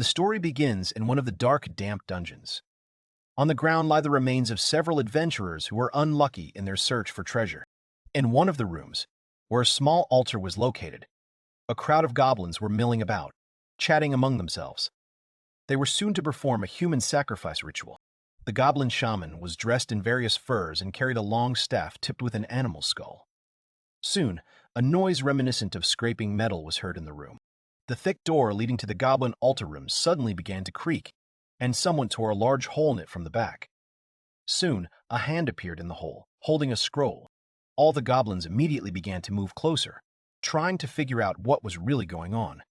The story begins in one of the dark, damp dungeons. On the ground lie the remains of several adventurers who were unlucky in their search for treasure. In one of the rooms, where a small altar was located, a crowd of goblins were milling about, chatting among themselves. They were soon to perform a human sacrifice ritual. The goblin shaman was dressed in various furs and carried a long staff tipped with an animal skull. Soon, a noise reminiscent of scraping metal was heard in the room. The thick door leading to the goblin altar room suddenly began to creak, and someone tore a large hole in it from the back. Soon, a hand appeared in the hole, holding a scroll. All the goblins immediately began to move closer, trying to figure out what was really going on.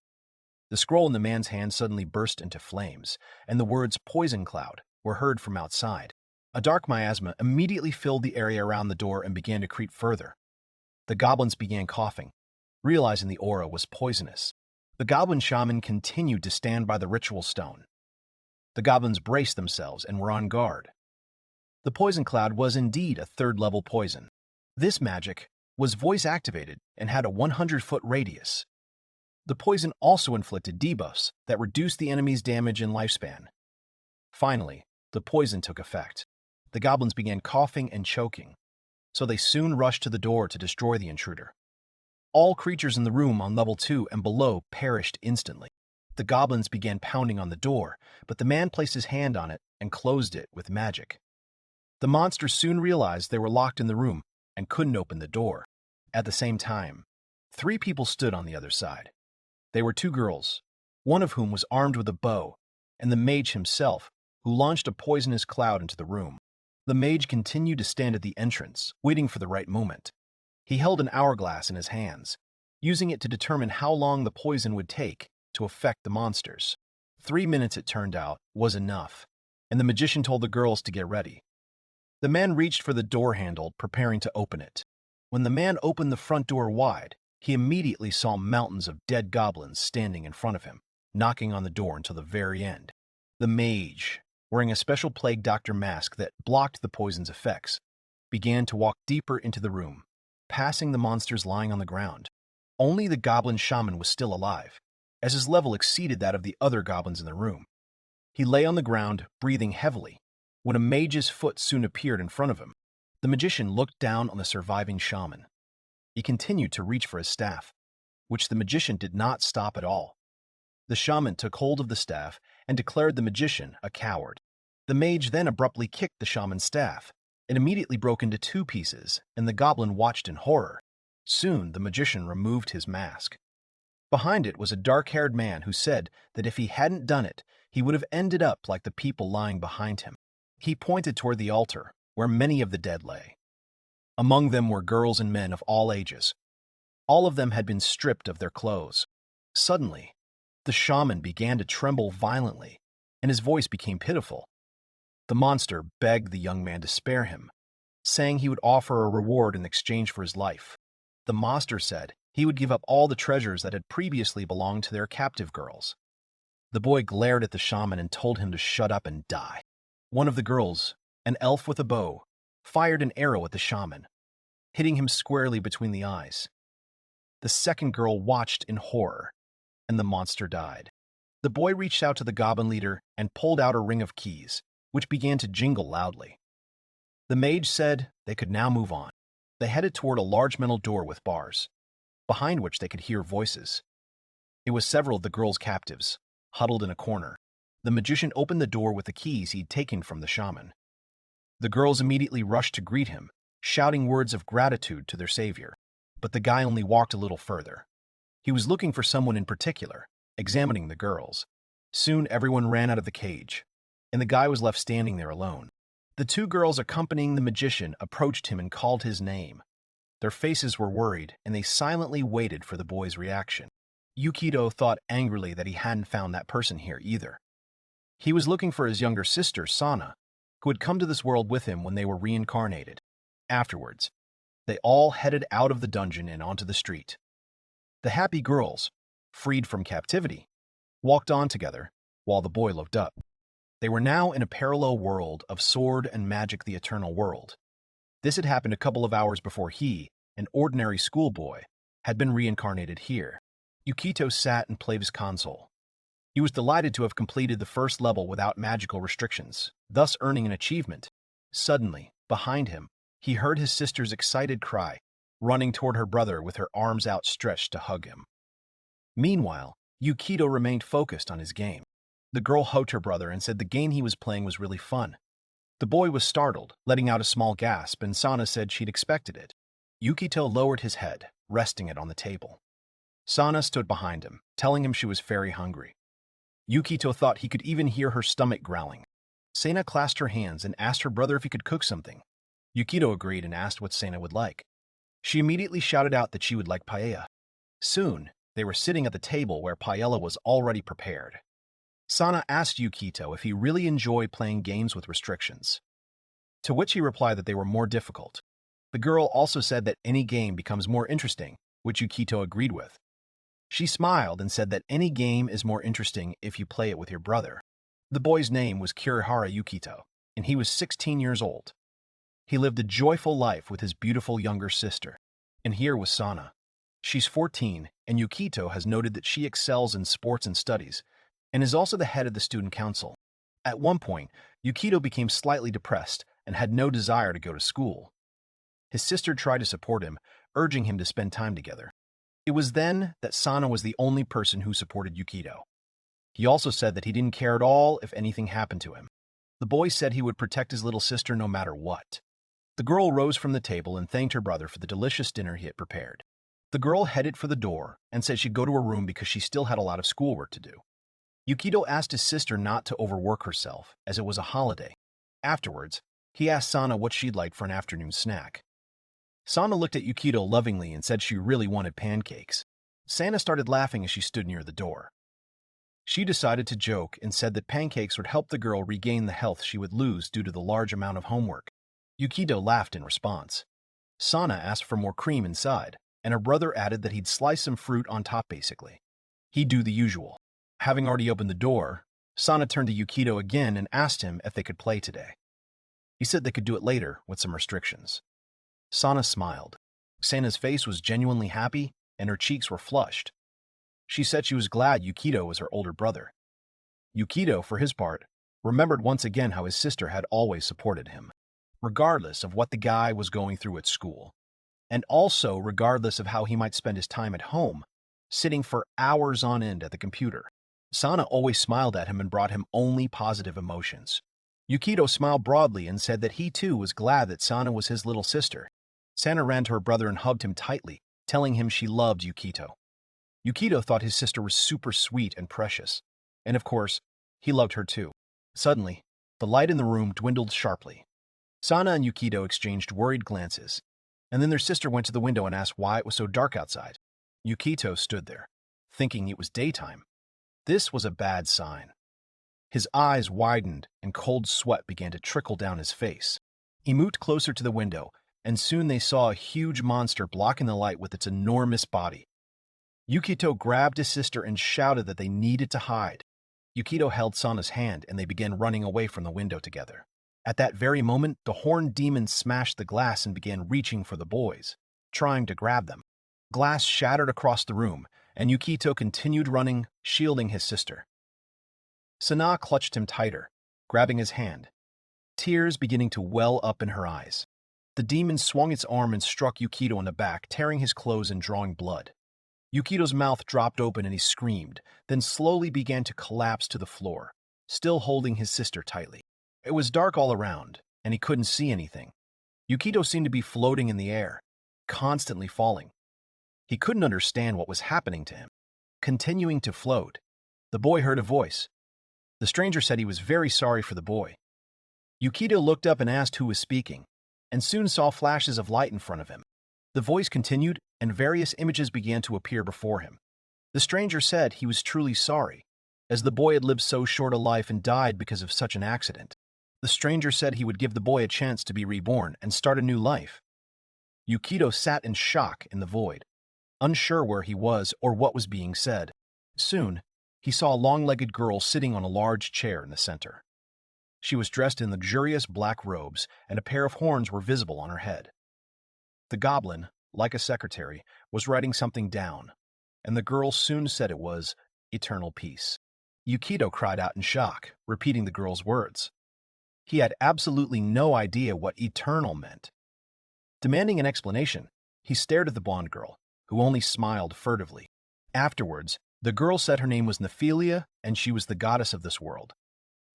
The scroll in the man's hand suddenly burst into flames, and the words "poison cloud" were heard from outside. A dark miasma immediately filled the area around the door and began to creep further. The goblins began coughing, realizing the aura was poisonous. The goblin shaman continued to stand by the ritual stone. The goblins braced themselves and were on guard. The poison cloud was indeed a third-level poison. This magic was voice-activated and had a 100-foot radius. The poison also inflicted debuffs that reduced the enemy's damage and lifespan. Finally, the poison took effect. The goblins began coughing and choking, so they soon rushed to the door to destroy the intruder. All creatures in the room on level 2 and below perished instantly. The goblins began pounding on the door, but the man placed his hand on it and closed it with magic. The monsters soon realized they were locked in the room and couldn't open the door. At the same time, 3 people stood on the other side. They were 2 girls, one of whom was armed with a bow, and the mage himself, who launched a poisonous cloud into the room. The mage continued to stand at the entrance, waiting for the right moment. He held an hourglass in his hands, using it to determine how long the poison would take to affect the monsters. 3 minutes, it turned out, was enough, and the magician told the girls to get ready. The man reached for the door handle, preparing to open it. When the man opened the front door wide, he immediately saw mountains of dead goblins standing in front of him, knocking on the door until the very end. The mage, wearing a special plague doctor mask that blocked the poison's effects, began to walk deeper into the room, passing the monsters lying on the ground. Only the goblin shaman was still alive, as his level exceeded that of the other goblins in the room. He lay on the ground, breathing heavily, when a mage's foot soon appeared in front of him. The magician looked down on the surviving shaman. He continued to reach for his staff, which the magician did not stop at all. The shaman took hold of the staff and declared the magician a coward. The mage then abruptly kicked the shaman's staff. It immediately broke into 2 pieces, and the goblin watched in horror. Soon, the magician removed his mask. Behind it was a dark-haired man who said that if he hadn't done it, he would have ended up like the people lying behind him. He pointed toward the altar, where many of the dead lay. Among them were girls and men of all ages. All of them had been stripped of their clothes. Suddenly, the shaman began to tremble violently, and his voice became pitiful. The monster begged the young man to spare him, saying he would offer a reward in exchange for his life. The monster said he would give up all the treasures that had previously belonged to their captive girls. The boy glared at the shaman and told him to shut up and die. One of the girls, an elf with a bow, fired an arrow at the shaman, hitting him squarely between the eyes. The second girl watched in horror, and the monster died. The boy reached out to the goblin leader and pulled out a ring of keys, which began to jingle loudly. The mage said they could now move on. They headed toward a large metal door with bars, behind which they could hear voices. It was several of the girls' captives, huddled in a corner. The magician opened the door with the keys he'd taken from the shaman. The girls immediately rushed to greet him, shouting words of gratitude to their savior. But the guy only walked a little further. He was looking for someone in particular, examining the girls. Soon everyone ran out of the cage, and the guy was left standing there alone. The 2 girls accompanying the magician approached him and called his name. Their faces were worried, and they silently waited for the boy's reaction. Yukito thought angrily that he hadn't found that person here either. He was looking for his younger sister, Sana, who had come to this world with him when they were reincarnated. Afterwards, they all headed out of the dungeon and onto the street. The happy girls, freed from captivity, walked on together while the boy looked up. They were now in a parallel world of Sword and Magic: The Eternal World. This had happened a couple of hours before he, an ordinary schoolboy, had been reincarnated here. Yukito sat and played his console. He was delighted to have completed the first level without magical restrictions, thus earning an achievement. Suddenly, behind him, he heard his sister's excited cry, running toward her brother with her arms outstretched to hug him. Meanwhile, Yukito remained focused on his game. The girl hugged her brother and said the game he was playing was really fun. The boy was startled, letting out a small gasp, and Sana said she'd expected it. Yukito lowered his head, resting it on the table. Sana stood behind him, telling him she was very hungry. Yukito thought he could even hear her stomach growling. Sana clasped her hands and asked her brother if he could cook something. Yukito agreed and asked what Sana would like. She immediately shouted out that she would like paella. Soon, they were sitting at the table where paella was already prepared. Sana asked Yukito if he really enjoyed playing games with restrictions, to which he replied that they were more difficult. The girl also said that any game becomes more interesting, which Yukito agreed with. She smiled and said that any game is more interesting if you play it with your brother. The boy's name was Kirihara Yukito, and he was 16 years old. He lived a joyful life with his beautiful younger sister. And here was Sana. She's 14, and Yukito has noted that she excels in sports and studies, and is also the head of the student council. At one point, Yukito became slightly depressed and had no desire to go to school. His sister tried to support him, urging him to spend time together. It was then that Sana was the only person who supported Yukito. He also said that he didn't care at all if anything happened to him. The boy said he would protect his little sister no matter what. The girl rose from the table and thanked her brother for the delicious dinner he had prepared. The girl headed for the door and said she'd go to her room because she still had a lot of schoolwork to do. Yukito asked his sister not to overwork herself, as it was a holiday. Afterwards, he asked Sana what she'd like for an afternoon snack. Sana looked at Yukito lovingly and said she really wanted pancakes. Sana started laughing as she stood near the door. She decided to joke and said that pancakes would help the girl regain the health she would lose due to the large amount of homework. Yukito laughed in response. Sana asked for more cream inside, and her brother added that he'd slice some fruit on top basically. He'd do the usual. Having already opened the door, Sana turned to Yukito again and asked him if they could play today. He said they could do it later with some restrictions. Sana smiled. Sana's face was genuinely happy, and her cheeks were flushed. She said she was glad Yukito was her older brother. Yukito, for his part, remembered once again how his sister had always supported him, regardless of what the guy was going through at school, and also regardless of how he might spend his time at home, sitting for hours on end at the computer. Sana always smiled at him and brought him only positive emotions. Yukito smiled broadly and said that he too was glad that Sana was his little sister. Sana ran to her brother and hugged him tightly, telling him she loved Yukito. Yukito thought his sister was super sweet and precious, and of course, he loved her too. Suddenly, the light in the room dwindled sharply. Sana and Yukito exchanged worried glances, and then their sister went to the window and asked why it was so dark outside. Yukito stood there, thinking it was daytime. This was a bad sign. His eyes widened and cold sweat began to trickle down his face. He moved closer to the window, and soon they saw a huge monster blocking the light with its enormous body. Yukito grabbed his sister and shouted that they needed to hide. Yukito held Sana's hand and they began running away from the window together. At that very moment, the horned demon smashed the glass and began reaching for the boys, trying to grab them. Glass shattered across the room, and Yukito continued running, shielding his sister. Sana clutched him tighter, grabbing his hand, tears beginning to well up in her eyes. The demon swung its arm and struck Yukito in the back, tearing his clothes and drawing blood. Yukito's mouth dropped open and he screamed, then slowly began to collapse to the floor, still holding his sister tightly. It was dark all around, and he couldn't see anything. Yukito seemed to be floating in the air, constantly falling. He couldn't understand what was happening to him. Continuing to float, the boy heard a voice. The stranger said he was very sorry for the boy. Yukito looked up and asked who was speaking, and soon saw flashes of light in front of him. The voice continued, and various images began to appear before him. The stranger said he was truly sorry, as the boy had lived so short a life and died because of such an accident. The stranger said he would give the boy a chance to be reborn and start a new life. Yukito sat in shock in the void, unsure where he was or what was being said. Soon, he saw a long-legged girl sitting on a large chair in the center. She was dressed in luxurious black robes, and a pair of horns were visible on her head. The goblin, like a secretary, was writing something down, and the girl soon said it was eternal peace. Yukito cried out in shock, repeating the girl's words. He had absolutely no idea what eternal meant. Demanding an explanation, he stared at the blonde girl, who only smiled furtively. Afterwards, the girl said her name was Nephilia and she was the goddess of this world.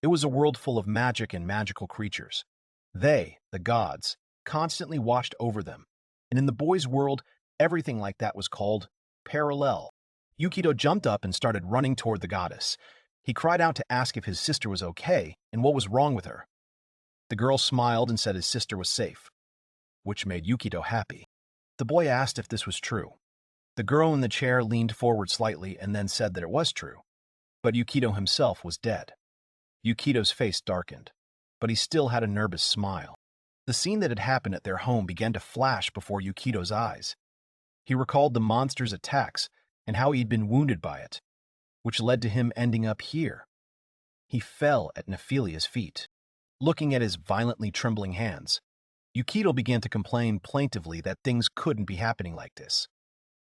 It was a world full of magic and magical creatures. They, the gods, constantly watched over them, and in the boys' world, everything like that was called parallel. Yukito jumped up and started running toward the goddess. He cried out to ask if his sister was okay and what was wrong with her. The girl smiled and said his sister was safe, which made Yukito happy. The boy asked if this was true. The girl in the chair leaned forward slightly and then said that it was true, but Yukito himself was dead. Yukito's face darkened, but he still had a nervous smile. The scene that had happened at their home began to flash before Yukito's eyes. He recalled the monster's attacks and how he had been wounded by it, which led to him ending up here. He fell at Nephilia's feet. Looking at his violently trembling hands, Yukito began to complain plaintively that things couldn't be happening like this.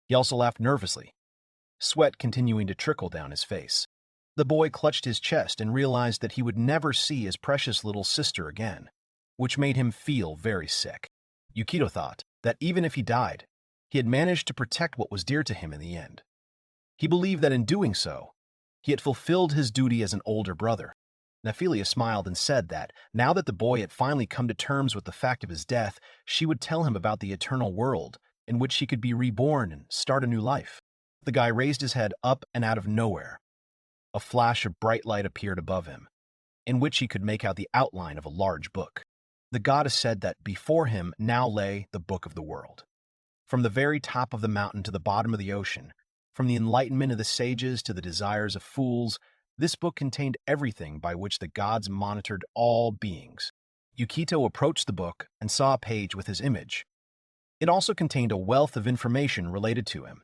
He also laughed nervously, sweat continuing to trickle down his face. The boy clutched his chest and realized that he would never see his precious little sister again, which made him feel very sick. Yukito thought that even if he died, he had managed to protect what was dear to him in the end. He believed that in doing so, he had fulfilled his duty as an older brother. Nephilia smiled and said that, now that the boy had finally come to terms with the fact of his death, she would tell him about the eternal world, in which he could be reborn and start a new life. The guy raised his head up and out of nowhere. A flash of bright light appeared above him, in which he could make out the outline of a large book. The goddess said that before him now lay the book of the world. From the very top of the mountain to the bottom of the ocean, from the enlightenment of the sages to the desires of fools, this book contained everything by which the gods monitored all beings. Yukito approached the book and saw a page with his image. It also contained a wealth of information related to him.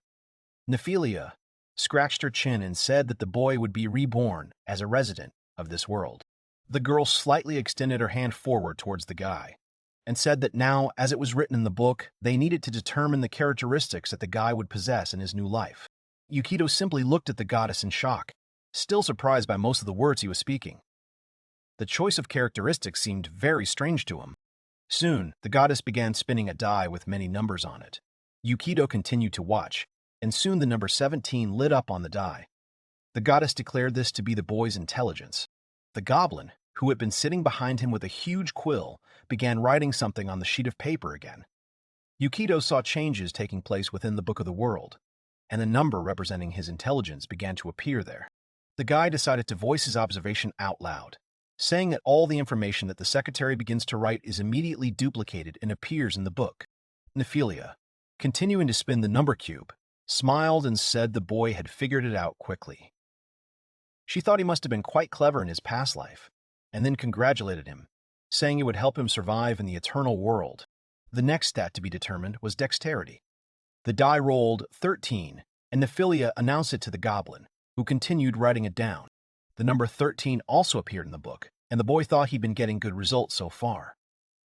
Nephilia scratched her chin and said that the boy would be reborn as a resident of this world. The girl slightly extended her hand forward towards the guy and said that now, as it was written in the book, they needed to determine the characteristics that the guy would possess in his new life. Yukito simply looked at the goddess in shock, still surprised by most of the words he was speaking. The choice of characteristics seemed very strange to him. Soon, the goddess began spinning a die with many numbers on it. Yukito continued to watch, and soon the number 17 lit up on the die. The goddess declared this to be the boy's intelligence. The goblin, who had been sitting behind him with a huge quill, began writing something on the sheet of paper again. Yukito saw changes taking place within the Book of the World, and the number representing his intelligence began to appear there. The guy decided to voice his observation out loud, saying that all the information that the secretary begins to write is immediately duplicated and appears in the book. Nephilia, continuing to spin the number cube, smiled and said the boy had figured it out quickly. She thought he must have been quite clever in his past life, and then congratulated him, saying it would help him survive in the eternal world. The next stat to be determined was dexterity. The die rolled 13, and Nephilia announced it to the goblin, who continued writing it down. The number 13 also appeared in the book, and the boy thought he'd been getting good results so far.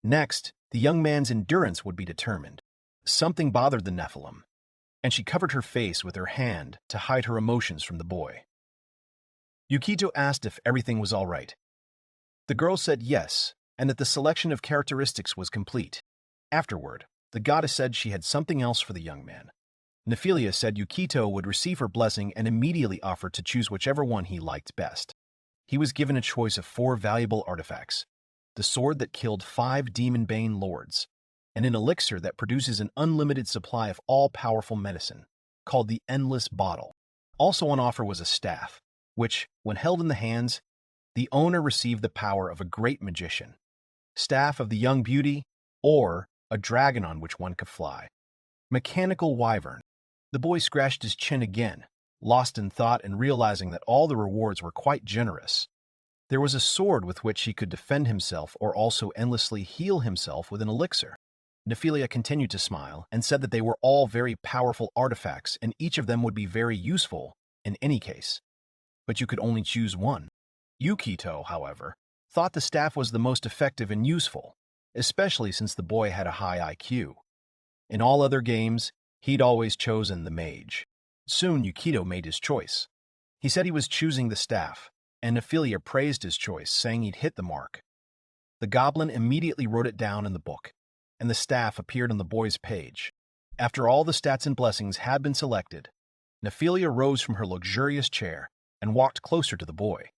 Next, the young man's endurance would be determined. Something bothered the Nephilim, and she covered her face with her hand to hide her emotions from the boy. Yukito asked if everything was all right. The girl said yes, and that the selection of characteristics was complete. Afterward, the goddess said she had something else for the young man. Nephilia said Yukito would receive her blessing and immediately offered to choose whichever one he liked best. He was given a choice of 4 valuable artifacts: the sword that killed 5 demon-bane lords, and an elixir that produces an unlimited supply of all-powerful medicine, called the Endless Bottle. Also on offer was a staff, which, when held in the hands, the owner received the power of a great magician, staff of the young beauty, or a dragon on which one could fly. Mechanical wyvern. The boy scratched his chin again, lost in thought and realizing that all the rewards were quite generous. There was a sword with which he could defend himself or also endlessly heal himself with an elixir. Nephilia continued to smile and said that they were all very powerful artifacts and each of them would be very useful in any case. But you could only choose one. Yukito, however, thought the staff was the most effective and useful, especially since the boy had a high IQ. In all other games, he'd always chosen the mage. Soon Yukito made his choice. He said he was choosing the staff, and Nephilia praised his choice, saying he'd hit the mark. The goblin immediately wrote it down in the book, and the staff appeared on the boy's page. After all the stats and blessings had been selected, Nephilia rose from her luxurious chair and walked closer to the boy.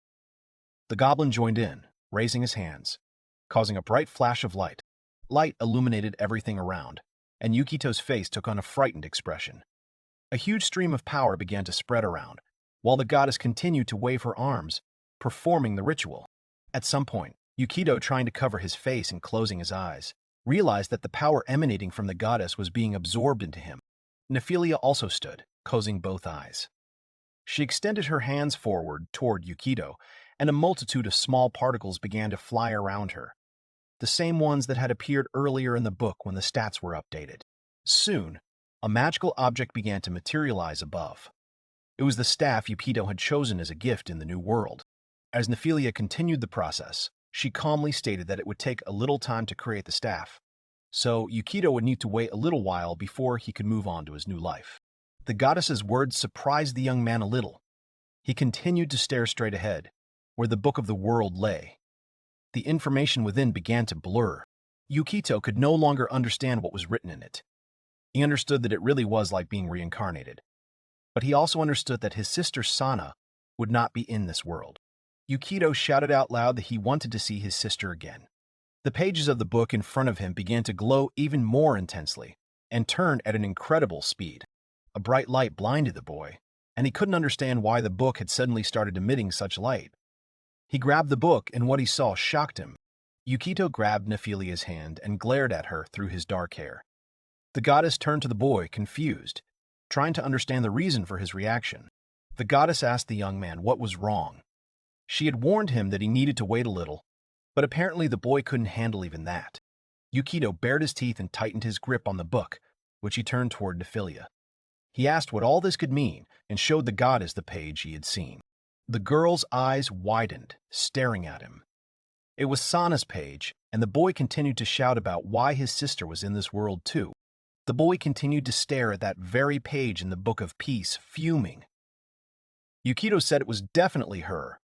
The goblin joined in, raising his hands, causing a bright flash of light. Light illuminated everything around, and Yukito's face took on a frightened expression. A huge stream of power began to spread around, while the goddess continued to wave her arms, performing the ritual. At some point, Yukito, trying to cover his face and closing his eyes, realized that the power emanating from the goddess was being absorbed into him. Nephilia also stood, closing both eyes. She extended her hands forward toward Yukito, and a multitude of small particles began to fly around her, the same ones that had appeared earlier in the book when the stats were updated. Soon, a magical object began to materialize above. It was the staff Yukito had chosen as a gift in the new world. As Nephilia continued the process, she calmly stated that it would take a little time to create the staff, so Yukito would need to wait a little while before he could move on to his new life. The goddess's words surprised the young man a little. He continued to stare straight ahead, where the book of the world lay. The information within began to blur. Yukito could no longer understand what was written in it. He understood that it really was like being reincarnated. But he also understood that his sister Sana would not be in this world. Yukito shouted out loud that he wanted to see his sister again. The pages of the book in front of him began to glow even more intensely and turned at an incredible speed. A bright light blinded the boy, and he couldn't understand why the book had suddenly started emitting such light. He grabbed the book, and what he saw shocked him. Yukito grabbed Nephilia's hand and glared at her through his dark hair. The goddess turned to the boy, confused, trying to understand the reason for his reaction. The goddess asked the young man what was wrong. She had warned him that he needed to wait a little, but apparently the boy couldn't handle even that. Yukito bared his teeth and tightened his grip on the book, which he turned toward Nephilia. He asked what all this could mean and showed the goddess the page he had seen. The girl's eyes widened, staring at him. It was Sana's page, and the boy continued to shout about why his sister was in this world too. The boy continued to stare at that very page in the Book of Peace, fuming. Yukito said it was definitely her,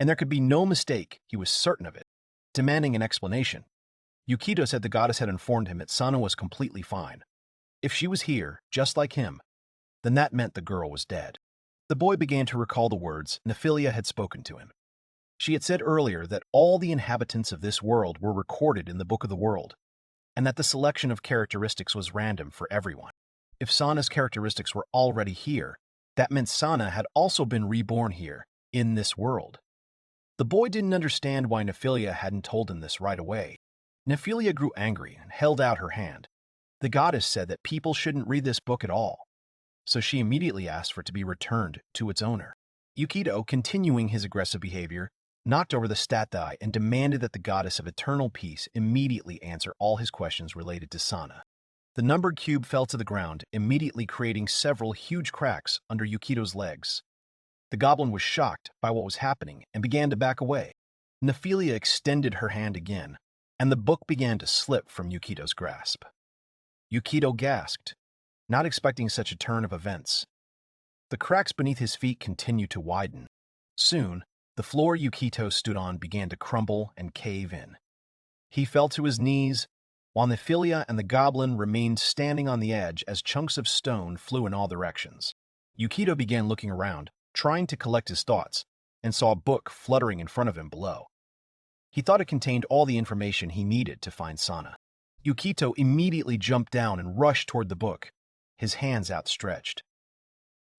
and there could be no mistake, he was certain of it. Demanding an explanation, Yukito said the goddess had informed him that Sana was completely fine. If she was here, just like him, then that meant the girl was dead. The boy began to recall the words Nephilia had spoken to him. She had said earlier that all the inhabitants of this world were recorded in the Book of the World, and that the selection of characteristics was random for everyone. If Sana's characteristics were already here, that meant Sana had also been reborn here, in this world. The boy didn't understand why Nephilia hadn't told him this right away. Nephilia grew angry and held out her hand. The goddess said that people shouldn't read this book at all, so she immediately asked for it to be returned to its owner. Yukito, continuing his aggressive behavior, knocked over the stat die and demanded that the goddess of eternal peace immediately answer all his questions related to Sana. The numbered cube fell to the ground, immediately creating several huge cracks under Yukito's legs. The goblin was shocked by what was happening and began to back away. Nephilia extended her hand again, and the book began to slip from Yukito's grasp. Yukito gasped, not expecting such a turn of events. The cracks beneath his feet continued to widen. Soon, the floor Yukito stood on began to crumble and cave in. He fell to his knees, while Nephilia and the goblin remained standing on the edge as chunks of stone flew in all directions. Yukito began looking around, trying to collect his thoughts, and saw a book fluttering in front of him below. He thought it contained all the information he needed to find Sana. Yukito immediately jumped down and rushed toward the book, his hands outstretched.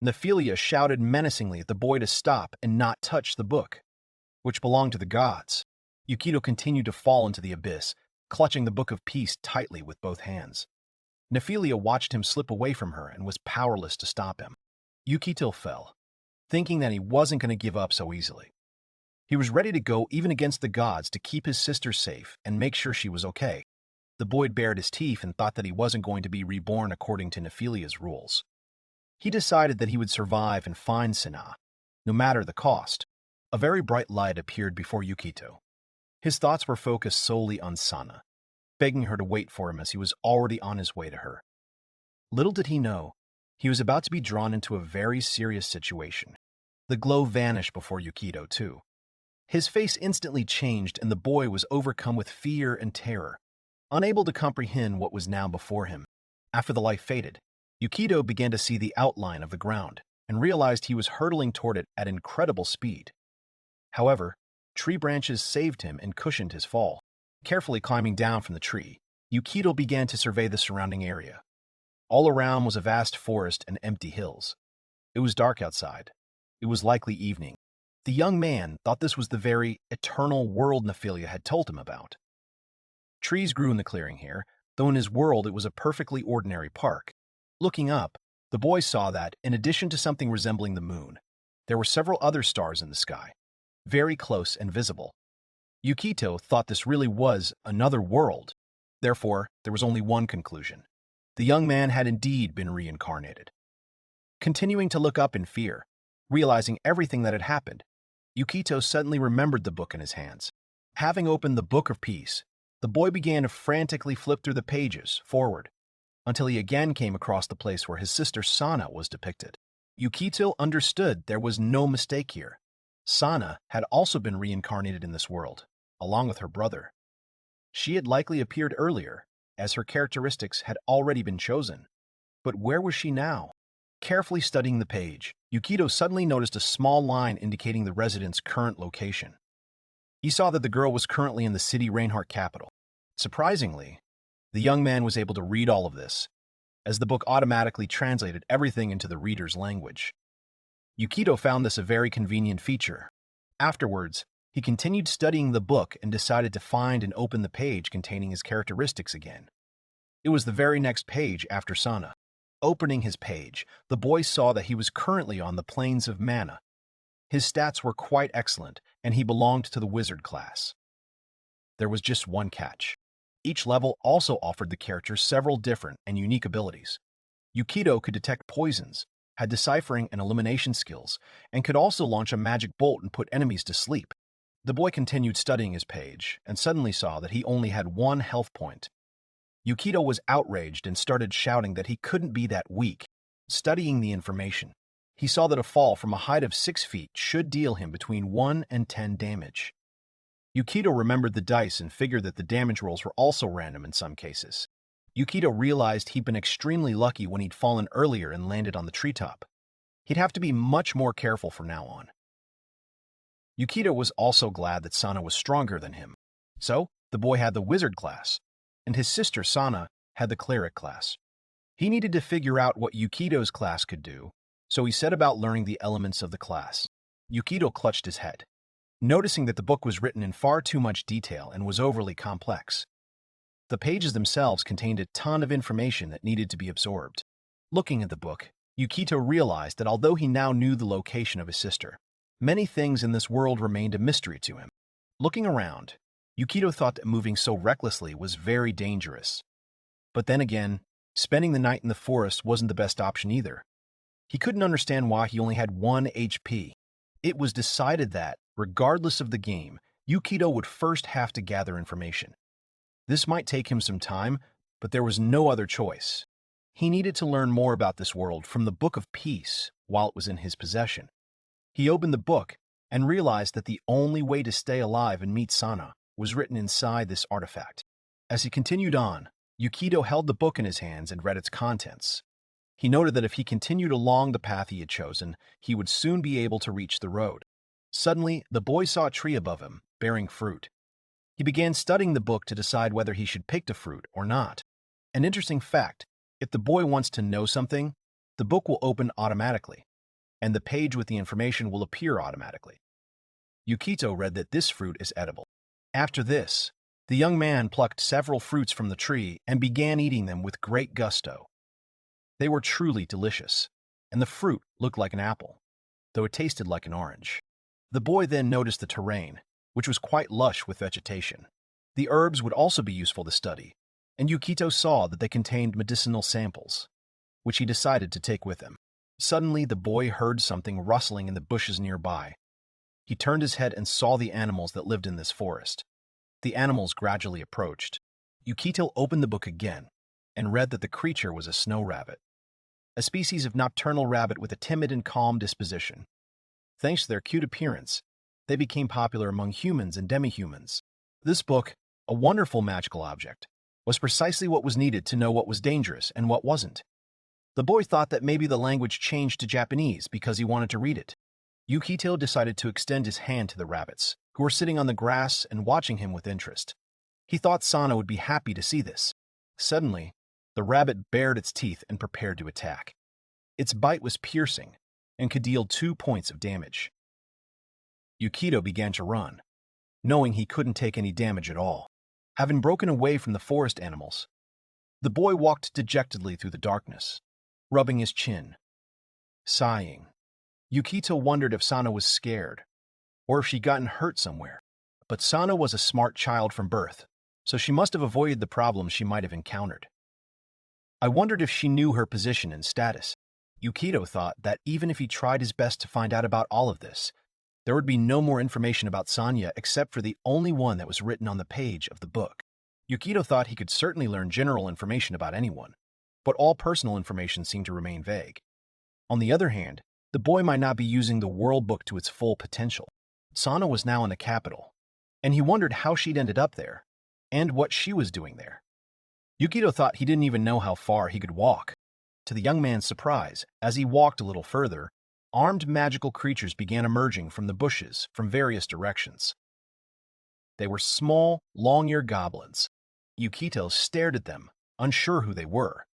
Nephilia shouted menacingly at the boy to stop and not touch the book, which belonged to the gods. Yukito continued to fall into the abyss, clutching the Book of Peace tightly with both hands. Nephilia watched him slip away from her and was powerless to stop him. Yukito fell, thinking that he wasn't going to give up so easily. He was ready to go even against the gods to keep his sister safe and make sure she was okay. The boy bared his teeth and thought that he wasn't going to be reborn according to Nephilia's rules. He decided that he would survive and find Sana, no matter the cost. A very bright light appeared before Yukito. His thoughts were focused solely on Sana, begging her to wait for him as he was already on his way to her. Little did he know, he was about to be drawn into a very serious situation. The glow vanished before Yukito, too. His face instantly changed, and the boy was overcome with fear and terror, unable to comprehend what was now before him. After the light faded, Yukito began to see the outline of the ground and realized he was hurtling toward it at incredible speed. However, tree branches saved him and cushioned his fall. Carefully climbing down from the tree, Yukito began to survey the surrounding area. All around was a vast forest and empty hills. It was dark outside. It was likely evening. The young man thought this was the very eternal world Nephilia had told him about. Trees grew in the clearing here, though in his world it was a perfectly ordinary park. Looking up, the boy saw that, in addition to something resembling the moon, there were several other stars in the sky, very close and visible. Yukito thought this really was another world. Therefore, there was only one conclusion. The young man had indeed been reincarnated. Continuing to look up in fear, realizing everything that had happened, Yukito suddenly remembered the book in his hands. Having opened the Book of Peace, the boy began to frantically flip through the pages, forward, until he again came across the place where his sister Sana was depicted. Yukito understood there was no mistake here. Sana had also been reincarnated in this world, along with her brother. She had likely appeared earlier, as her characteristics had already been chosen. But where was she now? Carefully studying the page, Yukito suddenly noticed a small line indicating the resident's current location. He saw that the girl was currently in the city Reinhardt capital. Surprisingly, the young man was able to read all of this, as the book automatically translated everything into the reader's language. Yukito found this a very convenient feature. Afterwards, he continued studying the book and decided to find and open the page containing his characteristics again. It was the very next page after Sana. Opening his page, the boy saw that he was currently on the plains of Mana. His stats were quite excellent, and he belonged to the wizard class. There was just one catch. Each level also offered the character several different and unique abilities. Yukito could detect poisons, had deciphering and elimination skills, and could also launch a magic bolt and put enemies to sleep. The boy continued studying his page and suddenly saw that he only had 1 health point. Yukito was outraged and started shouting that he couldn't be that weak. Studying the information, he saw that a fall from a height of 6 feet should deal him between 1 and 10 damage. Yukito remembered the dice and figured that the damage rolls were also random in some cases. Yukito realized he'd been extremely lucky when he'd fallen earlier and landed on the treetop. He'd have to be much more careful from now on. Yukito was also glad that Sana was stronger than him. So, the boy had the wizard class, and his sister Sana had the cleric class. He needed to figure out what Yukito's class could do, so he set about learning the elements of the class. Yukito clutched his head, noticing that the book was written in far too much detail and was overly complex. The pages themselves contained a ton of information that needed to be absorbed. Looking at the book, Yukito realized that although he now knew the location of his sister, many things in this world remained a mystery to him. Looking around, Yukito thought that moving so recklessly was very dangerous. But then again, spending the night in the forest wasn't the best option either. He couldn't understand why he only had 1 HP. It was decided that, regardless of the game, Yukito would first have to gather information. This might take him some time, but there was no other choice. He needed to learn more about this world from the Book of Peace while it was in his possession. He opened the book and realized that the only way to stay alive and meet Sana was written inside this artifact. As he continued on, Yukito held the book in his hands and read its contents. He noted that if he continued along the path he had chosen, he would soon be able to reach the road. Suddenly, the boy saw a tree above him, bearing fruit. He began studying the book to decide whether he should pick the fruit or not. An interesting fact, if the boy wants to know something, the book will open automatically, and the page with the information will appear automatically. Yukito read that this fruit is edible. After this, the young man plucked several fruits from the tree and began eating them with great gusto. They were truly delicious, and the fruit looked like an apple, though it tasted like an orange. The boy then noticed the terrain, which was quite lush with vegetation. The herbs would also be useful to study, and Yukito saw that they contained medicinal samples, which he decided to take with him. Suddenly, the boy heard something rustling in the bushes nearby. He turned his head and saw the animals that lived in this forest. The animals gradually approached. Yukito opened the book again and read that the creature was a snow rabbit, a species of nocturnal rabbit with a timid and calm disposition. Thanks to their cute appearance, they became popular among humans and demi-humans. This book, a wonderful magical object, was precisely what was needed to know what was dangerous and what wasn't. The boy thought that maybe the language changed to Japanese because he wanted to read it. Yukito decided to extend his hand to the rabbits, who were sitting on the grass and watching him with interest. He thought Sana would be happy to see this. Suddenly, the rabbit bared its teeth and prepared to attack. Its bite was piercing and could deal 2 points of damage. Yukito began to run, knowing he couldn't take any damage at all. Having broken away from the forest animals, the boy walked dejectedly through the darkness, rubbing his chin, sighing. Yukito wondered if Sana was scared, or if she'd gotten hurt somewhere. But Sana was a smart child from birth, so she must have avoided the problems she might have encountered. I wondered if she knew her position and status. Yukito thought that even if he tried his best to find out about all of this, there would be no more information about Sanya except for the only one that was written on the page of the book. Yukito thought he could certainly learn general information about anyone, but all personal information seemed to remain vague. On the other hand, the boy might not be using the world book to its full potential. Sana was now in the capital, and he wondered how she'd ended up there, and what she was doing there. Yukito thought he didn't even know how far he could walk. To the young man's surprise, as he walked a little further, armed magical creatures began emerging from the bushes from various directions. They were small, long-eared goblins. Yukito stared at them, unsure who they were.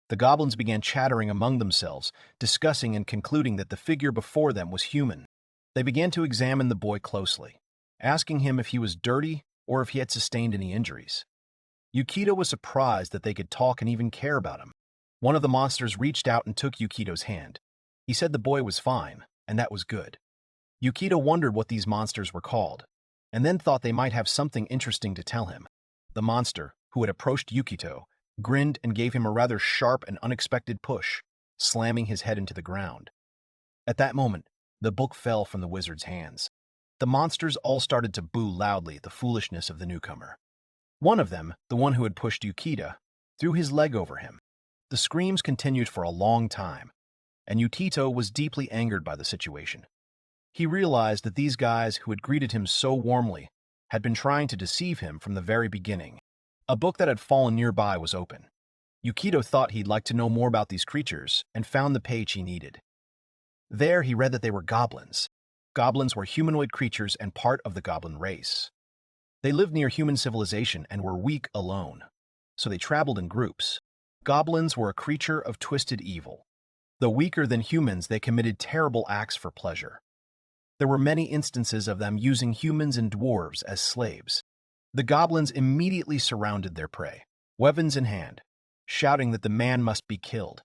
The goblins began chattering among themselves, discussing and concluding that the figure before them was human. They began to examine the boy closely, asking him if he was dirty or if he had sustained any injuries. Yukito was surprised that they could talk and even care about him. One of the monsters reached out and took Yukito's hand. He said the boy was fine, and that was good. Yukito wondered what these monsters were called, and then thought they might have something interesting to tell him. The monster, who had approached Yukito, grinned and gave him a rather sharp and unexpected push, slamming his head into the ground. At that moment, the book fell from the wizard's hands. The monsters all started to boo loudly at the foolishness of the newcomer. One of them, the one who had pushed Yukito, threw his leg over him. The screams continued for a long time, and Yukito was deeply angered by the situation. He realized that these guys who had greeted him so warmly had been trying to deceive him from the very beginning. A book that had fallen nearby was open. Yukito thought he'd like to know more about these creatures and found the page he needed. There he read that they were goblins. Goblins were humanoid creatures and part of the goblin race. They lived near human civilization and were weak alone, so they traveled in groups. Goblins were a creature of twisted evil. Though weaker than humans, they committed terrible acts for pleasure. There were many instances of them using humans and dwarves as slaves. The goblins immediately surrounded their prey, weapons in hand, shouting that the man must be killed.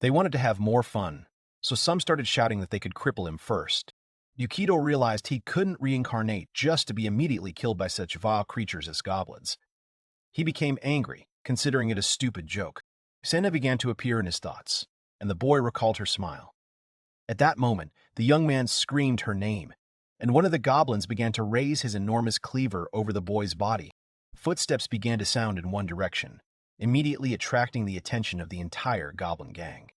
They wanted to have more fun, so some started shouting that they could cripple him first. Yukito realized he couldn't reincarnate just to be immediately killed by such vile creatures as goblins. He became angry, considering it a stupid joke. Senna began to appear in his thoughts, and the boy recalled her smile. At that moment, the young man screamed her name, and one of the goblins began to raise his enormous cleaver over the boy's body. Footsteps began to sound in one direction, immediately attracting the attention of the entire goblin gang.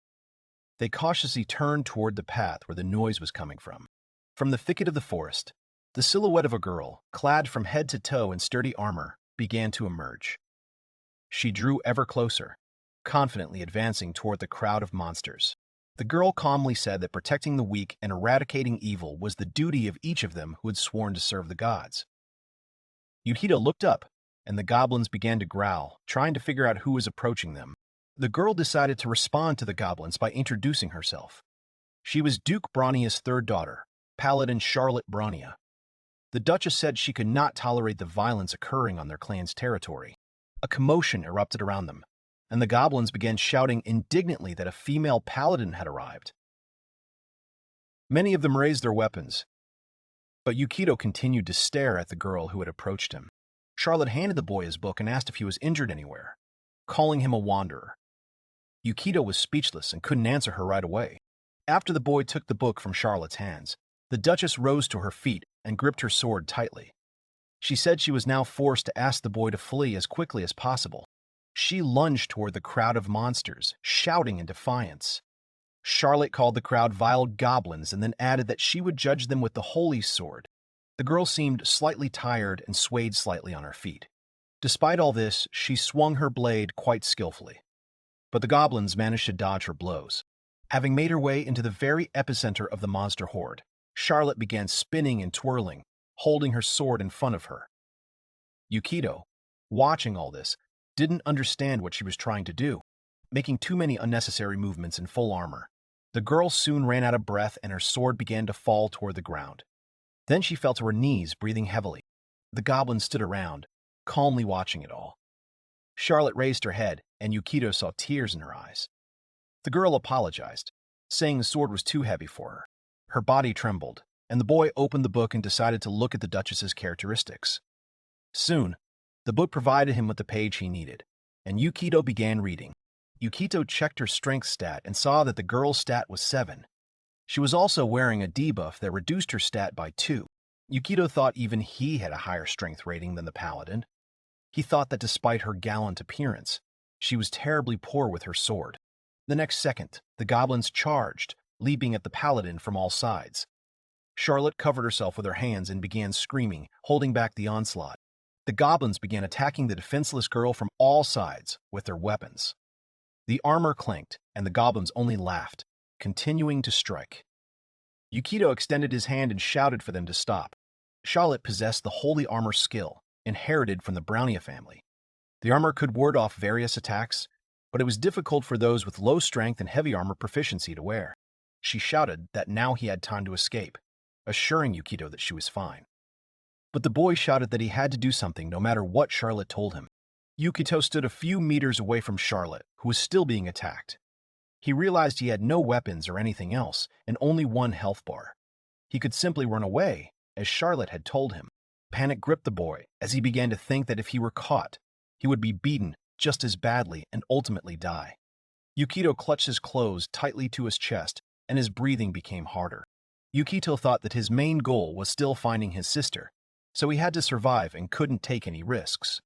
They cautiously turned toward the path where the noise was coming from. From the thicket of the forest, the silhouette of a girl, clad from head to toe in sturdy armor, began to emerge. She drew ever closer, confidently advancing toward the crowd of monsters. The girl calmly said that protecting the weak and eradicating evil was the duty of each of them who had sworn to serve the gods. Yukito looked up, and the goblins began to growl, trying to figure out who was approaching them. The girl decided to respond to the goblins by introducing herself. She was Duke Bronia's third daughter, Paladin Charlotte Bronia. The Duchess said she could not tolerate the violence occurring on their clan's territory. A commotion erupted around them, and the goblins began shouting indignantly that a female paladin had arrived. Many of them raised their weapons, but Yukito continued to stare at the girl who had approached him. Charlotte handed the boy his book and asked if he was injured anywhere, calling him a wanderer. Yukito was speechless and couldn't answer her right away. After the boy took the book from Charlotte's hands, the Duchess rose to her feet and gripped her sword tightly. She said she was now forced to ask the boy to flee as quickly as possible. She lunged toward the crowd of monsters, shouting in defiance. Charlotte called the crowd vile goblins and then added that she would judge them with the holy sword. The girl seemed slightly tired and swayed slightly on her feet. Despite all this, she swung her blade quite skillfully. But the goblins managed to dodge her blows. Having made her way into the very epicenter of the monster horde, Charlotte began spinning and twirling, holding her sword in front of her. Yukito, watching all this, didn't understand what she was trying to do, making too many unnecessary movements in full armor. The girl soon ran out of breath and her sword began to fall toward the ground. Then she fell to her knees, breathing heavily. The goblins stood around, calmly watching it all. Charlotte raised her head, and Yukito saw tears in her eyes. The girl apologized, saying the sword was too heavy for her. Her body trembled, and the boy opened the book and decided to look at the Duchess's characteristics. Soon, the book provided him with the page he needed, and Yukito began reading. Yukito checked her strength stat and saw that the girl's stat was 7. She was also wearing a debuff that reduced her stat by 2. Yukito thought even he had a higher strength rating than the paladin. He thought that despite her gallant appearance, she was terribly poor with her sword. The next second, the goblins charged, leaping at the paladin from all sides. Charlotte covered herself with her hands and began screaming, holding back the onslaught. The goblins began attacking the defenseless girl from all sides with their weapons. The armor clanked, and the goblins only laughed, continuing to strike. Yukito extended his hand and shouted for them to stop. Charlotte possessed the holy armor skill, inherited from the Brownia family. The armor could ward off various attacks, but it was difficult for those with low strength and heavy armor proficiency to wear. She shouted that now he had time to escape, assuring Yukito that she was fine. But the boy shouted that he had to do something no matter what Charlotte told him. Yukito stood a few meters away from Charlotte, who was still being attacked. He realized he had no weapons or anything else, and only one health bar. He could simply run away, as Charlotte had told him. Panic gripped the boy as he began to think that if he were caught, he would be beaten just as badly and ultimately die. Yukito clutched his clothes tightly to his chest, and his breathing became harder. Yukito thought that his main goal was still finding his sister, so he had to survive and couldn't take any risks.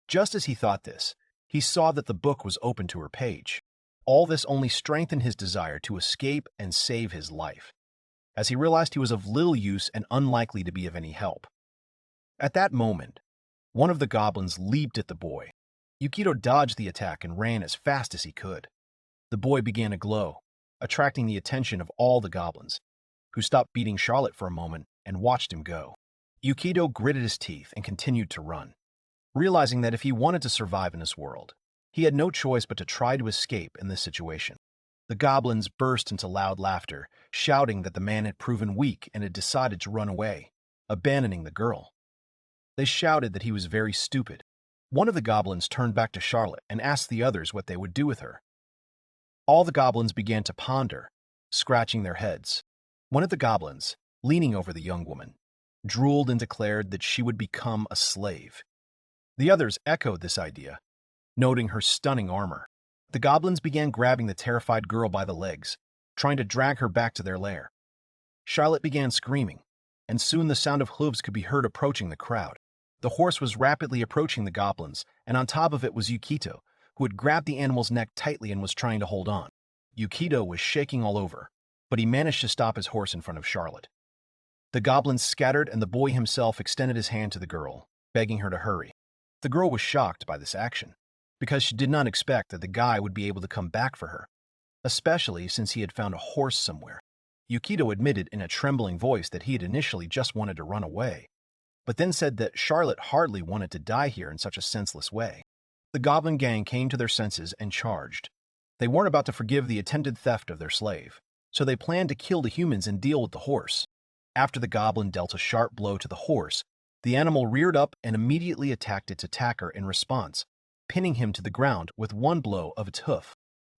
Just as he thought this, he saw that the book was open to her page. All this only strengthened his desire to escape and save his life, as he realized he was of little use and unlikely to be of any help. At that moment, one of the goblins leaped at the boy. Yukito dodged the attack and ran as fast as he could. The boy began to glow, attracting the attention of all the goblins, who stopped beating Charlotte for a moment and watched him go. Yukito gritted his teeth and continued to run, realizing that if he wanted to survive in this world, he had no choice but to try to escape in this situation. The goblins burst into loud laughter, shouting that the man had proven weak and had decided to run away, abandoning the girl. They shouted that he was very stupid. One of the goblins turned back to Charlotte and asked the others what they would do with her. All the goblins began to ponder, scratching their heads. One of the goblins, leaning over the young woman, drooled and declared that she would become a slave. The others echoed this idea, noting her stunning armor. The goblins began grabbing the terrified girl by the legs, trying to drag her back to their lair. Charlotte began screaming, and soon the sound of hooves could be heard approaching the crowd. The horse was rapidly approaching the goblins, and on top of it was Yukito, who had grabbed the animal's neck tightly and was trying to hold on. Yukito was shaking all over, but he managed to stop his horse in front of Charlotte. The goblins scattered, and the boy himself extended his hand to the girl, begging her to hurry. The girl was shocked by this action, because she did not expect that the guy would be able to come back for her, especially since he had found a horse somewhere. Yukito admitted in a trembling voice that he had initially just wanted to run away, but then said that Charlotte hardly wanted to die here in such a senseless way. The goblin gang came to their senses and charged. They weren't about to forgive the attempted theft of their slave, so they planned to kill the humans and deal with the horse. After the goblin dealt a sharp blow to the horse, the animal reared up and immediately attacked its attacker in response, pinning him to the ground with one blow of its hoof.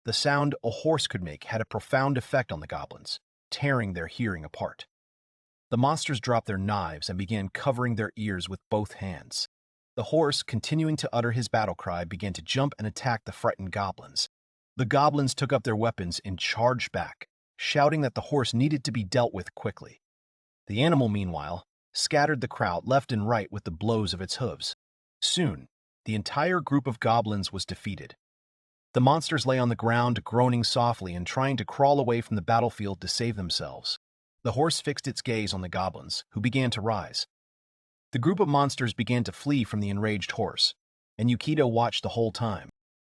The sound a horse could make had a profound effect on the goblins, tearing their hearing apart. The monsters dropped their knives and began covering their ears with both hands. The horse, continuing to utter his battle cry, began to jump and attack the frightened goblins. The goblins took up their weapons and charged back, shouting that the horse needed to be dealt with quickly. The animal, meanwhile, scattered the crowd left and right with the blows of its hooves. Soon, the entire group of goblins was defeated. The monsters lay on the ground, groaning softly and trying to crawl away from the battlefield to save themselves. The horse fixed its gaze on the goblins, who began to rise. The group of monsters began to flee from the enraged horse, and Yukito watched the whole time.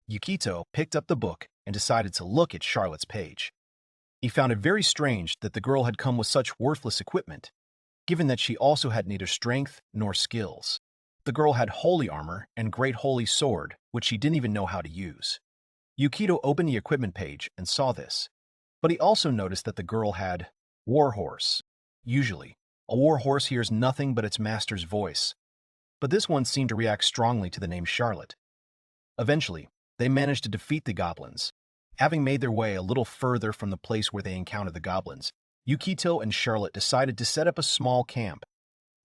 Yukito picked up the book and decided to look at Charlotte's page. He found it very strange that the girl had come with such worthless equipment, given that she also had neither strength nor skills. The girl had holy armor and great holy sword, which she didn't even know how to use. Yukito opened the equipment page and saw this, but he also noticed that the girl had warhorse. Usually, a warhorse hears nothing but its master's voice, but this one seemed to react strongly to the name Charlotte. Eventually, they managed to defeat the goblins. Having made their way a little further from the place where they encountered the goblins, Yukito and Charlotte decided to set up a small camp,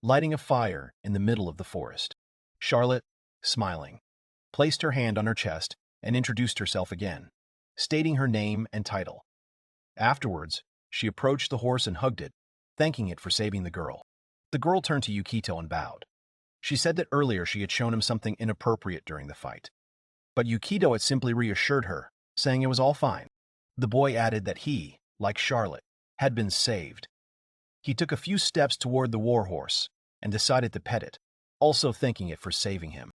lighting a fire in the middle of the forest. Charlotte, smiling, placed her hand on her chest and introduced herself again, stating her name and title. Afterwards, she approached the horse and hugged it, thanking it for saving the girl. The girl turned to Yukito and bowed. She said that earlier she had shown him something inappropriate during the fight, but Yukito had simply reassured her, saying it was all fine. The boy added that he, like Charlotte, had been saved. He took a few steps toward the warhorse and decided to pet it, also thanking it for saving him.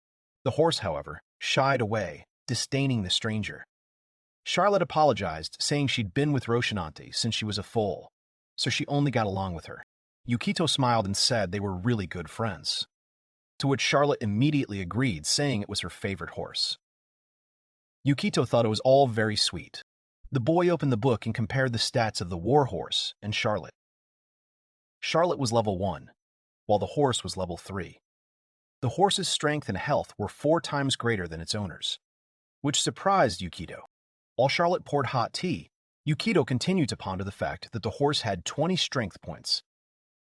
The horse, however, shied away, disdaining the stranger. Charlotte apologized, saying she'd been with Roshinante since she was a foal, so she only got along with her. Yukito smiled and said they were really good friends, to which Charlotte immediately agreed, saying it was her favorite horse. Yukito thought it was all very sweet. The boy opened the book and compared the stats of the warhorse and Charlotte. Charlotte was level 1, while the horse was level 3. The horse's strength and health were 4 times greater than its owner's, which surprised Yukito. While Charlotte poured hot tea, Yukito continued to ponder the fact that the horse had 20 strength points.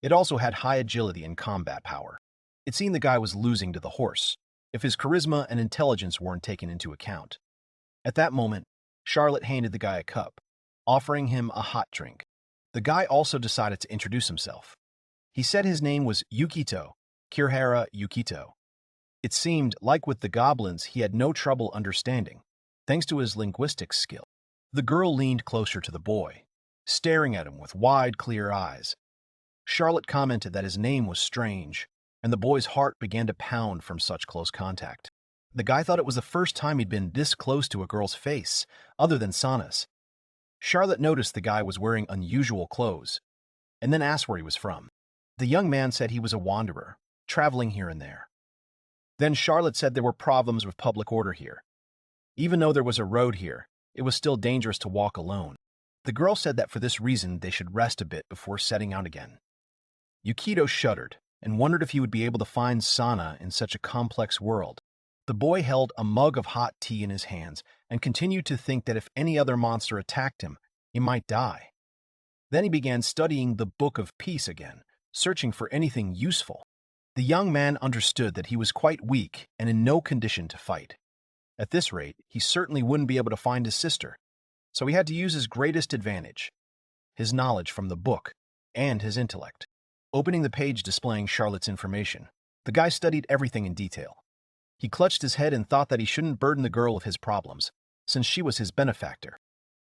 It also had high agility and combat power. It seemed the guy was losing to the horse, if his charisma and intelligence weren't taken into account. At that moment, Charlotte handed the guy a cup, offering him a hot drink. The guy also decided to introduce himself. He said his name was Yukito Kirihara Yukito. It seemed like with the goblins he had no trouble understanding, thanks to his linguistics skill. The girl leaned closer to the boy, staring at him with wide, clear eyes. Charlotte commented that his name was strange, and the boy's heart began to pound from such close contact. The guy thought it was the first time he'd been this close to a girl's face, other than Sana's. Charlotte noticed the guy was wearing unusual clothes, and then asked where he was from. The young man said he was a wanderer, traveling here and there. Then Charlotte said there were problems with public order here. Even though there was a road here, it was still dangerous to walk alone. The girl said that for this reason they should rest a bit before setting out again. Yukito shuddered and wondered if he would be able to find Sana in such a complex world. The boy held a mug of hot tea in his hands and continued to think that if any other monster attacked him, he might die. Then he began studying the Book of Peace again, searching for anything useful. The young man understood that he was quite weak and in no condition to fight. At this rate, he certainly wouldn't be able to find his sister, so he had to use his greatest advantage, his knowledge from the book and his intellect. Opening the page displaying Charlotte's information, the guy studied everything in detail. He clutched his head and thought that he shouldn't burden the girl with his problems, since she was his benefactor.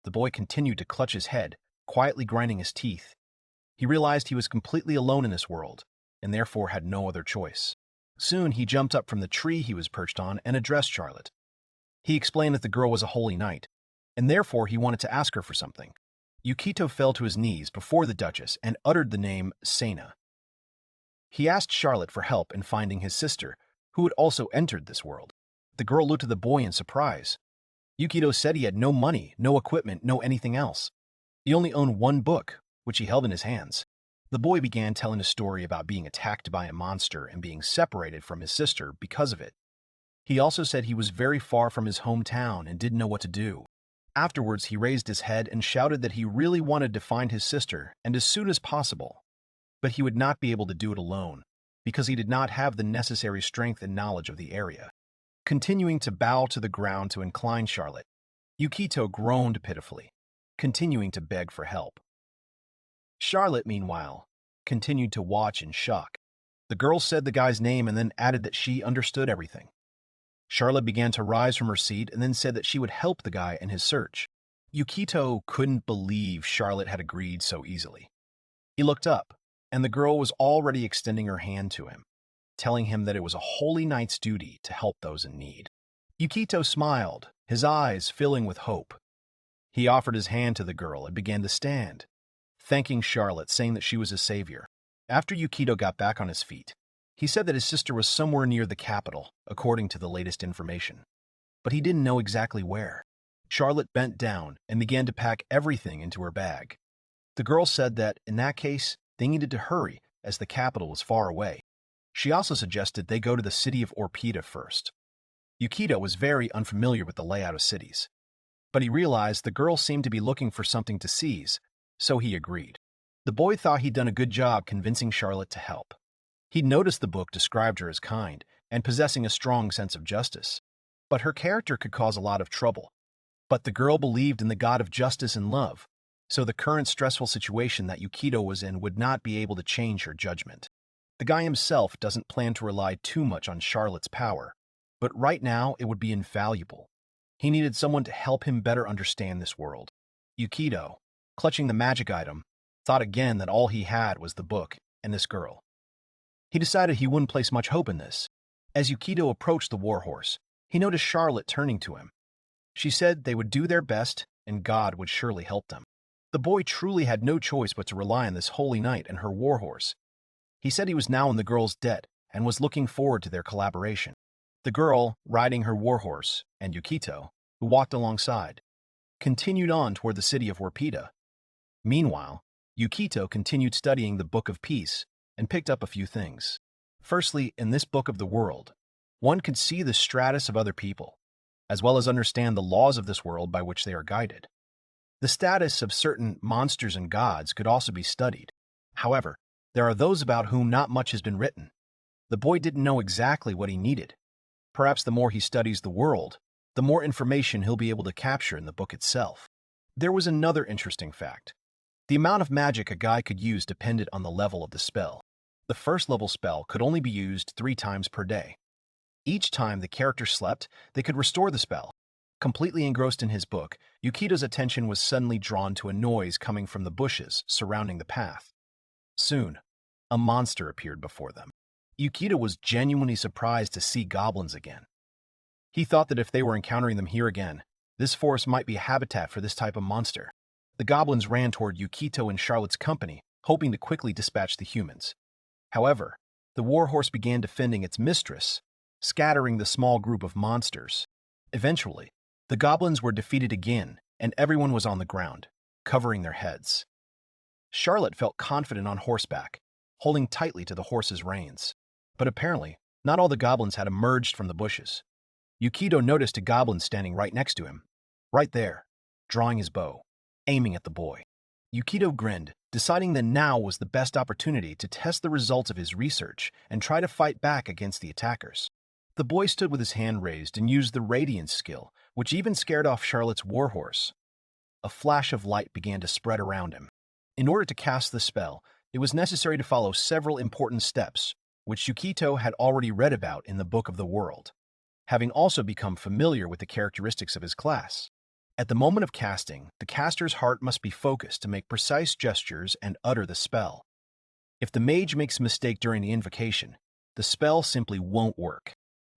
The boy continued to clutch his head, quietly grinding his teeth. He realized he was completely alone in this world, and therefore had no other choice. Soon he jumped up from the tree he was perched on and addressed Charlotte. He explained that the girl was a holy knight, and therefore he wanted to ask her for something. Yukito fell to his knees before the Duchess and uttered the name Sena. He asked Charlotte for help in finding his sister, who had also entered this world. The girl looked at the boy in surprise. Yukito said he had no money, no equipment, no anything else. He only owned one book, which he held in his hands. The boy began telling a story about being attacked by a monster and being separated from his sister because of it. He also said he was very far from his hometown and didn't know what to do. Afterwards, he raised his head and shouted that he really wanted to find his sister and as soon as possible, but he would not be able to do it alone, because he did not have the necessary strength and knowledge of the area. Continuing to bow to the ground to incline Charlotte, Yukito groaned pitifully, continuing to beg for help. Charlotte, meanwhile, continued to watch in shock. The girl said the guy's name and then added that she understood everything. Charlotte began to rise from her seat and then said that she would help the guy in his search. Yukito couldn't believe Charlotte had agreed so easily. He looked up, and the girl was already extending her hand to him, telling him that it was a holy knight's duty to help those in need. Yukito smiled, his eyes filling with hope. He offered his hand to the girl and began to stand, thanking Charlotte, saying that she was his savior. After Yukito got back on his feet, he said that his sister was somewhere near the capital, according to the latest information. But he didn't know exactly where. Charlotte bent down and began to pack everything into her bag. The girl said that, in that case, they needed to hurry, as the capital was far away. She also suggested they go to the city of Orpida first. Yukito was very unfamiliar with the layout of cities, but he realized the girl seemed to be looking for something to seize, so he agreed. The boy thought he'd done a good job convincing Charlotte to help. He'd noticed the book described her as kind and possessing a strong sense of justice, but her character could cause a lot of trouble. But the girl believed in the god of justice and love, so the current stressful situation that Yukito was in would not be able to change her judgment. The guy himself doesn't plan to rely too much on Charlotte's power, but right now it would be invaluable. He needed someone to help him better understand this world. Yukito, clutching the magic item, thought again that all he had was the book and this girl. He decided he wouldn't place much hope in this. As Yukito approached the warhorse, he noticed Charlotte turning to him. She said they would do their best and God would surely help them. The boy truly had no choice but to rely on this holy knight and her warhorse. He said he was now in the girl's debt and was looking forward to their collaboration. The girl, riding her warhorse, and Yukito, who walked alongside, continued on toward the city of Orpida. Meanwhile, Yukito continued studying the Book of Peace and picked up a few things. Firstly, in this book of the world, one could see the status of other people, as well as understand the laws of this world by which they are guided. The status of certain monsters and gods could also be studied. However, there are those about whom not much has been written. The boy didn't know exactly what he needed. Perhaps the more he studies the world, the more information he'll be able to capture in the book itself. There was another interesting fact. The amount of magic a guy could use depended on the level of the spell. The first level spell could only be used 3 times per day. Each time the character slept, they could restore the spell. Completely engrossed in his book, Yukito's attention was suddenly drawn to a noise coming from the bushes surrounding the path. Soon, a monster appeared before them. Yukito was genuinely surprised to see goblins again. He thought that if they were encountering them here again, this forest might be a habitat for this type of monster. The goblins ran toward Yukito and Charlotte's company, hoping to quickly dispatch the humans. However, the warhorse began defending its mistress, scattering the small group of monsters. Eventually, the goblins were defeated again, and everyone was on the ground, covering their heads. Charlotte felt confident on horseback, holding tightly to the horse's reins. But apparently, not all the goblins had emerged from the bushes. Yukito noticed a goblin standing right next to him, right there, drawing his bow, aiming at the boy. Yukito grinned, deciding that now was the best opportunity to test the results of his research and try to fight back against the attackers. The boy stood with his hand raised and used the Radiance skill, which even scared off Charlotte's warhorse. A flash of light began to spread around him. In order to cast the spell, it was necessary to follow several important steps, which Yukito had already read about in the Book of the World, having also become familiar with the characteristics of his class. At the moment of casting, the caster's heart must be focused to make precise gestures and utter the spell. If the mage makes a mistake during the invocation, the spell simply won't work.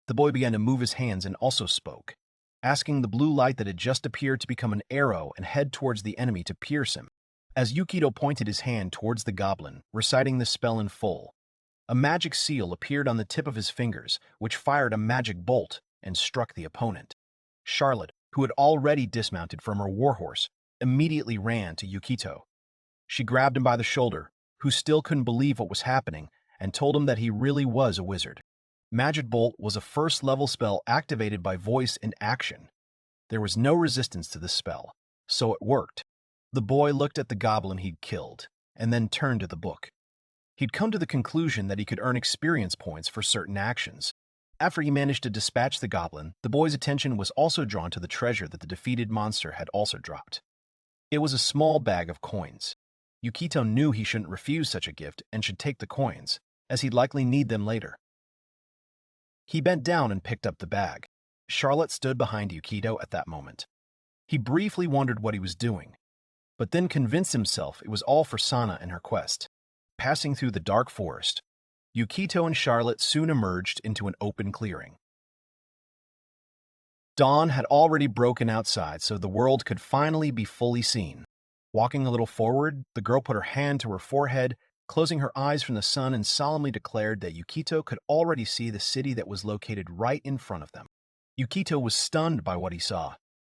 The boy began to move his hands and also spoke, asking the blue light that had just appeared to become an arrow and head towards the enemy to pierce him. As Yukito pointed his hand towards the goblin, reciting the spell in full, a magic seal appeared on the tip of his fingers, which fired a magic bolt and struck the opponent. Charlotte, who had already dismounted from her warhorse, immediately ran to Yukito. She grabbed him by the shoulder, who still couldn't believe what was happening, and told him that he really was a wizard. Magic Bolt was a first-level spell activated by voice and action. There was no resistance to this spell, so it worked. The boy looked at the goblin he'd killed, and then turned to the book. He'd come to the conclusion that he could earn experience points for certain actions. After he managed to dispatch the goblin, the boy's attention was also drawn to the treasure that the defeated monster had also dropped. It was a small bag of coins. Yukito knew he shouldn't refuse such a gift and should take the coins, as he'd likely need them later. He bent down and picked up the bag. Charlotte stood behind Yukito at that moment. He briefly wondered what he was doing, but then convinced himself it was all for Sana and her quest. Passing through the dark forest, Yukito and Charlotte soon emerged into an open clearing. Dawn had already broken outside, so the world could finally be fully seen. Walking a little forward, the girl put her hand to her forehead, closing her eyes from the sun, and solemnly declared that Yukito could already see the city that was located right in front of them. Yukito was stunned by what he saw.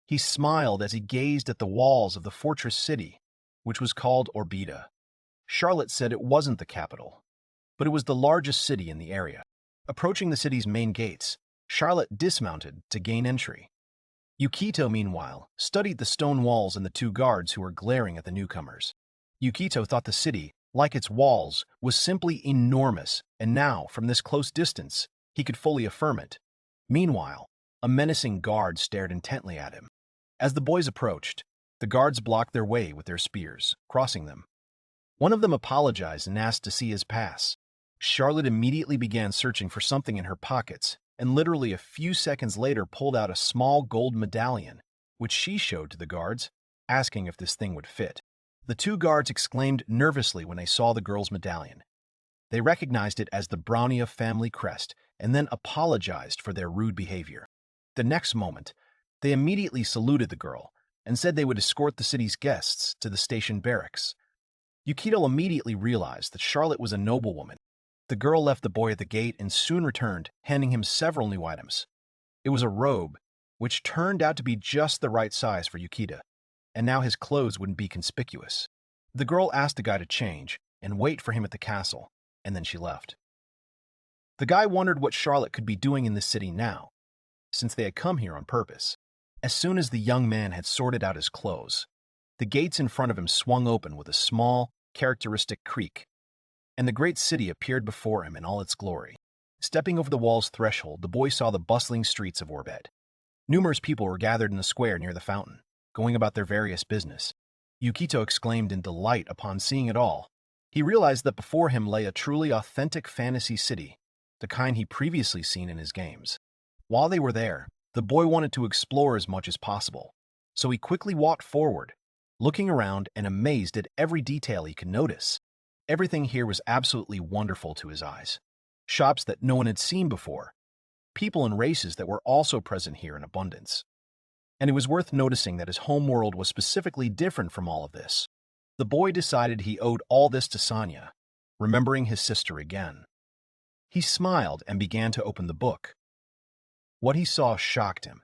He smiled as he gazed at the walls of the fortress city, which was called Orbita. Charlotte said it wasn't the capital, but it was the largest city in the area. Approaching the city's main gates, Charlotte dismounted to gain entry. Yukito, meanwhile, studied the stone walls and the two guards who were glaring at the newcomers. Yukito thought the city, like its walls, was simply enormous, and now, from this close distance, he could fully affirm it. Meanwhile, a menacing guard stared intently at him. As the boys approached, the guards blocked their way with their spears, crossing them. One of them apologized and asked to see his pass. Charlotte immediately began searching for something in her pockets, and literally a few seconds later pulled out a small gold medallion, which she showed to the guards, asking if this thing would fit. The two guards exclaimed nervously when they saw the girl's medallion. They recognized it as the Brownia family crest and then apologized for their rude behavior. The next moment, they immediately saluted the girl and said they would escort the city's guests to the station barracks. Yukito immediately realized that Charlotte was a noblewoman. The girl left the boy at the gate and soon returned, handing him several new items. It was a robe, which turned out to be just the right size for Yukito, and now his clothes wouldn't be conspicuous. The girl asked the guy to change and wait for him at the castle, and then she left. The guy wondered what Charlotte could be doing in this city now, since they had come here on purpose. As soon as the young man had sorted out his clothes, the gates in front of him swung open with a small, characteristic creak, and the great city appeared before him in all its glory. Stepping over the wall's threshold, the boy saw the bustling streets of Orbet. Numerous people were gathered in the square near the fountain, going about their various business. Yukito exclaimed in delight upon seeing it all. He realized that before him lay a truly authentic fantasy city, the kind he previously seen in his games. While they were there, the boy wanted to explore as much as possible, so he quickly walked forward, looking around and amazed at every detail he could notice. Everything here was absolutely wonderful to his eyes. Shops that no one had seen before, people and races that were also present here in abundance. And it was worth noticing that his homeworld was specifically different from all of this. The boy decided he owed all this to Sanya, remembering his sister again. He smiled and began to open the book. What he saw shocked him,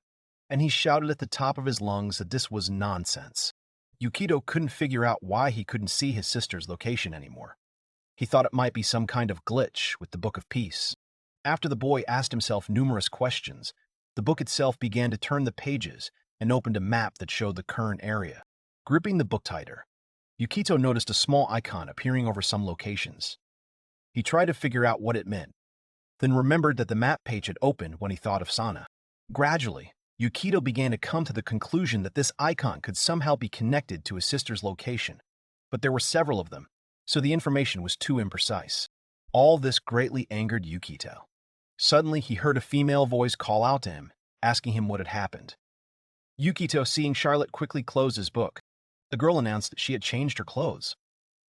and he shouted at the top of his lungs that this was nonsense. Yukito couldn't figure out why he couldn't see his sister's location anymore. He thought it might be some kind of glitch with the Book of Peace. After the boy asked himself numerous questions, the book itself began to turn the pages and opened a map that showed the current area. Gripping the book tighter, Yukito noticed a small icon appearing over some locations. He tried to figure out what it meant, then remembered that the map page had opened when he thought of Sana. Gradually, Yukito began to come to the conclusion that this icon could somehow be connected to his sister's location, but there were several of them, so the information was too imprecise. All this greatly angered Yukito. Suddenly, he heard a female voice call out to him, asking him what had happened. Yukito, seeing Charlotte, quickly closed his book. The girl announced that she had changed her clothes.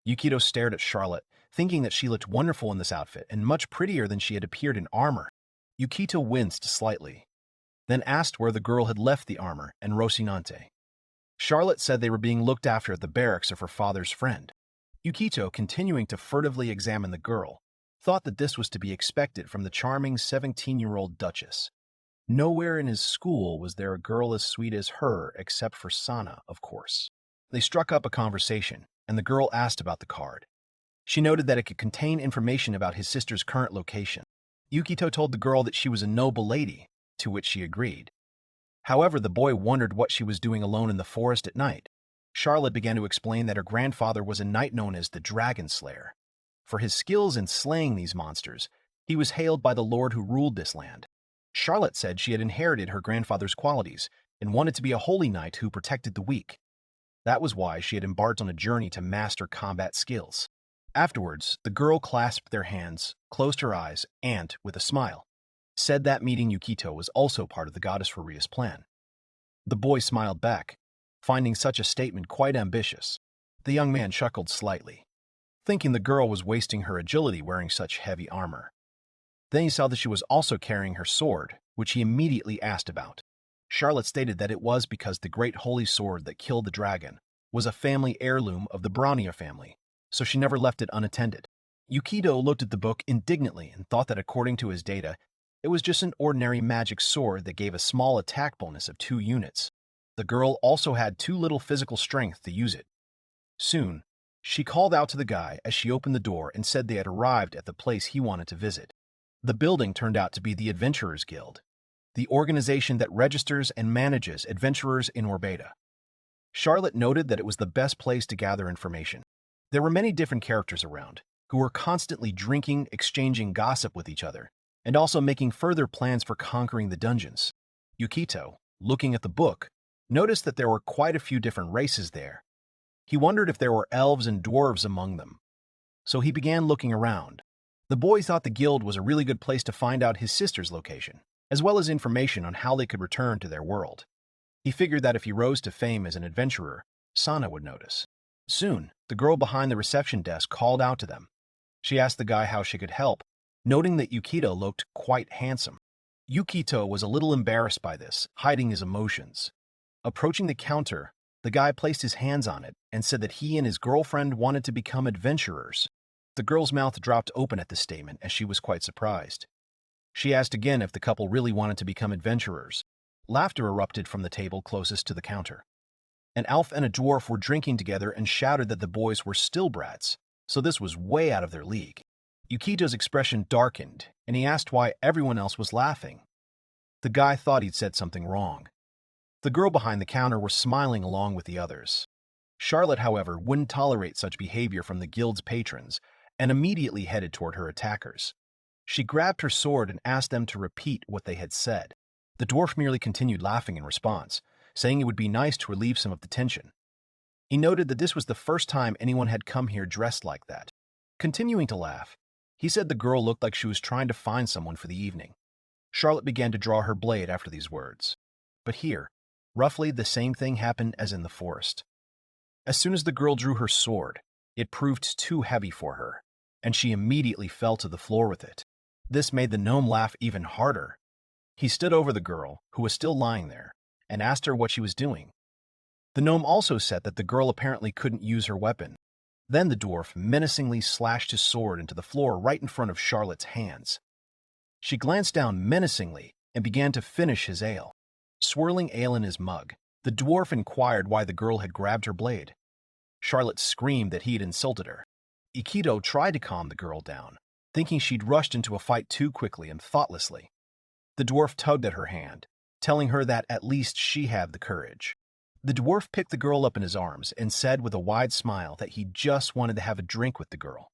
Yukito stared at Charlotte, thinking that she looked wonderful in this outfit and much prettier than she had appeared in armor. Yukito winced slightly, then asked where the girl had left the armor and Rocinante. Charlotte said they were being looked after at the barracks of her father's friend. Yukito, continuing to furtively examine the girl, thought that this was to be expected from the charming 17-year-old duchess. Nowhere in his school was there a girl as sweet as her, except for Sana, of course. They struck up a conversation, and the girl asked about the card. She noted that it could contain information about his sister's current location. Yukito told the girl that she was a noble lady, to which she agreed. However, the boy wondered what she was doing alone in the forest at night. Charlotte began to explain that her grandfather was a knight known as the Dragon Slayer. For his skills in slaying these monsters, he was hailed by the lord who ruled this land. Charlotte said she had inherited her grandfather's qualities and wanted to be a holy knight who protected the weak. That was why she had embarked on a journey to master combat skills. Afterwards, the girl clasped their hands, closed her eyes, and, with a smile, said that meeting Yukito was also part of the goddess Furia's plan. The boy smiled back, finding such a statement quite ambitious. The young man chuckled slightly, thinking the girl was wasting her agility wearing such heavy armor. Then he saw that she was also carrying her sword, which he immediately asked about. Charlotte stated that it was because the great holy sword that killed the dragon was a family heirloom of the Bronya family, so she never left it unattended. Yukito looked at the book indignantly and thought that according to his data, it was just an ordinary magic sword that gave a small attack bonus of 2 units. The girl also had too little physical strength to use it. Soon, she called out to the guy as she opened the door and said they had arrived at the place he wanted to visit. The building turned out to be the Adventurers Guild, the organization that registers and manages adventurers in Orbeta. Charlotte noted that it was the best place to gather information. There were many different characters around, who were constantly drinking, exchanging gossip with each other, and also making further plans for conquering the dungeons. Yukito, looking at the book, noticed that there were quite a few different races there. He wondered if there were elves and dwarves among them. So he began looking around. The boy thought the guild was a really good place to find out his sister's location, as well as information on how they could return to their world. He figured that if he rose to fame as an adventurer, Sana would notice. Soon, the girl behind the reception desk called out to them. She asked the guy how she could help, noting that Yukito looked quite handsome. Yukito was a little embarrassed by this, hiding his emotions. Approaching the counter, the guy placed his hands on it and said that he and his girlfriend wanted to become adventurers. The girl's mouth dropped open at this statement as she was quite surprised. She asked again if the couple really wanted to become adventurers. Laughter erupted from the table closest to the counter. An elf and a dwarf were drinking together and shouted that the boys were still brats, so this was way out of their league. Yukito's expression darkened, and he asked why everyone else was laughing. The guy thought he'd said something wrong. The girl behind the counter was smiling along with the others. Charlotte, however, wouldn't tolerate such behavior from the guild's patrons and immediately headed toward her attackers. She grabbed her sword and asked them to repeat what they had said. The dwarf merely continued laughing in response, saying it would be nice to relieve some of the tension. He noted that this was the first time anyone had come here dressed like that. Continuing to laugh, he said the girl looked like she was trying to find someone for the evening. Charlotte began to draw her blade after these words. But here, roughly the same thing happened as in the forest. As soon as the girl drew her sword, it proved too heavy for her, and she immediately fell to the floor with it. This made the gnome laugh even harder. He stood over the girl, who was still lying there, and asked her what she was doing. The gnome also said that the girl apparently couldn't use her weapon. Then the dwarf menacingly slashed his sword into the floor right in front of Charlotte's hands. She glanced down menacingly and began to finish his ale. Swirling ale in his mug, the dwarf inquired why the girl had grabbed her blade. Charlotte screamed that he had insulted her. Yukito tried to calm the girl down, thinking she'd rushed into a fight too quickly and thoughtlessly. The dwarf tugged at her hand, telling her that at least she had the courage. The dwarf picked the girl up in his arms and said with a wide smile that he just wanted to have a drink with the girl.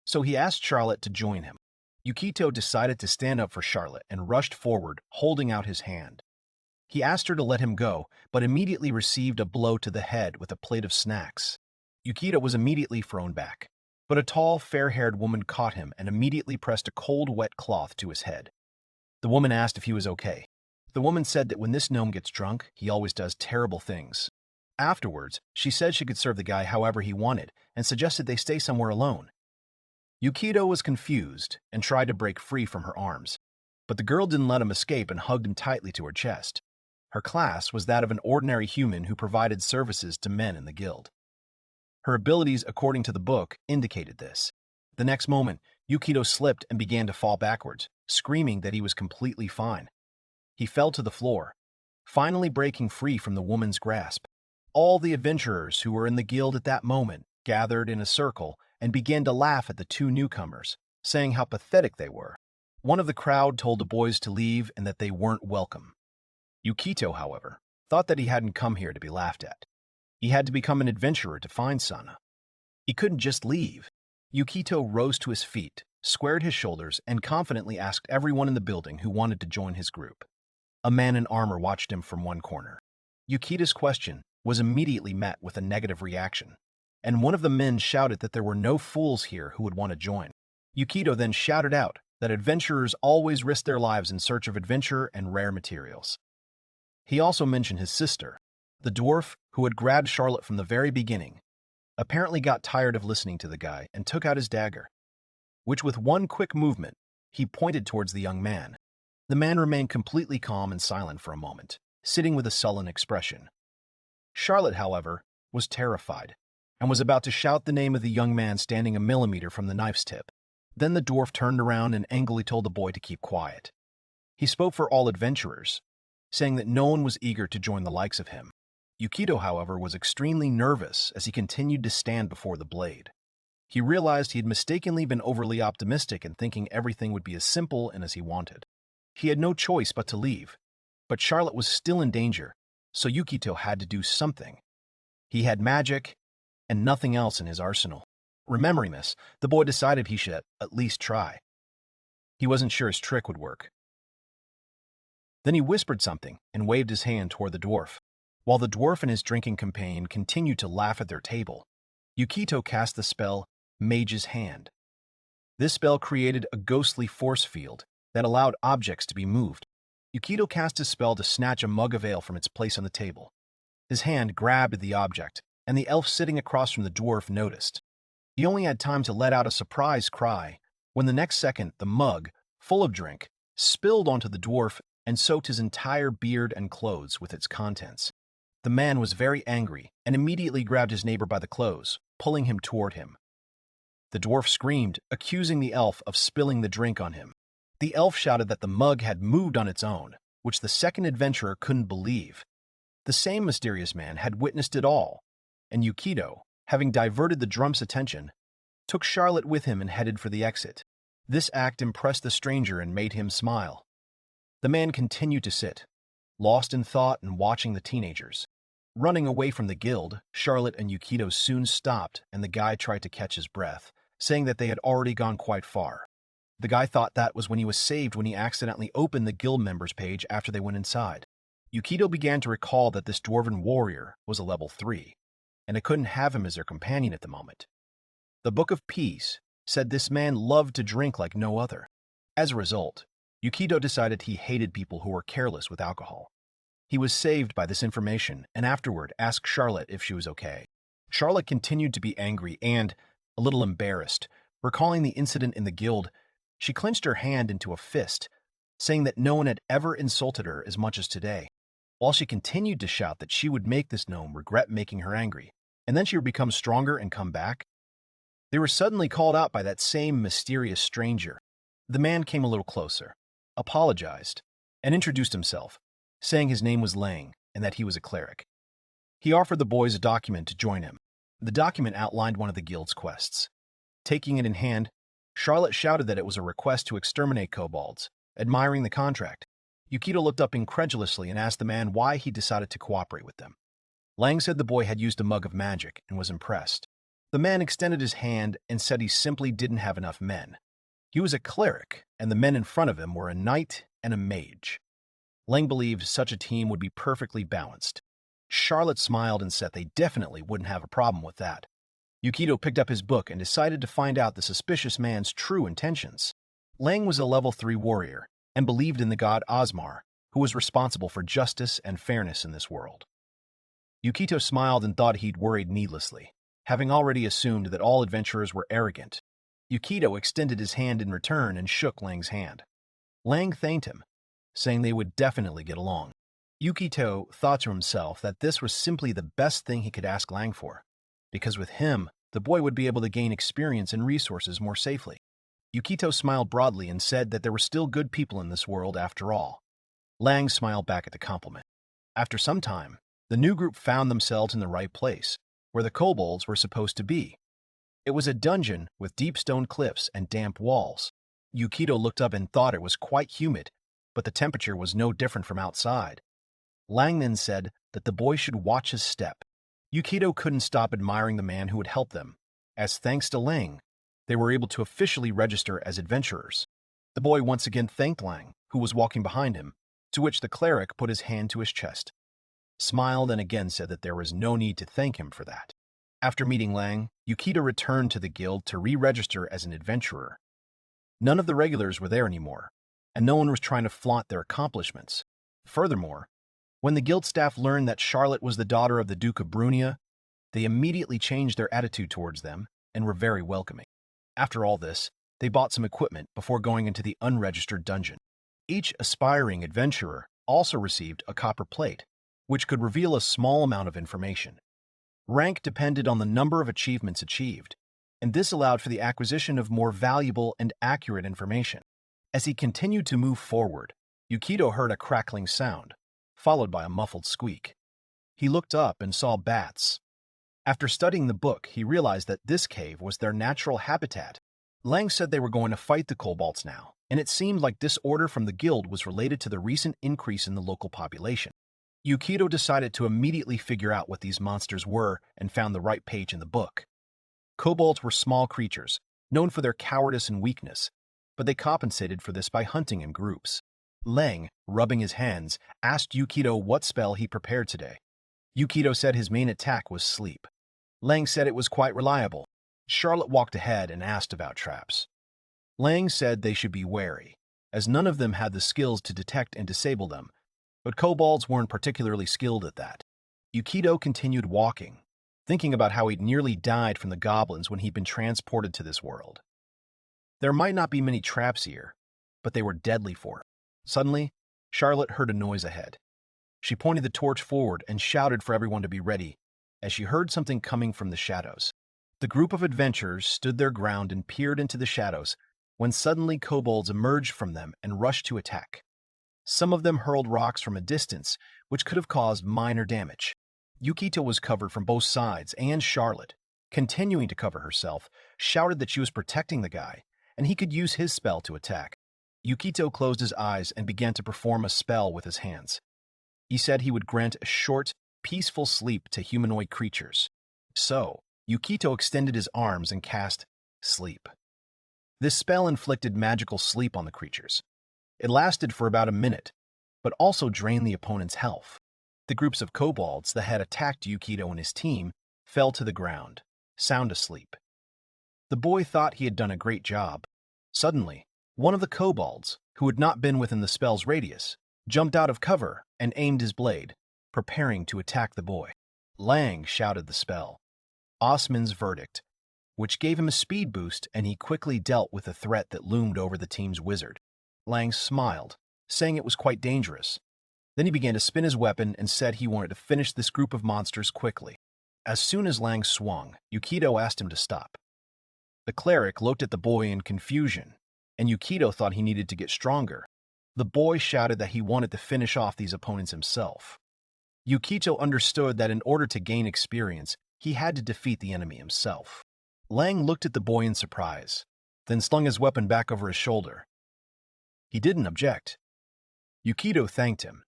So he asked Charlotte to join him. Yukito decided to stand up for Charlotte and rushed forward, holding out his hand. He asked her to let him go, but immediately received a blow to the head with a plate of snacks. Yukito was immediately thrown back, but a tall, fair-haired woman caught him and immediately pressed a cold, wet cloth to his head. The woman asked if he was okay. The woman said that when this gnome gets drunk, he always does terrible things. Afterwards, she said she could serve the guy however he wanted and suggested they stay somewhere alone. Yukito was confused and tried to break free from her arms, but the girl didn't let him escape and hugged him tightly to her chest. Her class was that of an ordinary human who provided services to men in the guild. Her abilities, according to the book, indicated this. The next moment, Yukito slipped and began to fall backwards, screaming that he was completely fine. He fell to the floor, finally breaking free from the woman's grasp. All the adventurers who were in the guild at that moment gathered in a circle and began to laugh at the two newcomers, saying how pathetic they were. One of the crowd told the boys to leave and that they weren't welcome. Yukito, however, thought that he hadn't come here to be laughed at. He had to become an adventurer to find Sana. He couldn't just leave. Yukito rose to his feet, squared his shoulders, and confidently asked everyone in the building who wanted to join his group. A man in armor watched him from one corner. Yukito's question was immediately met with a negative reaction, and one of the men shouted that there were no fools here who would want to join. Yukito then shouted out, that adventurers always risk their lives in search of adventure and rare materials. He also mentioned his sister, the dwarf who had grabbed Charlotte from the very beginning, apparently got tired of listening to the guy and took out his dagger, which with one quick movement, he pointed towards the young man. The man remained completely calm and silent for a moment, sitting with a sullen expression. Charlotte, however, was terrified and was about to shout the name of the young man standing a millimeter from the knife's tip. Then the dwarf turned around and angrily told the boy to keep quiet. He spoke for all adventurers, saying that no one was eager to join the likes of him. Yukito, however, was extremely nervous as he continued to stand before the blade. He realized he had mistakenly been overly optimistic in thinking everything would be as simple and as he wanted. He had no choice but to leave, but Charlotte was still in danger, so Yukito had to do something. He had magic and nothing else in his arsenal. Remembering this, the boy decided he should at least try. He wasn't sure his trick would work. Then he whispered something and waved his hand toward the dwarf. While the dwarf and his drinking companion continued to laugh at their table, Yukito cast the spell Mage's Hand. This spell created a ghostly force field that allowed objects to be moved. Yukito cast his spell to snatch a mug of ale from its place on the table. His hand grabbed the object, and the elf sitting across from the dwarf noticed. He only had time to let out a surprise cry, when the next second the mug, full of drink, spilled onto the dwarf and soaked his entire beard and clothes with its contents. The man was very angry and immediately grabbed his neighbor by the clothes, pulling him toward him. The dwarf screamed, accusing the elf of spilling the drink on him. The elf shouted that the mug had moved on its own, which the second adventurer couldn't believe. The same mysterious man had witnessed it all, and Yukito, having diverted the drump's attention, took Charlotte with him and headed for the exit. This act impressed the stranger and made him smile. The man continued to sit, lost in thought and watching the teenagers. Running away from the guild, Charlotte and Yukito soon stopped and the guy tried to catch his breath, saying that they had already gone quite far. The guy thought that was when he was saved when he accidentally opened the guild members page after they went inside. Yukito began to recall that this dwarven warrior was a level 3, and it couldn't have him as their companion at the moment. The Book of Peace said this man loved to drink like no other. As a result, Yukito decided he hated people who were careless with alcohol. He was saved by this information and afterward asked Charlotte if she was okay. Charlotte continued to be angry and, a little embarrassed, recalling the incident in the guild, she clenched her hand into a fist, saying that no one had ever insulted her as much as today. While she continued to shout that she would make this gnome regret making her angry, and then she would become stronger and come back, they were suddenly called out by that same mysterious stranger. The man came a little closer, apologized, and introduced himself, saying his name was Lang and that he was a cleric. He offered the boys a document to join him. The document outlined one of the guild's quests. Taking it in hand, Charlotte shouted that it was a request to exterminate kobolds, admiring the contract. Yukito looked up incredulously and asked the man why he decided to cooperate with them. Lang said the boy had used a mug of magic and was impressed. The man extended his hand and said he simply didn't have enough men. He was a cleric, and the men in front of him were a knight and a mage. Lang believed such a team would be perfectly balanced. Charlotte smiled and said they definitely wouldn't have a problem with that. Yukito picked up his book and decided to find out the suspicious man's true intentions. Lang was a level 3 warrior and believed in the god Osmar, who was responsible for justice and fairness in this world. Yukito smiled and thought he'd worried needlessly, having already assumed that all adventurers were arrogant. Yukito extended his hand in return and shook Lang's hand. Lang thanked him, saying they would definitely get along. Yukito thought to himself that this was simply the best thing he could ask Lang for, because with him, the boy would be able to gain experience and resources more safely. Yukito smiled broadly and said that there were still good people in this world after all. Lang smiled back at the compliment. After some time, the new group found themselves in the right place, where the kobolds were supposed to be. It was a dungeon with deep stone cliffs and damp walls. Yukito looked up and thought it was quite humid, but the temperature was no different from outside. Lang then said that the boy should watch his step. Yukito couldn't stop admiring the man who had helped them, as thanks to Lang, they were able to officially register as adventurers. The boy once again thanked Lang, who was walking behind him, to which the cleric put his hand to his chest, smiled and again said that there was no need to thank him for that. After meeting Lang, Yukito returned to the guild to re-register as an adventurer. None of the regulars were there anymore, and no one was trying to flaunt their accomplishments. Furthermore, when the guild staff learned that Charlotte was the daughter of the Duke of Brunia, they immediately changed their attitude towards them and were very welcoming. After all this, they bought some equipment before going into the unregistered dungeon. Each aspiring adventurer also received a copper plate, which could reveal a small amount of information. Rank depended on the number of achievements achieved, and this allowed for the acquisition of more valuable and accurate information. As he continued to move forward, Yukito heard a crackling sound, followed by a muffled squeak. He looked up and saw bats. After studying the book, he realized that this cave was their natural habitat. Lang said they were going to fight the kobolds now, and it seemed like this order from the guild was related to the recent increase in the local population. Yukito decided to immediately figure out what these monsters were and found the right page in the book. Kobolds were small creatures, known for their cowardice and weakness, but they compensated for this by hunting in groups. Lang, rubbing his hands, asked Yukito what spell he prepared today. Yukito said his main attack was sleep. Lang said it was quite reliable. Charlotte walked ahead and asked about traps. Lang said they should be wary, as none of them had the skills to detect and disable them, but kobolds weren't particularly skilled at that. Yukito continued walking, thinking about how he'd nearly died from the goblins when he'd been transported to this world. There might not be many traps here, but they were deadly for him. Suddenly, Charlotte heard a noise ahead. She pointed the torch forward and shouted for everyone to be ready, as she heard something coming from the shadows. The group of adventurers stood their ground and peered into the shadows, when suddenly kobolds emerged from them and rushed to attack. Some of them hurled rocks from a distance, which could have caused minor damage. Yukito was covered from both sides, and Charlotte, continuing to cover herself, shouted that she was protecting the guy, and he could use his spell to attack. Yukito closed his eyes and began to perform a spell with his hands. He said he would grant a short, peaceful sleep to humanoid creatures. So, Yukito extended his arms and cast Sleep. This spell inflicted magical sleep on the creatures. It lasted for about a minute, but also drained the opponent's health. The groups of kobolds that had attacked Yukito and his team fell to the ground, sound asleep. The boy thought he had done a great job. Suddenly, one of the kobolds, who had not been within the spell's radius, jumped out of cover and aimed his blade, preparing to attack the boy. Lang shouted the spell, Osman's Verdict, which gave him a speed boost, and he quickly dealt with the threat that loomed over the team's wizard. Lang smiled, saying it was quite dangerous. Then he began to spin his weapon and said he wanted to finish this group of monsters quickly. As soon as Lang swung, Yukito asked him to stop. The cleric looked at the boy in confusion, and Yukito thought he needed to get stronger. The boy shouted that he wanted to finish off these opponents himself. Yukito understood that in order to gain experience, he had to defeat the enemy himself. Lang looked at the boy in surprise, then slung his weapon back over his shoulder. He didn't object. Yukito thanked him,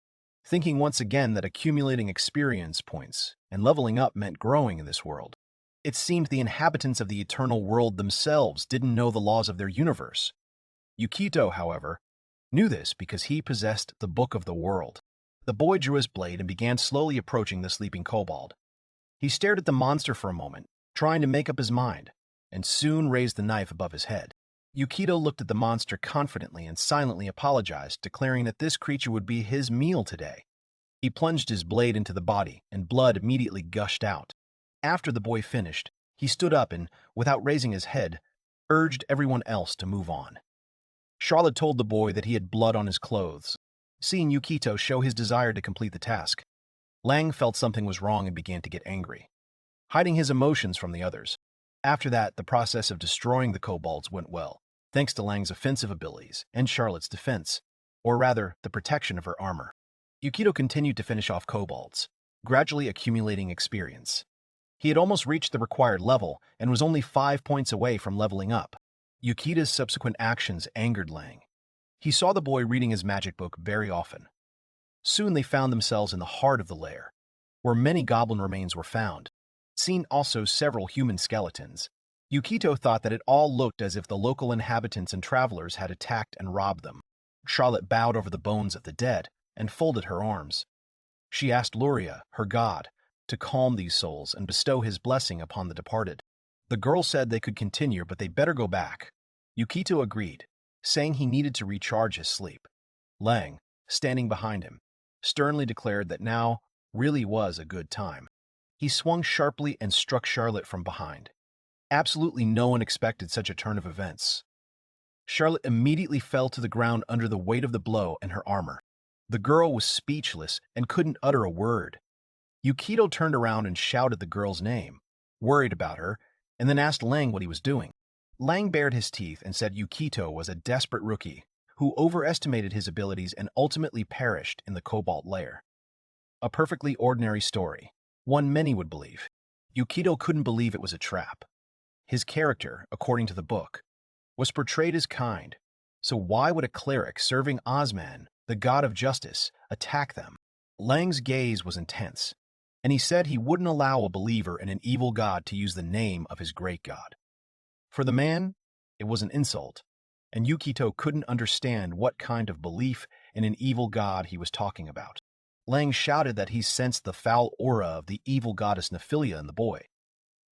thinking once again that accumulating experience points and leveling up meant growing in this world. It seemed the inhabitants of the eternal world themselves didn't know the laws of their universe. Yukito, however, knew this because he possessed the Book of the World. The boy drew his blade and began slowly approaching the sleeping kobold. He stared at the monster for a moment, trying to make up his mind, and soon raised the knife above his head. Yukito looked at the monster confidently and silently apologized, declaring that this creature would be his meal today. He plunged his blade into the body, and blood immediately gushed out. After the boy finished, he stood up and, without raising his head, urged everyone else to move on. Charlotte told the boy that he had blood on his clothes. Seeing Yukito show his desire to complete the task, Lang felt something was wrong and began to get angry, hiding his emotions from the others. After that, the process of destroying the kobolds went well, thanks to Lang's offensive abilities and Charlotte's defense, or rather, the protection of her armor. Yukito continued to finish off kobolds, gradually accumulating experience. He had almost reached the required level and was only 5 points away from leveling up. Yukito's subsequent actions angered Lang. He saw the boy reading his magic book very often. Soon they found themselves in the heart of the lair, where many goblin remains were found. Seen also several human skeletons. Yukito thought that it all looked as if the local inhabitants and travelers had attacked and robbed them. Charlotte bowed over the bones of the dead and folded her arms. She asked Luria, her god, to calm these souls and bestow his blessing upon the departed. The girl said they could continue, but they better go back. Yukito agreed, saying he needed to recharge his sleep. Lang, standing behind him, sternly declared that now really was a good time. He swung sharply and struck Charlotte from behind. Absolutely no one expected such a turn of events. Charlotte immediately fell to the ground under the weight of the blow and her armor. The girl was speechless and couldn't utter a word. Yukito turned around and shouted the girl's name, worried about her, and then asked Lang what he was doing. Lang bared his teeth and said Yukito was a desperate rookie who overestimated his abilities and ultimately perished in the Cobalt Lair. A perfectly ordinary story, one many would believe. Yukito couldn't believe it was a trap. His character, according to the book, was portrayed as kind, so why would a cleric serving Osman, the god of justice, attack them? Lang's gaze was intense, and he said he wouldn't allow a believer in an evil god to use the name of his great god. For the man, it was an insult, and Yukito couldn't understand what kind of belief in an evil god he was talking about. Lang shouted that he sensed the foul aura of the evil goddess Nephilia in the boy.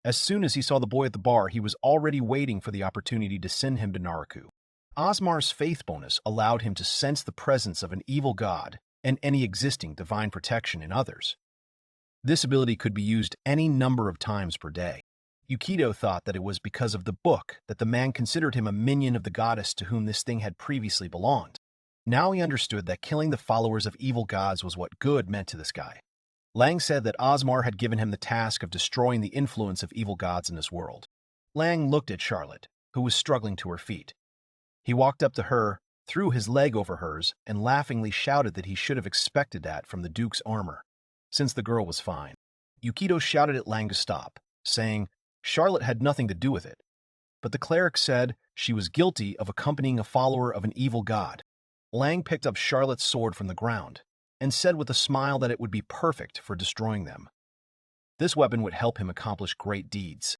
As soon as he saw the boy at the bar, he was already waiting for the opportunity to send him to Naraku. Osmar's faith bonus allowed him to sense the presence of an evil god and any existing divine protection in others. This ability could be used any number of times per day. Yukito thought that it was because of the book that the man considered him a minion of the goddess to whom this thing had previously belonged. Now he understood that killing the followers of evil gods was what good meant to this guy. Lang said that Osmar had given him the task of destroying the influence of evil gods in this world. Lang looked at Charlotte, who was struggling to her feet. He walked up to her, threw his leg over hers, and laughingly shouted that he should have expected that from the Duke's armor, since the girl was fine. Yukito shouted at Lang to stop, saying Charlotte had nothing to do with it, but the cleric said she was guilty of accompanying a follower of an evil god. Lang picked up Charlotte's sword from the ground and said with a smile that it would be perfect for destroying them. This weapon would help him accomplish great deeds.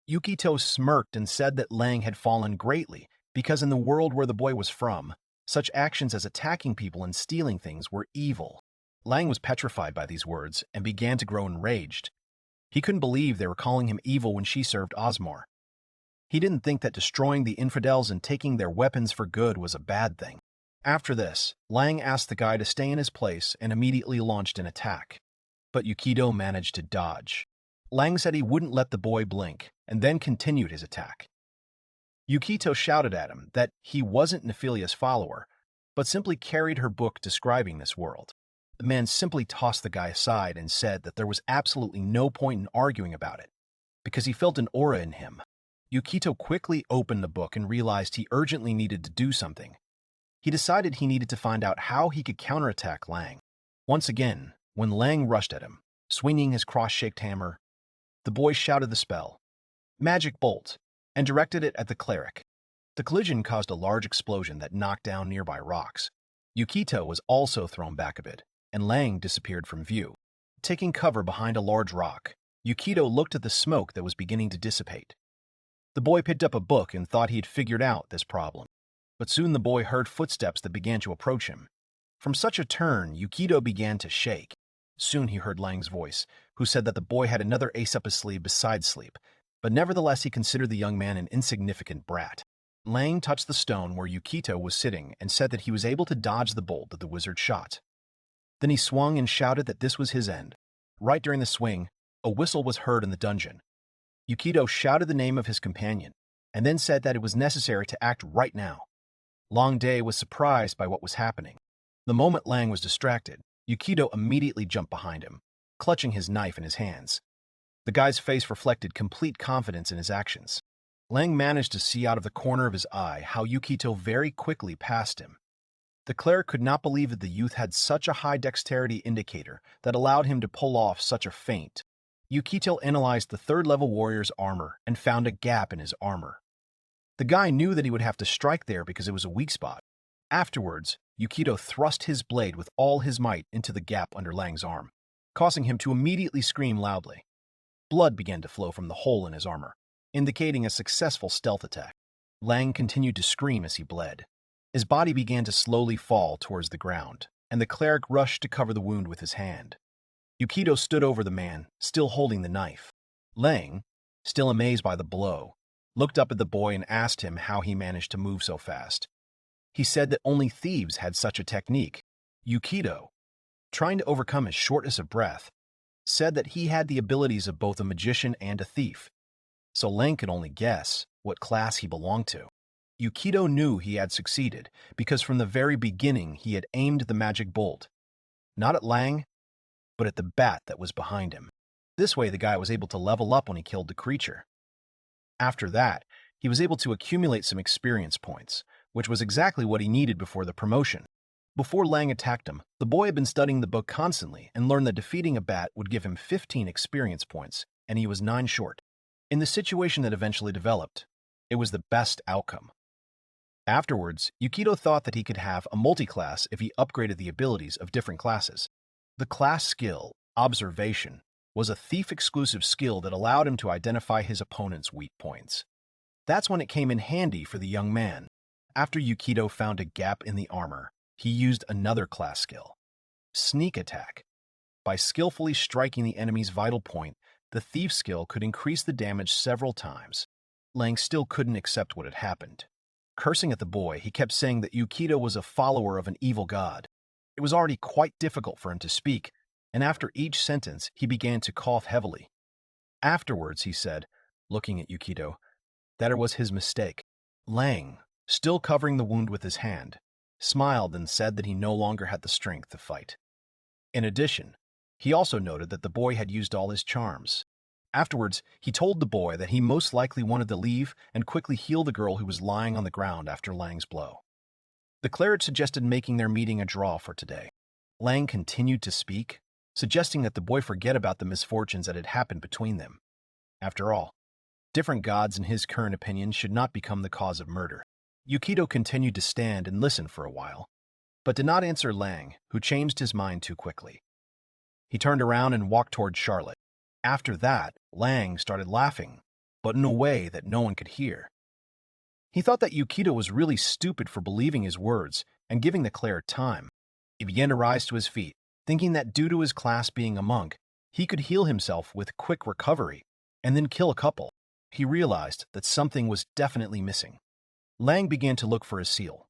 Yukito smirked and said that Lang had fallen greatly because in the world where the boy was from, such actions as attacking people and stealing things were evil. Lang was petrified by these words and began to grow enraged. He couldn't believe they were calling him evil when she served Osmar. He didn't think that destroying the infidels and taking their weapons for good was a bad thing. After this, Lang asked the guy to stay in his place and immediately launched an attack. But Yukito managed to dodge. Lang said he wouldn't let the boy blink, and then continued his attack. Yukito shouted at him that he wasn't Nephilia's follower, but simply carried her book describing this world. The man simply tossed the guy aside and said that there was absolutely no point in arguing about it, because he felt an aura in him. Yukito quickly opened the book and realized he urgently needed to do something. He decided he needed to find out how he could counterattack Lang. Once again, when Lang rushed at him, swinging his cross-shaped hammer, the boy shouted the spell, Magic Bolt, and directed it at the cleric. The collision caused a large explosion that knocked down nearby rocks. Yukito was also thrown back a bit, and Lang disappeared from view. Taking cover behind a large rock, Yukito looked at the smoke that was beginning to dissipate. The boy picked up a book and thought he had figured out this problem. But soon the boy heard footsteps that began to approach him. From such a turn, Yukito began to shake. Soon he heard Lang's voice, who said that the boy had another ace up his sleeve besides sleep, but nevertheless he considered the young man an insignificant brat. Lang touched the stone where Yukito was sitting and said that he was able to dodge the bolt that the wizard shot. Then he swung and shouted that this was his end. Right during the swing, a whistle was heard in the dungeon. Yukito shouted the name of his companion, and then said that it was necessary to act right now. Long Day was surprised by what was happening. The moment Lang was distracted, Yukito immediately jumped behind him, clutching his knife in his hands. The guy's face reflected complete confidence in his actions. Lang managed to see out of the corner of his eye how Yukito very quickly passed him. The cleric could not believe that the youth had such a high dexterity indicator that allowed him to pull off such a feint. Yukito analyzed the third-level warrior's armor and found a gap in his armor. The guy knew that he would have to strike there because it was a weak spot. Afterwards, Yukito thrust his blade with all his might into the gap under Lang's arm, causing him to immediately scream loudly. Blood began to flow from the hole in his armor, indicating a successful stealth attack. Lang continued to scream as he bled. His body began to slowly fall towards the ground, and the cleric rushed to cover the wound with his hand. Yukito stood over the man, still holding the knife. Lang, still amazed by the blow, looked up at the boy and asked him how he managed to move so fast. He said that only thieves had such a technique. Yukito, trying to overcome his shortness of breath, said that he had the abilities of both a magician and a thief, so Lang could only guess what class he belonged to. Yukito knew he had succeeded because from the very beginning he had aimed the magic bolt, not at Lang, but at the bat that was behind him. This way the guy was able to level up when he killed the creature. After that, he was able to accumulate some experience points, which was exactly what he needed before the promotion. Before Lang attacked him, the boy had been studying the book constantly and learned that defeating a bat would give him 15 experience points, and he was 9 short. In the situation that eventually developed, it was the best outcome. Afterwards, Yukito thought that he could have a multi-class if he upgraded the abilities of different classes. The class skill, Observation, was a thief-exclusive skill that allowed him to identify his opponent's weak points. That's when it came in handy for the young man. After Yukito found a gap in the armor, he used another class skill, Sneak Attack. By skillfully striking the enemy's vital point, the thief skill could increase the damage several times. Lang still couldn't accept what had happened. Cursing at the boy, he kept saying that Yukito was a follower of an evil god. It was already quite difficult for him to speak, and after each sentence, he began to cough heavily. Afterwards, he said, looking at Yukito, that it was his mistake. Lang, still covering the wound with his hand, smiled and said that he no longer had the strength to fight. In addition, he also noted that the boy had used all his charms. Afterwards, he told the boy that he most likely wanted to leave and quickly heal the girl who was lying on the ground after Lang's blow. The cleric suggested making their meeting a draw for today. Lang continued to speak, suggesting that the boy forget about the misfortunes that had happened between them. After all, different gods in his current opinion should not become the cause of murder. Yukito continued to stand and listen for a while, but did not answer Lang, who changed his mind too quickly. He turned around and walked toward Charlotte. After that, Lang started laughing, but in a way that no one could hear. He thought that Yukito was really stupid for believing his words and giving the cleric time. He began to rise to his feet, thinking that due to his class being a monk, he could heal himself with quick recovery and then kill a couple. He realized that something was definitely missing. Lang began to look for his seal,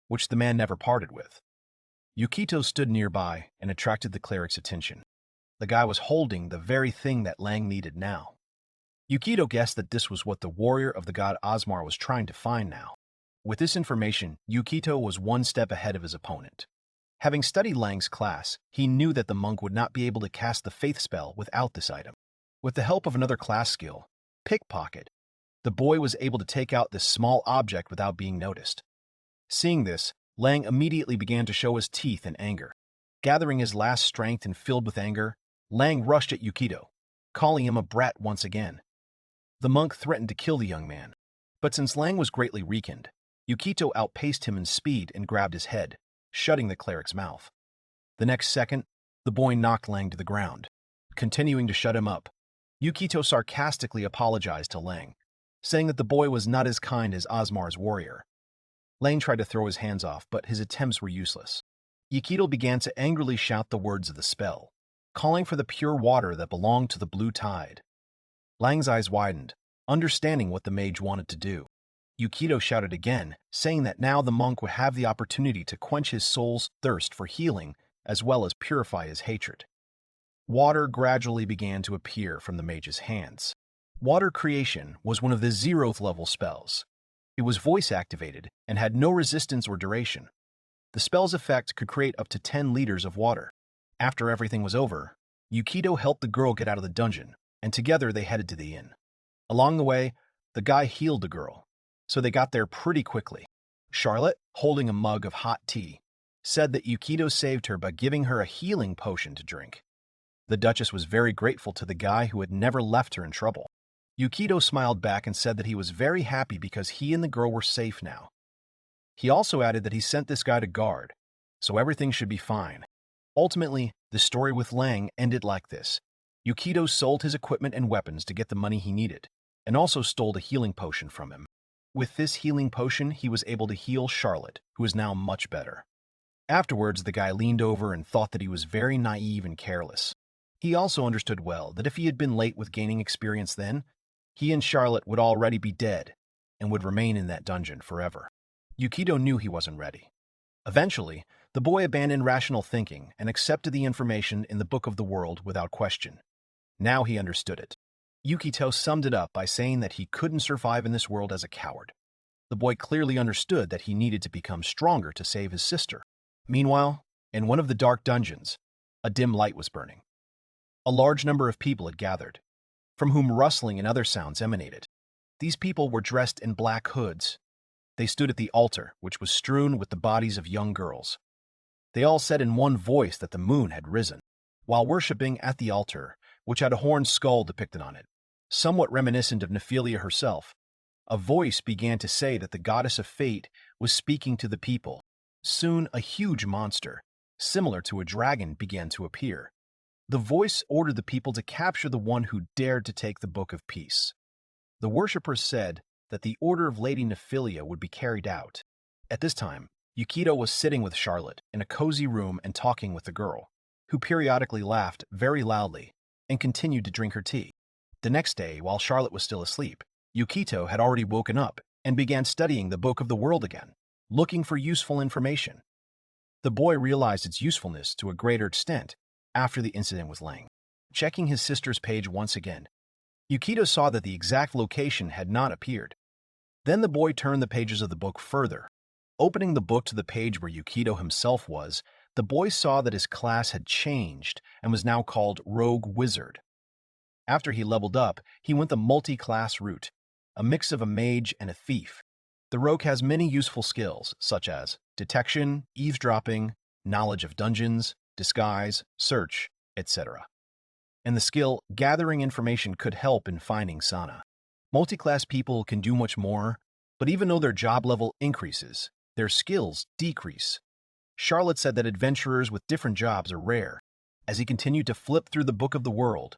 which the man never parted with. Yukito stood nearby and attracted the cleric's attention. The guy was holding the very thing that Lang needed now. Yukito guessed that this was what the warrior of the god Osmar was trying to find now. With this information, Yukito was one step ahead of his opponent. Having studied Lang's class, he knew that the monk would not be able to cast the faith spell without this item. With the help of another class skill, Pickpocket, the boy was able to take out this small object without being noticed. Seeing this, Lang immediately began to show his teeth in anger. Gathering his last strength and filled with anger, Lang rushed at Yukito, calling him a brat once again. The monk threatened to kill the young man, but since Lang was greatly weakened, Yukito outpaced him in speed and grabbed his head, shutting the cleric's mouth. The next second, the boy knocked Lang to the ground. Continuing to shut him up, Yukito sarcastically apologized to Lang, saying that the boy was not as kind as Osmar's warrior. Lang tried to throw his hands off, but his attempts were useless. Yukito began to angrily shout the words of the spell, calling for the pure water that belonged to the blue tide. Lang's eyes widened, understanding what the mage wanted to do. Yukito shouted again, saying that now the monk would have the opportunity to quench his soul's thirst for healing as well as purify his hatred. Water gradually began to appear from the mage's hands. Water creation was one of the 0th level spells. It was voice-activated and had no resistance or duration. The spell's effect could create up to 10 liters of water. After everything was over, Yukito helped the girl get out of the dungeon, and together they headed to the inn. Along the way, the guy healed the girl, so they got there pretty quickly. Charlotte, holding a mug of hot tea, said that Yukito saved her by giving her a healing potion to drink. The Duchess was very grateful to the guy who had never left her in trouble. Yukito smiled back and said that he was very happy because he and the girl were safe now. He also added that he sent this guy to guard, so everything should be fine. Ultimately, the story with Lang ended like this. Yukito sold his equipment and weapons to get the money he needed, and also stole a healing potion from him. With this healing potion, he was able to heal Charlotte, who is now much better. Afterwards, the guy leaned over and thought that he was very naive and careless. He also understood well that if he had been late with gaining experience then, he and Charlotte would already be dead and would remain in that dungeon forever. Yukito knew he wasn't ready. Eventually, the boy abandoned rational thinking and accepted the information in the Book of the World without question. Now he understood it. Yukito summed it up by saying that he couldn't survive in this world as a coward. The boy clearly understood that he needed to become stronger to save his sister. Meanwhile, in one of the dark dungeons, a dim light was burning. A large number of people had gathered, from whom rustling and other sounds emanated. These people were dressed in black hoods. They stood at the altar, which was strewn with the bodies of young girls. They all said in one voice that the moon had risen. While worshipping at the altar, which had a horned skull depicted on it, somewhat reminiscent of Nephilia herself, a voice began to say that the goddess of fate was speaking to the people. Soon, a huge monster, similar to a dragon, began to appear. The voice ordered the people to capture the one who dared to take the Book of Peace. The worshippers said that the order of Lady Nephilia would be carried out. At this time, Yukito was sitting with Charlotte in a cozy room and talking with the girl, who periodically laughed very loudly and continued to drink her tea. The next day, while Charlotte was still asleep, Yukito had already woken up and began studying the Book of the World again, looking for useful information. The boy realized its usefulness to a greater extent after the incident with Lang. Checking his sister's page once again, Yukito saw that the exact location had not appeared. Then the boy turned the pages of the book further. Opening the book to the page where Yukito himself was, the boy saw that his class had changed and was now called Rogue Wizard. After he leveled up, he went the multi-class route, a mix of a mage and a thief. The rogue has many useful skills, such as detection, eavesdropping, knowledge of dungeons, disguise, search, etc. And the skill gathering information could help in finding Sana. Multi-class people can do much more, but even though their job level increases, their skills decrease. Charlotte said that adventurers with different jobs are rare. As he continued to flip through the Book of the World,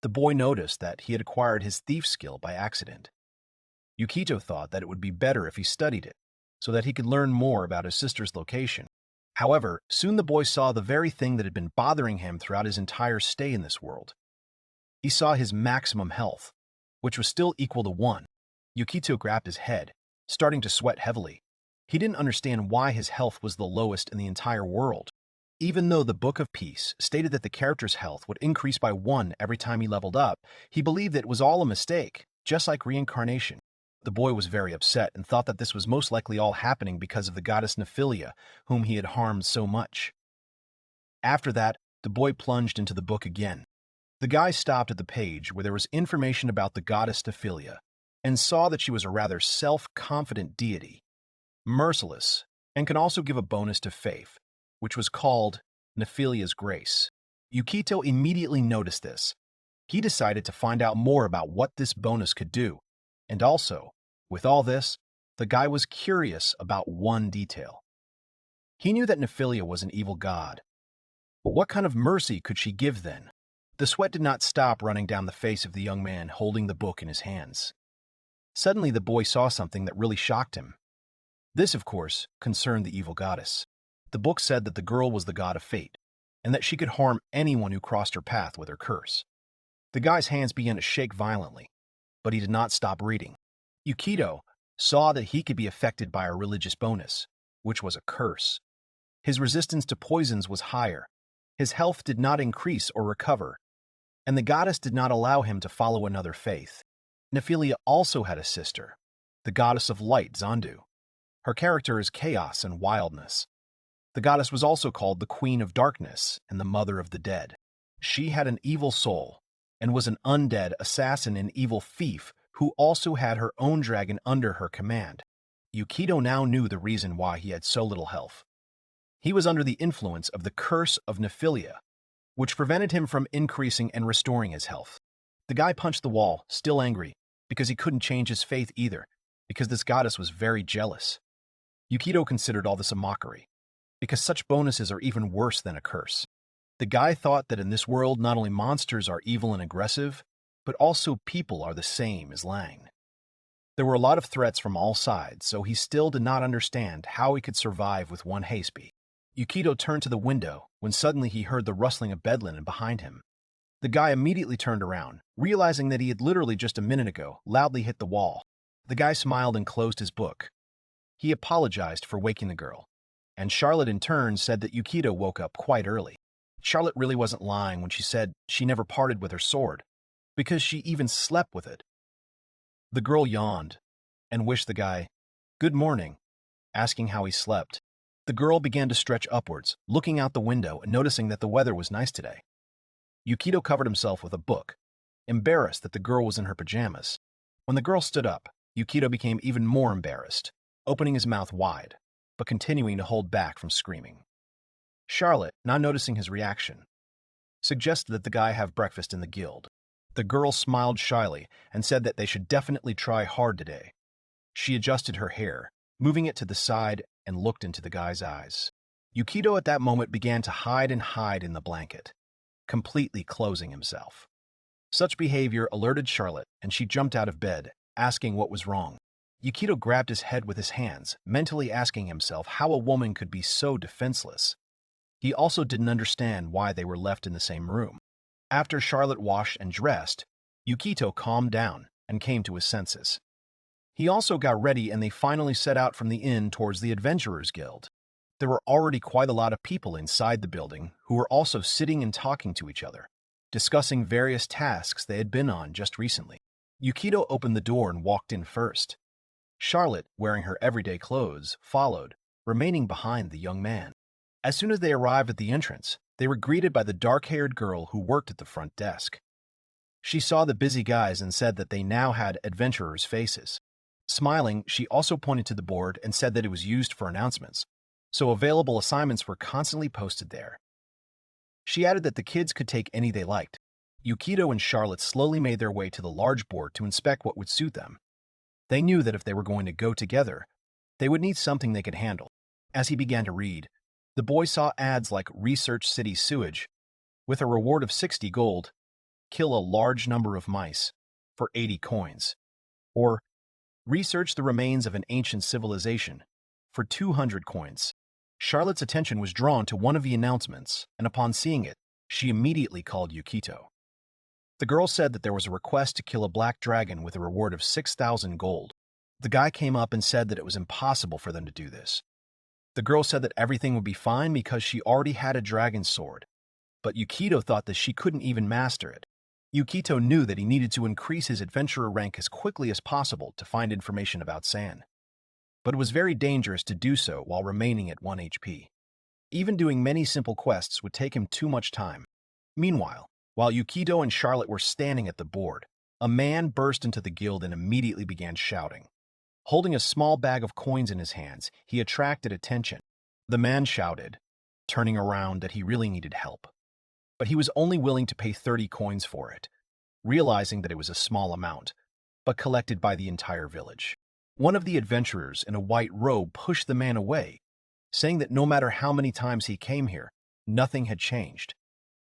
the boy noticed that he had acquired his thief skill by accident. Yukito thought that it would be better if he studied it, so that he could learn more about his sister's location. However, soon the boy saw the very thing that had been bothering him throughout his entire stay in this world. He saw his maximum health, which was still equal to 1. Yukito grabbed his head, starting to sweat heavily. He didn't understand why his health was the lowest in the entire world. Even though the Book of Peace stated that the character's health would increase by 1 every time he leveled up, he believed that it was all a mistake, just like Reincarnation. The boy was very upset and thought that this was most likely all happening because of the goddess Nephilia, whom he had harmed so much. After that, the boy plunged into the book again. The guy stopped at the page where there was information about the goddess Nephilia, and saw that she was a rather self-confident deity, merciless, and can also give a bonus to faith, which was called Nephilia's Grace. Yukito immediately noticed this. He decided to find out more about what this bonus could do, and also, with all this, the guy was curious about one detail. He knew that Nephilia was an evil god, but what kind of mercy could she give then? The sweat did not stop running down the face of the young man holding the book in his hands. Suddenly the boy saw something that really shocked him. This, of course, concerned the evil goddess. The book said that the girl was the god of fate, and that she could harm anyone who crossed her path with her curse. The guy's hands began to shake violently, but he did not stop reading. Yukito saw that he could be affected by a religious bonus, which was a curse. His resistance to poisons was higher, his health did not increase or recover, and the goddess did not allow him to follow another faith. Nephilia also had a sister, the goddess of light, Zandu. Her character is chaos and wildness. The goddess was also called the Queen of Darkness and the Mother of the Dead. She had an evil soul and was an undead assassin and evil thief who also had her own dragon under her command. Yukito now knew the reason why he had so little health. He was under the influence of the curse of Nephilia, which prevented him from increasing and restoring his health. The guy punched the wall, still angry, because he couldn't change his faith either, because this goddess was very jealous. Yukito considered all this a mockery, because such bonuses are even worse than a curse. The guy thought that in this world not only monsters are evil and aggressive, but also people are the same as Lang. There were a lot of threats from all sides, so he still did not understand how he could survive with 1 HP. Yukito turned to the window when suddenly he heard the rustling of bed linen behind him. The guy immediately turned around, realizing that he had literally just a minute ago loudly hit the wall. The guy smiled and closed his book. He apologized for waking the girl, and Charlotte in turn said that Yukito woke up quite early. Charlotte really wasn't lying when she said she never parted with her sword, because she even slept with it. The girl yawned and wished the guy good morning, asking how he slept. The girl began to stretch upwards, looking out the window and noticing that the weather was nice today. Yukito covered himself with a book, embarrassed that the girl was in her pajamas. When the girl stood up, Yukito became even more embarrassed, opening his mouth wide, but continuing to hold back from screaming. Charlotte, not noticing his reaction, suggested that the guy have breakfast in the guild. The girl smiled shyly and said that they should definitely try hard today. She adjusted her hair, moving it to the side, and looked into the guy's eyes. Yukito at that moment began to hide in the blanket, completely closing himself. Such behavior alerted Charlotte, and she jumped out of bed, asking what was wrong. Yukito grabbed his head with his hands, mentally asking himself how a woman could be so defenseless. He also didn't understand why they were left in the same room. After Charlotte washed and dressed, Yukito calmed down and came to his senses. He also got ready and they finally set out from the inn towards the Adventurers Guild. There were already quite a lot of people inside the building who were also sitting and talking to each other, discussing various tasks they had been on just recently. Yukito opened the door and walked in first. Charlotte, wearing her everyday clothes, followed, remaining behind the young man. As soon as they arrived at the entrance, they were greeted by the dark-haired girl who worked at the front desk. She saw the busy guys and said that they now had adventurers' faces. Smiling, she also pointed to the board and said that it was used for announcements, so available assignments were constantly posted there. She added that the kids could take any they liked. Yukito and Charlotte slowly made their way to the large board to inspect what would suit them. They knew that if they were going to go together, they would need something they could handle. As he began to read, the boy saw ads like Research City Sewage, with a reward of 60 gold, kill a large number of mice, for 80 coins, or research the remains of an ancient civilization, for 200 coins. Charlotte's attention was drawn to one of the announcements, and upon seeing it, she immediately called Yukito. The girl said that there was a request to kill a black dragon with a reward of 6,000 gold. The guy came up and said that it was impossible for them to do this. The girl said that everything would be fine because she already had a dragon sword, but Yukito thought that she couldn't even master it. Yukito knew that he needed to increase his adventurer rank as quickly as possible to find information about San, but it was very dangerous to do so while remaining at 1 HP. Even doing many simple quests would take him too much time. Meanwhile, while Yukito and Charlotte were standing at the board, a man burst into the guild and immediately began shouting. Holding a small bag of coins in his hands, he attracted attention. The man shouted, turning around, that he really needed help, but he was only willing to pay 30 coins for it, realizing that it was a small amount, but collected by the entire village. One of the adventurers in a white robe pushed the man away, saying that no matter how many times he came here, nothing had changed.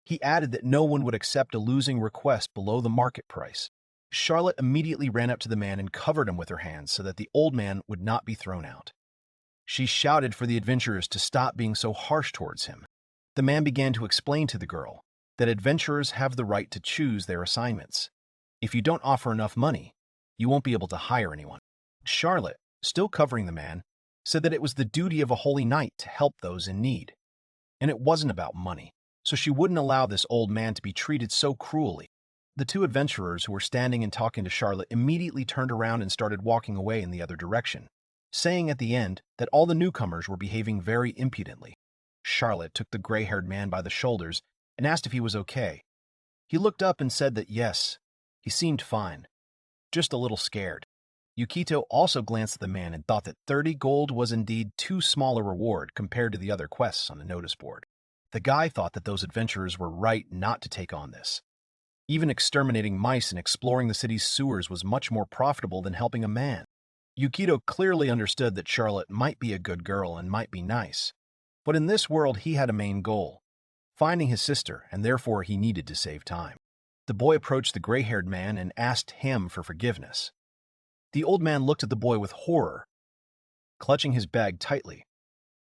He added that no one would accept a losing request below the market price. Charlotte immediately ran up to the man and covered him with her hands so that the old man would not be thrown out. She shouted for the adventurers to stop being so harsh towards him. The man began to explain to the girl that adventurers have the right to choose their assignments. If you don't offer enough money, you won't be able to hire anyone. Charlotte, still covering the man, said that it was the duty of a holy knight to help those in need, and it wasn't about money, so she wouldn't allow this old man to be treated so cruelly. The two adventurers who were standing and talking to Charlotte immediately turned around and started walking away in the other direction, saying at the end that all the newcomers were behaving very impudently. Charlotte took the gray-haired man by the shoulders and asked if he was okay. He looked up and said that yes, he seemed fine, just a little scared. Yukito also glanced at the man and thought that 30 gold was indeed too small a reward compared to the other quests on the notice board. The guy thought that those adventurers were right not to take on this. Even exterminating mice and exploring the city's sewers was much more profitable than helping a man. Yukito clearly understood that Charlotte might be a good girl and might be nice, but in this world he had a main goal, finding his sister, and therefore he needed to save time. The boy approached the gray-haired man and asked him for forgiveness. The old man looked at the boy with horror, clutching his bag tightly,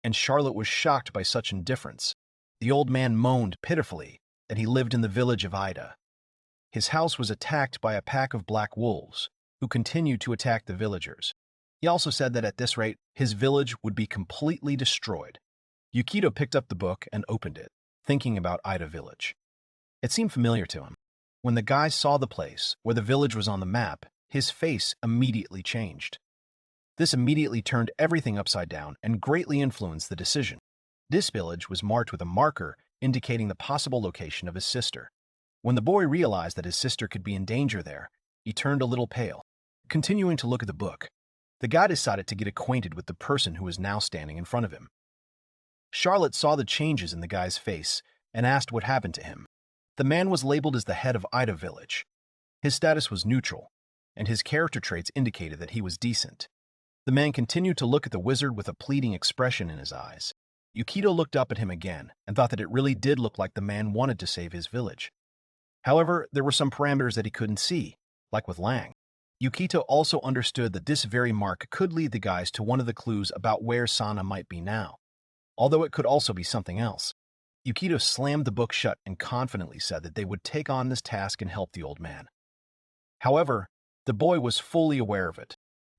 and Charlotte was shocked by such indifference. The old man moaned pitifully that he lived in the village of Ida. His house was attacked by a pack of black wolves, who continued to attack the villagers. He also said that at this rate, his village would be completely destroyed. Yukito picked up the book and opened it, thinking about Ida Village. It seemed familiar to him. When the guy saw the place where the village was on the map, his face immediately changed. This immediately turned everything upside down and greatly influenced the decision. This village was marked with a marker indicating the possible location of his sister. When the boy realized that his sister could be in danger there, he turned a little pale. Continuing to look at the book, the guy decided to get acquainted with the person who was now standing in front of him. Charlotte saw the changes in the guy's face and asked what happened to him. The man was labeled as the head of Ida Village. His status was neutral, and his character traits indicated that he was decent. The man continued to look at the wizard with a pleading expression in his eyes. Yukito looked up at him again and thought that it really did look like the man wanted to save his village. However, there were some parameters that he couldn't see, like with Lang. Yukito also understood that this very mark could lead the guys to one of the clues about where Sana might be now, although it could also be something else. Yukito slammed the book shut and confidently said that they would take on this task and help the old man. However, the boy was fully aware of it.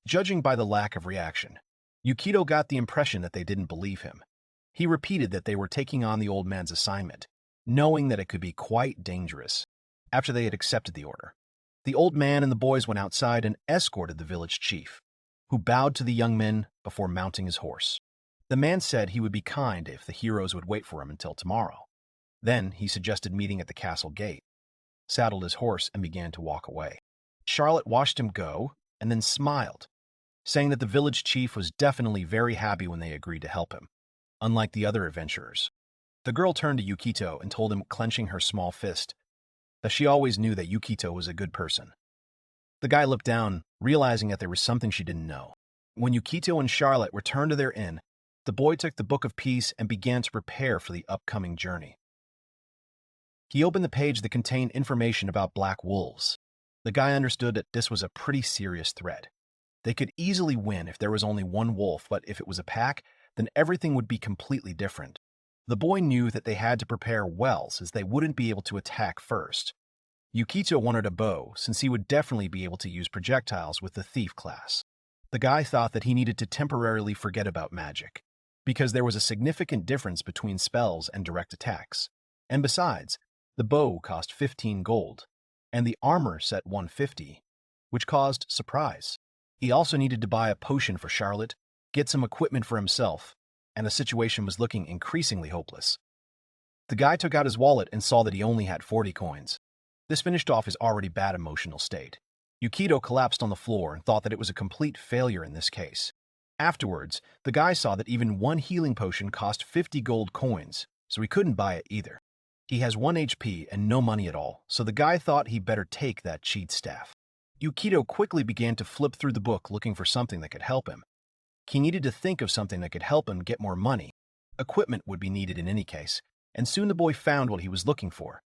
Judging by the lack of reaction, Yukito got the impression that they didn't believe him. He repeated that they were taking on the old man's assignment, knowing that it could be quite dangerous. After they had accepted the order, the old man and the boys went outside and escorted the village chief, who bowed to the young men before mounting his horse. The man said he would be kind if the heroes would wait for him until tomorrow. Then he suggested meeting at the castle gate, saddled his horse, and began to walk away. Charlotte watched him go and then smiled, saying that the village chief was definitely very happy when they agreed to help him, unlike the other adventurers. The girl turned to Yukito and told him, clenching her small fist, that she always knew that Yukito was a good person. The guy looked down, realizing that there was something she didn't know. When Yukito and Charlotte returned to their inn, the boy took the Book of Peace and began to prepare for the upcoming journey. He opened the page that contained information about black wolves. The guy understood that this was a pretty serious threat. They could easily win if there was only one wolf, but if it was a pack, then everything would be completely different. The boy knew that they had to prepare well, since they wouldn't be able to attack first. Yukito wanted a bow, since he would definitely be able to use projectiles with the thief class. The guy thought that he needed to temporarily forget about magic, because there was a significant difference between spells and direct attacks. And besides, the bow cost 15 gold, and the armor set 150, which caused surprise. He also needed to buy a potion for Charlotte, get some equipment for himself, and the situation was looking increasingly hopeless. The guy took out his wallet and saw that he only had 40 coins. This finished off his already bad emotional state. Yukito collapsed on the floor and thought that it was a complete failure in this case. Afterwards, the guy saw that even one healing potion cost 50 gold coins, so he couldn't buy it either. He has 1 HP and no money at all, so the guy thought he'd better take that cheat staff. Yukito quickly began to flip through the book looking for something that could help him. He needed to think of something that could help him get more money. Equipment would be needed in any case, and soon the boy found what he was looking for.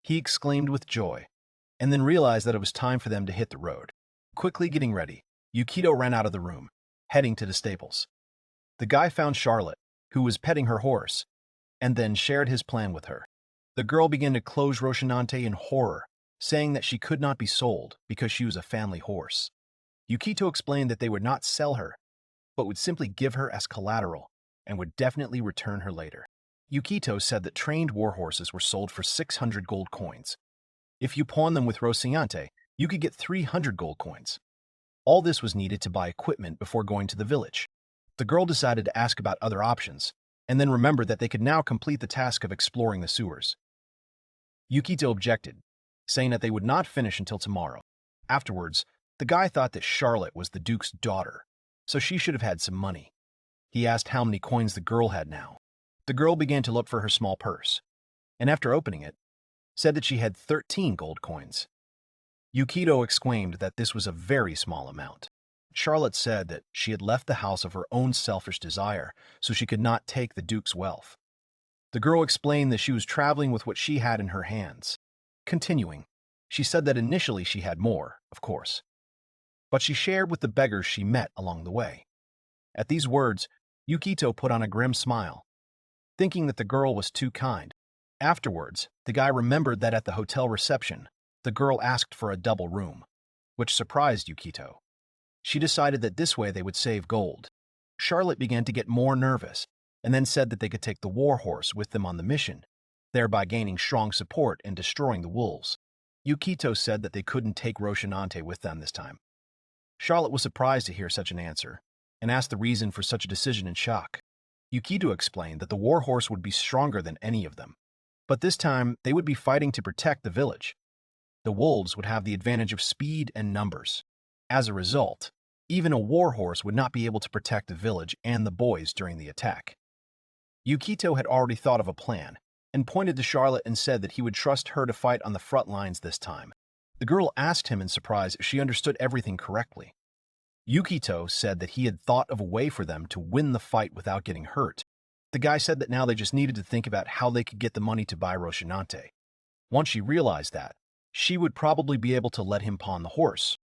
He exclaimed with joy, and then realized that it was time for them to hit the road. Quickly getting ready, Yukito ran out of the room, heading to the stables. The guy found Charlotte, who was petting her horse, and then shared his plan with her. The girl began to close Roshinante in horror, saying that she could not be sold because she was a family horse. Yukito explained that they would not sell her, but would simply give her as collateral and would definitely return her later. Yukito said that trained war horses were sold for 600 gold coins. If you pawn them with Rocinante, you could get 300 gold coins. All this was needed to buy equipment before going to the village. The girl decided to ask about other options, and then remembered that they could now complete the task of exploring the sewers. Yukito objected, saying that they would not finish until tomorrow. Afterwards, the guy thought that Charlotte was the Duke's daughter, so she should have had some money. He asked how many coins the girl had now. The girl began to look for her small purse, and after opening it, said that she had 13 gold coins. Yukito exclaimed that this was a very small amount. Charlotte said that she had left the house of her own selfish desire, so she could not take the Duke's wealth. The girl explained that she was traveling with what she had in her hands. Continuing, she said that initially she had more, of course, but she shared with the beggars she met along the way. At these words, Yukito put on a grim smile, thinking that the girl was too kind. Afterwards, the guy remembered that at the hotel reception, the girl asked for a double room, which surprised Yukito. She decided that this way they would save gold. Charlotte began to get more nervous, and then said that they could take the warhorse with them on the mission, thereby gaining strong support and destroying the wolves. Yukito said that they couldn't take Rocinante with them this time. Charlotte was surprised to hear such an answer, and asked the reason for such a decision in shock. Yukito explained that the warhorse would be stronger than any of them, but this time they would be fighting to protect the village. The wolves would have the advantage of speed and numbers. As a result, even a warhorse would not be able to protect the village and the boys during the attack. Yukito had already thought of a plan, and pointed to Charlotte and said that he would trust her to fight on the front lines this time. The girl asked him in surprise if she understood everything correctly. Yukito said that he had thought of a way for them to win the fight without getting hurt. The guy said that now they just needed to think about how they could get the money to buy Rocinante. Once she realized that, she would probably be able to let him pawn the horse.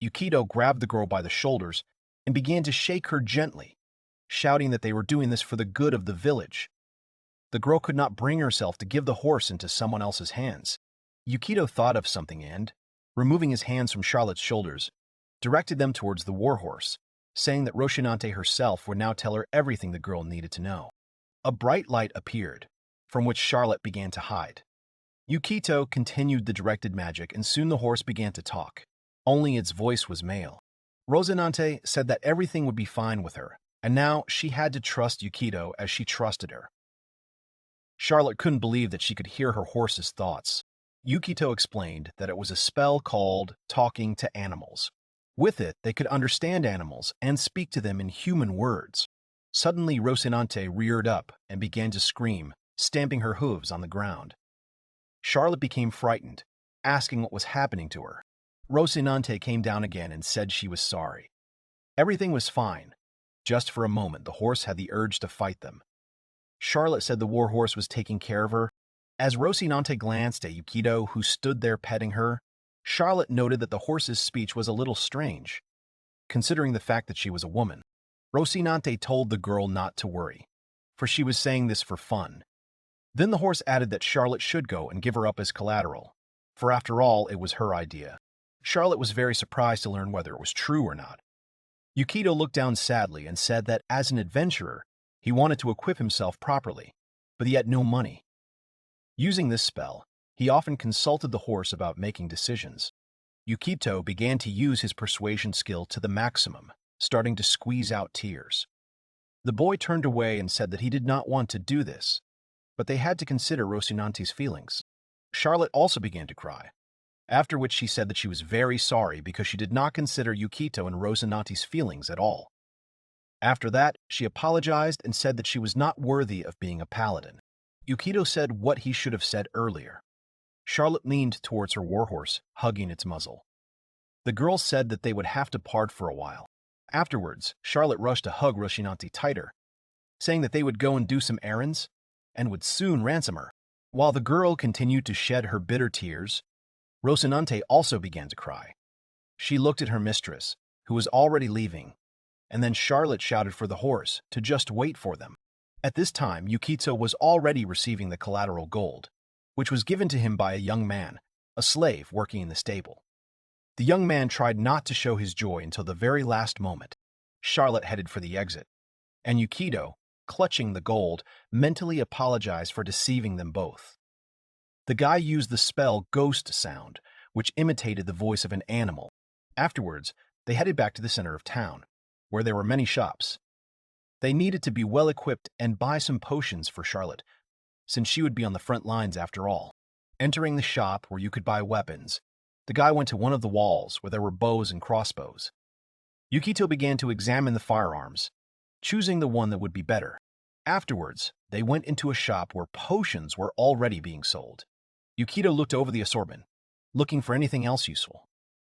Yukito grabbed the girl by the shoulders and began to shake her gently, shouting that they were doing this for the good of the village. The girl could not bring herself to give the horse into someone else's hands. Yukito thought of something and, removing his hands from Charlotte's shoulders, directed them towards the warhorse, saying that Rocinante herself would now tell her everything the girl needed to know. A bright light appeared, from which Charlotte began to hide. Yukito continued the directed magic, and soon the horse began to talk. Only its voice was male. Rocinante said that everything would be fine with her, and now she had to trust Yukito as she trusted her. Charlotte couldn't believe that she could hear her horse's thoughts. Yukito explained that it was a spell called Talking to Animals. With it, they could understand animals and speak to them in human words. Suddenly, Rocinante reared up and began to scream, stamping her hooves on the ground. Charlotte became frightened, asking what was happening to her. Rocinante came down again and said she was sorry. Everything was fine. Just for a moment, the horse had the urge to fight them. Charlotte said the warhorse was taking care of her. As Rocinante glanced at Yukito, who stood there petting her, Charlotte noted that the horse's speech was a little strange. Considering the fact that she was a woman, Rocinante told the girl not to worry, for she was saying this for fun. Then the horse added that Charlotte should go and give her up as collateral, for after all, it was her idea. Charlotte was very surprised to learn whether it was true or not. Yukito looked down sadly and said that as an adventurer, he wanted to equip himself properly, but he had no money. Using this spell, he often consulted the horse about making decisions. Yukito began to use his persuasion skill to the maximum, starting to squeeze out tears. The boy turned away and said that he did not want to do this, but they had to consider Rocinante's feelings. Charlotte also began to cry, after which she said that she was very sorry because she did not consider Yukito and Rocinante's feelings at all. After that, she apologized and said that she was not worthy of being a paladin. Yukito said what he should have said earlier. Charlotte leaned towards her warhorse, hugging its muzzle. The girl said that they would have to part for a while. Afterwards, Charlotte rushed to hug Rocinante tighter, saying that they would go and do some errands and would soon ransom her. While the girl continued to shed her bitter tears, Rocinante also began to cry. She looked at her mistress, who was already leaving, and then Charlotte shouted for the horse to just wait for them. At this time, Yukito was already receiving the collateral gold, which was given to him by a young man, a slave working in the stable. The young man tried not to show his joy until the very last moment. Charlotte headed for the exit, and Yukito, clutching the gold, mentally apologized for deceiving them both. The guy used the spell Ghost Sound, which imitated the voice of an animal. Afterwards, they headed back to the center of town, where there were many shops. They needed to be well equipped and buy some potions for Charlotte, since she would be on the front lines after all. Entering the shop where you could buy weapons, the guy went to one of the walls where there were bows and crossbows. Yukito began to examine the firearms, choosing the one that would be better. Afterwards, they went into a shop where potions were already being sold. Yukito looked over the assortment, looking for anything else useful.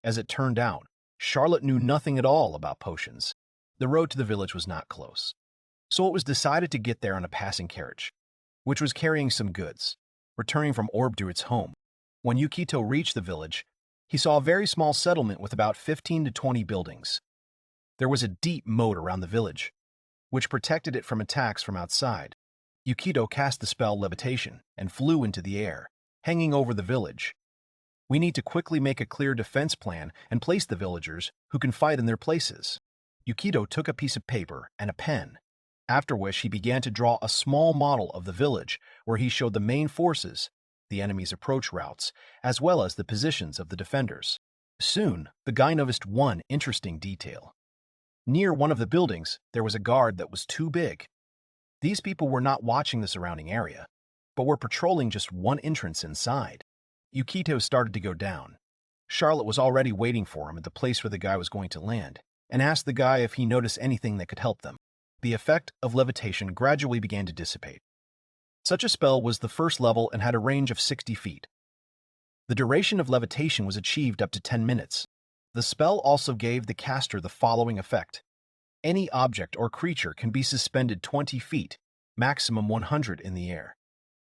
As it turned out, Charlotte knew nothing at all about potions. The road to the village was not close, so it was decided to get there on a passing carriage, which was carrying some goods, returning from Orbdurit's home. When Yukito reached the village, he saw a very small settlement with about 15 to 20 buildings. There was a deep moat around the village, which protected it from attacks from outside. Yukito cast the spell Levitation and flew into the air, hanging over the village. We need to quickly make a clear defense plan and place the villagers who can fight in their places. Yukito took a piece of paper and a pen, after which he began to draw a small model of the village where he showed the main forces, the enemy's approach routes, as well as the positions of the defenders. Soon, the guy noticed one interesting detail. Near one of the buildings, there was a guard that was too big. These people were not watching the surrounding area, but were patrolling just one entrance inside. Yukito started to go down. Charlotte was already waiting for him at the place where the guy was going to land, and asked the guy if he noticed anything that could help them. The effect of levitation gradually began to dissipate. Such a spell was the first level and had a range of 60 feet. The duration of levitation was achieved up to 10 minutes. The spell also gave the caster the following effect. Any object or creature can be suspended 20 feet, maximum 100 in the air.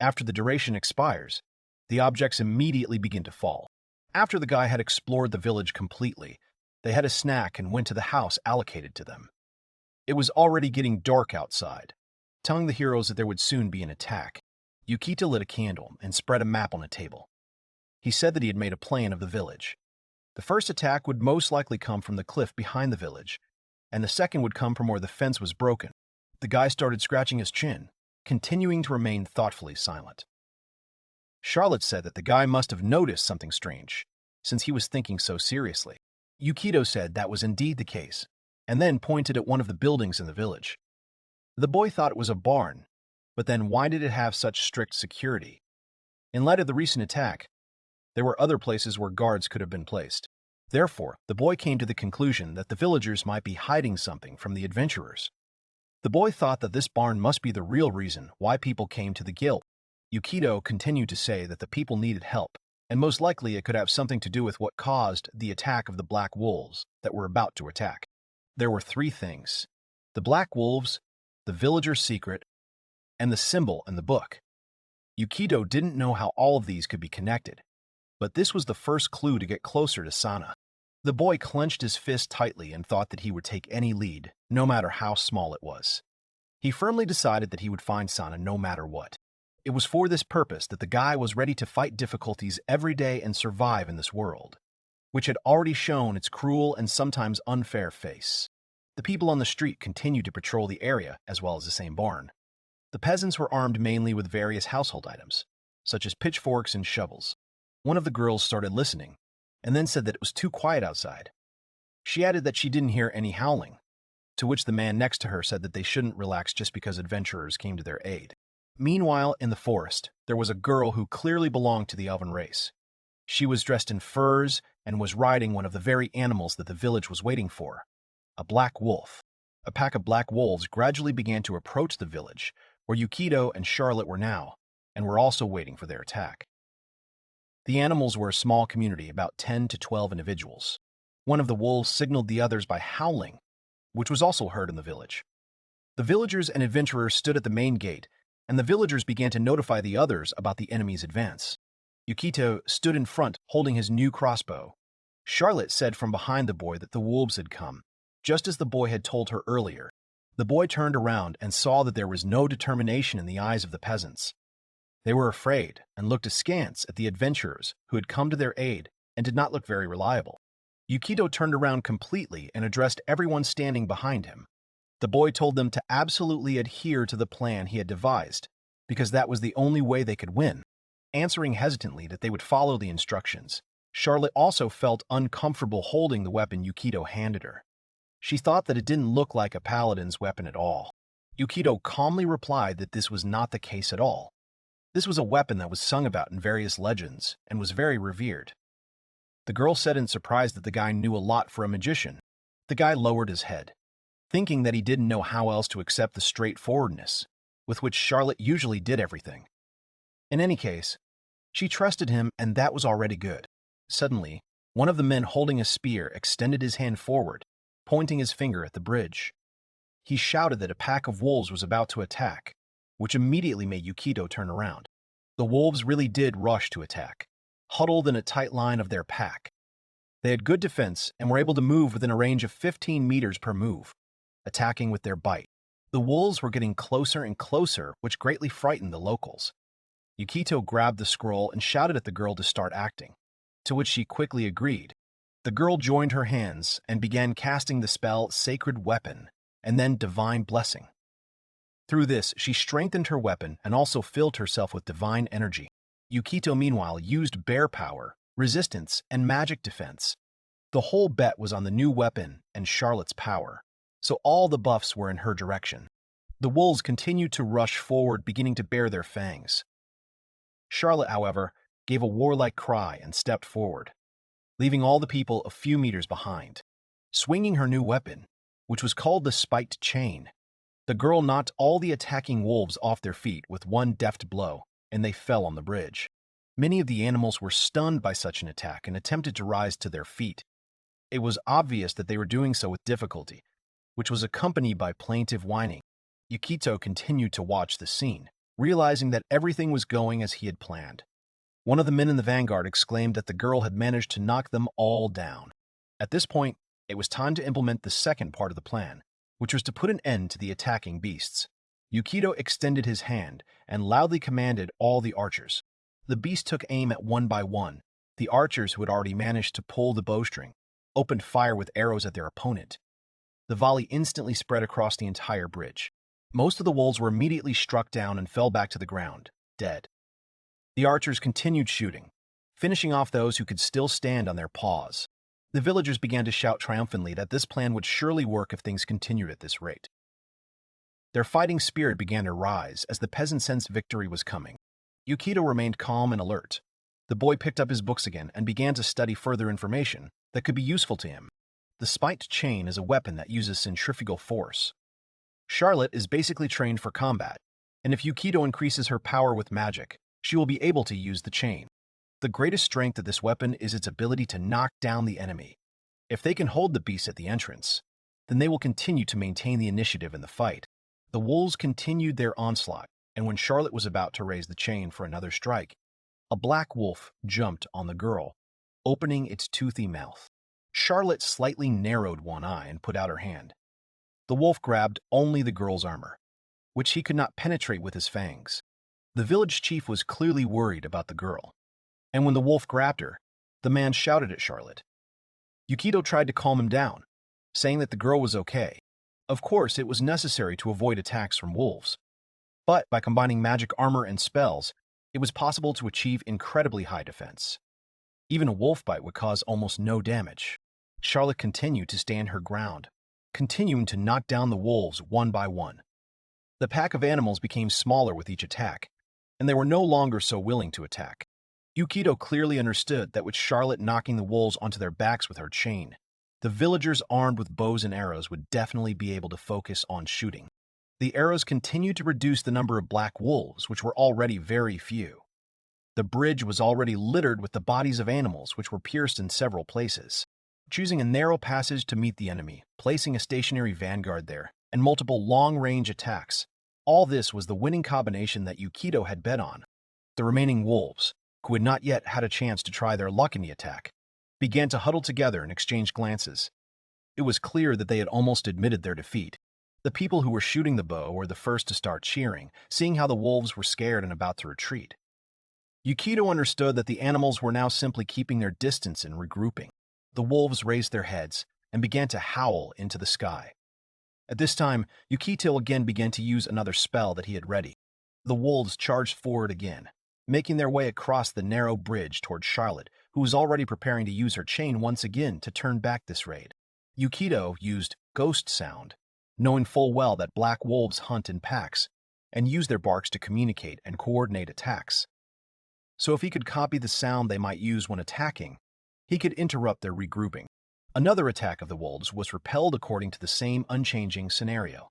After the duration expires, the objects immediately begin to fall. After the guy had explored the village completely, they had a snack and went to the house allocated to them. It was already getting dark outside, telling the heroes that there would soon be an attack. Yukito lit a candle and spread a map on a table. He said that he had made a plan of the village. The first attack would most likely come from the cliff behind the village, and the second would come from where the fence was broken. The guy started scratching his chin, continuing to remain thoughtfully silent. Charlotte said that the guy must have noticed something strange, since he was thinking so seriously. Yukito said that was indeed the case, and then pointed at one of the buildings in the village. The boy thought it was a barn, but then why did it have such strict security? In light of the recent attack, there were other places where guards could have been placed. Therefore, the boy came to the conclusion that the villagers might be hiding something from the adventurers. The boy thought that this barn must be the real reason why people came to the guild. Yukito continued to say that the people needed help, and most likely it could have something to do with what caused the attack of the black wolves that were about to attack. There were 3 things: the black wolves, the villager's secret, and the symbol in the book. Yukito didn't know how all of these could be connected, but this was the first clue to get closer to Sana. The boy clenched his fist tightly and thought that he would take any lead, no matter how small it was. He firmly decided that he would find Sana no matter what. It was for this purpose that the guy was ready to fight difficulties every day and survive in this world, which had already shown its cruel and sometimes unfair face. The people on the street continued to patrol the area as well as the same barn. The peasants were armed mainly with various household items, such as pitchforks and shovels. One of the girls started listening, and then said that it was too quiet outside. She added that she didn't hear any howling, to which the man next to her said that they shouldn't relax just because adventurers came to their aid. Meanwhile, in the forest, there was a girl who clearly belonged to the elven race. She was dressed in furs and was riding one of the very animals that the village was waiting for, a black wolf. A pack of black wolves gradually began to approach the village, where Yukito and Charlotte were now, and were also waiting for their attack. The animals were a small community, about 10 to 12 individuals. One of the wolves signaled the others by howling, which was also heard in the village. The villagers and adventurers stood at the main gate, and the villagers began to notify the others about the enemy's advance. Yukito stood in front, holding his new crossbow. Charlotte said from behind the boy that the wolves had come, just as the boy had told her earlier. The boy turned around and saw that there was no determination in the eyes of the peasants. They were afraid and looked askance at the adventurers who had come to their aid and did not look very reliable. Yukito turned around completely and addressed everyone standing behind him. The boy told them to absolutely adhere to the plan he had devised, because that was the only way they could win. Answering hesitantly that they would follow the instructions, Charlotte also felt uncomfortable holding the weapon Yukito handed her. She thought that it didn't look like a paladin's weapon at all. Yukito calmly replied that this was not the case at all. This was a weapon that was sung about in various legends and was very revered. The girl said in surprise that the guy knew a lot for a magician. The guy lowered his head, thinking that he didn't know how else to accept the straightforwardness with which Charlotte usually did everything. In any case, she trusted him, and that was already good. Suddenly, one of the men holding a spear extended his hand forward, pointing his finger at the bridge. He shouted that a pack of wolves was about to attack, which immediately made Yukito turn around. The wolves really did rush to attack, huddled in a tight line of their pack. They had good defense and were able to move within a range of 15 meters per move, attacking with their bite. The wolves were getting closer and closer, which greatly frightened the locals. Yukito grabbed the scroll and shouted at the girl to start acting. to which she quickly agreed. The girl joined her hands and began casting the spell Sacred Weapon and then Divine Blessing. Through this, she strengthened her weapon and also filled herself with divine energy. Yukito, meanwhile, used bear power, resistance, and magic defense. The whole bet was on the new weapon and Charlotte's power, so all the buffs were in her direction. The wolves continued to rush forward, beginning to bare their fangs. Charlotte, however, gave a warlike cry and stepped forward, leaving all the people a few meters behind. Swinging her new weapon, which was called the Spiked Chain, the girl knocked all the attacking wolves off their feet with one deft blow, and they fell on the bridge. Many of the animals were stunned by such an attack and attempted to rise to their feet. It was obvious that they were doing so with difficulty, which was accompanied by plaintive whining. Yukito continued to watch the scene, realizing that everything was going as he had planned. One of the men in the vanguard exclaimed that the girl had managed to knock them all down. At this point, it was time to implement the second part of the plan, which was to put an end to the attacking beasts. Yukito extended his hand and loudly commanded all the archers. The beasts took aim at one by one. The archers, who had already managed to pull the bowstring, opened fire with arrows at their opponent. The volley instantly spread across the entire bridge. Most of the wolves were immediately struck down and fell back to the ground, dead. The archers continued shooting, finishing off those who could still stand on their paws. The villagers began to shout triumphantly that this plan would surely work if things continued at this rate. Their fighting spirit began to rise as the peasants sensed victory was coming. Yukito remained calm and alert. The boy picked up his books again and began to study further information that could be useful to him. The Spiked Chain is a weapon that uses centrifugal force. Charlotte is basically trained for combat, and if Yukito increases her power with magic, she will be able to use the chain. The greatest strength of this weapon is its ability to knock down the enemy. If they can hold the beast at the entrance, then they will continue to maintain the initiative in the fight. The wolves continued their onslaught, and when Charlotte was about to raise the chain for another strike, a black wolf jumped on the girl, opening its toothy mouth. Charlotte slightly narrowed one eye and put out her hand. The wolf grabbed only the girl's armor, which he could not penetrate with his fangs. The village chief was clearly worried about the girl, and when the wolf grabbed her, the man shouted at Charlotte. Yukito tried to calm him down, saying that the girl was okay. Of course, it was necessary to avoid attacks from wolves, but by combining magic armor and spells, it was possible to achieve incredibly high defense. Even a wolf bite would cause almost no damage. Charlotte continued to stand her ground, continuing to knock down the wolves one by one. The pack of animals became smaller with each attack, and they were no longer so willing to attack. Yukito clearly understood that with Charlotte knocking the wolves onto their backs with her chain, the villagers armed with bows and arrows would definitely be able to focus on shooting. The arrows continued to reduce the number of black wolves, which were already very few. The bridge was already littered with the bodies of animals which were pierced in several places. Choosing a narrow passage to meet the enemy, placing a stationary vanguard there, and multiple long-range attacks. All this was the winning combination that Yukito had bet on. The remaining wolves, who had not yet had a chance to try their luck in the attack, began to huddle together and exchange glances. It was clear that they had almost admitted their defeat. The people who were shooting the bow were the first to start cheering, seeing how the wolves were scared and about to retreat. Yukito understood that the animals were now simply keeping their distance and regrouping. The wolves raised their heads and began to howl into the sky. At this time, Yukito again began to use another spell that he had ready. The wolves charged forward again, making their way across the narrow bridge toward Charlotte, who was already preparing to use her chain once again to turn back this raid. Yukito used Ghost Sound, knowing full well that black wolves hunt in packs and use their barks to communicate and coordinate attacks. So if he could copy the sound they might use when attacking, he could interrupt their regrouping. Another attack of the wolves was repelled according to the same unchanging scenario.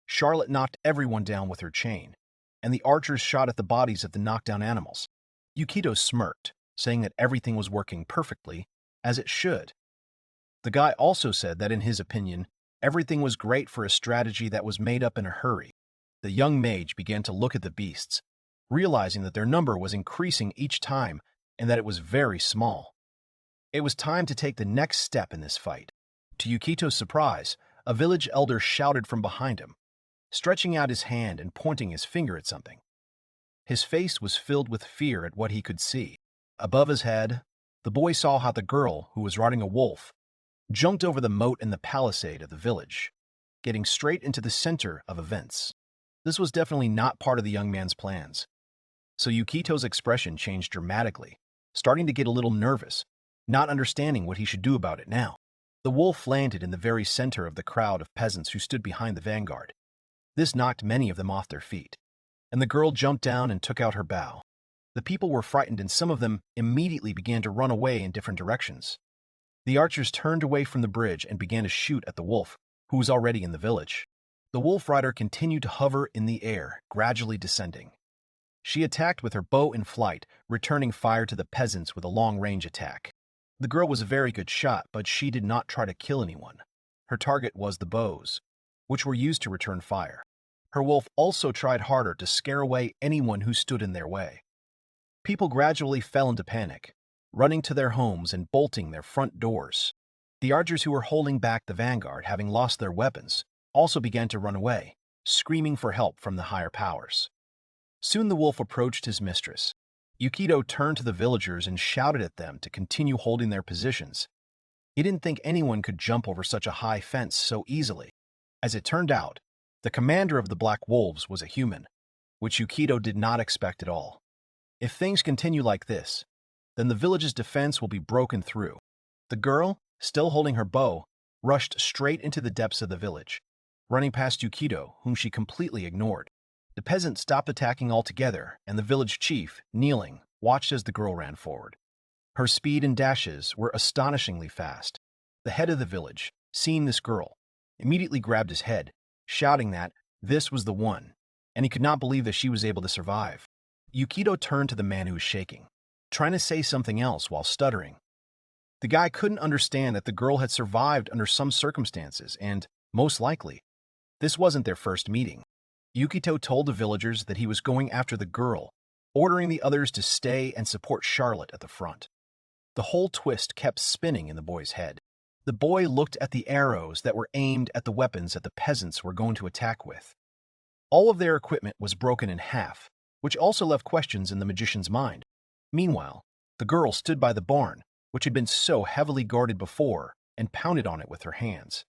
Charlotte knocked everyone down with her chain, and the archers shot at the bodies of the knockdown animals. Yukito smirked, saying that everything was working perfectly, as it should. The guy also said that in his opinion, everything was great for a strategy that was made up in a hurry. The young mage began to look at the beasts, realizing that their number was increasing each time and that it was very small. It was time to take the next step in this fight. To Yukito's surprise, a village elder shouted from behind him, stretching out his hand and pointing his finger at something. His face was filled with fear at what he could see. Above his head, The boy saw how the girl, who was riding a wolf, jumped over the moat and the palisade of the village, getting straight into the center of events. This was definitely not part of the young man's plans. So Yukito's expression changed dramatically, starting to get a little nervous, not understanding what he should do about it now. The wolf landed in the very center of the crowd of peasants who stood behind the vanguard. This knocked many of them off their feet, and the girl jumped down and took out her bow. The people were frightened, and some of them immediately began to run away in different directions. The archers turned away from the bridge and began to shoot at the wolf, who was already in the village. The wolf rider continued to hover in the air, gradually descending. She attacked with her bow in flight, returning fire to the peasants with a long-range attack. The girl was a very good shot, but she did not try to kill anyone. Her target was the bows, which were used to return fire. Her wolf also tried harder to scare away anyone who stood in their way. People gradually fell into panic, running to their homes and bolting their front doors. The archers who were holding back the vanguard, having lost their weapons, also began to run away, screaming for help from the higher powers. Soon the wolf approached his mistress. Yukito turned to the villagers and shouted at them to continue holding their positions. He didn't think anyone could jump over such a high fence so easily. As it turned out, the commander of the Black Wolves was a human, which Yukito did not expect at all. If things continue like this, then the village's defense will be broken through. The girl, still holding her bow, rushed straight into the depths of the village, running past Yukito, whom she completely ignored. The peasants stopped attacking altogether, and the village chief, kneeling, watched as the girl ran forward. Her speed and dashes were astonishingly fast. The head of the village, seeing this girl, immediately grabbed his head, shouting that this was the one, and he could not believe that she was able to survive. Yukito turned to the man who was shaking, trying to say something else while stuttering. The guy couldn't understand that the girl had survived under some circumstances, and, most likely, this wasn't their first meeting. Yukito told the villagers that he was going after the girl, ordering the others to stay and support Charlotte at the front. The whole twist kept spinning in the boy's head. The boy looked at the arrows that were aimed at the weapons that the peasants were going to attack with. All of their equipment was broken in half, which also left questions in the magician's mind. Meanwhile, the girl stood by the barn, which had been so heavily guarded before, and pounded on it with her hands.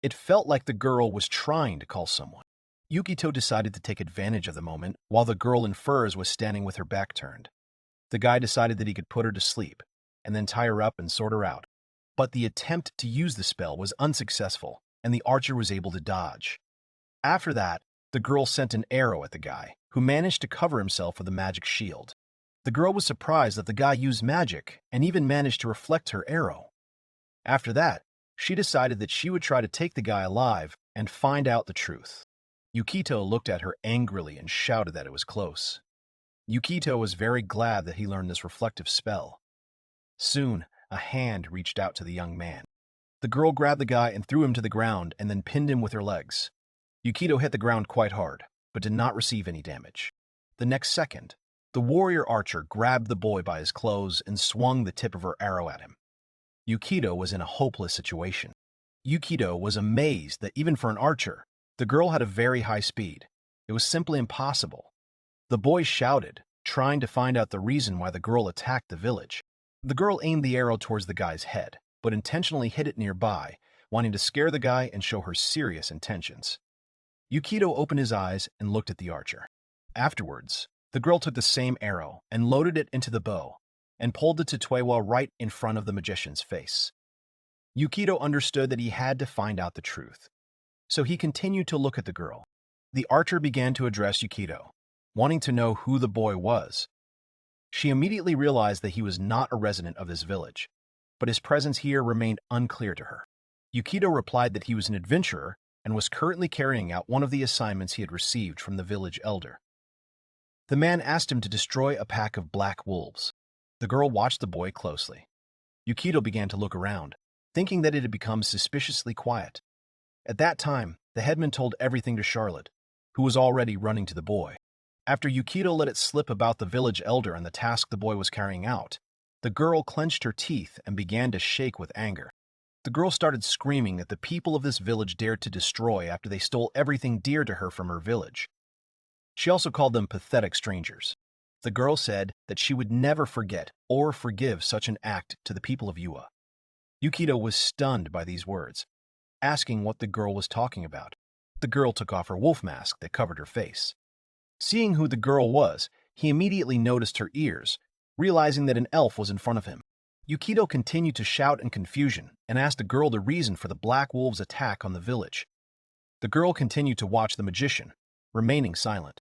It felt like the girl was trying to call someone. Yukito decided to take advantage of the moment while the girl in furs was standing with her back turned. The guy decided that he could put her to sleep, and then tie her up and sort her out. But the attempt to use the spell was unsuccessful, and the archer was able to dodge. After that, the girl sent an arrow at the guy, who managed to cover himself with a magic shield. The girl was surprised that the guy used magic and even managed to reflect her arrow. After that, she decided that she would try to take the guy alive and find out the truth. Yukito looked at her angrily and shouted that it was close. Yukito was very glad that he learned this reflective spell. Soon, a hand reached out to the young man. The girl grabbed the guy and threw him to the ground and then pinned him with her legs. Yukito hit the ground quite hard, but did not receive any damage. The next second, the warrior archer grabbed the boy by his clothes and swung the tip of her arrow at him. Yukito was in a hopeless situation. Yukito was amazed that even for an archer, the girl had a very high speed. It was simply impossible. The boy shouted, trying to find out the reason why the girl attacked the village. The girl aimed the arrow towards the guy's head, but intentionally hit it nearby, wanting to scare the guy and show her serious intentions. Yukito opened his eyes and looked at the archer. Afterwards, the girl took the same arrow and loaded it into the bow, and pulled the Tutewa right in front of the magician's face. Yukito understood that he had to find out the truth, so he continued to look at the girl. The archer began to address Yukito, wanting to know who the boy was. She immediately realized that he was not a resident of this village, but his presence here remained unclear to her. Yukito replied that he was an adventurer and was currently carrying out one of the assignments he had received from the village elder. The man asked him to destroy a pack of black wolves. The girl watched the boy closely. Yukito began to look around, thinking that it had become suspiciously quiet. At that time, the headman told everything to Charlotte, who was already running to the boy. After Yukito let it slip about the village elder and the task the boy was carrying out, the girl clenched her teeth and began to shake with anger. The girl started screaming that the people of this village dared to destroy after they stole everything dear to her from her village. She also called them pathetic strangers. The girl said that she would never forget or forgive such an act to the people of Yua. Yukito was stunned by these words, asking what the girl was talking about. The girl took off her wolf mask that covered her face. Seeing who the girl was, he immediately noticed her ears, realizing that an elf was in front of him. Yukito continued to shout in confusion and asked the girl the reason for the Black Wolves' attack on the village. The girl continued to watch the magician, remaining silent.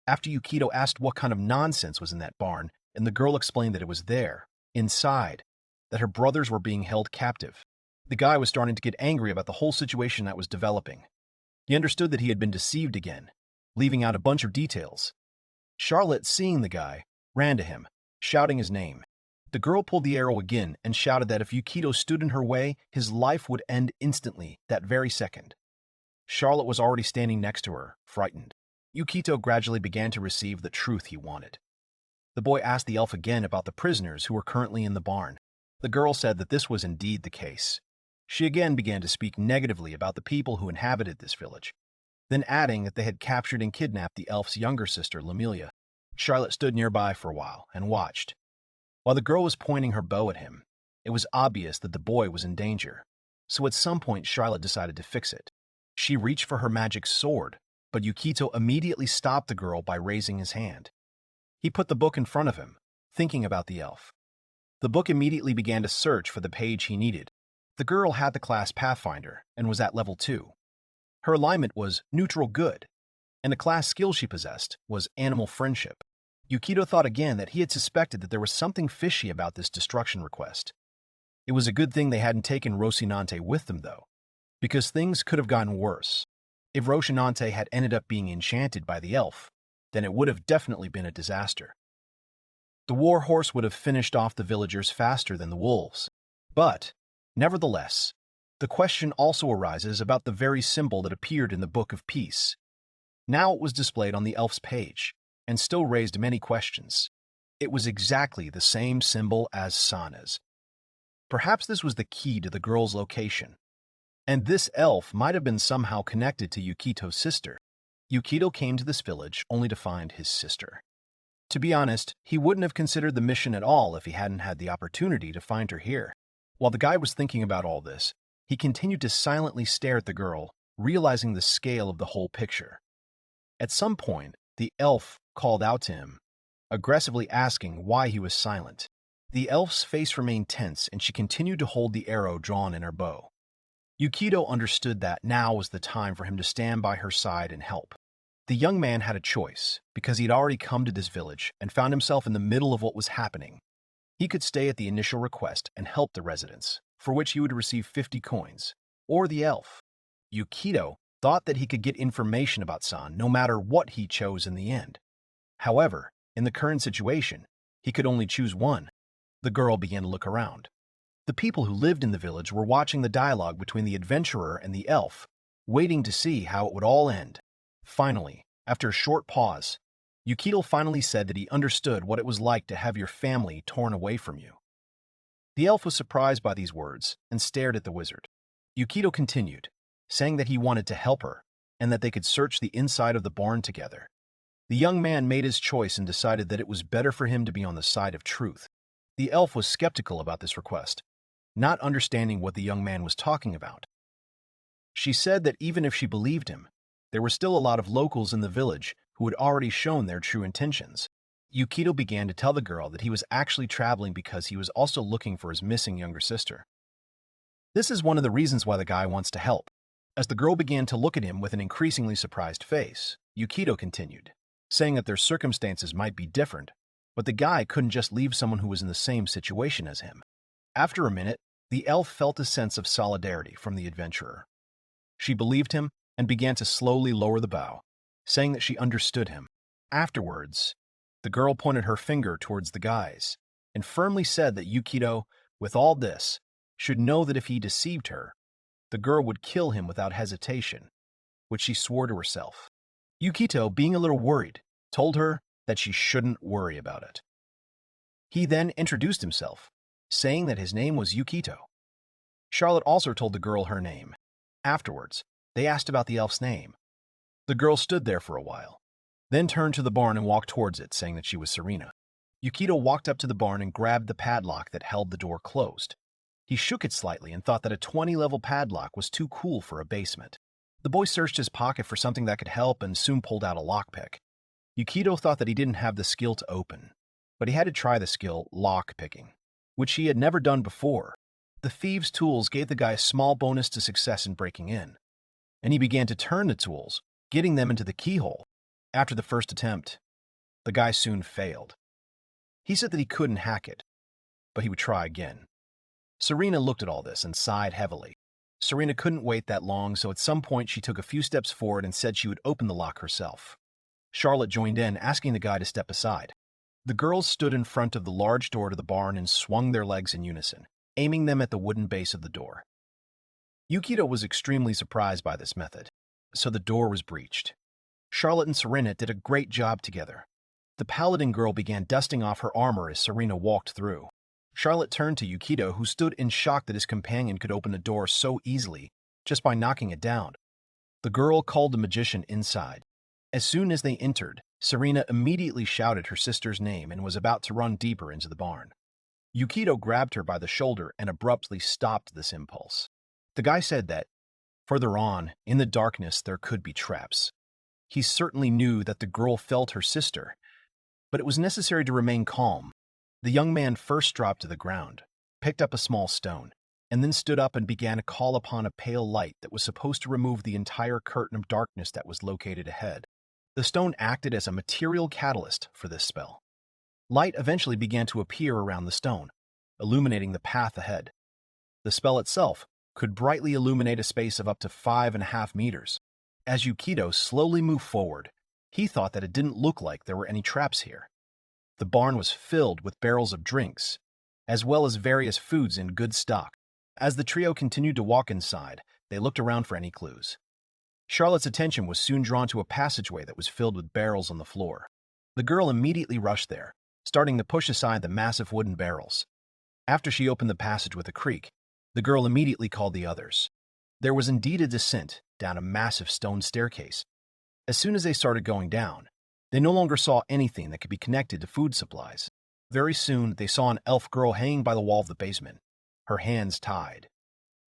After Yukito asked what kind of nonsense was in that barn, and the girl explained that it was there, inside, that her brothers were being held captive. The guy was starting to get angry about the whole situation that was developing. He understood that he had been deceived again, leaving out a bunch of details. Charlotte, seeing the guy, ran to him, shouting his name. The girl pulled the arrow again and shouted that if Yukito stood in her way, his life would end instantly, that very second. Charlotte was already standing next to her, frightened. Yukito gradually began to receive the truth he wanted. The boy asked the elf again about the prisoners who were currently in the barn. The girl said that this was indeed the case. She again began to speak negatively about the people who inhabited this village, then adding that they had captured and kidnapped the elf's younger sister, Lemulia. Charlotte stood nearby for a while and watched. While the girl was pointing her bow at him, it was obvious that the boy was in danger, so at some point Charlotte decided to fix it. She reached for her magic sword, but Yukito immediately stopped the girl by raising his hand. He put the book in front of him, thinking about the elf. The book immediately began to search for the page he needed. The girl had the class Pathfinder and was at level 2. Her alignment was neutral good, and the class skill she possessed was animal friendship. Yukito thought again that he had suspected that there was something fishy about this destruction request. It was a good thing they hadn't taken Rocinante with them, though, because things could have gotten worse. If Rocinante had ended up being enchanted by the elf, then it would have definitely been a disaster. The war horse would have finished off the villagers faster than the wolves. But, nevertheless, the question also arises about the very symbol that appeared in the Book of Peace. Now it was displayed on the elf's page, and still raised many questions. It was exactly the same symbol as Sana's. Perhaps this was the key to the girl's location, and this elf might have been somehow connected to Yukito's sister. Yukito came to this village only to find his sister. To be honest, he wouldn't have considered the mission at all if he hadn't had the opportunity to find her here. While the guy was thinking about all this, he continued to silently stare at the girl, realizing the scale of the whole picture. At some point, the elf called out to him, aggressively asking why he was silent. The elf's face remained tense, and she continued to hold the arrow drawn in her bow. Yukito understood that now was the time for him to stand by her side and help. The young man had a choice, because he'd already come to this village and found himself in the middle of what was happening. He could stay at the initial request and help the residents, for which he would receive 50 coins, or the elf. Yukito thought that he could get information about San no matter what he chose in the end. However, in the current situation, he could only choose one. The girl began to look around. The people who lived in the village were watching the dialogue between the adventurer and the elf, waiting to see how it would all end. Finally, after a short pause, Yukito finally said that he understood what it was like to have your family torn away from you. The elf was surprised by these words and stared at the wizard. Yukito continued, saying that he wanted to help her and that they could search the inside of the barn together. The young man made his choice and decided that it was better for him to be on the side of truth. The elf was skeptical about this request, not understanding what the young man was talking about. She said that even if she believed him, there were still a lot of locals in the village who had already shown their true intentions. Yukito began to tell the girl that he was actually traveling because he was also looking for his missing younger sister. This is one of the reasons why the guy wants to help. As the girl began to look at him with an increasingly surprised face, Yukito continued, saying that their circumstances might be different, but the guy couldn't just leave someone who was in the same situation as him. After a minute, the elf felt a sense of solidarity from the adventurer. She believed him and began to slowly lower the bow, saying that she understood him. Afterwards, the girl pointed her finger towards the guys and firmly said that Yukito, with all this, should know that if he deceived her, the girl would kill him without hesitation, which she swore to herself. Yukito, being a little worried, told her that she shouldn't worry about it. He then introduced himself, saying that his name was Yukito. Charlotte also told the girl her name. Afterwards, they asked about the elf's name. The girl stood there for a while, then turned to the barn and walked towards it, saying that she was Serena. Yukito walked up to the barn and grabbed the padlock that held the door closed. He shook it slightly and thought that a 20-level padlock was too cool for a basement. The boy searched his pocket for something that could help and soon pulled out a lockpick. Yukito thought that he didn't have the skill to open, but he had to try the skill lock-picking, which he had never done before. The thieves' tools gave the guy a small bonus to success in breaking in, and he began to turn the tools, getting them into the keyhole. After the first attempt, the guy soon failed. He said that he couldn't hack it, but he would try again. Serena looked at all this and sighed heavily. Serena couldn't wait that long, so at some point she took a few steps forward and said she would open the lock herself. Charlotte joined in, asking the guy to step aside. The girls stood in front of the large door to the barn and swung their legs in unison, aiming them at the wooden base of the door. Yukito was extremely surprised by this method, so the door was breached. Charlotte and Serena did a great job together. The paladin girl began dusting off her armor as Serena walked through. Charlotte turned to Yukito, who stood in shock that his companion could open the door so easily just by knocking it down. The girl called the magician inside. As soon as they entered, Serena immediately shouted her sister's name and was about to run deeper into the barn. Yukito grabbed her by the shoulder and abruptly stopped this impulse. The guy said that, further on, in the darkness there could be traps. He certainly knew that the girl felt her sister, but it was necessary to remain calm. The young man first dropped to the ground, picked up a small stone, and then stood up and began to call upon a pale light that was supposed to remove the entire curtain of darkness that was located ahead. The stone acted as a material catalyst for this spell. Light eventually began to appear around the stone, illuminating the path ahead. The spell itself could brightly illuminate a space of up to 5.5 meters. As Yukito slowly moved forward, he thought that it didn't look like there were any traps here. The barn was filled with barrels of drinks, as well as various foods in good stock. As the trio continued to walk inside, they looked around for any clues. Charlotte's attention was soon drawn to a passageway that was filled with barrels on the floor. The girl immediately rushed there, starting to push aside the massive wooden barrels. After she opened the passage with a creak, the girl immediately called the others. There was indeed a descent down a massive stone staircase. As soon as they started going down, they no longer saw anything that could be connected to food supplies. Very soon, they saw an elf girl hanging by the wall of the basement, her hands tied.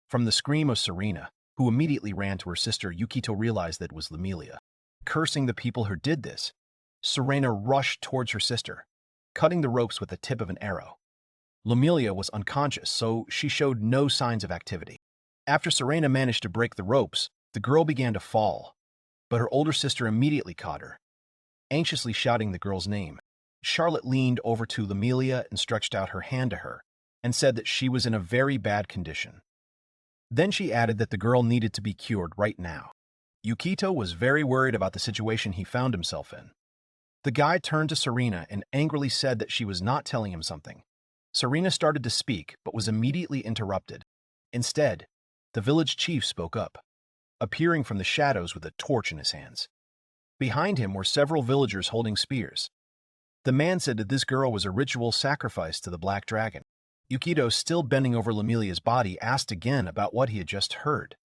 From the scream of Serena, who immediately ran to her sister, Yukito realized that it was Lemelia. Cursing the people who did this, Serena rushed towards her sister, cutting the ropes with the tip of an arrow. Lemelia was unconscious, so she showed no signs of activity. After Serena managed to break the ropes, the girl began to fall, but her older sister immediately caught her, anxiously shouting the girl's name. Charlotte leaned over to Lemelia and stretched out her hand to her, and said that she was in a very bad condition. Then she added that the girl needed to be cured right now. Yukito was very worried about the situation he found himself in. The guy turned to Serena and angrily said that she was not telling him something. Serena started to speak, but was immediately interrupted. Instead, the village chief spoke up, appearing from the shadows with a torch in his hands. Behind him were several villagers holding spears. The man said that this girl was a ritual sacrifice to the Black Dragon. Yukito, still bending over Lemelia's body, asked again about what he had just heard.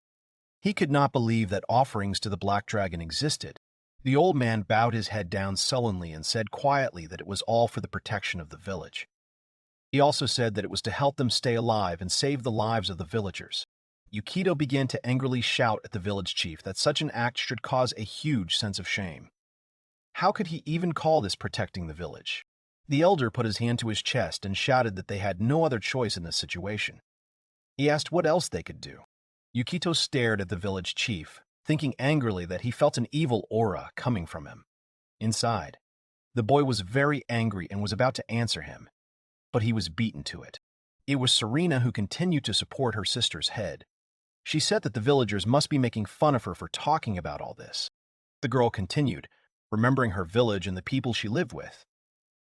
He could not believe that offerings to the Black Dragon existed. The old man bowed his head down sullenly and said quietly that it was all for the protection of the village. He also said that it was to help them stay alive and save the lives of the villagers. Yukito began to angrily shout at the village chief that such an act should cause a huge sense of shame. How could he even call this protecting the village? The elder put his hand to his chest and shouted that they had no other choice in this situation. He asked what else they could do. Yukito stared at the village chief, thinking angrily that he felt an evil aura coming from him. Inside, the boy was very angry and was about to answer him, but he was beaten to it. It was Serena who continued to support her sister's head. She said that the villagers must be making fun of her for talking about all this. The girl continued, remembering her village and the people she lived with.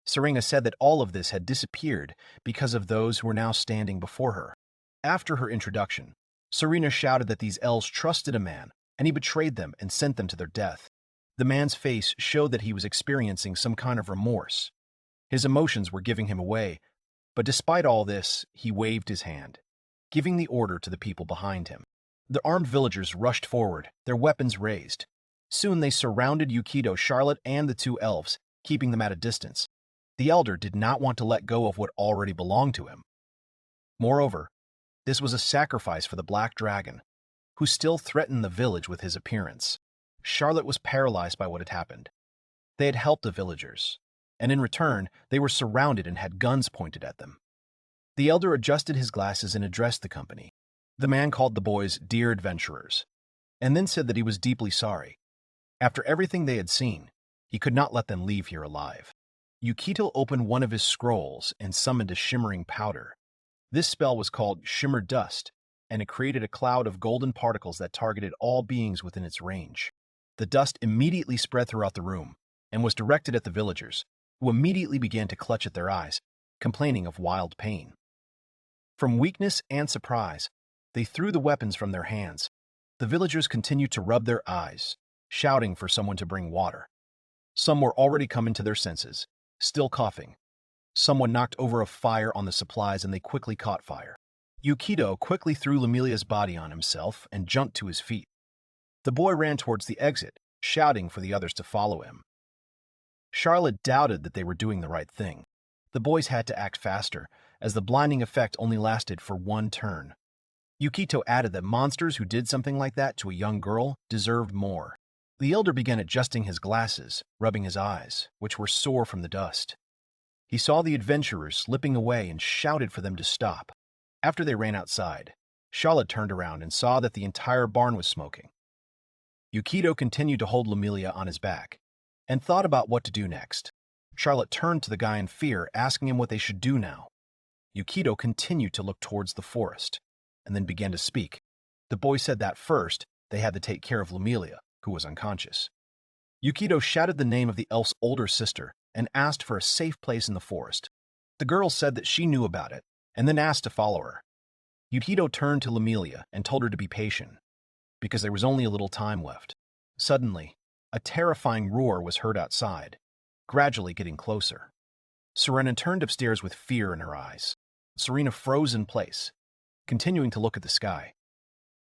Serena said that all of this had disappeared because of those who were now standing before her. After her introduction, Serena shouted that these elves trusted a man, and he betrayed them and sent them to their death. The man's face showed that he was experiencing some kind of remorse. His emotions were giving him away, but despite all this, he waved his hand, giving the order to the people behind him. The armed villagers rushed forward, their weapons raised. Soon they surrounded Yukito, Charlotte, and the two elves, keeping them at a distance. The elder did not want to let go of what already belonged to him. Moreover, this was a sacrifice for the Black Dragon, who still threatened the village with his appearance. Charlotte was paralyzed by what had happened. They had helped the villagers, and in return, they were surrounded and had guns pointed at them. The elder adjusted his glasses and addressed the company. The man called the boys dear adventurers, and then said that he was deeply sorry. After everything they had seen, he could not let them leave here alive. Yukito opened one of his scrolls and summoned a shimmering powder. This spell was called Shimmer Dust, and it created a cloud of golden particles that targeted all beings within its range. The dust immediately spread throughout the room and was directed at the villagers, who immediately began to clutch at their eyes, complaining of wild pain. From weakness and surprise, they threw the weapons from their hands. The villagers continued to rub their eyes, shouting for someone to bring water. Some were already coming to their senses, still coughing. Someone knocked over a fire on the supplies and they quickly caught fire. Yukito quickly threw Lemelia's body on himself and jumped to his feet. The boy ran towards the exit, shouting for the others to follow him. Charlotte doubted that they were doing the right thing. The boys had to act faster, as the blinding effect only lasted for one turn. Yukito added that monsters who did something like that to a young girl deserved more. The elder began adjusting his glasses, rubbing his eyes, which were sore from the dust. He saw the adventurers slipping away and shouted for them to stop. After they ran outside, Charlotte turned around and saw that the entire barn was smoking. Yukito continued to hold Lemelia on his back and thought about what to do next. Charlotte turned to the guy in fear, asking him what they should do now. Yukito continued to look towards the forest and then began to speak. The boy said that first they had to take care of Lemelia, who was unconscious. Yukito shouted the name of the elf's older sister and asked for a safe place in the forest. The girl said that she knew about it and then asked to follow her. Yukito turned to Lemelia and told her to be patient, because there was only a little time left. Suddenly, a terrifying roar was heard outside, gradually getting closer. Serena turned upstairs with fear in her eyes. Serena froze in place, continuing to look at the sky.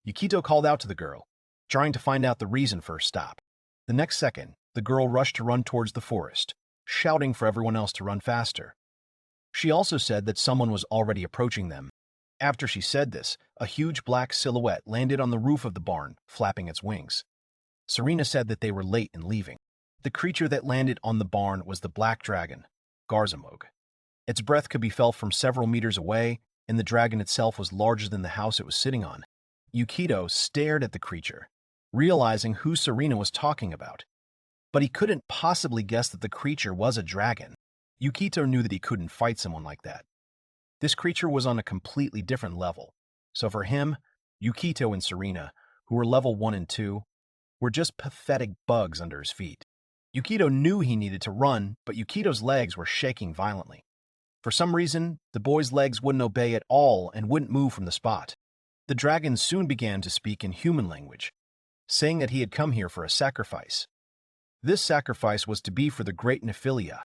Yukito called out to the girl, trying to find out the reason for her stop. The next second, the girl rushed to run towards the forest, shouting for everyone else to run faster. She also said that someone was already approaching them. After she said this, a huge black silhouette landed on the roof of the barn, flapping its wings. Serena said that they were late in leaving. The creature that landed on the barn was the black dragon, Garzamog. Its breath could be felt from several meters away, and the dragon itself was larger than the house it was sitting on. Yukito stared at the creature, realizing who Serena was talking about. But he couldn't possibly guess that the creature was a dragon. Yukito knew that he couldn't fight someone like that. This creature was on a completely different level, so for him, Yukito and Serena, who were level 1 and 2, were just pathetic bugs under his feet. Yukito knew he needed to run, but Yukito's legs were shaking violently. For some reason, the boy's legs wouldn't obey at all and wouldn't move from the spot. The dragon soon began to speak in human language, saying that he had come here for a sacrifice. This sacrifice was to be for the great Nephilia.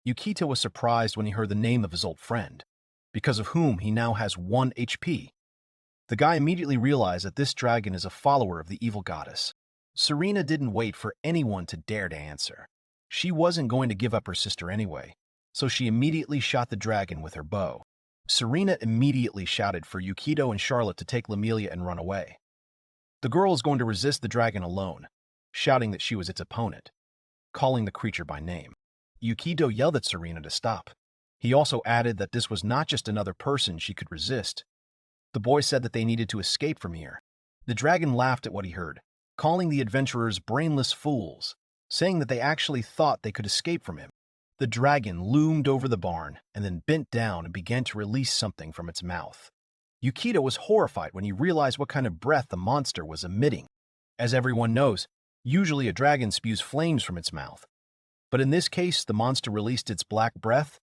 Yukito was surprised when he heard the name of his old friend, because of whom he now has 1 HP. The guy immediately realized that this dragon is a follower of the evil goddess. Serena didn't wait for anyone to dare to answer. She wasn't going to give up her sister anyway, so she immediately shot the dragon with her bow. Serena immediately shouted for Yukito and Charlotte to take Lemelia and run away. The girl was going to resist the dragon alone, shouting that she was its opponent, calling the creature by name. Yukito yelled at Serena to stop. He also added that this was not just another person she could resist. The boy said that they needed to escape from here. The dragon laughed at what he heard, calling the adventurers brainless fools, saying that they actually thought they could escape from him. The dragon loomed over the barn and then bent down and began to release something from its mouth. Yukito was horrified when he realized what kind of breath the monster was emitting. As everyone knows, usually a dragon spews flames from its mouth. But in this case, the monster released its black breath,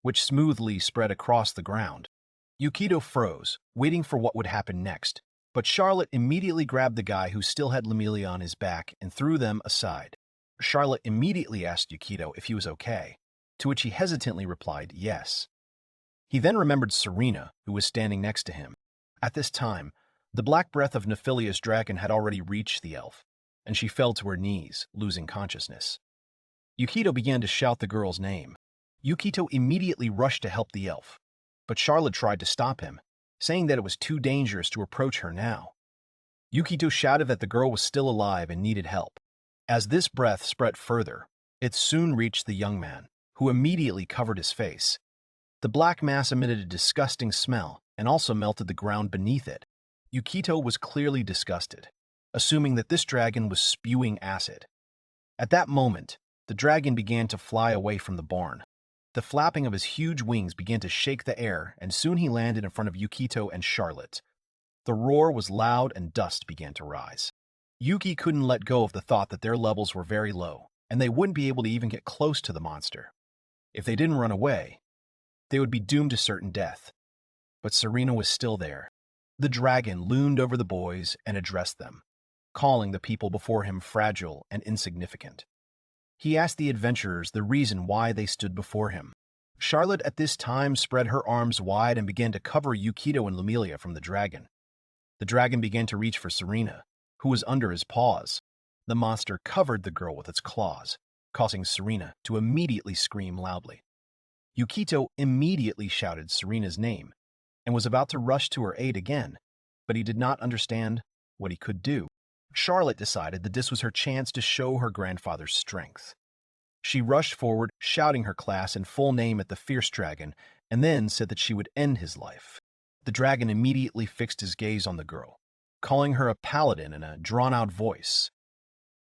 which smoothly spread across the ground. Yukito froze, waiting for what would happen next. But Charlotte immediately grabbed the guy who still had Lemelia on his back and threw them aside. Charlotte immediately asked Yukito if he was okay, to which he hesitantly replied yes. He then remembered Serena, who was standing next to him. At this time, the black breath of Nephilia's dragon had already reached the elf, and she fell to her knees, losing consciousness. Yukito began to shout the girl's name. Yukito immediately rushed to help the elf, but Charlotte tried to stop him, saying that it was too dangerous to approach her now. Yukito shouted that the girl was still alive and needed help. As this breath spread further, it soon reached the young man, who immediately covered his face. The black mass emitted a disgusting smell and also melted the ground beneath it. Yukito was clearly disgusted, assuming that this dragon was spewing acid. At that moment, the dragon began to fly away from the barn. The flapping of his huge wings began to shake the air, and soon he landed in front of Yukito and Charlotte. The roar was loud and dust began to rise. Yuki couldn't let go of the thought that their levels were very low, and they wouldn't be able to even get close to the monster. If they didn't run away, they would be doomed to certain death. But Serena was still there. The dragon loomed over the boys and addressed them, calling the people before him fragile and insignificant. He asked the adventurers the reason why they stood before him. Charlotte at this time spread her arms wide and began to cover Yukito and Lumilia from the dragon. The dragon began to reach for Serena, who was under his paws. The monster covered the girl with its claws, causing Serena to immediately scream loudly. Yukito immediately shouted Serena's name and was about to rush to her aid again, but he did not understand what he could do. Charlotte decided that this was her chance to show her grandfather's strength. She rushed forward, shouting her class and full name at the fierce dragon, and then said that she would end his life. The dragon immediately fixed his gaze on the girl, calling her a paladin in a drawn-out voice.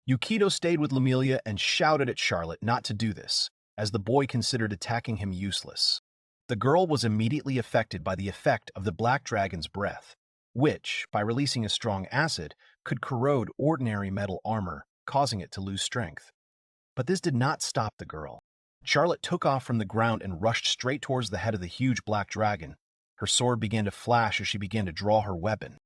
Yukito stayed with Lumilia and shouted at Charlotte not to do this, as the boy considered attacking him useless. The girl was immediately affected by the effect of the black dragon's breath, which, by releasing a strong acid, could corrode ordinary metal armor, causing it to lose strength. But this did not stop the girl. Charlotte took off from the ground and rushed straight towards the head of the huge black dragon. Her sword began to flash as she began to draw her weapon.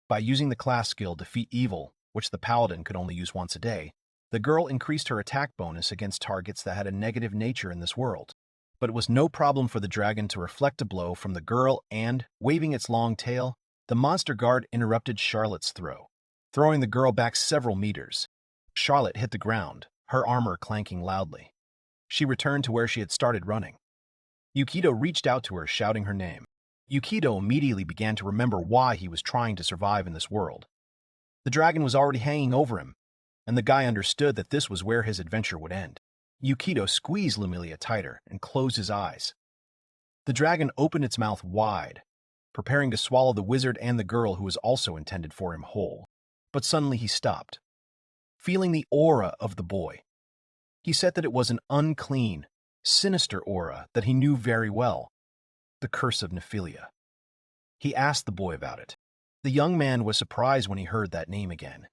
By using the class skill Defeat Evil, which the paladin could only use once a day, the girl increased her attack bonus against targets that had a negative nature in this world. But it was no problem for the dragon to reflect a blow from the girl and, waving its long tail, the monster guard interrupted Charlotte's throw, throwing the girl back several meters. Charlotte hit the ground, her armor clanking loudly. She returned to where she had started running. Yukito reached out to her, shouting her name. Yukito immediately began to remember why he was trying to survive in this world. The dragon was already hanging over him, and the guy understood that this was where his adventure would end. Yukito squeezed Lumilia tighter and closed his eyes. The dragon opened its mouth wide, preparing to swallow the wizard and the girl who was also intended for him whole. But suddenly he stopped, feeling the aura of the boy. He said that it was an unclean, sinister aura that he knew very well, the curse of Nephilia. He asked the boy about it. The young man was surprised when he heard that name again.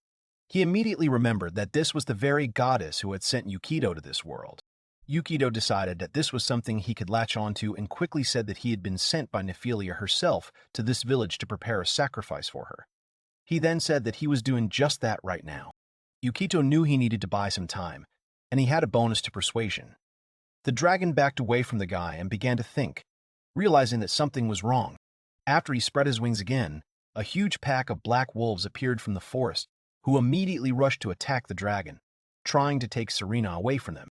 He immediately remembered that this was the very goddess who had sent Yukito to this world. Yukito decided that this was something he could latch onto and quickly said that he had been sent by Nephilia herself to this village to prepare a sacrifice for her. He then said that he was doing just that right now. Yukito knew he needed to buy some time, and he had a bonus to persuasion. The dragon backed away from the guy and began to think, realizing that something was wrong. After he spread his wings again, a huge pack of black wolves appeared from the forest, who immediately rushed to attack the dragon, trying to take Serena away from them.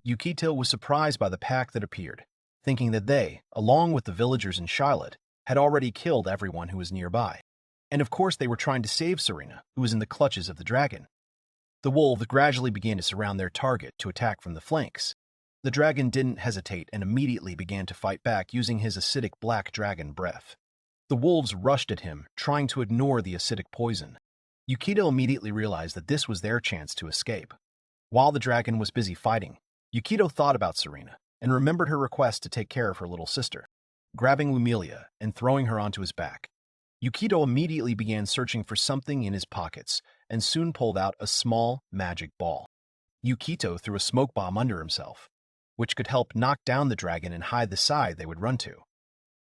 Yukito was surprised by the pack that appeared, thinking that they, along with the villagers in Charlotte, had already killed everyone who was nearby. And of course they were trying to save Serena, who was in the clutches of the dragon. The wolves gradually began to surround their target to attack from the flanks. The dragon didn't hesitate and immediately began to fight back using his acidic black dragon breath. The wolves rushed at him, trying to ignore the acidic poison. Yukito immediately realized that this was their chance to escape. While the dragon was busy fighting, Yukito thought about Serena and remembered her request to take care of her little sister. Grabbing Lumilia and throwing her onto his back, Yukito immediately began searching for something in his pockets and soon pulled out a small magic ball. Yukito threw a smoke bomb under himself, which could help knock down the dragon and hide the side they would run to.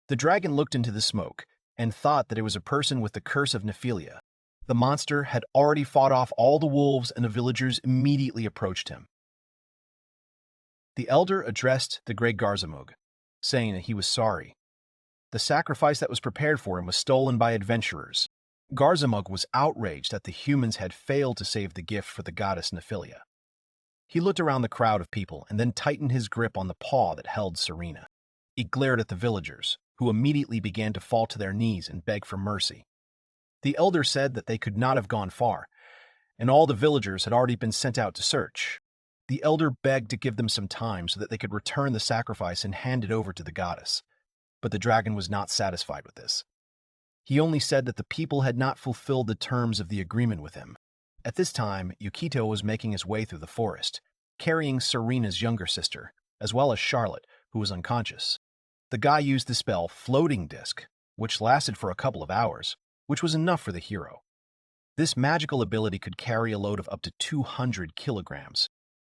The dragon looked into the smoke and thought that it was a person with the curse of Nephilia. The monster had already fought off all the wolves and the villagers immediately approached him. The elder addressed the Grey Garzamug, saying that he was sorry. The sacrifice that was prepared for him was stolen by adventurers, Garzamug was outraged that the humans had failed to save the gift for the goddess Nephilia. He looked around the crowd of people and then tightened his grip on the paw that held Serena. He glared at the villagers, who immediately began to fall to their knees and beg for mercy. The elder said that they could not have gone far, and all the villagers had already been sent out to search. The elder begged to give them some time so that they could return the sacrifice and hand it over to the goddess, but the dragon was not satisfied with this. He only said that the people had not fulfilled the terms of the agreement with him. At this time, Yukito was making his way through the forest, carrying Serena's younger sister, as well as Charlotte, who was unconscious. The guy used the spell Floating Disc, which lasted for a couple of hours, which was enough for the hero. This magical ability could carry a load of up to 200 kilograms.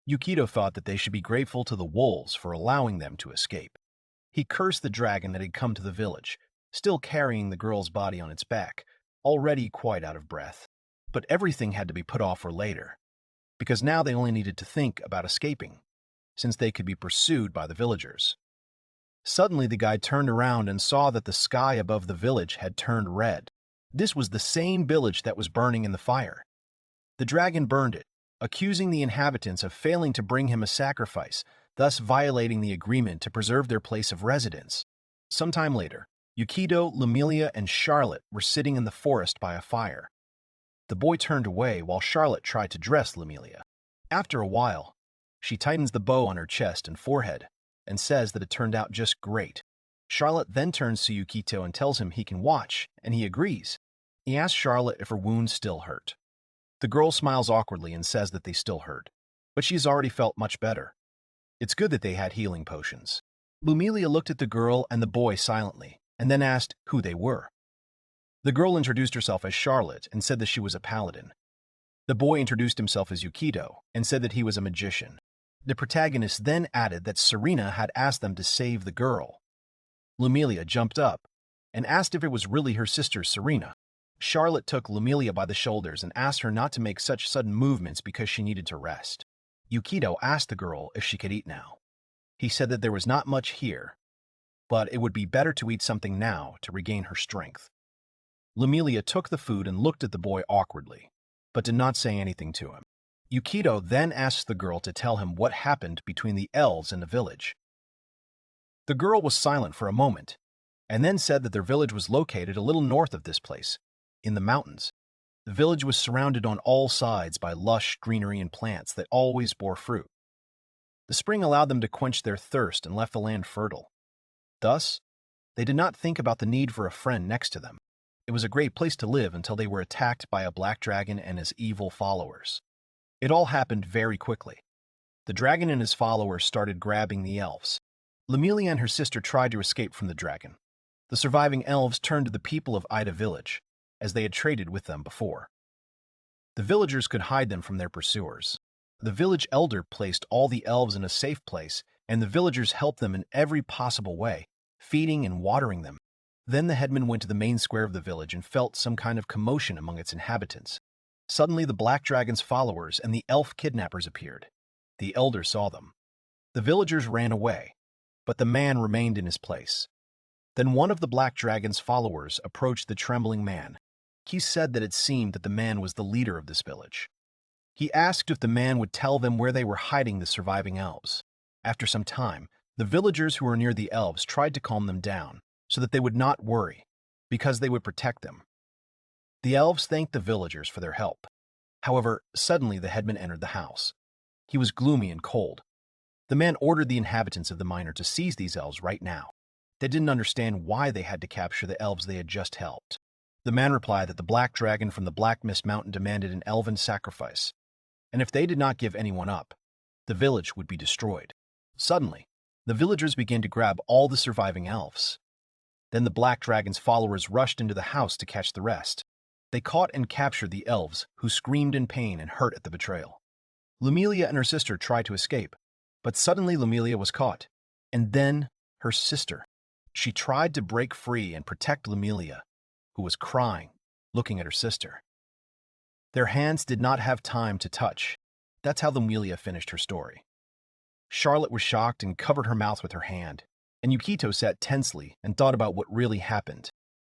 Yukito thought that they should be grateful to the wolves for allowing them to escape. He cursed the dragon that had come to the village, still carrying the girl's body on its back, already quite out of breath. But everything had to be put off for later, because now they only needed to think about escaping, since they could be pursued by the villagers. Suddenly the guy turned around and saw that the sky above the village had turned red. This was the same village that was burning in the fire. The dragon burned it, accusing the inhabitants of failing to bring him a sacrifice, thus violating the agreement to preserve their place of residence. Sometime later, Yukito, Lumilia, and Charlotte were sitting in the forest by a fire. The boy turned away while Charlotte tried to dress Lumilia. After a while, she tightens the bow on her chest and forehead and says that it turned out just great. Charlotte then turns to Yukito and tells him he can watch, and he agrees. He asks Charlotte if her wounds still hurt. The girl smiles awkwardly and says that they still hurt, but she's already felt much better. It's good that they had healing potions. Lumilia looked at the girl and the boy silently, and then asked who they were. The girl introduced herself as Charlotte and said that she was a paladin. The boy introduced himself as Yukito and said that he was a magician. The protagonist then added that Serena had asked them to save the girl. Lumilia jumped up and asked if it was really her sister Serena. Charlotte took Lumilia by the shoulders and asked her not to make such sudden movements because she needed to rest. Yukito asked the girl if she could eat now. He said that there was not much here, but it would be better to eat something now to regain her strength. Lumilia took the food and looked at the boy awkwardly, but did not say anything to him. Yukito then asked the girl to tell him what happened between the elves and the village. The girl was silent for a moment, and then said that their village was located a little north of this place, in the mountains. The village was surrounded on all sides by lush greenery and plants that always bore fruit. The spring allowed them to quench their thirst and left the land fertile. Thus, they did not think about the need for a friend next to them. It was a great place to live until they were attacked by a black dragon and his evil followers. It all happened very quickly. The dragon and his followers started grabbing the elves. Lumilia and her sister tried to escape from the dragon. The surviving elves turned to the people of Ida village, as they had traded with them before. The villagers could hide them from their pursuers. The village elder placed all the elves in a safe place, and the villagers helped them in every possible way, feeding and watering them. Then the headman went to the main square of the village and felt some kind of commotion among its inhabitants. Suddenly the black dragon's followers and the elf kidnappers appeared. The elder saw them. The villagers ran away, but the man remained in his place. Then one of the black dragon's followers approached the trembling man. He said that it seemed that the man was the leader of this village. He asked if the man would tell them where they were hiding the surviving elves. After some time, the villagers who were near the elves tried to calm them down, so that they would not worry, because they would protect them. The elves thanked the villagers for their help. However, suddenly the headman entered the house. He was gloomy and cold. The man ordered the inhabitants of the minor to seize these elves right now. They didn't understand why they had to capture the elves they had just helped. The man replied that the black dragon from the Black Mist Mountain demanded an elven sacrifice, and if they did not give anyone up, the village would be destroyed. Suddenly, the villagers began to grab all the surviving elves. Then the black dragon's followers rushed into the house to catch the rest. They caught and captured the elves, who screamed in pain and hurt at the betrayal. Lumilia and her sister tried to escape, but suddenly Lumilia was caught, and then her sister. She tried to break free and protect Lumilia, who was crying, looking at her sister. Their hands did not have time to touch. That's how Lumilia finished her story. Charlotte was shocked and covered her mouth with her hand, and Yukito sat tensely and thought about what really happened.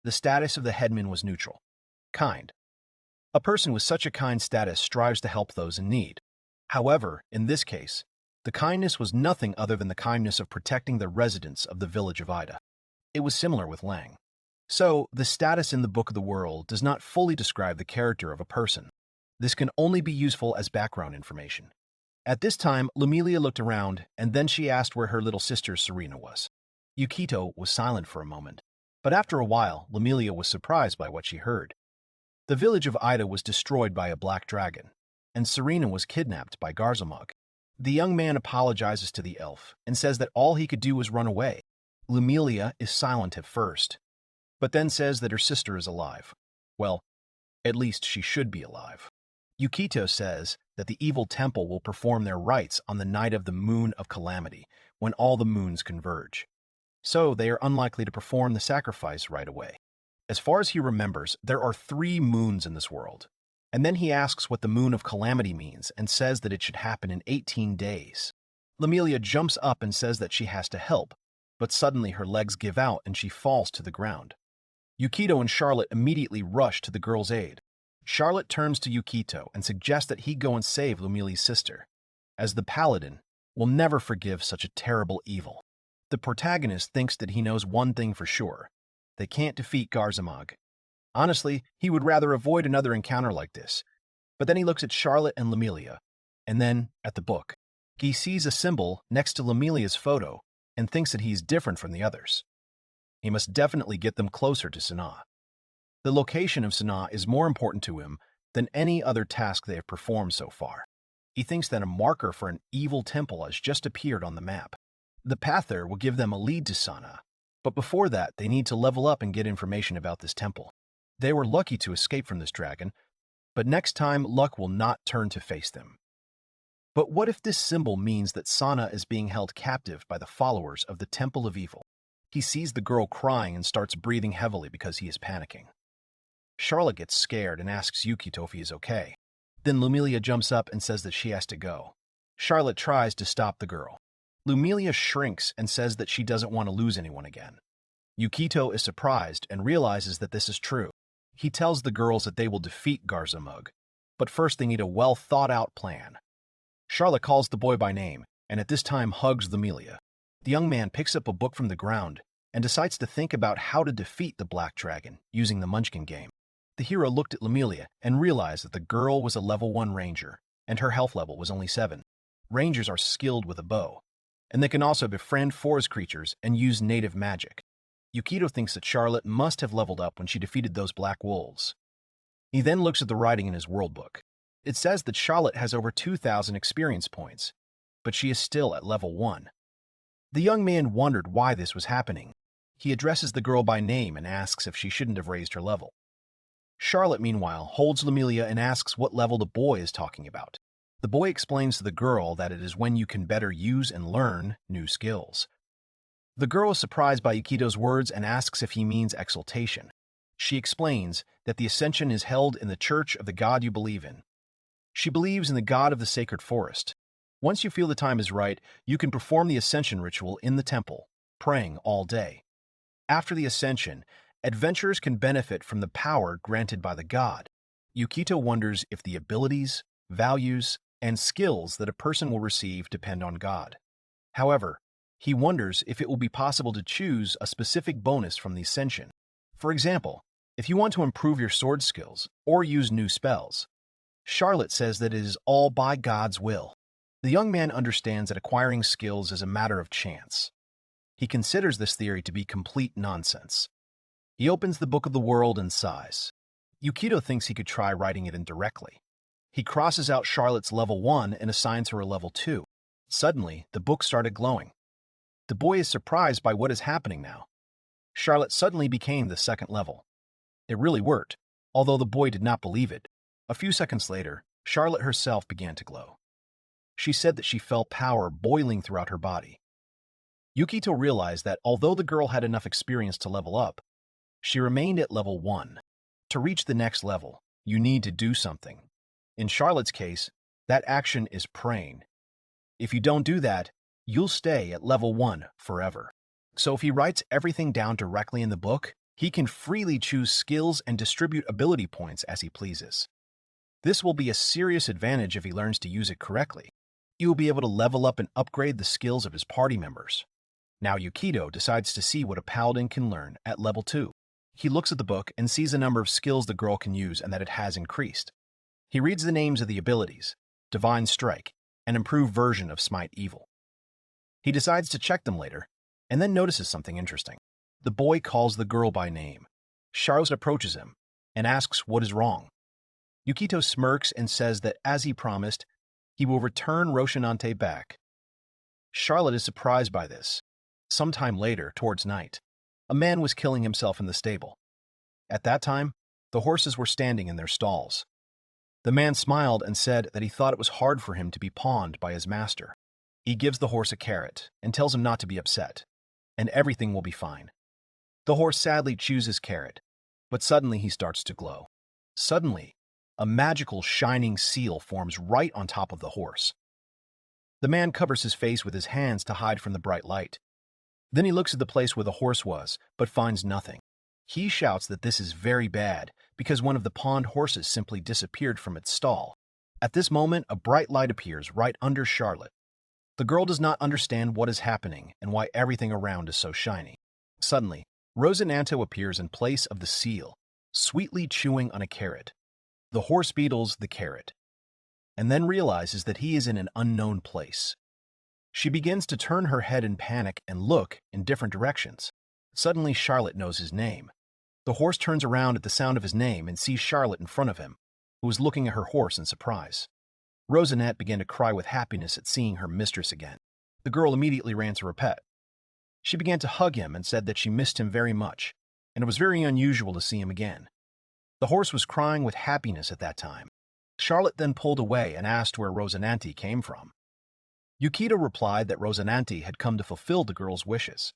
The status of the headman was neutral. kind. A person with such a kind status strives to help those in need. However, in this case, the kindness was nothing other than the kindness of protecting the residents of the village of Ida. It was similar with Lang. So, the status in the Book of the World does not fully describe the character of a person. This can only be useful as background information. At this time, Lumilia looked around, and then she asked where her little sister Serena was. Yukito was silent for a moment, but after a while, Lumilia was surprised by what she heard. The village of Ida was destroyed by a black dragon, and Serena was kidnapped by Garzamug. The young man apologizes to the elf and says that all he could do was run away. Lumilia is silent at first, but then says that her sister is alive. Well, at least she should be alive. Yukito says that the evil temple will perform their rites on the night of the Moon of Calamity, when all the moons converge. So they are unlikely to perform the sacrifice right away. As far as he remembers, there are 3 moons in this world. And then he asks what the Moon of Calamity means and says that it should happen in 18 days. Lumilia jumps up and says that she has to help, but suddenly her legs give out and she falls to the ground. Yukito and Charlotte immediately rush to the girl's aid. Charlotte turns to Yukito and suggests that he go and save Lumilia's sister, as the paladin will never forgive such a terrible evil. The protagonist thinks that he knows one thing for sure: they can't defeat Garzamag. Honestly, he would rather avoid another encounter like this. But then he looks at Charlotte and Lumilia, and then at the book. He sees a symbol next to Lumilia's photo and thinks that he's different from the others. He must definitely get them closer to Sanaa. The location of Sanaa is more important to him than any other task they have performed so far. He thinks that a marker for an evil temple has just appeared on the map. The path there will give them a lead to Sanaa, but before that they need to level up and get information about this temple. They were lucky to escape from this dragon, but next time luck will not turn to face them. But what if this symbol means that Sanaa is being held captive by the followers of the Temple of Evil? He sees the girl crying and starts breathing heavily because he is panicking. Charlotte gets scared and asks Yukito if he is okay. Then Lumilia jumps up and says that she has to go. Charlotte tries to stop the girl. Lumilia shrinks and says that she doesn't want to lose anyone again. Yukito is surprised and realizes that this is true. He tells the girls that they will defeat Garzamug, but first they need a well-thought-out plan. Charlotte calls the boy by name, and at this time hugs Lumilia. The young man picks up a book from the ground and decides to think about how to defeat the Black Dragon using the Munchkin game. The hero looked at Lumilia and realized that the girl was a level 1 ranger, and her health level was only 7. Rangers are skilled with a bow, and they can also befriend forest creatures and use native magic. Yukito thinks that Charlotte must have leveled up when she defeated those black wolves. He then looks at the writing in his world book. It says that Charlotte has over 2,000 experience points, but she is still at level 1. The young man wondered why this was happening. He addresses the girl by name and asks if she shouldn't have raised her level. Charlotte, meanwhile, holds Lumilia and asks what level the boy is talking about. The boy explains to the girl that it is when you can better use and learn new skills. The girl is surprised by Yukito's words and asks if he means exaltation. She explains that the ascension is held in the church of the god you believe in. She believes in the god of the sacred forest. Once you feel the time is right, you can perform the ascension ritual in the temple, praying all day. After the ascension, adventurers can benefit from the power granted by the god. Yukito wonders if the abilities, values, and skills that a person will receive depend on God. However, he wonders if it will be possible to choose a specific bonus from the ascension. For example, if you want to improve your sword skills or use new spells. Charlotte says that it is all by God's will. The young man understands that acquiring skills is a matter of chance. He considers this theory to be complete nonsense. He opens the Book of the World and sighs. Yukito thinks he could try writing it indirectly. He crosses out Charlotte's level 1 and assigns her a level 2. Suddenly, the book started glowing. The boy is surprised by what is happening now. Charlotte suddenly became the 2nd level. It really worked, although the boy did not believe it. A few seconds later, Charlotte herself began to glow. She said that she felt power boiling throughout her body. Yukito realized that although the girl had enough experience to level up, she remained at level 1. To reach the next level, you need to do something. In Charlotte's case, that action is praying. If you don't do that, you'll stay at level 1 forever. So if he writes everything down directly in the book, He can freely choose skills and distribute ability points as he pleases. This will be a serious advantage if he learns to use it correctly. He will be able to level up and upgrade the skills of his party members. Now Yukito decides to see what a paladin can learn at level 2. He looks at the book and sees the number of skills the girl can use and that it has increased. He reads the names of the abilities, Divine Strike, and Improved Version of Smite Evil. He decides to check them later, and then notices something interesting. The boy calls the girl by name. Charlotte approaches him and asks what is wrong. Yukito smirks and says that as he promised, he will return Roshinante back. Charlotte is surprised by this. Sometime later, towards night, a man was killing himself in the stable. At that time, the horses were standing in their stalls. The man smiled and said that he thought it was hard for him to be pawned by his master. He gives the horse a carrot and tells him not to be upset, and everything will be fine. The horse sadly chooses carrot, but suddenly he starts to glow. Suddenly, a magical shining seal forms right on top of the horse. The man covers his face with his hands to hide from the bright light. Then he looks at the place where the horse was, but finds nothing. He shouts that this is very bad because one of the pawned horses simply disappeared from its stall. At this moment, a bright light appears right under Charlotte. The girl does not understand what is happening and why everything around is so shiny. Suddenly, Rosinante appears in place of the seal, sweetly chewing on a carrot. The horse beetles the carrot, and then realizes that he is in an unknown place. She begins to turn her head in panic and look in different directions. Suddenly, Charlotte knows his name. The horse turns around at the sound of his name and sees Charlotte in front of him, who is looking at her horse in surprise. Rosinante began to cry with happiness at seeing her mistress again. The girl immediately ran to her pet. She began to hug him and said that she missed him very much, and it was very unusual to see him again. The horse was crying with happiness at that time. Charlotte then pulled away and asked where Rosinante came from. Yukito replied that Rosinante had come to fulfill the girl's wishes.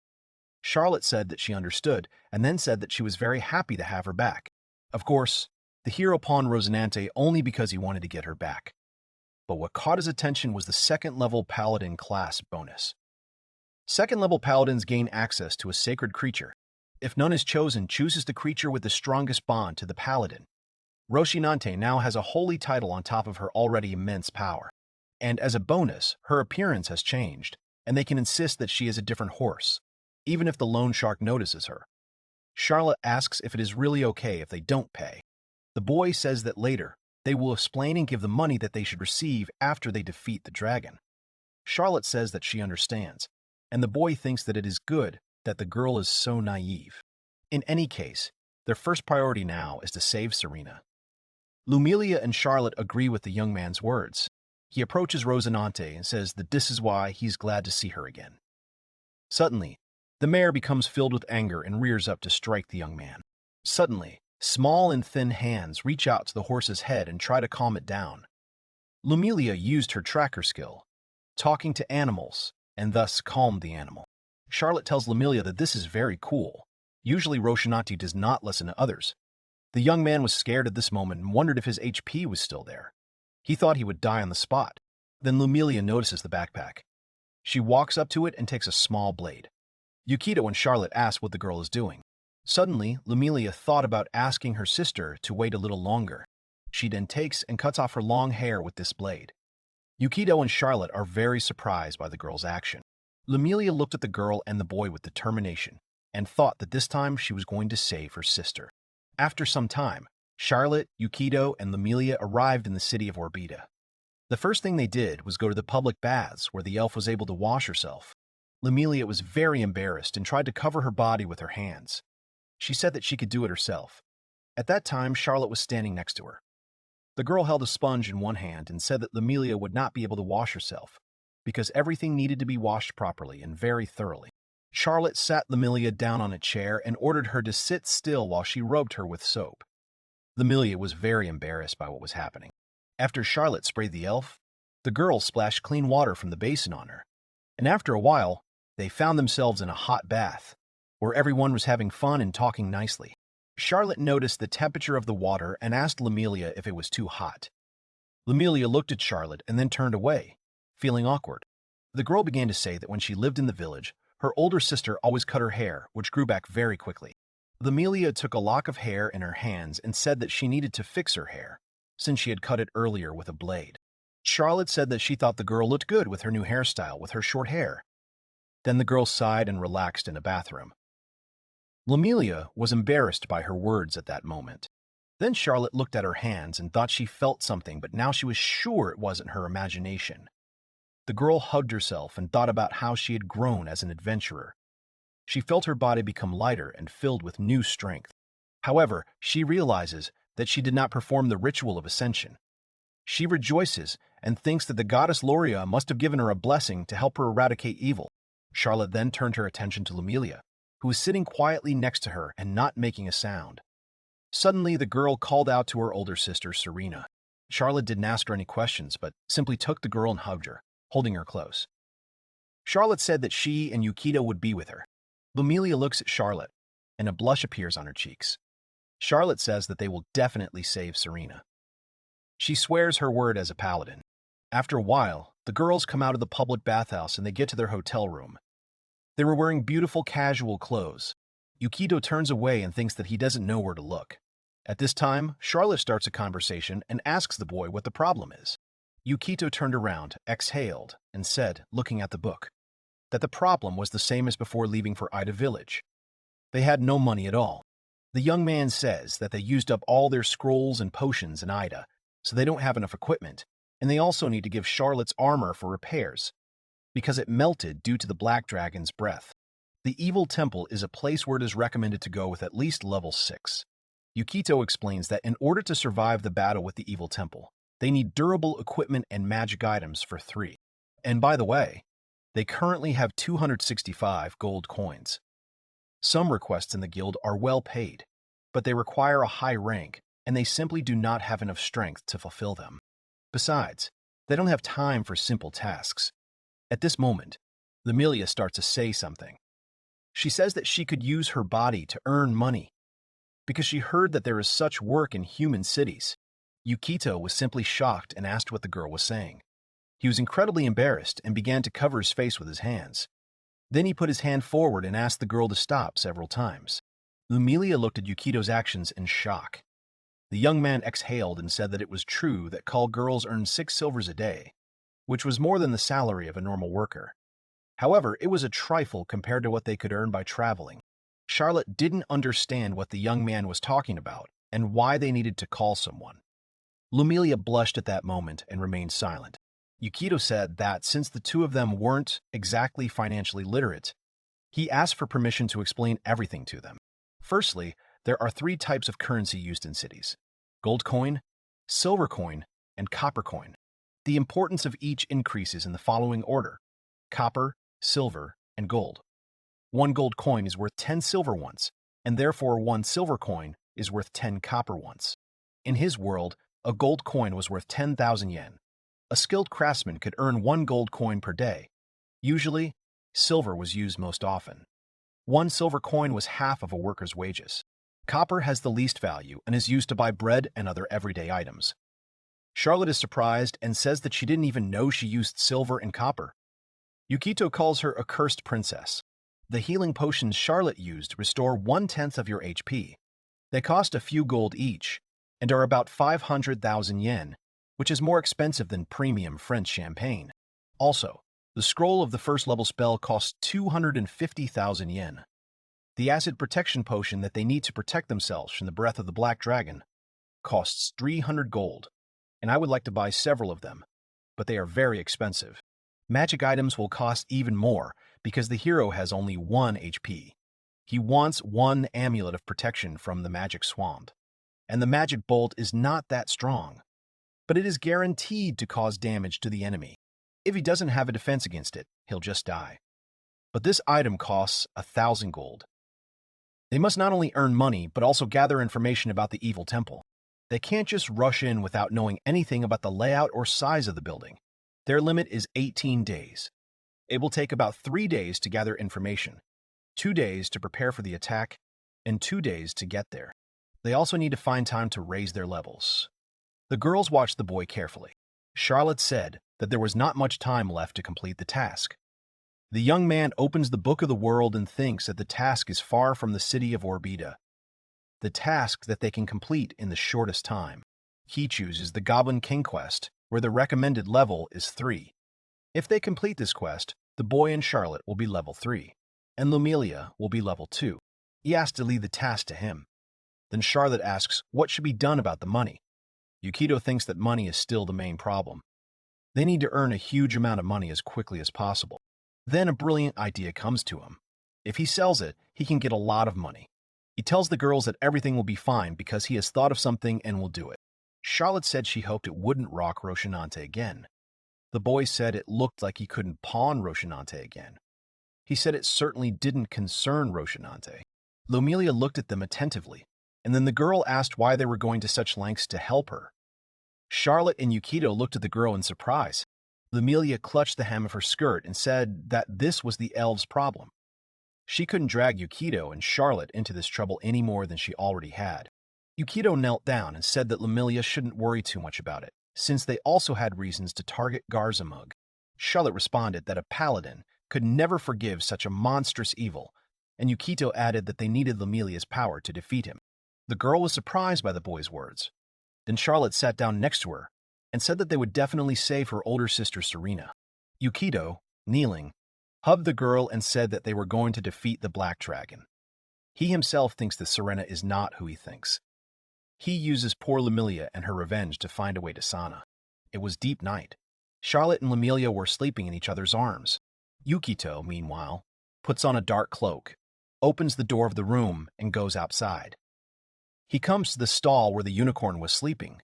Charlotte said that she understood, and then said that she was very happy to have her back. Of course, the hero pawned Rosinante only because he wanted to get her back. But what caught his attention was the second-level paladin class bonus. Second-level paladins gain access to a sacred creature. If none is chosen, chooses the creature with the strongest bond to the paladin. Roshinante now has a holy title on top of her already immense power. And as a bonus, her appearance has changed, and they can insist that she is a different horse, even if the loan shark notices her. Charlotte asks if it is really okay if they don't pay. The boy says that later, they will explain and give the money that they should receive after they defeat the dragon. Charlotte says that she understands, and the boy thinks that it is good that the girl is so naive. In any case, their first priority now is to save Serena. Lumilia and Charlotte agree with the young man's words. He approaches Rosinante and says that this is why he's glad to see her again. Suddenly, the mare becomes filled with anger and rears up to strike the young man. Suddenly, small and thin hands reach out to the horse's head and try to calm it down. Lumilia used her tracker skill, talking to animals, and thus calmed the animal. Charlotte tells Lumilia that this is very cool. Usually Roshinante does not listen to others. The young man was scared at this moment and wondered if his HP was still there. He thought he would die on the spot. Then Lumilia notices the backpack. She walks up to it and takes a small blade. Yukito and Charlotte ask what the girl is doing. Suddenly, Lumilia thought about asking her sister to wait a little longer. She then takes and cuts off her long hair with this blade. Yukito and Charlotte are very surprised by the girl's action. Lumilia looked at the girl and the boy with determination and thought that this time she was going to save her sister. After some time, Charlotte, Yukito, and Lumilia arrived in the city of Orbita. The first thing they did was go to the public baths where the elf was able to wash herself. Lumilia was very embarrassed and tried to cover her body with her hands. She said that she could do it herself. At that time, Charlotte was standing next to her. The girl held a sponge in one hand and said that Lumilia would not be able to wash herself because everything needed to be washed properly and very thoroughly. Charlotte sat Lumilia down on a chair and ordered her to sit still while she rubbed her with soap. Lumilia was very embarrassed by what was happening. After Charlotte sprayed the elf, the girl splashed clean water from the basin on her. And after a while, they found themselves in a hot bath, where everyone was having fun and talking nicely. Charlotte noticed the temperature of the water and asked Lumilia if it was too hot. Lumilia looked at Charlotte and then turned away, feeling awkward. The girl began to say that when she lived in the village, her older sister always cut her hair, which grew back very quickly. Amelia took a lock of hair in her hands and said that she needed to fix her hair, since she had cut it earlier with a blade. Charlotte said that she thought the girl looked good with her new hairstyle with her short hair. Then the girl sighed and relaxed in a bathroom. Amelia was embarrassed by her words at that moment. Then Charlotte looked at her hands and thought she felt something, but now she was sure it wasn't her imagination. The girl hugged herself and thought about how she had grown as an adventurer. She felt her body become lighter and filled with new strength. However, she realizes that she did not perform the ritual of ascension. She rejoices and thinks that the goddess Loria must have given her a blessing to help her eradicate evil. Charlotte then turned her attention to Amelia, who was sitting quietly next to her and not making a sound. Suddenly, the girl called out to her older sister, Serena. Charlotte didn't ask her any questions, but simply took the girl and hugged her, holding her close. Charlotte said that she and Yukito would be with her. Amelia looks at Charlotte, and a blush appears on her cheeks. Charlotte says that they will definitely save Serena. She swears her word as a paladin. After a while, the girls come out of the public bathhouse and they get to their hotel room. They were wearing beautiful casual clothes. Yukito turns away and thinks that he doesn't know where to look. At this time, Charlotte starts a conversation and asks the boy what the problem is. Yukito turned around, exhaled, and said, looking at the book, that the problem was the same as before leaving for Ida Village. They had no money at all. The young man says that they used up all their scrolls and potions in Ida, so they don't have enough equipment, and they also need to give Charlotte's armor for repairs, because it melted due to the Black Dragon's breath. The Evil Temple is a place where it is recommended to go with at least level 6. Yukito explains that in order to survive the battle with the Evil Temple, they need durable equipment and magic items for 3. And by the way, they currently have 265 gold coins. Some requests in the guild are well paid, but they require a high rank, and they simply do not have enough strength to fulfill them. Besides, they don't have time for simple tasks. At this moment, Amelia starts to say something. She says that she could use her body to earn money, because she heard that there is such work in human cities. Yukito was simply shocked and asked what the girl was saying. He was incredibly embarrassed and began to cover his face with his hands. Then he put his hand forward and asked the girl to stop several times. Amelia looked at Yukito's actions in shock. The young man exhaled and said that it was true that call girls earned 6 silvers a day, which was more than the salary of a normal worker. However, it was a trifle compared to what they could earn by traveling. Charlotte didn't understand what the young man was talking about and why they needed to call someone. Amelia blushed at that moment and remained silent. Yukito said that since the two of them weren't exactly financially literate, he asked for permission to explain everything to them. Firstly, there are 3 types of currency used in cities: gold coin, silver coin, and copper coin. The importance of each increases in the following order: copper, silver, and gold. 1 gold coin is worth 10 silver ones, and therefore 1 silver coin is worth 10 copper ones. In his world, a gold coin was worth 10,000 yen. A skilled craftsman could earn 1 gold coin per day. Usually, silver was used most often. 1 silver coin was half of a worker's wages. Copper has the least value and is used to buy bread and other everyday items. Charlotte is surprised and says that she didn't even know she used silver and copper. Yukito calls her a cursed princess. The healing potions Charlotte used restore 1/10 of your HP. They cost a few gold each and are about 500,000 yen, which is more expensive than premium French champagne. Also, the scroll of the first level spell costs 250,000 yen. The acid protection potion that they need to protect themselves from the breath of the Black Dragon costs 300 gold, and I would like to buy several of them, but they are very expensive. Magic items will cost even more because the hero has only 1 HP. He wants 1 amulet of protection from the magic swamp, and the magic bolt is not that strong, but it is guaranteed to cause damage to the enemy. If he doesn't have a defense against it, he'll just die. But this item costs 1,000 gold. They must not only earn money, but also gather information about the Evil Temple. They can't just rush in without knowing anything about the layout or size of the building. Their limit is 18 days. It will take about 3 days to gather information, 2 days to prepare for the attack, and 2 days to get there. They also need to find time to raise their levels. The girls watched the boy carefully. Charlotte said that there was not much time left to complete the task. The young man opens the Book of the World and thinks that the task is far from the city of Orbita, the task that they can complete in the shortest time. He chooses the Goblin King quest, where the recommended level is 3. If they complete this quest, the boy and Charlotte will be level 3, and Lumilia will be level 2. He asks to leave the task to him. Then Charlotte asks what should be done about the money. Yukito thinks that money is still the main problem. They need to earn a huge amount of money as quickly as possible. Then a brilliant idea comes to him. If he sells it, he can get a lot of money. He tells the girls that everything will be fine because he has thought of something and will do it. Charlotte said she hoped it wouldn't rock Roshinante again. The boy said it looked like he couldn't pawn Roshinante again. He said it certainly didn't concern Roshinante. Lumilia looked at them attentively, and then the girl asked why they were going to such lengths to help her. Charlotte and Yukito looked at the girl in surprise. Lumilia clutched the hem of her skirt and said that this was the elves' problem. She couldn't drag Yukito and Charlotte into this trouble any more than she already had. Yukito knelt down and said that Lumilia shouldn't worry too much about it, since they also had reasons to target Garzamug. Charlotte responded that a paladin could never forgive such a monstrous evil, and Yukito added that they needed Lumilia's power to defeat him. The girl was surprised by the boy's words. Then Charlotte sat down next to her and said that they would definitely save her older sister Serena. Yukito, kneeling, hugged the girl and said that they were going to defeat the Black Dragon. He himself thinks that Serena is not who he thinks. He uses poor Lumilia and her revenge to find a way to Sana. It was deep night. Charlotte and Lumilia were sleeping in each other's arms. Yukito, meanwhile, puts on a dark cloak, opens the door of the room, and goes outside. He comes to the stall where the unicorn was sleeping.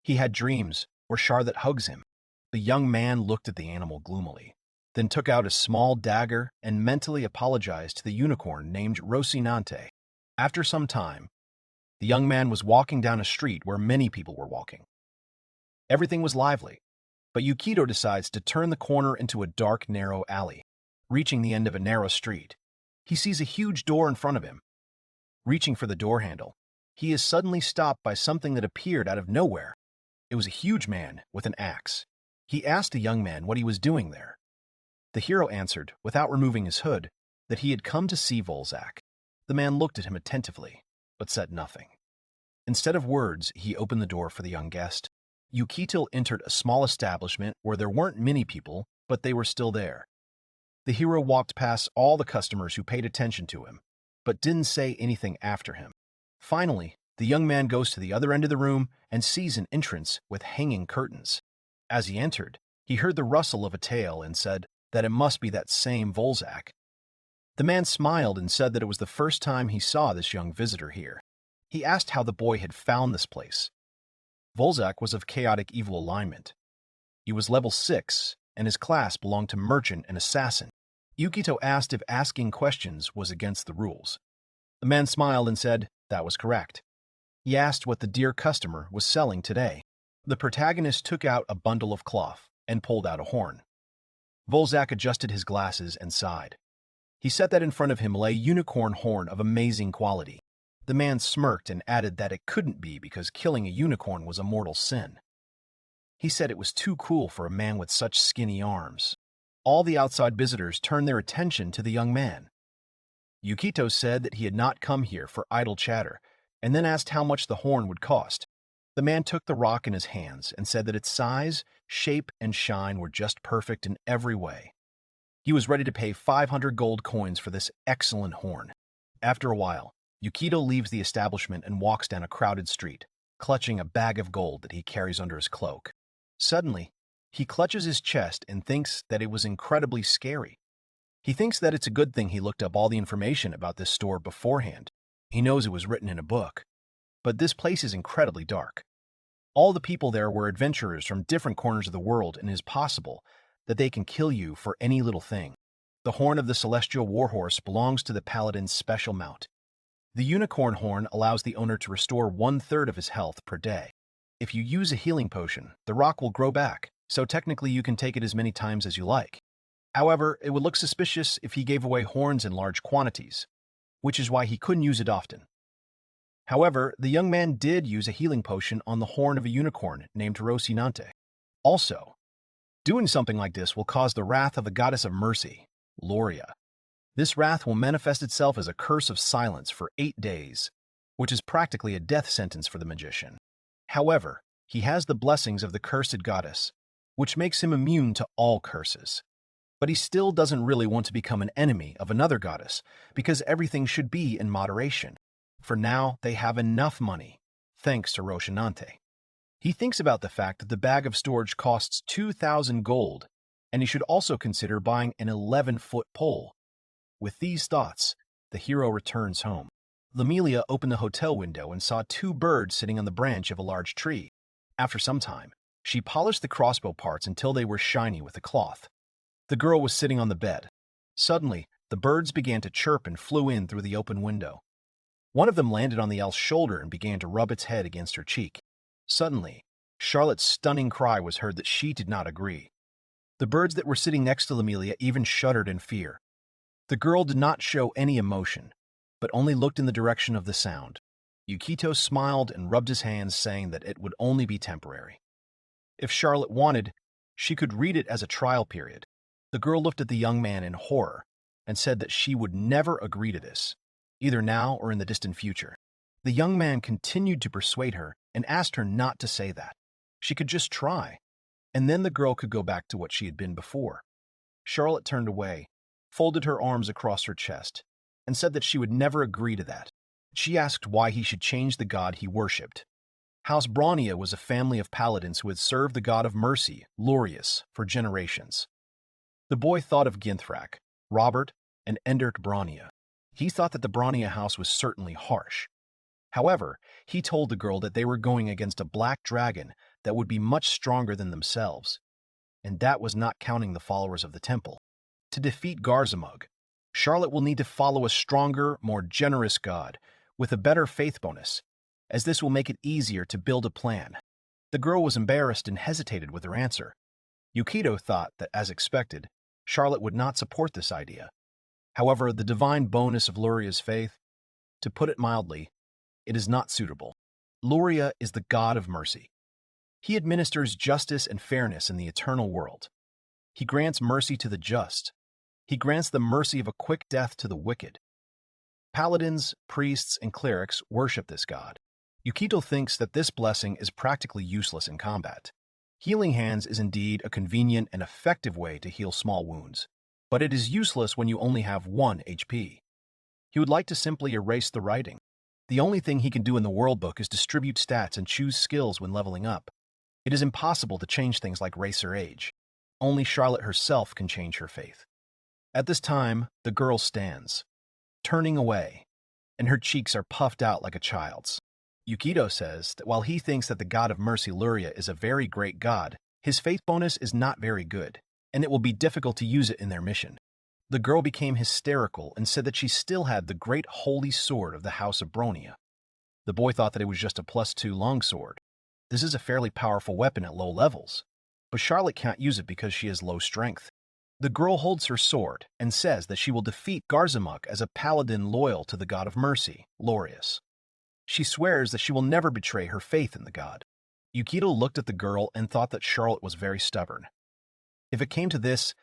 He had dreams where Charlotte hugs him. The young man looked at the animal gloomily, then took out a small dagger and mentally apologized to the unicorn named Rocinante. After some time, the young man was walking down a street where many people were walking. Everything was lively, but Yukito decides to turn the corner into a dark, narrow alley. Reaching the end of a narrow street, he sees a huge door in front of him. Reaching for the door handle, he is suddenly stopped by something that appeared out of nowhere. It was a huge man with an axe. He asked the young man what he was doing there. The hero answered, without removing his hood, that he had come to see Volzak. The man looked at him attentively, but said nothing. Instead of words, he opened the door for the young guest. Yukito entered a small establishment where there weren't many people, but they were still there. The hero walked past all the customers who paid attention to him, but didn't say anything after him. Finally, the young man goes to the other end of the room and sees an entrance with hanging curtains. As he entered, he heard the rustle of a tail and said that it must be that same Volzak. The man smiled and said that it was the first time he saw this young visitor here. He asked how the boy had found this place. Volzak was of chaotic evil alignment. He was level 6, and his class belonged to Merchant and Assassin. Yukito asked if asking questions was against the rules. The man smiled and said that was correct. He asked what the dear customer was selling today. The protagonist took out a bundle of cloth and pulled out a horn. Volzak adjusted his glasses and sighed. He said that in front of him lay a unicorn horn of amazing quality. The man smirked and added that it couldn't be because killing a unicorn was a mortal sin. He said it was too cool for a man with such skinny arms. All the outside visitors turned their attention to the young man. Yukito said that he had not come here for idle chatter, and then asked how much the horn would cost. The man took the rock in his hands and said that its size, shape, and shine were just perfect in every way. He was ready to pay 500 gold coins for this excellent horn. After a while, Yukito leaves the establishment and walks down a crowded street, clutching a bag of gold that he carries under his cloak. Suddenly, he clutches his chest and thinks that it was incredibly scary. He thinks that it's a good thing he looked up all the information about this store beforehand. He knows it was written in a book. But this place is incredibly dark. All the people there were adventurers from different corners of the world, and it is possible that they can kill you for any little thing. The horn of the celestial warhorse belongs to the paladin's special mount. The unicorn horn allows the owner to restore 1/3 of his health per day. If you use a healing potion, the rock will grow back, so technically you can take it as many times as you like. However, it would look suspicious if he gave away horns in large quantities, which is why he couldn't use it often. However, the young man did use a healing potion on the horn of a unicorn named Rocinante. Also, doing something like this will cause the wrath of the goddess of mercy, Loria. This wrath will manifest itself as a curse of silence for 8 days. which is practically a death sentence for the magician. However, he has the blessings of the cursed goddess, which makes him immune to all curses. But he still doesn't really want to become an enemy of another goddess, because everything should be in moderation. For now, they have enough money, thanks to Roshinante. He thinks about the fact that the bag of storage costs 2,000 gold, and he should also consider buying an 11-foot pole. With these thoughts, the hero returns home. Lumilia opened the hotel window and saw 2 birds sitting on the branch of a large tree. After some time, she polished the crossbow parts until they were shiny with a cloth. The girl was sitting on the bed. Suddenly, the birds began to chirp and flew in through the open window. One of them landed on the elf's shoulder and began to rub its head against her cheek. Suddenly, Charlotte's stunning cry was heard that she did not agree. The birds that were sitting next to Lumilia even shuddered in fear. The girl did not show any emotion, but only looked in the direction of the sound. Yukito smiled and rubbed his hands, saying that it would only be temporary. If Charlotte wanted, she could read it as a trial period. The girl looked at the young man in horror and said that she would never agree to this, either now or in the distant future. The young man continued to persuade her and asked her not to say that. She could just try, and then the girl could go back to what she had been before. Charlotte turned away, folded her arms across her chest, and said that she would never agree to that. She asked why he should change the god he worshipped. House Bronia was a family of paladins who had served the god of mercy, Lurius, for generations. The boy thought of Ginthrak, Robert, and Endert Bronia. He thought that the Bronia house was certainly harsh. However, he told the girl that they were going against a black dragon that would be much stronger than themselves, and that was not counting the followers of the temple. To defeat Garzamug, Charlotte will need to follow a stronger, more generous god with a better faith bonus, as this will make it easier to build a plan. The girl was embarrassed and hesitated with her answer. Yukito thought that, as expected, Charlotte would not support this idea. However, the divine bonus of Luria's faith, to put it mildly, it is not suitable. Luria is the god of mercy. He administers justice and fairness in the eternal world. He grants mercy to the just. He grants the mercy of a quick death to the wicked. Paladins, priests, and clerics worship this god. Yukito thinks that this blessing is practically useless in combat. Healing Hands is indeed a convenient and effective way to heal small wounds, but it is useless when you only have 1 HP. He would like to simply erase the writing. The only thing he can do in the world book is distribute stats and choose skills when leveling up. It is impossible to change things like race or age. Only Charlotte herself can change her faith. At this time, the girl stands, turning away, and her cheeks are puffed out like a child's. Yukito says that while he thinks that the god of mercy Luria is a very great god, his faith bonus is not very good, and it will be difficult to use it in their mission. The girl became hysterical and said that she still had the great holy sword of the House of Bronia. The boy thought that it was just a +2 longsword. This is a fairly powerful weapon at low levels, but Charlotte can't use it because she has low strength. The girl holds her sword and says that she will defeat Garzamuk as a paladin loyal to the god of mercy, Lurius. She swears that she will never betray her faith in the god. Yukito looked at the girl and thought that Charlotte was very stubborn. If it came to this,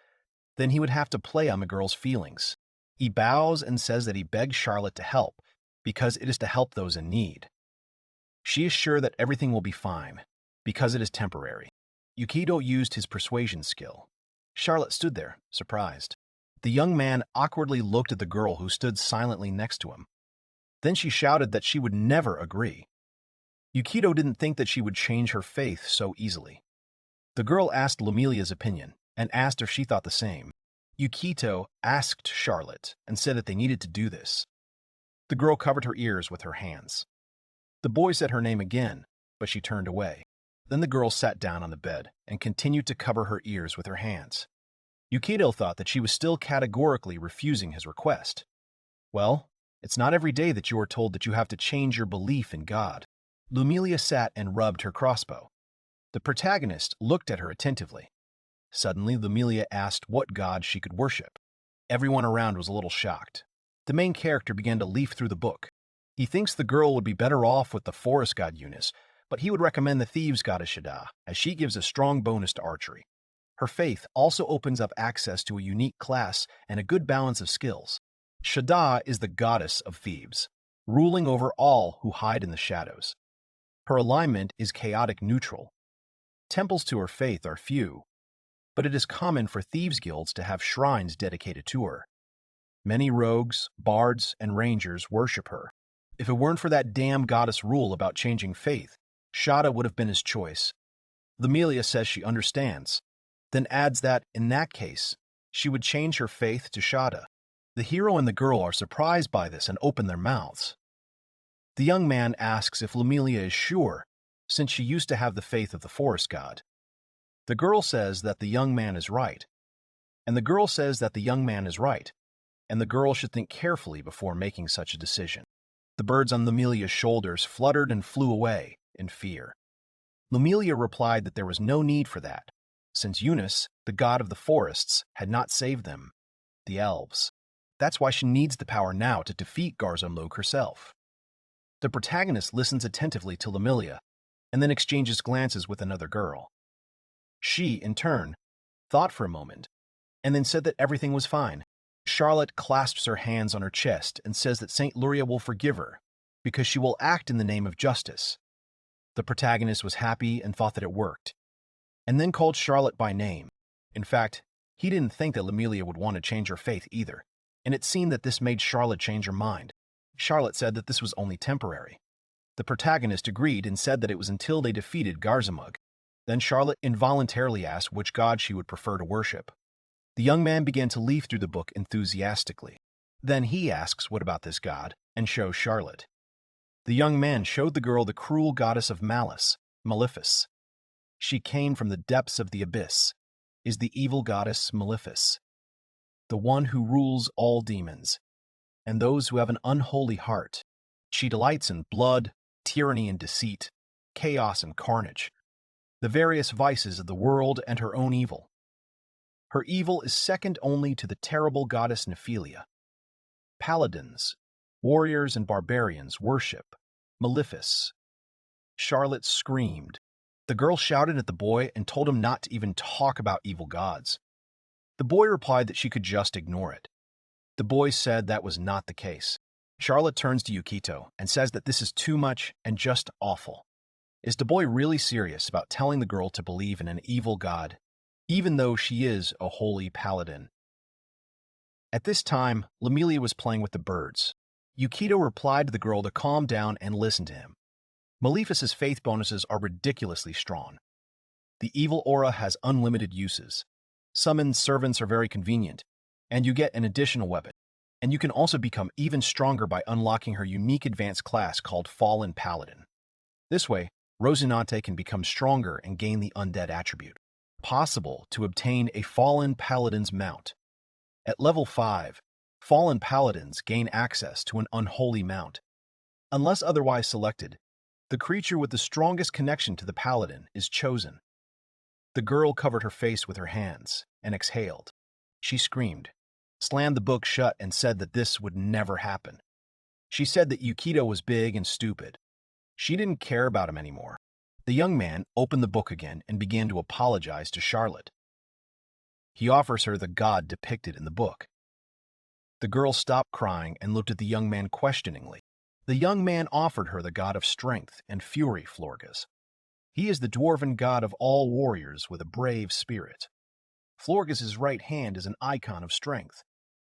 then he would have to play on the girl's feelings. He bows and says that he begs Charlotte to help, because it is to help those in need. She is sure that everything will be fine, because it is temporary. Yukito used his persuasion skill. Charlotte stood there, surprised. The young man awkwardly looked at the girl who stood silently next to him. Then she shouted that she would never agree. Yukito didn't think that she would change her faith so easily. The girl asked Lumilia's opinion and asked if she thought the same. Yukito asked Charlotte and said that they needed to do this. The girl covered her ears with her hands. The boy said her name again, but she turned away. Then the girl sat down on the bed and continued to cover her ears with her hands. Yukito thought that she was still categorically refusing his request. Well, it's not every day that you are told that you have to change your belief in God. Lumilia sat and rubbed her crossbow. The protagonist looked at her attentively. Suddenly, Lumilia asked what god she could worship. Everyone around was a little shocked. The main character began to leaf through the book. He thinks the girl would be better off with the forest god Eunice, but he would recommend the thieves goddess Shada, as she gives a strong bonus to archery. Her faith also opens up access to a unique class and a good balance of skills. Shada is the goddess of thieves. ruling over all who hide in the shadows. Her alignment is chaotic neutral. Temples to her faith are few, but it is common for thieves' guilds to have shrines dedicated to her. Many rogues, bards, and rangers worship her. If it weren't for that damn goddess rule about changing faith, Shada would have been his choice. Lemelia says she understands, then adds that, in that case, she would change her faith to Shada. The hero and the girl are surprised by this and open their mouths. The young man asks if Lemelia is sure, since she used to have the faith of the forest god. The girl says that the young man is right, and the girl says that the young man is right, and the girl should think carefully before making such a decision. The birds on Lemelia's shoulders fluttered and flew away in fear. Lemelia replied that there was no need for that, since Eunice, the god of the forests, had not saved them, the elves. That's why she needs the power now to defeat Garzanlog herself. The protagonist listens attentively to Lemelia, and then exchanges glances with another girl. She, in turn, thought for a moment, and then said that everything was fine. Charlotte clasps her hands on her chest and says that Saint Luria will forgive her, because she will act in the name of justice. The protagonist was happy and thought that it worked, and then called Charlotte by name. In fact, he didn't think that Lemelia would want to change her faith either, and it seemed that this made Charlotte change her mind. Charlotte said that this was only temporary. The protagonist agreed and said that it was until they defeated Garzamug. Then Charlotte involuntarily asked which god she would prefer to worship. The young man began to leaf through the book enthusiastically. Then he asks what about this god, and shows Charlotte. The young man showed the girl the cruel goddess of malice, Malefice. She came from the depths of the abyss, is the evil goddess Malefice, the one who rules all demons, and those who have an unholy heart. She delights in blood, tyranny and deceit, chaos and carnage, the various vices of the world and her own evil. Her evil is second only to the terrible goddess Nephilia. Paladins, warriors and barbarians worship Malefice. Charlotte screamed. The girl shouted at the boy and told him not to even talk about evil gods. The boy replied that she could just ignore it. The boy said that was not the case. Charlotte turns to Yukito and says that this is too much and just awful. Is the boy really serious about telling the girl to believe in an evil god, even though she is a holy paladin? At this time, Lemelia was playing with the birds. Yukito replied to the girl to calm down and listen to him. Malefic's faith bonuses are ridiculously strong. The evil aura has unlimited uses. Summoned servants are very convenient, and you get an additional weapon. And you can also become even stronger by unlocking her unique advanced class called Fallen Paladin. This way, Rosinante can become stronger and gain the undead attribute. Possible to obtain a Fallen Paladin's mount. At level 5, Fallen Paladins gain access to an unholy mount. Unless otherwise selected, the creature with the strongest connection to the paladin is chosen. The girl covered her face with her hands and exhaled. She screamed, slammed the book shut, and said that this would never happen. She said that Yukito was big and stupid. She didn't care about him anymore. The young man opened the book again and began to apologize to Charlotte. He offers her the god depicted in the book. The girl stopped crying and looked at the young man questioningly. The young man offered her the god of strength and fury, Florges. He is the dwarven god of all warriors with a brave spirit. Florges' right hand is an icon of strength,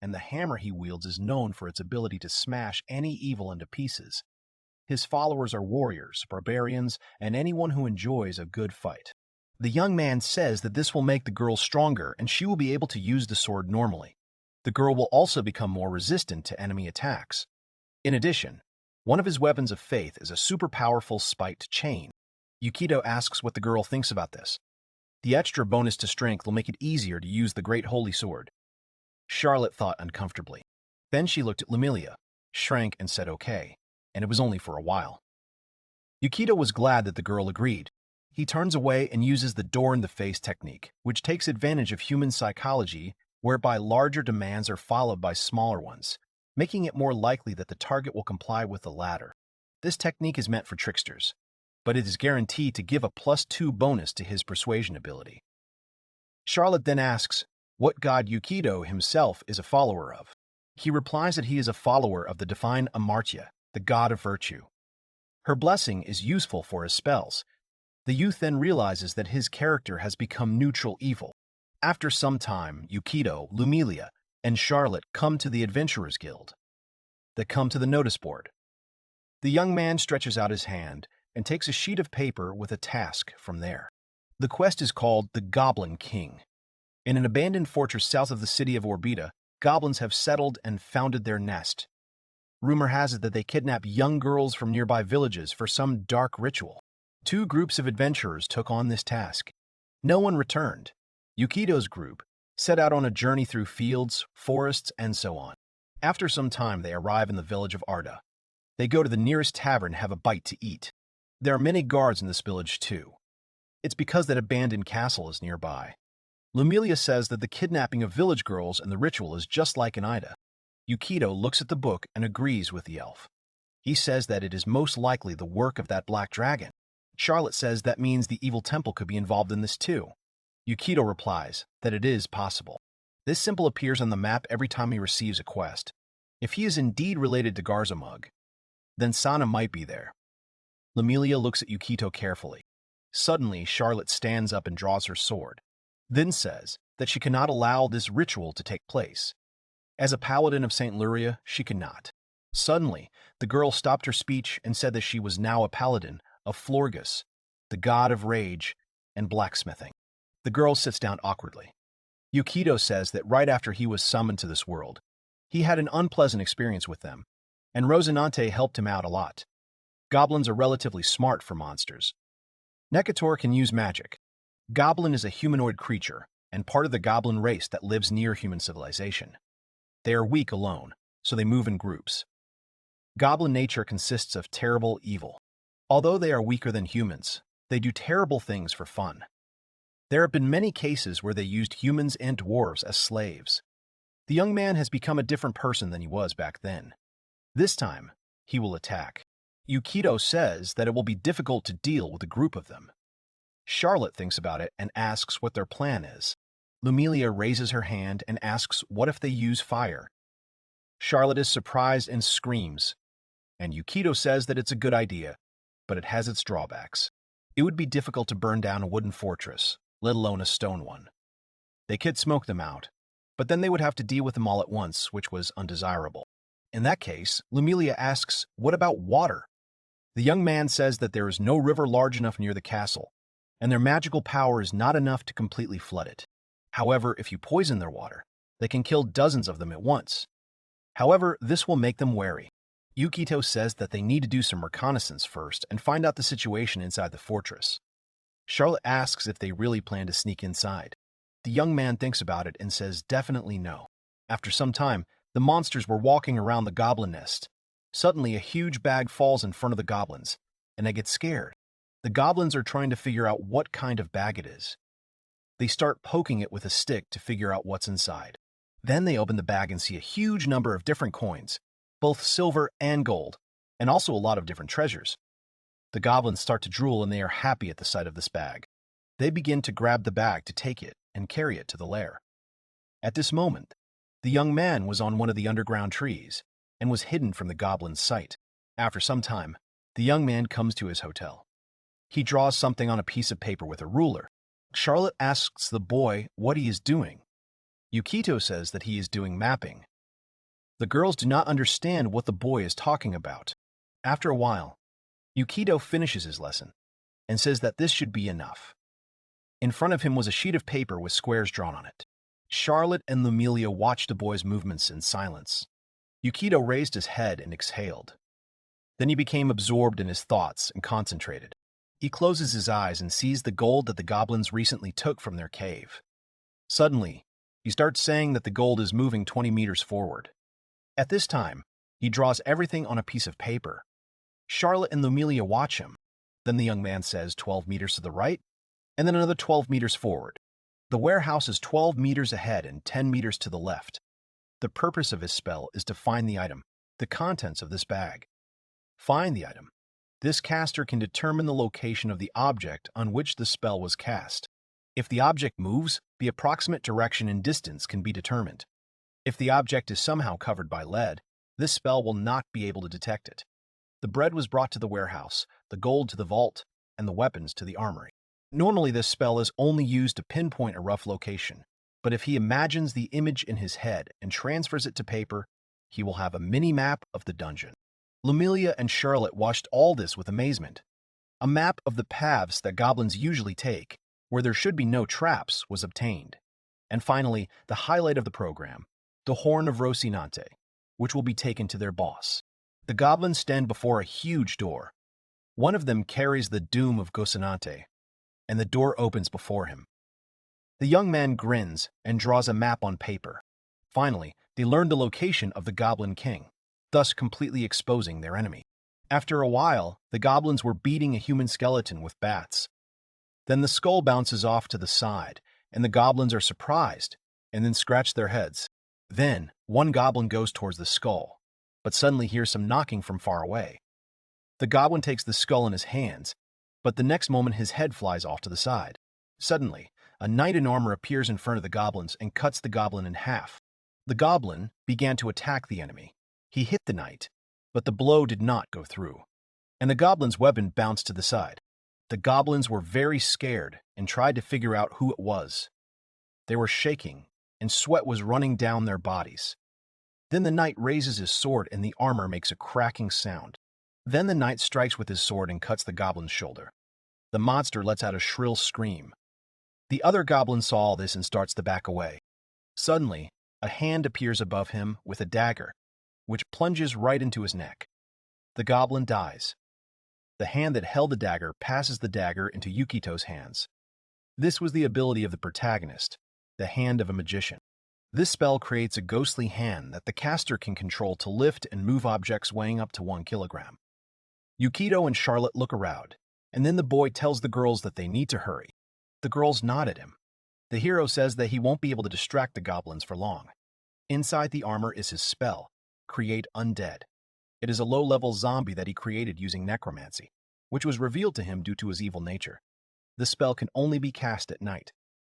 and the hammer he wields is known for its ability to smash any evil into pieces. His followers are warriors, barbarians, and anyone who enjoys a good fight. The young man says that this will make the girl stronger and she will be able to use the sword normally. The girl will also become more resistant to enemy attacks. In addition, one of his weapons of faith is a super powerful spiked chain. Yukito asks what the girl thinks about this. The extra bonus to strength will make it easier to use the great holy sword. Charlotte thought uncomfortably. Then she looked at Lemelia, shrank and said okay, and it was only for a while. Yukito was glad that the girl agreed. He turns away and uses the door-in-the-face technique, which takes advantage of human psychology whereby larger demands are followed by smaller ones, making it more likely that the target will comply with the latter. This technique is meant for tricksters, but it is guaranteed to give a +2 bonus to his persuasion ability. Charlotte then asks what god Yukito himself is a follower of. He replies that he is a follower of the divine Amartya, the god of virtue. Her blessing is useful for his spells. The youth then realizes that his character has become neutral evil. After some time, Yukito, Lumilia, and Charlotte come to the Adventurers Guild. They come to the notice board. The young man stretches out his hand and takes a sheet of paper with a task from there. The quest is called the Goblin King. In an abandoned fortress south of the city of Orbita, goblins have settled and founded their nest. Rumor has it that they kidnap young girls from nearby villages for some dark ritual. 2 groups of adventurers took on this task. No one returned. Yukito's group set out on a journey through fields, forests, and so on. After some time, they arrive in the village of Arda. They go to the nearest tavern and have a bite to eat. There are many guards in this village too. It's because that abandoned castle is nearby. Lumilia says that the kidnapping of village girls and the ritual is just like in Ida. Yukito looks at the book and agrees with the elf. He says that it is most likely the work of that black dragon. Charlotte says that means the evil temple could be involved in this too. Yukito replies that it is possible. This symbol appears on the map every time he receives a quest. If he is indeed related to Garzamug, then Sana might be there. Lumilia looks at Yukito carefully. Suddenly, Charlotte stands up and draws her sword, then says that she cannot allow this ritual to take place. As a paladin of St. Luria, she cannot. Suddenly, the girl stopped her speech and said that she was now a paladin of Florgus, the god of rage and blacksmithing. The girl sits down awkwardly. Yukito says that right after he was summoned to this world, he had an unpleasant experience with them, and Rosinante helped him out a lot. Goblins are relatively smart for monsters. Necator can use magic. Goblin is a humanoid creature and part of the goblin race that lives near human civilization. They are weak alone, so they move in groups. Goblin nature consists of terrible evil. Although they are weaker than humans, they do terrible things for fun. There have been many cases where they used humans and dwarves as slaves. The young man has become a different person than he was back then. This time, he will attack. Yukito says that it will be difficult to deal with a group of them. Charlotte thinks about it and asks what their plan is. Lumilia raises her hand and asks what if they use fire. Charlotte is surprised and screams, and Yukito says that it's a good idea, but it has its drawbacks. It would be difficult to burn down a wooden fortress, let alone a stone one. They could smoke them out, but then they would have to deal with them all at once, which was undesirable. In that case, Lumilia asks, what about water? The young man says that there is no river large enough near the castle, and their magical power is not enough to completely flood it. However, if you poison their water, they can kill dozens of them at once. However, this will make them wary. Yukito says that they need to do some reconnaissance first and find out the situation inside the fortress. Charlotte asks if they really plan to sneak inside. The young man thinks about it and says definitely no. After some time, the monsters were walking around the goblin nest. Suddenly, a huge bag falls in front of the goblins, and they get scared. The goblins are trying to figure out what kind of bag it is. They start poking it with a stick to figure out what's inside. Then they open the bag and see a huge number of different coins, both silver and gold, and also a lot of different treasures. The goblins start to drool and they are happy at the sight of this bag. They begin to grab the bag to take it and carry it to the lair. At this moment, the young man was on one of the underground trees and was hidden from the goblin's sight. After some time, the young man comes to his hotel. He draws something on a piece of paper with a ruler. Charlotte asks the boy what he is doing. Yukito says that he is doing mapping. The girls do not understand what the boy is talking about. After a while, Yukito finishes his lesson and says that this should be enough. In front of him was a sheet of paper with squares drawn on it. Charlotte and Lumilia watched the boy's movements in silence. Yukito raised his head and exhaled. Then he became absorbed in his thoughts and concentrated. He closes his eyes and sees the gold that the goblins recently took from their cave. Suddenly, he starts saying that the gold is moving 20 meters forward. At this time, he draws everything on a piece of paper. Charlotte and Lumilia watch him. Then the young man says 12 meters to the right, and then another 12 meters forward. The warehouse is 12 meters ahead and 10 meters to the left. The purpose of his spell is to find the item, the contents of this bag. Find the item. This caster can determine the location of the object on which the spell was cast. If the object moves, the approximate direction and distance can be determined. If the object is somehow covered by lead, this spell will not be able to detect it. The bread was brought to the warehouse, the gold to the vault, and the weapons to the armory. Normally, this spell is only used to pinpoint a rough location, but if he imagines the image in his head and transfers it to paper, he will have a mini-map of the dungeon. Lumilia and Charlotte watched all this with amazement. A map of the paths that goblins usually take, where there should be no traps, was obtained. And finally, the highlight of the program, the Horn of Rocinante, which will be taken to their boss. The goblins stand before a huge door. One of them carries the doom of Gocinante, and the door opens before him. The young man grins and draws a map on paper. Finally, they learn the location of the Goblin King, thus completely exposing their enemy. After a while, the goblins were beating a human skeleton with bats. Then the skull bounces off to the side, and the goblins are surprised and then scratch their heads. Then, one goblin goes towards the skull, but suddenly hears some knocking from far away. The goblin takes the skull in his hands, but the next moment his head flies off to the side. Suddenly, a knight in armor appears in front of the goblins and cuts the goblin in half. The goblin began to attack the enemy. He hit the knight, but the blow did not go through, and the goblin's weapon bounced to the side. The goblins were very scared and tried to figure out who it was. They were shaking, and sweat was running down their bodies. Then the knight raises his sword and the armor makes a cracking sound. Then the knight strikes with his sword and cuts the goblin's shoulder. The monster lets out a shrill scream. The other goblin saw all this and starts to back away. Suddenly, a hand appears above him with a dagger, which plunges right into his neck. The goblin dies. The hand that held the dagger passes the dagger into Yukito's hands. This was the ability of the protagonist, the hand of a magician. This spell creates a ghostly hand that the caster can control to lift and move objects weighing up to 1 kilogram. Yukito and Charlotte look around, and then the boy tells the girls that they need to hurry. The girls nod at him. The hero says that he won't be able to distract the goblins for long. Inside the armor is his spell, Create Undead. It is a low-level zombie that he created using necromancy, which was revealed to him due to his evil nature. The spell can only be cast at night.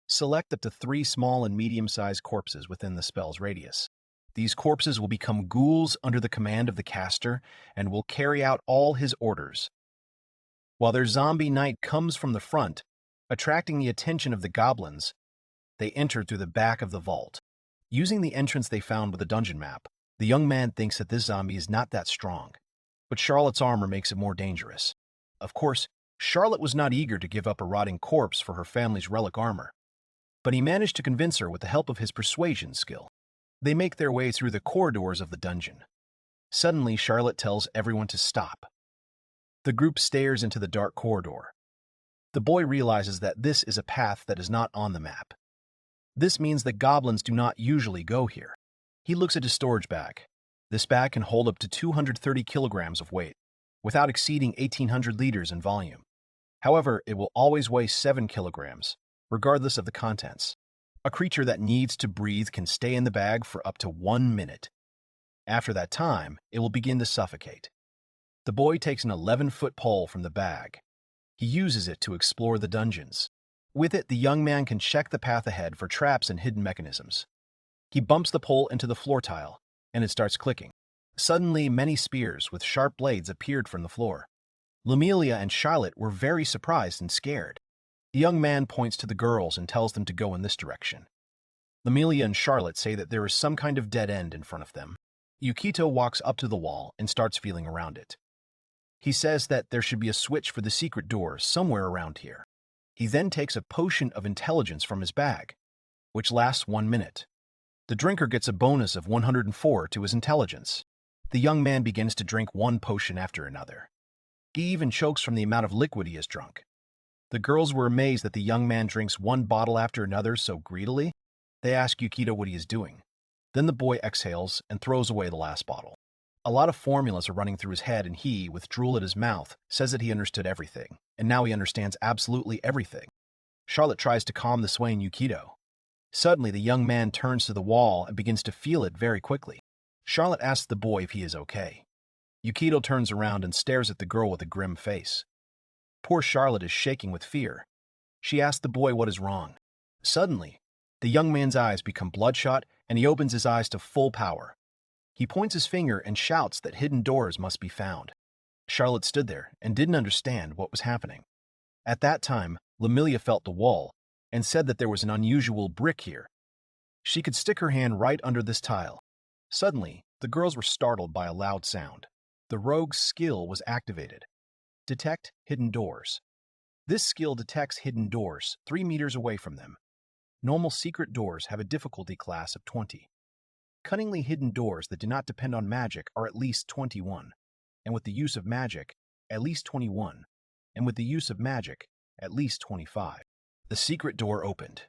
Select up to 3 small and medium-sized corpses within the spell's radius. These corpses will become ghouls under the command of the caster and will carry out all his orders. While their zombie knight comes from the front, attracting the attention of the goblins, they enter through the back of the vault. Using the entrance they found with the dungeon map, the young man thinks that this zombie is not that strong, but Charlotte's armor makes it more dangerous. Of course, Charlotte was not eager to give up a rotting corpse for her family's relic armor, but he managed to convince her with the help of his persuasion skill. They make their way through the corridors of the dungeon. Suddenly, Charlotte tells everyone to stop. The group stares into the dark corridor. The boy realizes that this is a path that is not on the map. This means that goblins do not usually go here. He looks at his storage bag. This bag can hold up to 230 kilograms of weight, without exceeding 1,800 liters in volume. However, it will always weigh 7 kilograms, regardless of the contents. A creature that needs to breathe can stay in the bag for up to 1 minute. After that time, it will begin to suffocate. The boy takes an 11-foot pole from the bag. He uses it to explore the dungeons. With it, the young man can check the path ahead for traps and hidden mechanisms. He bumps the pole into the floor tile, and it starts clicking. Suddenly, many spears with sharp blades appeared from the floor. Lumilia and Charlotte were very surprised and scared. The young man points to the girls and tells them to go in this direction. Lumilia and Charlotte say that there is some kind of dead end in front of them. Yukito walks up to the wall and starts feeling around it. He says that there should be a switch for the secret door somewhere around here. He then takes a potion of intelligence from his bag, which lasts 1 minute. The drinker gets a bonus of 104 to his intelligence. The young man begins to drink one potion after another. He even chokes from the amount of liquid he has drunk. The girls were amazed that the young man drinks one bottle after another so greedily. They ask Yukito what he is doing. Then the boy exhales and throws away the last bottle. A lot of formulas are running through his head, and he, with drool at his mouth, says that he understood everything, and now he understands absolutely everything. Charlotte tries to calm the swaying Yukito. Suddenly, the young man turns to the wall and begins to feel it very quickly. Charlotte asks the boy if he is okay. Yukito turns around and stares at the girl with a grim face. Poor Charlotte is shaking with fear. She asks the boy what is wrong. Suddenly, the young man's eyes become bloodshot, and he opens his eyes to full power. He points his finger and shouts that hidden doors must be found. Charlotte stood there and didn't understand what was happening. At that time, Lamilia felt the wall and said that there was an unusual brick here. She could stick her hand right under this tile. Suddenly, the girls were startled by a loud sound. The rogue's skill was activated. Detect hidden doors. This skill detects hidden doors 3 meters away from them. Normal secret doors have a difficulty class of 20. Cunningly hidden doors that do not depend on magic are at least 21, and with the use of magic, at least 21, and with the use of magic, at least 25. The secret door opened.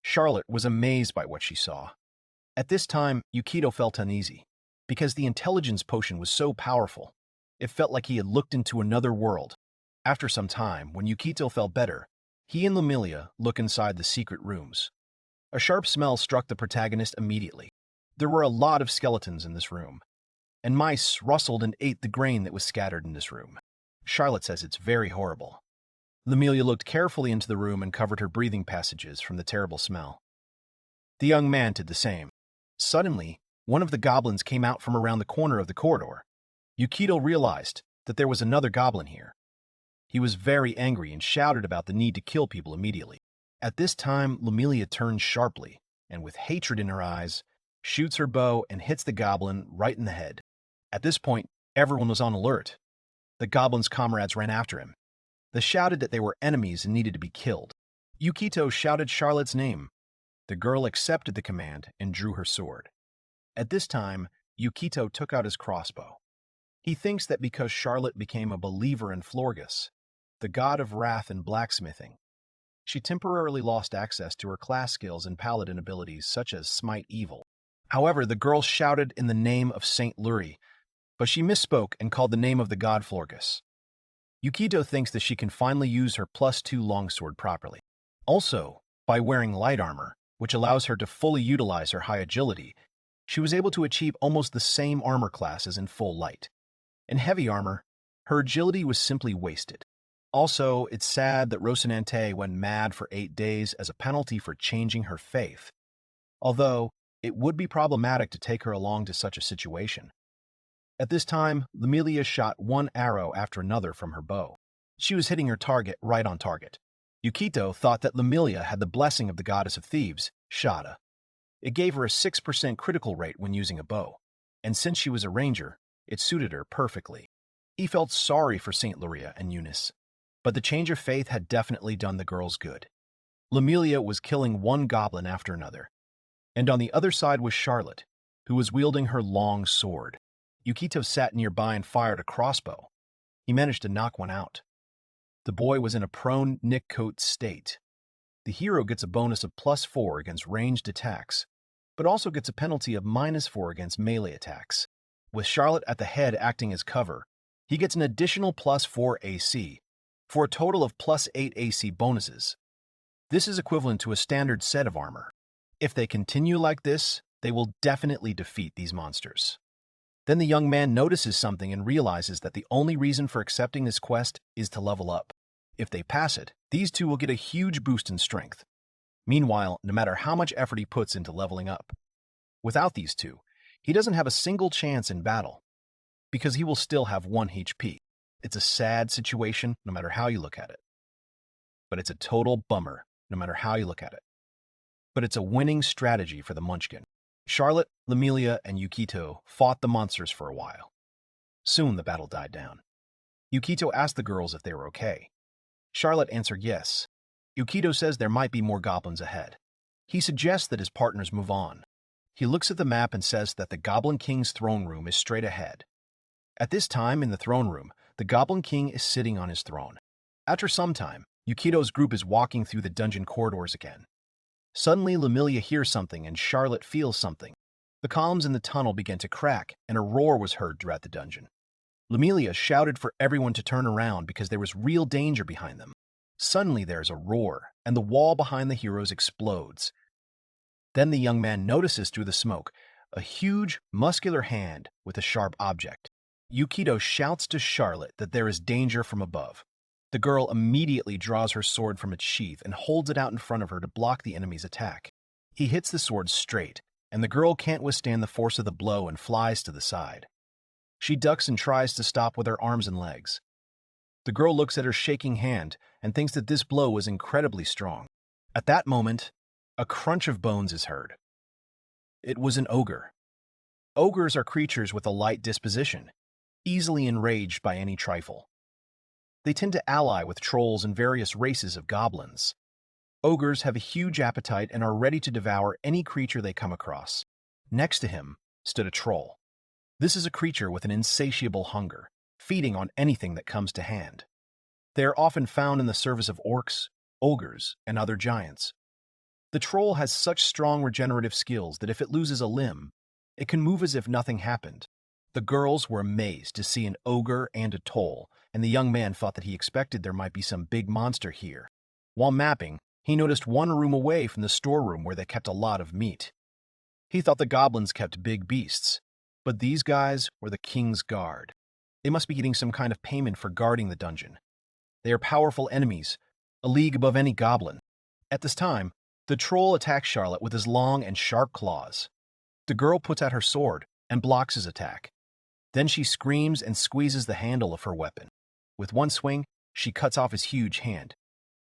Charlotte was amazed by what she saw. At this time, Yukito felt uneasy, because the intelligence potion was so powerful. It felt like he had looked into another world. After some time, when Yukito felt better, he and Lamilia look inside the secret rooms. A sharp smell struck the protagonist immediately. There were a lot of skeletons in this room, and mice rustled and ate the grain that was scattered in this room. Charlotte says it's very horrible. Lamilia looked carefully into the room and covered her breathing passages from the terrible smell. The young man did the same. Suddenly, one of the goblins came out from around the corner of the corridor. Yukito realized that there was another goblin here. He was very angry and shouted about the need to kill people immediately. At this time, Lamilia turns sharply, and with hatred in her eyes, shoots her bow and hits the goblin right in the head. At this point, everyone was on alert. The goblin's comrades ran after him. They shouted that they were enemies and needed to be killed. Yukito shouted Charlotte's name. The girl accepted the command and drew her sword. At this time, Yukito took out his crossbow. He thinks that because Charlotte became a believer in Florgus, the god of wrath and blacksmithing, she temporarily lost access to her class skills and paladin abilities such as Smite Evil. However, the girl shouted in the name of Saint Flurry, but she misspoke and called the name of the god Florgus. Yukito thinks that she can finally use her +2 longsword properly. Also, by wearing light armor, which allows her to fully utilize her high agility, she was able to achieve almost the same armor class as in full light. In heavy armor, her agility was simply wasted. Also, it's sad that Rocinante went mad for 8 days as a penalty for changing her faith. Although, it would be problematic to take her along to such a situation. At this time, Lamilia shot one arrow after another from her bow. She was hitting her target right on target. Yukito thought that Lamilia had the blessing of the goddess of thieves, Shada. It gave her a 6% critical rate when using a bow, and since she was a ranger, it suited her perfectly. He felt sorry for Saint Luria and Eunice, but the change of faith had definitely done the girls good. Lamilia was killing one goblin after another, and on the other side was Charlotte, who was wielding her long sword. Yukito sat nearby and fired a crossbow. He managed to knock one out. The boy was in a prone nick-coat state. The hero gets a bonus of +4 against ranged attacks, but also gets a penalty of -4 against melee attacks. With Charlotte at the head acting as cover, he gets an additional +4 AC, for a total of +8 AC bonuses. This is equivalent to a standard set of armor. If they continue like this, they will definitely defeat these monsters. Then the young man notices something and realizes that the only reason for accepting this quest is to level up. If they pass it, these two will get a huge boost in strength. Meanwhile, no matter how much effort he puts into leveling up, without these two, he doesn't have a single chance in battle, because he will still have 1 HP. It's a sad situation, no matter how you look at it. But it's a total bummer, no matter how you look at it. But it's a winning strategy for the Munchkin. Charlotte, Lamilia, and Yukito fought the monsters for a while. Soon the battle died down. Yukito asked the girls if they were okay. Charlotte answered yes. Yukito says there might be more goblins ahead. He suggests that his partners move on. He looks at the map and says that the Goblin King's throne room is straight ahead. At this time in the throne room, the Goblin King is sitting on his throne. After some time, Yukito's group is walking through the dungeon corridors again. Suddenly, Lamilia hears something and Charlotte feels something. The columns in the tunnel began to crack, and a roar was heard throughout the dungeon. Lamilia shouted for everyone to turn around because there was real danger behind them. Suddenly, there's a roar, and the wall behind the heroes explodes. Then the young man notices through the smoke a huge, muscular hand with a sharp object. Yukito shouts to Charlotte that there is danger from above. The girl immediately draws her sword from its sheath and holds it out in front of her to block the enemy's attack. He hits the sword straight, and the girl can't withstand the force of the blow and flies to the side. She ducks and tries to stop with her arms and legs. The girl looks at her shaking hand and thinks that this blow was incredibly strong. At that moment, a crunch of bones is heard. It was an ogre. Ogres are creatures with a light disposition, easily enraged by any trifle. They tend to ally with trolls and various races of goblins. Ogres have a huge appetite and are ready to devour any creature they come across. Next to him stood a troll. This is a creature with an insatiable hunger, feeding on anything that comes to hand. They are often found in the service of orcs, ogres, and other giants. The troll has such strong regenerative skills that if it loses a limb, it can move as if nothing happened. The girls were amazed to see an ogre and a troll, and the young man thought that he expected there might be some big monster here. While mapping, he noticed one room away from the storeroom where they kept a lot of meat. He thought the goblins kept big beasts, but these guys were the king's guard. They must be getting some kind of payment for guarding the dungeon. They are powerful enemies, a league above any goblin. At this time, the troll attacks Charlotte with his long and sharp claws. The girl puts out her sword and blocks his attack. Then she screams and squeezes the handle of her weapon. With one swing, she cuts off his huge hand.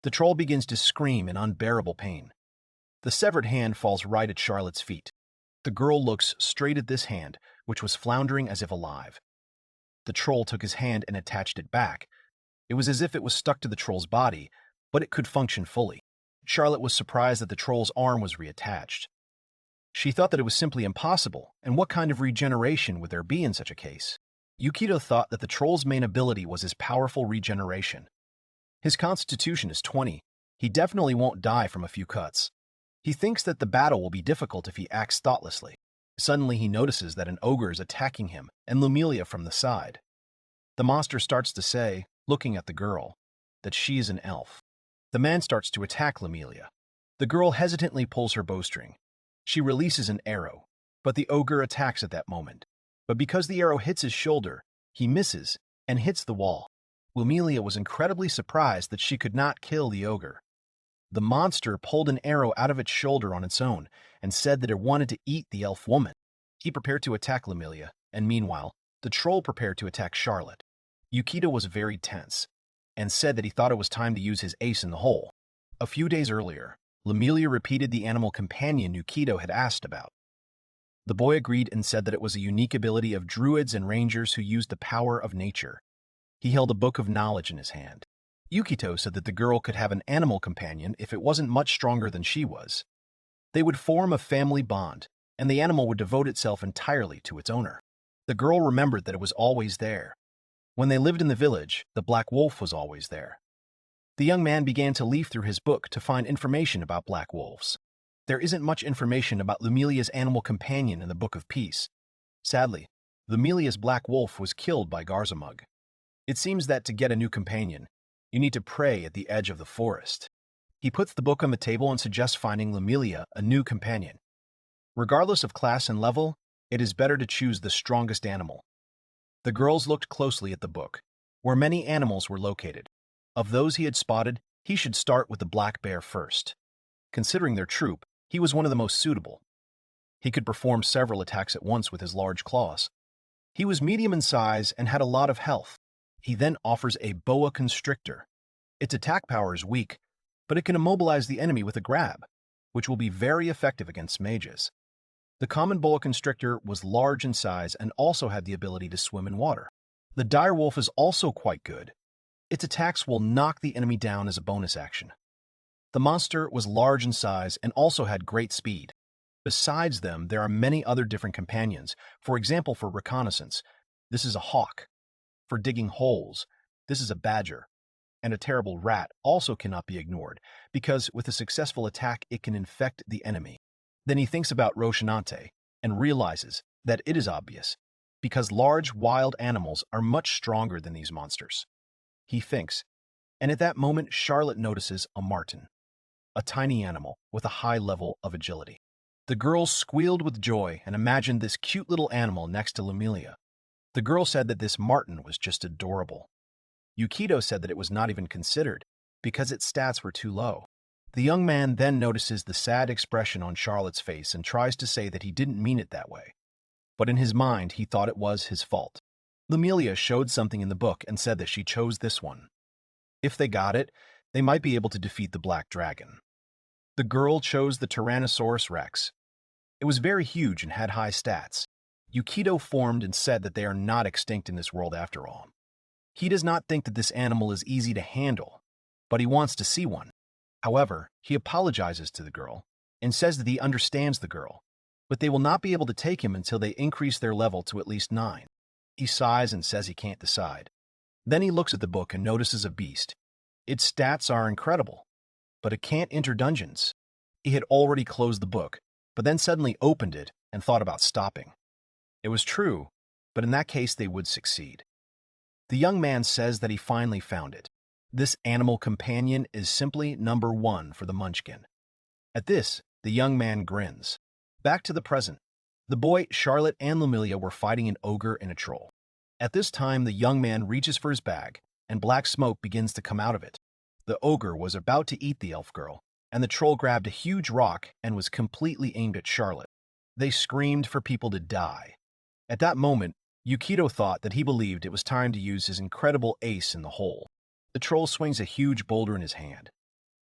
The troll begins to scream in unbearable pain. The severed hand falls right at Charlotte's feet. The girl looks straight at this hand, which was floundering as if alive. The troll took his hand and attached it back. It was as if it was stuck to the troll's body, but it could function fully. Charlotte was surprised that the troll's arm was reattached. She thought that it was simply impossible, and what kind of regeneration would there be in such a case? Yukito thought that the troll's main ability was his powerful regeneration. His constitution is 20. He definitely won't die from a few cuts. He thinks that the battle will be difficult if he acts thoughtlessly. Suddenly he notices that an ogre is attacking him and Lumilia from the side. The monster starts to say, looking at the girl, that she is an elf. The man starts to attack Lumilia. The girl hesitantly pulls her bowstring. She releases an arrow, but the ogre attacks at that moment. But because the arrow hits his shoulder, he misses and hits the wall. Lumilia was incredibly surprised that she could not kill the ogre. The monster pulled an arrow out of its shoulder on its own and said that it wanted to eat the elf woman. He prepared to attack Lumilia, and meanwhile, the troll prepared to attack Charlotte. Yukito was very tense and said that he thought it was time to use his ace in the hole. A few days earlier, Lumilia repeated the animal companion Yukito had asked about. The boy agreed and said that it was a unique ability of druids and rangers who used the power of nature. He held a book of knowledge in his hand. Yukito said that the girl could have an animal companion if it wasn't much stronger than she was. They would form a family bond, and the animal would devote itself entirely to its owner. The girl remembered that it was always there. When they lived in the village, the black wolf was always there. The young man began to leaf through his book to find information about black wolves. There isn't much information about Lumilia's animal companion in the Book of Peace. Sadly, Lumilia's black wolf was killed by Garzamug. It seems that to get a new companion, you need to pray at the edge of the forest. He puts the book on the table and suggests finding Lumilia a new companion. Regardless of class and level, it is better to choose the strongest animal. The girls looked closely at the book, where many animals were located. Of those he had spotted, he should start with the black bear first. Considering their troop, he was one of the most suitable. He could perform several attacks at once with his large claws. He was medium in size and had a lot of health. He then offers a boa constrictor. Its attack power is weak, but it can immobilize the enemy with a grab, which will be very effective against mages. The common boa constrictor was large in size and also had the ability to swim in water. The direwolf is also quite good. Its attacks will knock the enemy down as a bonus action. The monster was large in size and also had great speed. Besides them, there are many other different companions. For example, for reconnaissance, this is a hawk. For digging holes, this is a badger. And a terrible rat also cannot be ignored, because with a successful attack it can infect the enemy. Then he thinks about Roshinante and realizes that it is obvious, because large wild animals are much stronger than these monsters. He thinks, and at that moment Charlotte notices a marten, a tiny animal with a high level of agility. The girls squealed with joy and imagined this cute little animal next to Lumilia. The girl said that this marten was just adorable. Yukito said that it was not even considered, because its stats were too low. The young man then notices the sad expression on Charlotte's face and tries to say that he didn't mean it that way. But in his mind, he thought it was his fault. Lumilia showed something in the book and said that she chose this one. If they got it, they might be able to defeat the Black Dragon. The girl chose the Tyrannosaurus Rex. It was very huge and had high stats. Yukito formed and said that they are not extinct in this world after all. He does not think that this animal is easy to handle, but he wants to see one. However, he apologizes to the girl and says that he understands the girl, but they will not be able to take him until they increase their level to at least 9. He sighs and says he can't decide. Then he looks at the book and notices a beast. Its stats are incredible, but it can't enter dungeons. He had already closed the book, but then suddenly opened it and thought about stopping. It was true, but in that case they would succeed. The young man says that he finally found it. This animal companion is simply number 1 for the Munchkin. At this, the young man grins. Back to the present. The boy, Charlotte, and Lumilia were fighting an ogre and a troll. At this time, the young man reaches for his bag, and black smoke begins to come out of it. The ogre was about to eat the elf girl, and the troll grabbed a huge rock and was completely aimed at Charlotte. They screamed for people to die. At that moment, Yukito thought that he believed it was time to use his incredible ace in the hole. The troll swings a huge boulder in his hand.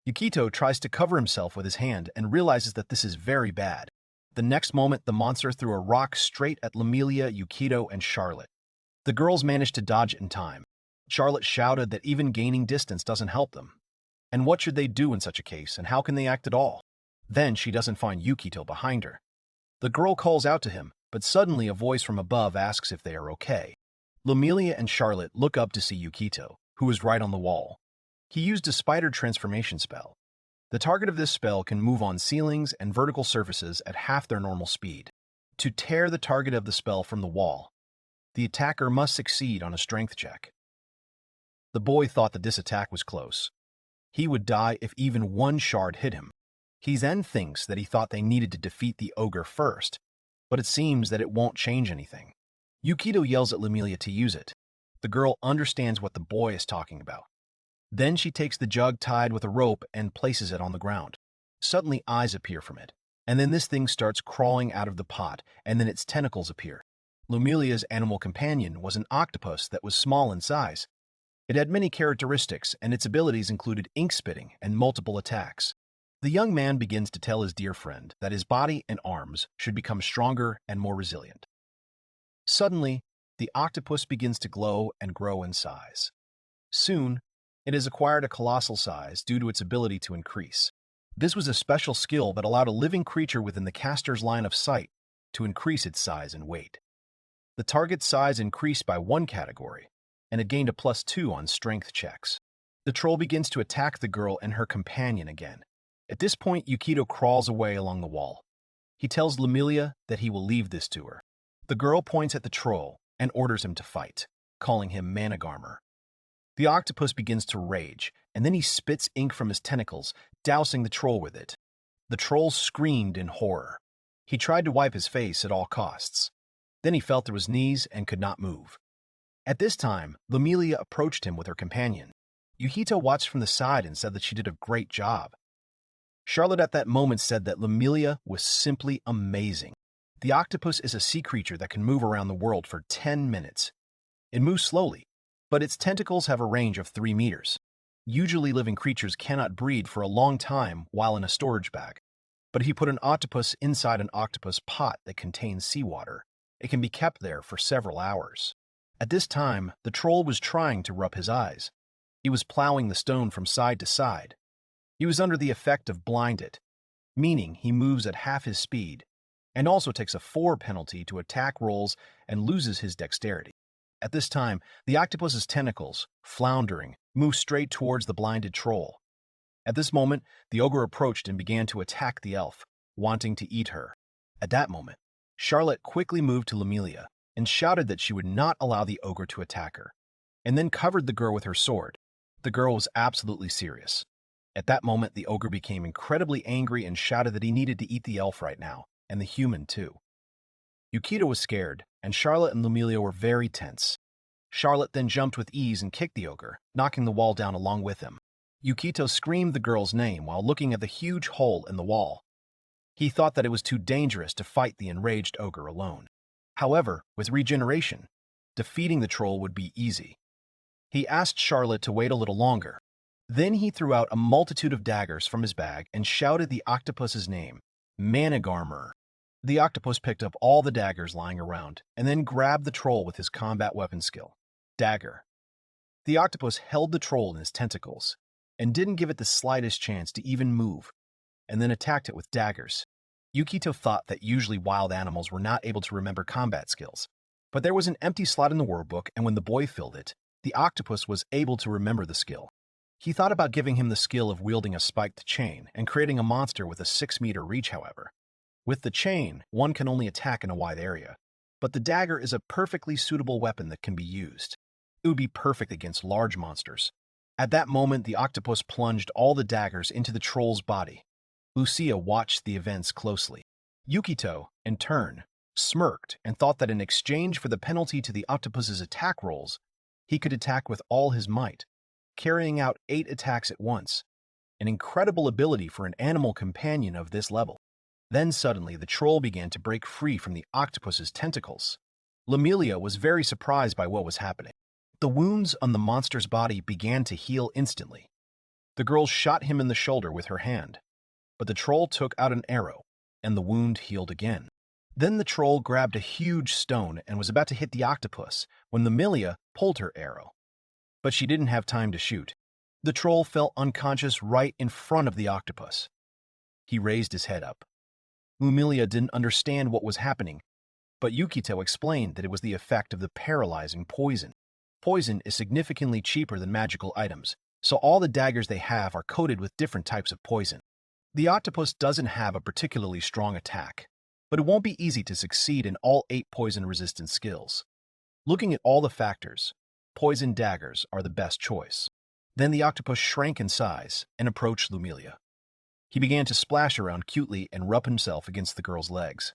Yukito tries to cover himself with his hand and realizes that this is very bad. The next moment, the monster threw a rock straight at Lumilia, Yukito, and Charlotte. The girls managed to dodge it in time. Charlotte shouted that even gaining distance doesn't help them. And what should they do in such a case, and how can they act at all? Then she doesn't find Yukito behind her. The girl calls out to him, but suddenly a voice from above asks if they are okay. Lumilia and Charlotte look up to see Yukito, who is right on the wall. He used a spider transformation spell. The target of this spell can move on ceilings and vertical surfaces at half their normal speed. To tear the target of the spell from the wall, the attacker must succeed on a strength check. The boy thought that this attack was close. He would die if even one shard hit him. He then thinks that he thought they needed to defeat the ogre first, but it seems that it won't change anything. Yukito yells at Lumilia to use it. The girl understands what the boy is talking about. Then she takes the jug tied with a rope and places it on the ground. Suddenly eyes appear from it, and then this thing starts crawling out of the pot, and then its tentacles appear. Lumilia's animal companion was an octopus that was small in size. It had many characteristics, and its abilities included ink spitting and multiple attacks. The young man begins to tell his dear friend that his body and arms should become stronger and more resilient. Suddenly, the octopus begins to glow and grow in size. Soon, it has acquired a colossal size due to its ability to increase. This was a special skill that allowed a living creature within the caster's line of sight to increase its size and weight. The target's size increased by 1 category, and it gained a +2 on strength checks. The troll begins to attack the girl and her companion again. At this point, Yukito crawls away along the wall. He tells Lumilia that he will leave this to her. The girl points at the troll and orders him to fight, calling him Managarmer. The octopus begins to rage, and then he spits ink from his tentacles, dousing the troll with it. The troll screamed in horror. He tried to wipe his face at all costs. Then he fell to his knees and could not move. At this time, Lumilia approached him with her companion. Yukito watched from the side and said that she did a great job. Charlotte at that moment said that Lumilia was simply amazing. The octopus is a sea creature that can move around the world for 10 minutes. It moves slowly, but its tentacles have a range of 3 meters. Usually living creatures cannot breed for a long time while in a storage bag. But if you put an octopus inside an octopus pot that contains seawater, it can be kept there for several hours. At this time, the troll was trying to rub his eyes. He was plowing the stone from side to side. He was under the effect of blinded, meaning he moves at half his speed, and also takes a 4 penalty to attack rolls and loses his dexterity. At this time, the octopus's tentacles, floundering, moved straight towards the blinded troll. At this moment, the ogre approached and began to attack the elf, wanting to eat her. At that moment, Charlotte quickly moved to Lumilia and shouted that she would not allow the ogre to attack her, and then covered the girl with her sword. The girl was absolutely serious. At that moment, the ogre became incredibly angry and shouted that he needed to eat the elf right now, and the human too. Yukito was scared, and Charlotte and Lumilia were very tense. Charlotte then jumped with ease and kicked the ogre, knocking the wall down along with him. Yukito screamed the girl's name while looking at the huge hole in the wall. He thought that it was too dangerous to fight the enraged ogre alone. However, with regeneration, defeating the troll would be easy. He asked Charlotte to wait a little longer. Then he threw out a multitude of daggers from his bag and shouted the octopus's name, Managarmer. The octopus picked up all the daggers lying around and then grabbed the troll with his combat weapon skill, dagger. The octopus held the troll in his tentacles and didn't give it the slightest chance to even move, and then attacked it with daggers. Yukito thought that usually wild animals were not able to remember combat skills, but there was an empty slot in the wordbook, and when the boy filled it, the octopus was able to remember the skill. He thought about giving him the skill of wielding a spiked chain and creating a monster with a 6-meter reach, however. With the chain, one can only attack in a wide area, but the dagger is a perfectly suitable weapon that can be used. It would be perfect against large monsters. At that moment, the octopus plunged all the daggers into the troll's body. Lucia watched the events closely. Yukito, in turn, smirked and thought that in exchange for the penalty to the octopus's attack rolls, he could attack with all his might, carrying out 8 attacks at once, an incredible ability for an animal companion of this level. Then suddenly the troll began to break free from the octopus's tentacles. Lemelia was very surprised by what was happening. The wounds on the monster's body began to heal instantly. The girl shot him in the shoulder with her hand, but the troll took out an arrow, and the wound healed again. Then the troll grabbed a huge stone and was about to hit the octopus when Lemelia pulled her arrow. But she didn't have time to shoot. The troll fell unconscious right in front of the octopus. He raised his head up. Lemelia didn't understand what was happening, but Yukito explained that it was the effect of the paralyzing poison. Poison is significantly cheaper than magical items, so all the daggers they have are coated with different types of poison. The octopus doesn't have a particularly strong attack, but it won't be easy to succeed in all 8 poison-resistant skills. Looking at all the factors, poison daggers are the best choice. Then the octopus shrank in size and approached Lemelia. He began to splash around cutely and rub himself against the girl's legs.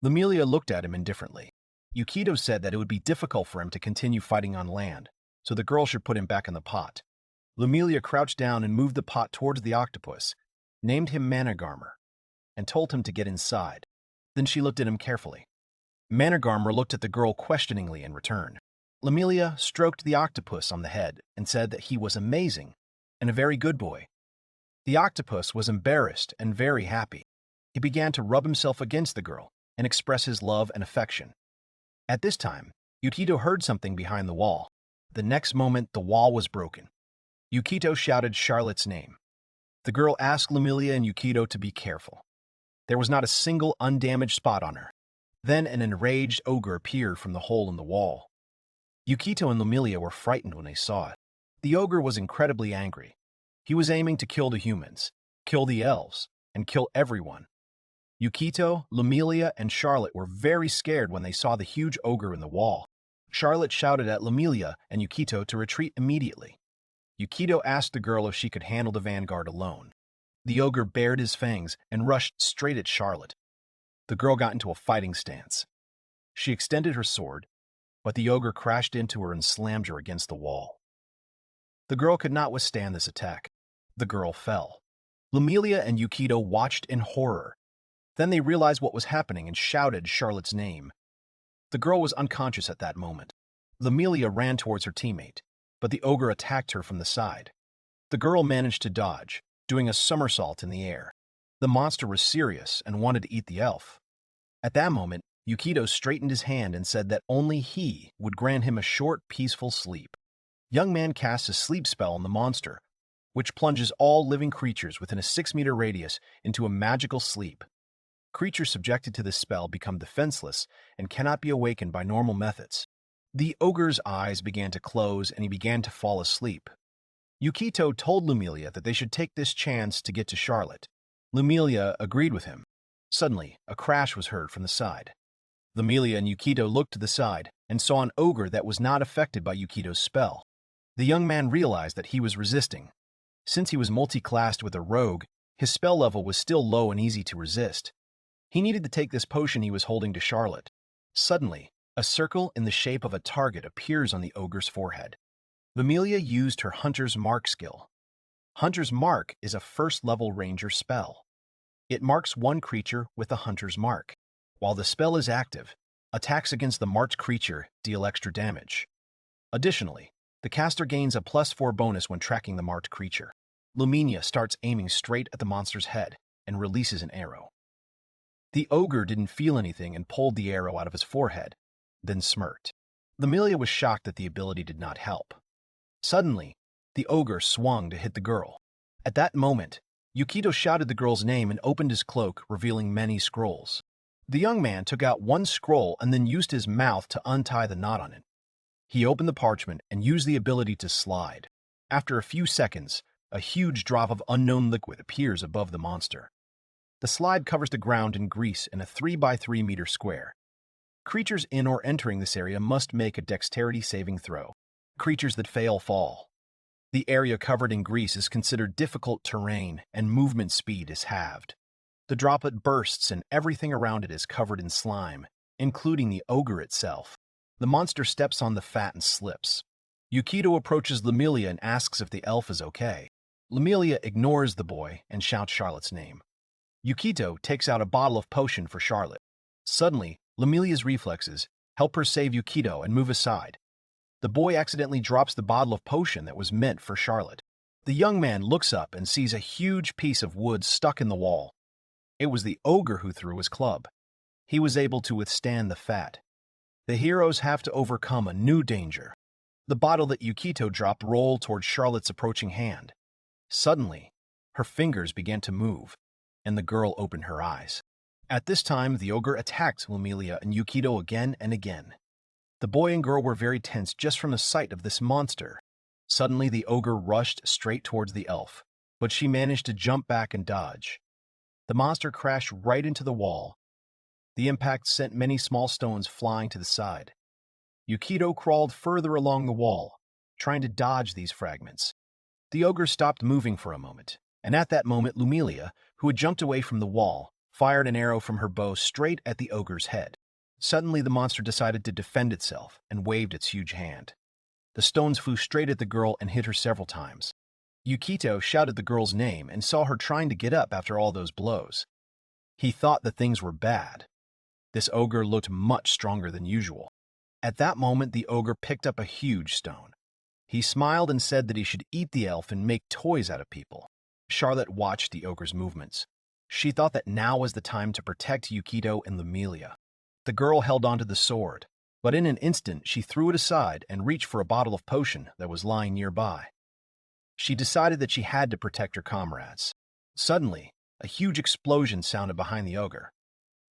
Lemelia looked at him indifferently. Yukito said that it would be difficult for him to continue fighting on land, so the girl should put him back in the pot. Lemelia crouched down and moved the pot towards the octopus, named him Managarmer, and told him to get inside. Then she looked at him carefully. Managarmer looked at the girl questioningly in return. Lemelia stroked the octopus on the head and said that he was amazing and a very good boy. The octopus was embarrassed and very happy. He began to rub himself against the girl and express his love and affection. At this time, Yukito heard something behind the wall. The next moment, the wall was broken. Yukito shouted Charlotte's name. The girl asked Lemelia and Yukito to be careful. There was not a single undamaged spot on her. Then an enraged ogre appeared from the hole in the wall. Yukito and Lemelia were frightened when they saw it. The ogre was incredibly angry. He was aiming to kill the humans, kill the elves, and kill everyone. Yukito, Lemelia, and Charlotte were very scared when they saw the huge ogre in the wall. Charlotte shouted at Lemelia and Yukito to retreat immediately. Yukito asked the girl if she could handle the vanguard alone. The ogre bared his fangs and rushed straight at Charlotte. The girl got into a fighting stance. She extended her sword, but the ogre crashed into her and slammed her against the wall. The girl could not withstand this attack. The girl fell. Lemelia and Yukito watched in horror. Then they realized what was happening and shouted Charlotte's name. The girl was unconscious at that moment. Lemelia ran towards her teammate, but the ogre attacked her from the side. The girl managed to dodge, doing a somersault in the air. The monster was serious and wanted to eat the elf. At that moment, Yukito straightened his hand and said that only he would grant him a short, peaceful sleep. Young man casts a sleep spell on the monster, which plunges all living creatures within a 6-meter radius into a magical sleep. Creatures subjected to this spell become defenseless and cannot be awakened by normal methods. The ogre's eyes began to close and he began to fall asleep. Yukito told Lemelia that they should take this chance to get to Charlotte. Lemelia agreed with him. Suddenly, a crash was heard from the side. Lemelia and Yukito looked to the side and saw an ogre that was not affected by Yukito's spell. The young man realized that he was resisting. Since he was multi-classed with a rogue, his spell level was still low and easy to resist. He needed to take this potion he was holding to Charlotte. Suddenly, a circle in the shape of a target appears on the ogre's forehead. Lemelia used her Hunter's Mark skill. Hunter's Mark is a first-level ranger spell. It marks one creature with a Hunter's Mark. While the spell is active, Attacks against the marked creature deal extra damage. Additionally, the caster gains a +4 bonus when tracking the marked creature. Luminia starts aiming straight at the monster's head and releases an arrow. The ogre didn't feel anything and pulled the arrow out of his forehead, then smirked. Lumilia was shocked that the ability did not help. Suddenly, the ogre swung to hit the girl. At that moment, Yukito shouted the girl's name and opened his cloak, revealing many scrolls. The young man took out one scroll and then used his mouth to untie the knot on it. He opened the parchment and used the ability to slide. After a few seconds, a huge drop of unknown liquid appears above the monster. The slide covers the ground in grease in a 3x3 meter square. Creatures in or entering this area must make a dexterity saving throw. Creatures that fail fall. The area covered in grease is considered difficult terrain and movement speed is halved. The droplet bursts and everything around it is covered in slime, including the ogre itself. The monster steps on the fat and slips. Yukito approaches Lumilia and asks if the elf is okay. Lumilia ignores the boy and shouts Charlotte's name. Yukito takes out a bottle of potion for Charlotte. Suddenly, Lumilia's reflexes help her save Yukito and move aside. The boy accidentally drops the bottle of potion that was meant for Charlotte. The young man looks up and sees a huge piece of wood stuck in the wall. It was the ogre who threw his club. He was able to withstand the fat. The heroes have to overcome a new danger. The bottle that Yukito dropped rolled towards Charlotte's approaching hand. Suddenly, her fingers began to move, and the girl opened her eyes. At this time, the ogre attacked Lumilia and Yukito again and again. The boy and girl were very tense just from the sight of this monster. Suddenly, the ogre rushed straight towards the elf, but she managed to jump back and dodge. The monster crashed right into the wall. The impact sent many small stones flying to the side. Yukito crawled further along the wall, trying to dodge these fragments. The ogre stopped moving for a moment, and at that moment Lumilia, who had jumped away from the wall, fired an arrow from her bow straight at the ogre's head. Suddenly the monster decided to defend itself and waved its huge hand. The stones flew straight at the girl and hit her several times. Yukito shouted the girl's name and saw her trying to get up after all those blows. He thought that things were bad. This ogre looked much stronger than usual. At that moment, the ogre picked up a huge stone. He smiled and said that he should eat the elf and make toys out of people. Charlotte watched the ogre's movements. She thought that now was the time to protect Yukito and Lumilia. The girl held onto the sword, but in an instant she threw it aside and reached for a bottle of potion that was lying nearby. She decided that she had to protect her comrades. Suddenly, a huge explosion sounded behind the ogre.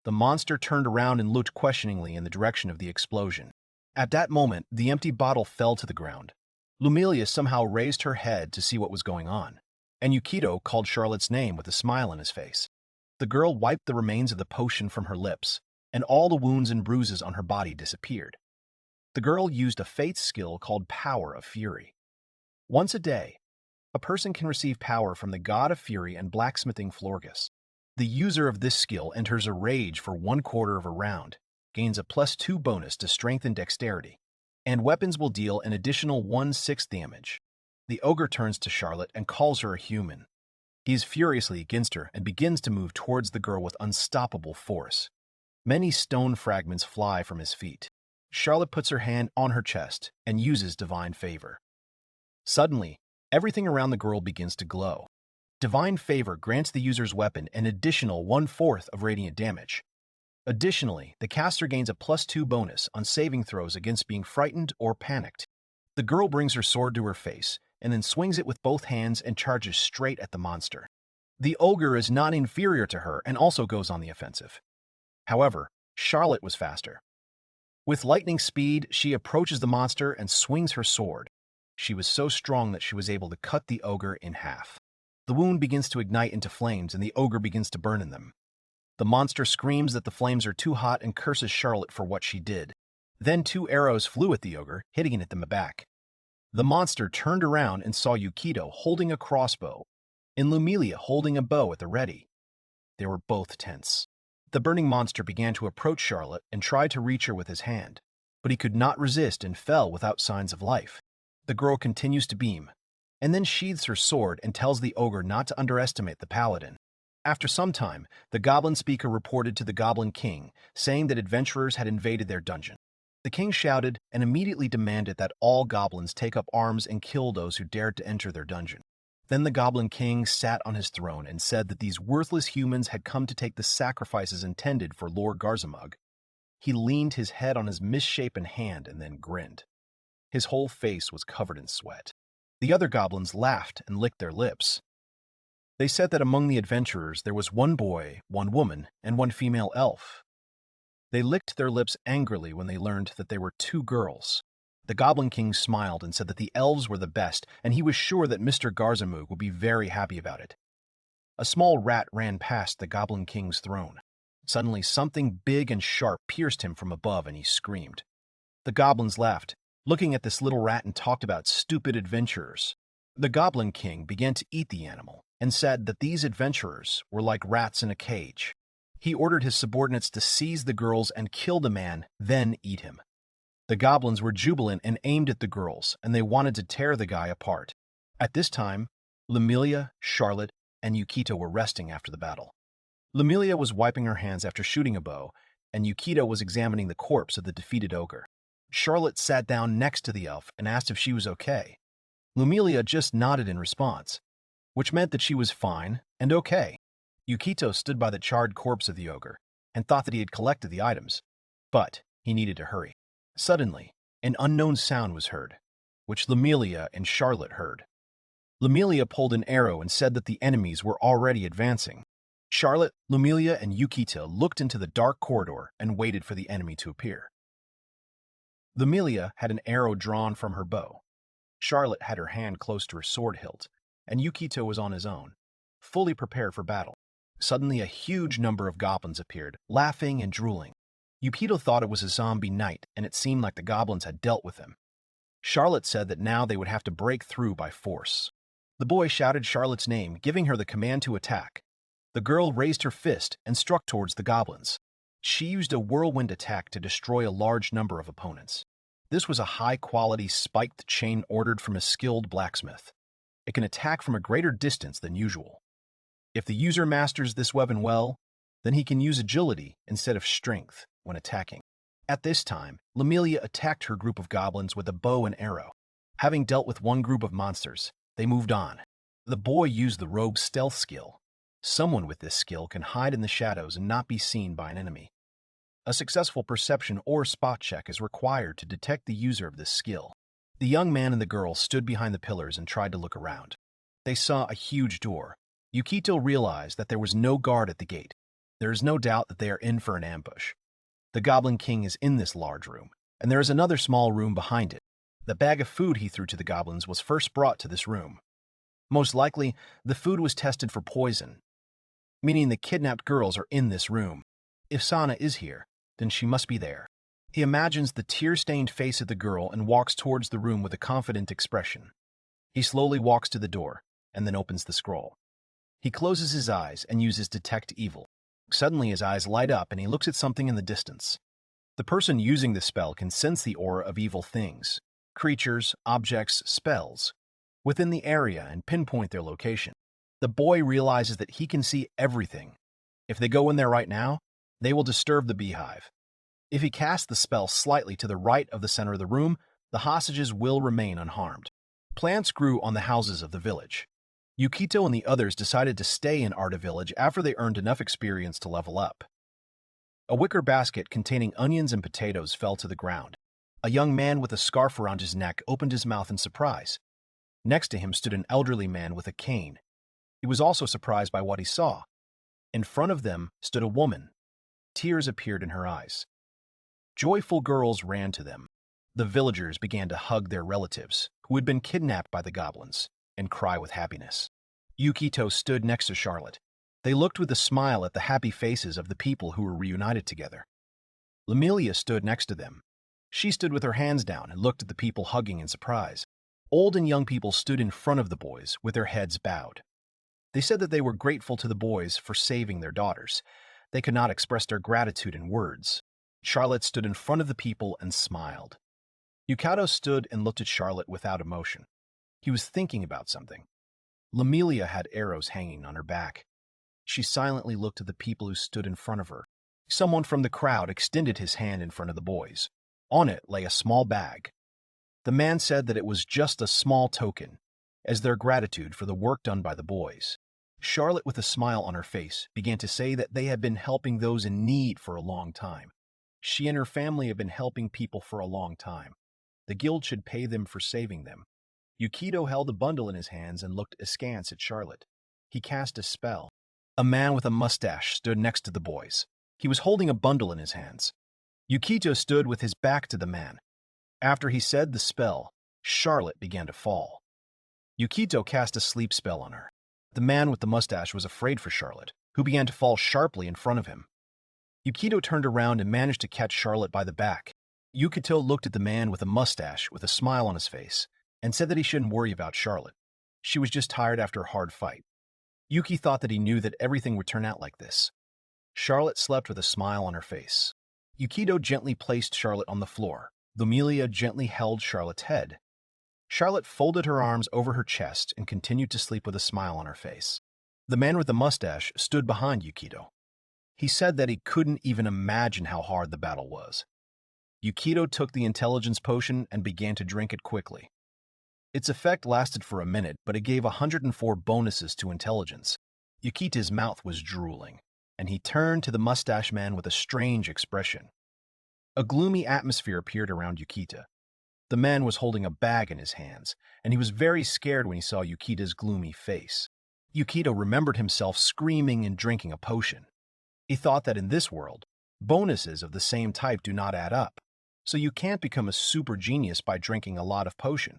The monster turned around and looked questioningly in the direction of the explosion. At that moment, the empty bottle fell to the ground. Lumilia somehow raised her head to see what was going on, and Yukito called Charlotte's name with a smile on his face. The girl wiped the remains of the potion from her lips, and all the wounds and bruises on her body disappeared. The girl used a fate skill called Power of Fury. Once a day, a person can receive power from the God of Fury and blacksmithing Florgus. The user of this skill enters a rage for 1/4 of a round, gains a +2 bonus to strength and dexterity, and weapons will deal an additional 1/6 damage. The ogre turns to Charlotte and calls her a human. He is furiously against her and begins to move towards the girl with unstoppable force. Many stone fragments fly from his feet. Charlotte puts her hand on her chest and uses Divine Favor. Suddenly, everything around the girl begins to glow. Divine Favor grants the user's weapon an additional 1/4 of radiant damage. Additionally, the caster gains a +2 bonus on saving throws against being frightened or panicked. The girl brings her sword to her face and then swings it with both hands and charges straight at the monster. The ogre is not inferior to her and also goes on the offensive. However, Charlotte was faster. With lightning speed, she approaches the monster and swings her sword. She was so strong that she was able to cut the ogre in half. The wound begins to ignite into flames and the ogre begins to burn in them. The monster screams that the flames are too hot and curses Charlotte for what she did. Then 2 arrows flew at the ogre, hitting it in the back. The monster turned around and saw Yukito holding a crossbow and Lumilia holding a bow at the ready. They were both tense. The burning monster began to approach Charlotte and tried to reach her with his hand, but he could not resist and fell without signs of life. The girl continues to beam, and then sheathes her sword and tells the ogre not to underestimate the paladin. After some time, the goblin speaker reported to the Goblin King, saying that adventurers had invaded their dungeon. The king shouted and immediately demanded that all goblins take up arms and kill those who dared to enter their dungeon. Then the Goblin King sat on his throne and said that these worthless humans had come to take the sacrifices intended for Lord Garzamug. He leaned his head on his misshapen hand and then grinned. His whole face was covered in sweat. The other goblins laughed and licked their lips. They said that among the adventurers there was one boy, one woman, and one female elf. They licked their lips angrily when they learned that there were 2 girls. The Goblin King smiled and said that the elves were the best, and he was sure that Mr. Garzamug would be very happy about it. A small rat ran past the Goblin King's throne. Suddenly, something big and sharp pierced him from above, and he screamed. The goblins laughed, looking at this little rat, and talked about stupid adventurers. The Goblin King began to eat the animal and said that these adventurers were like rats in a cage. He ordered his subordinates to seize the girls and kill the man, then eat him. The goblins were jubilant and aimed at the girls, and they wanted to tear the guy apart. At this time, Lemuria, Charlotte, and Yukito were resting after the battle. Lemuria was wiping her hands after shooting a bow, and Yukito was examining the corpse of the defeated ogre. Charlotte sat down next to the elf and asked if she was okay. Lemuria just nodded in response, which meant that she was fine and okay. Yukito stood by the charred corpse of the ogre and thought that he had collected the items, but he needed to hurry. Suddenly, an unknown sound was heard, which Lemuria and Charlotte heard. Lemuria pulled an arrow and said that the enemies were already advancing. Charlotte, Lemuria, and Yukito looked into the dark corridor and waited for the enemy to appear. Lemuria had an arrow drawn from her bow. Charlotte had her hand close to her sword hilt, and Yukito was on his own, fully prepared for battle. Suddenly, a huge number of goblins appeared, laughing and drooling. Yukito thought it was a zombie knight, and it seemed like the goblins had dealt with him. Charlotte said that now they would have to break through by force. The boy shouted Charlotte's name, giving her the command to attack. The girl raised her fist and struck towards the goblins. She used a whirlwind attack to destroy a large number of opponents. This was a high-quality spiked chain ordered from a skilled blacksmith. It can attack from a greater distance than usual. If the user masters this weapon well, then he can use agility instead of strength when attacking. At this time, Lemuria attacked her group of goblins with a bow and arrow. Having dealt with one group of monsters, they moved on. The boy used the rogue's stealth skill. Someone with this skill can hide in the shadows and not be seen by an enemy. A successful perception or spot check is required to detect the user of this skill. The young man and the girl stood behind the pillars and tried to look around. They saw a huge door. Yukito realized that there was no guard at the gate. There is no doubt that they are in for an ambush. The Goblin King is in this large room, and there is another small room behind it. The bag of food he threw to the goblins was first brought to this room. Most likely, the food was tested for poison, meaning the kidnapped girls are in this room. If Sana is here, then she must be there. He imagines the tear-stained face of the girl and walks towards the room with a confident expression. He slowly walks to the door and then opens the scroll. He closes his eyes and uses Detect Evil. Suddenly his eyes light up and he looks at something in the distance. The person using the spell can sense the aura of evil things, creatures, objects, spells, within the area and pinpoint their location. The boy realizes that he can see everything. If they go in there right now, they will disturb the beehive. If he casts the spell slightly to the right of the center of the room, the hostages will remain unharmed. Plants grew on the houses of the village. Yukito and the others decided to stay in Arta Village after they earned enough experience to level up. A wicker basket containing onions and potatoes fell to the ground. A young man with a scarf around his neck opened his mouth in surprise. Next to him stood an elderly man with a cane. He was also surprised by what he saw. In front of them stood a woman. Tears appeared in her eyes. Joyful girls ran to them. The villagers began to hug their relatives, who had been kidnapped by the goblins, and cry with happiness. Yukito stood next to Charlotte. They looked with a smile at the happy faces of the people who were reunited together. Lemuria stood next to them. She stood with her hands down and looked at the people hugging in surprise. Old and young people stood in front of the boys with their heads bowed. They said that they were grateful to the boys for saving their daughters. They could not express their gratitude in words. Charlotte stood in front of the people and smiled. Yukito stood and looked at Charlotte without emotion. He was thinking about something. Lemuria had arrows hanging on her back. She silently looked at the people who stood in front of her. Someone from the crowd extended his hand in front of the boys. On it lay a small bag. The man said that it was just a small token, as their gratitude for the work done by the boys. Charlotte, with a smile on her face, began to say that they had been helping those in need for a long time. She and her family have been helping people for a long time. The guild should pay them for saving them. Yukito held a bundle in his hands and looked askance at Charlotte. He cast a spell. A man with a mustache stood next to the boys. He was holding a bundle in his hands. Yukito stood with his back to the man. After he said the spell, Charlotte began to fall. Yukito cast a sleep spell on her. The man with the mustache was afraid for Charlotte, who began to fall sharply in front of him. Yukito turned around and managed to catch Charlotte by the back. Yukito looked at the man with a mustache with a smile on his face and said that he shouldn't worry about Charlotte. She was just tired after a hard fight. Yuki thought that he knew that everything would turn out like this. Charlotte slept with a smile on her face. Yukito gently placed Charlotte on the floor. Lumilia gently held Charlotte's head. Charlotte folded her arms over her chest and continued to sleep with a smile on her face. The man with the mustache stood behind Yukito. He said that he couldn't even imagine how hard the battle was. Yukito took the intelligence potion and began to drink it quickly. Its effect lasted for a minute, but it gave 104 bonuses to intelligence. Yukito's mouth was drooling, and he turned to the mustache man with a strange expression. A gloomy atmosphere appeared around Yukito. The man was holding a bag in his hands, and he was very scared when he saw Yukito's gloomy face. Yukito remembered himself screaming and drinking a potion. He thought that in this world, bonuses of the same type do not add up, so you can't become a super genius by drinking a lot of potion.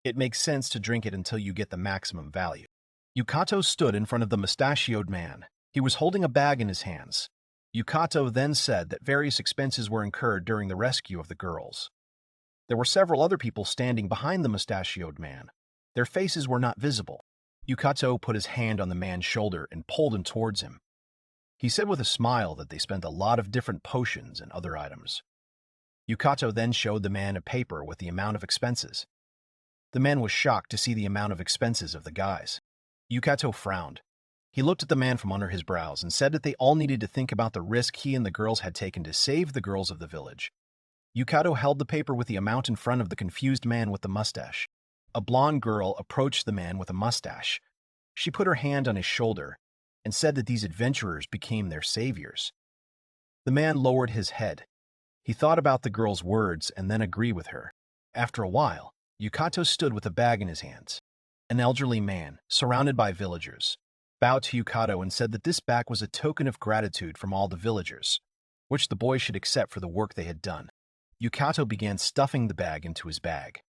It makes sense to drink it until you get the maximum value. Yukito stood in front of the mustachioed man. He was holding a bag in his hands. Yukito then said that various expenses were incurred during the rescue of the girls. There were several other people standing behind the mustachioed man. Their faces were not visible. Yukito put his hand on the man's shoulder and pulled him towards him. He said with a smile that they spent a lot of different potions and other items. Yukito then showed the man a paper with the amount of expenses. The man was shocked to see the amount of expenses of the guys. Yukito frowned. He looked at the man from under his brows and said that they all needed to think about the risk he and the girls had taken to save the girls of the village. Yukito held the paper with the amount in front of the confused man with the mustache. A blonde girl approached the man with a mustache. She put her hand on his shoulder and said that these adventurers became their saviors. The man lowered his head. He thought about the girl's words and then agreed with her. After a while, Yukito stood with a bag in his hands. An elderly man, surrounded by villagers, bowed to Yukito and said that this bag was a token of gratitude from all the villagers, which the boys should accept for the work they had done. Yukito began stuffing the bag into his bag.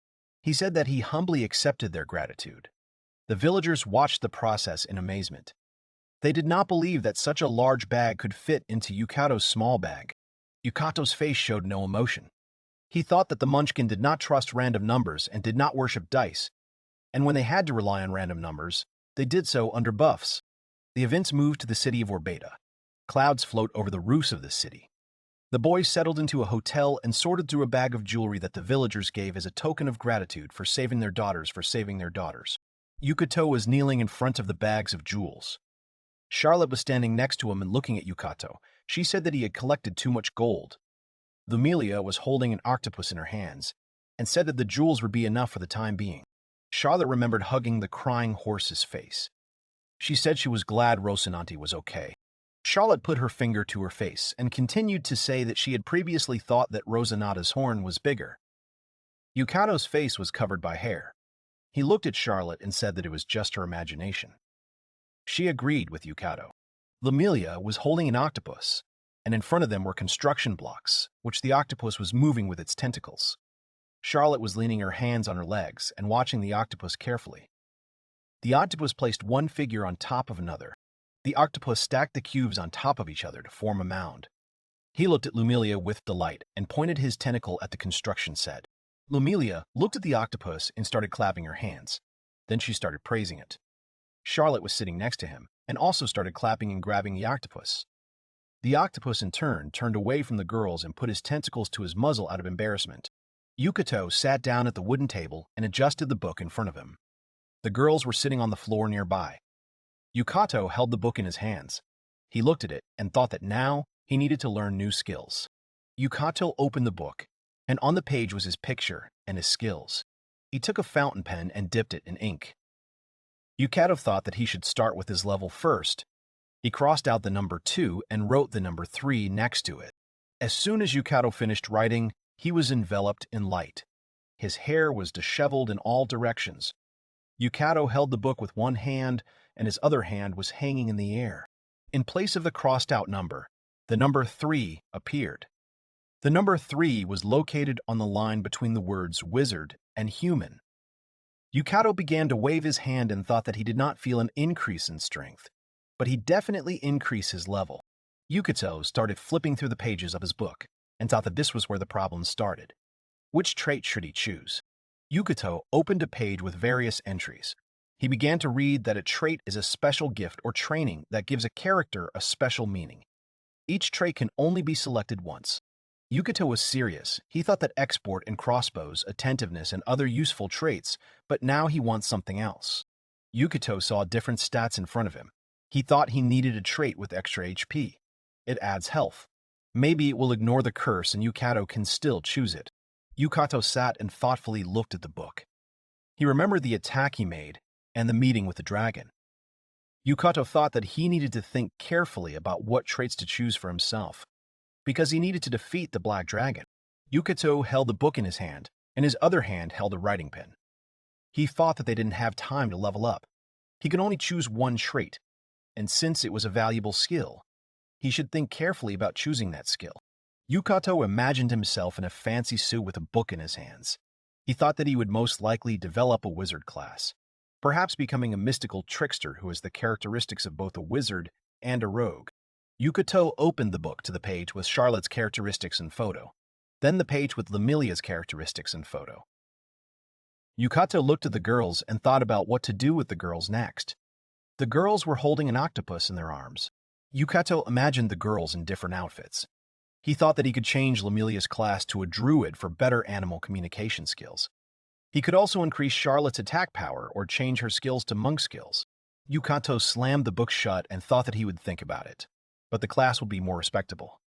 He said that he humbly accepted their gratitude. The villagers watched the process in amazement. They did not believe that such a large bag could fit into Yukito's small bag. Yukito's face showed no emotion. He thought that the Munchkin did not trust random numbers and did not worship dice, and when they had to rely on random numbers, they did so under buffs. The events moved to the city of Orbeta. Clouds float over the roofs of this city. The boys settled into a hotel and sorted through a bag of jewelry that the villagers gave as a token of gratitude for saving their daughters. Yukito was kneeling in front of the bags of jewels. Charlotte was standing next to him and looking at Yukito. She said that he had collected too much gold. Lumilia was holding an octopus in her hands and said that the jewels would be enough for the time being. Charlotte remembered hugging the crying horse's face. She said she was glad Rocinante was okay. Charlotte put her finger to her face and continued to say that she had previously thought that Rosinante's horn was bigger. Yukito's face was covered by hair. He looked at Charlotte and said that it was just her imagination. She agreed with Yukito. Lumilia was holding an octopus, and in front of them were construction blocks, which the octopus was moving with its tentacles. Charlotte was leaning her hands on her legs and watching the octopus carefully. The octopus placed one figure on top of another. The octopus stacked the cubes on top of each other to form a mound. He looked at Lumilia with delight and pointed his tentacle at the construction set. Lumilia looked at the octopus and started clapping her hands. Then she started praising it. Charlotte was sitting next to him and also started clapping and grabbing the octopus. The octopus in turn turned away from the girls and put his tentacles to his muzzle out of embarrassment. Yukito sat down at the wooden table and adjusted the book in front of him. The girls were sitting on the floor nearby. Yukito held the book in his hands. He looked at it and thought that now he needed to learn new skills. Yukito opened the book, and on the page was his picture and his skills. He took a fountain pen and dipped it in ink. Yukito thought that he should start with his level first. He crossed out the number 2 and wrote the number 3 next to it. As soon as Yukito finished writing, he was enveloped in light. His hair was disheveled in all directions. Yukito held the book with one hand, and his other hand was hanging in the air. In place of the crossed-out number, the number 3 appeared. The number 3 was located on the line between the words wizard and human. Yukito began to wave his hand and thought that he did not feel an increase in strength, but he definitely increased his level. Yukito started flipping through the pages of his book and thought that this was where the problem started. Which trait should he choose? Yukito opened a page with various entries. He began to read that a trait is a special gift or training that gives a character a special meaning. Each trait can only be selected once. Yukito was serious. He thought that export and crossbows, attentiveness, and other useful traits, but now he wants something else. Yukito saw different stats in front of him. He thought he needed a trait with extra HP. It adds health. Maybe it will ignore the curse and Yukito can still choose it. Yukito sat and thoughtfully looked at the book. He remembered the attack he made and the meeting with the dragon. Yukito thought that he needed to think carefully about what traits to choose for himself, because he needed to defeat the Black Dragon. Yukito held the book in his hand, and his other hand held a writing pen. He thought that they didn't have time to level up. He could only choose one trait, and since it was a valuable skill, he should think carefully about choosing that skill. Yukito imagined himself in a fancy suit with a book in his hands. He thought that he would most likely develop a wizard class, perhaps becoming a mystical trickster who has the characteristics of both a wizard and a rogue. Yukito opened the book to the page with Charlotte's characteristics and photo, then the page with Lemilia's characteristics and photo. Yukito looked at the girls and thought about what to do with the girls next. The girls were holding an octopus in their arms. Yukito imagined the girls in different outfits. He thought that he could change Lemilia's class to a druid for better animal communication skills. He could also increase Charlotte's attack power or change her skills to monk skills. Yukito slammed the book shut and thought that he would think about it, but the class would be more respectable.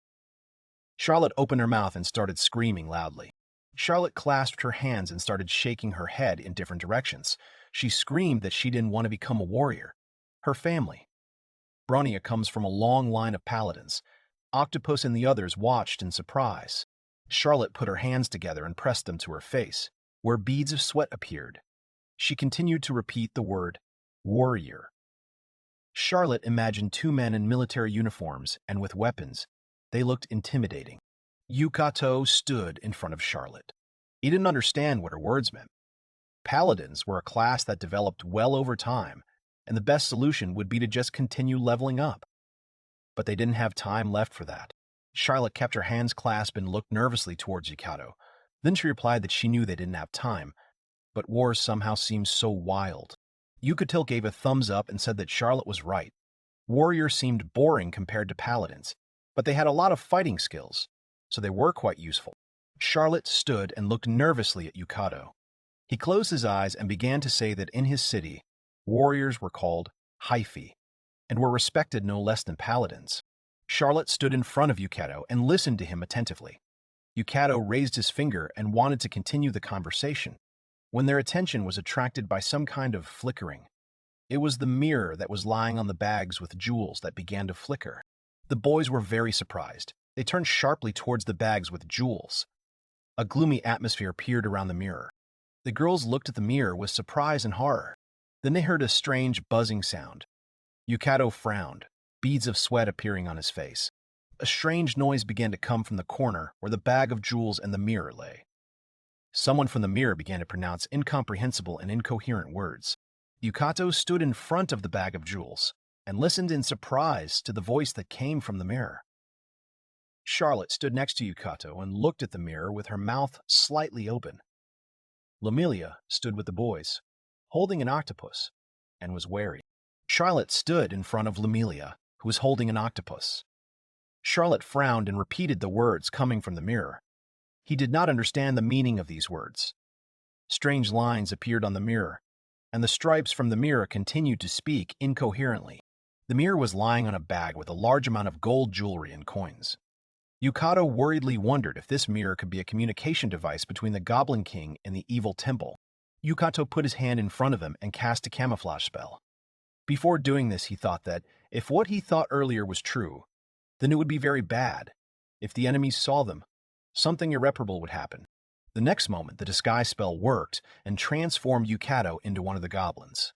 Charlotte opened her mouth and started screaming loudly. Charlotte clasped her hands and started shaking her head in different directions. She screamed that she didn't want to become a warrior. Her family. Bronia comes from a long line of paladins. Octopus and the others watched in surprise. Charlotte put her hands together and pressed them to her face, where beads of sweat appeared. She continued to repeat the word, warrior. Charlotte imagined 2 men in military uniforms and with weapons. They looked intimidating. Yukito stood in front of Charlotte. He didn't understand what her words meant. Paladins were a class that developed well over time, and the best solution would be to just continue leveling up. But they didn't have time left for that. Charlotte kept her hands clasped and looked nervously towards Yukito. Then she replied that she knew they didn't have time, but wars somehow seemed so wild. Yukito gave a thumbs up and said that Charlotte was right. Warriors seemed boring compared to paladins, but they had a lot of fighting skills, so they were quite useful. Charlotte stood and looked nervously at Yukito. He closed his eyes and began to say that in his city, warriors were called Haifi and were respected no less than paladins. Charlotte stood in front of Yukito and listened to him attentively. Yukito raised his finger and wanted to continue the conversation, when their attention was attracted by some kind of flickering. It was the mirror that was lying on the bags with jewels that began to flicker. The boys were very surprised. They turned sharply towards the bags with jewels. A gloomy atmosphere appeared around the mirror. The girls looked at the mirror with surprise and horror. Then they heard a strange buzzing sound. Yukito frowned, beads of sweat appearing on his face. A strange noise began to come from the corner where the bag of jewels and the mirror lay. Someone from the mirror began to pronounce incomprehensible and incoherent words. Yukito stood in front of the bag of jewels and listened in surprise to the voice that came from the mirror. Charlotte stood next to Yukito and looked at the mirror with her mouth slightly open. Lemilia stood with the boys, holding an octopus, and was wary. Charlotte stood in front of Lemilia, who was holding an octopus. Charlotte frowned and repeated the words coming from the mirror. He did not understand the meaning of these words. Strange lines appeared on the mirror. and the stripes from the mirror continued to speak incoherently. The mirror was lying on a bag with a large amount of gold jewelry and coins. Yukito worriedly wondered if this mirror could be a communication device between the Goblin King and the evil temple. Yukito put his hand in front of him and cast a camouflage spell. Before doing this, he thought that, if what he thought earlier was true, then it would be very bad. If the enemies saw them, something irreparable would happen. The next moment, the disguise spell worked and transformed Yukito into one of the goblins.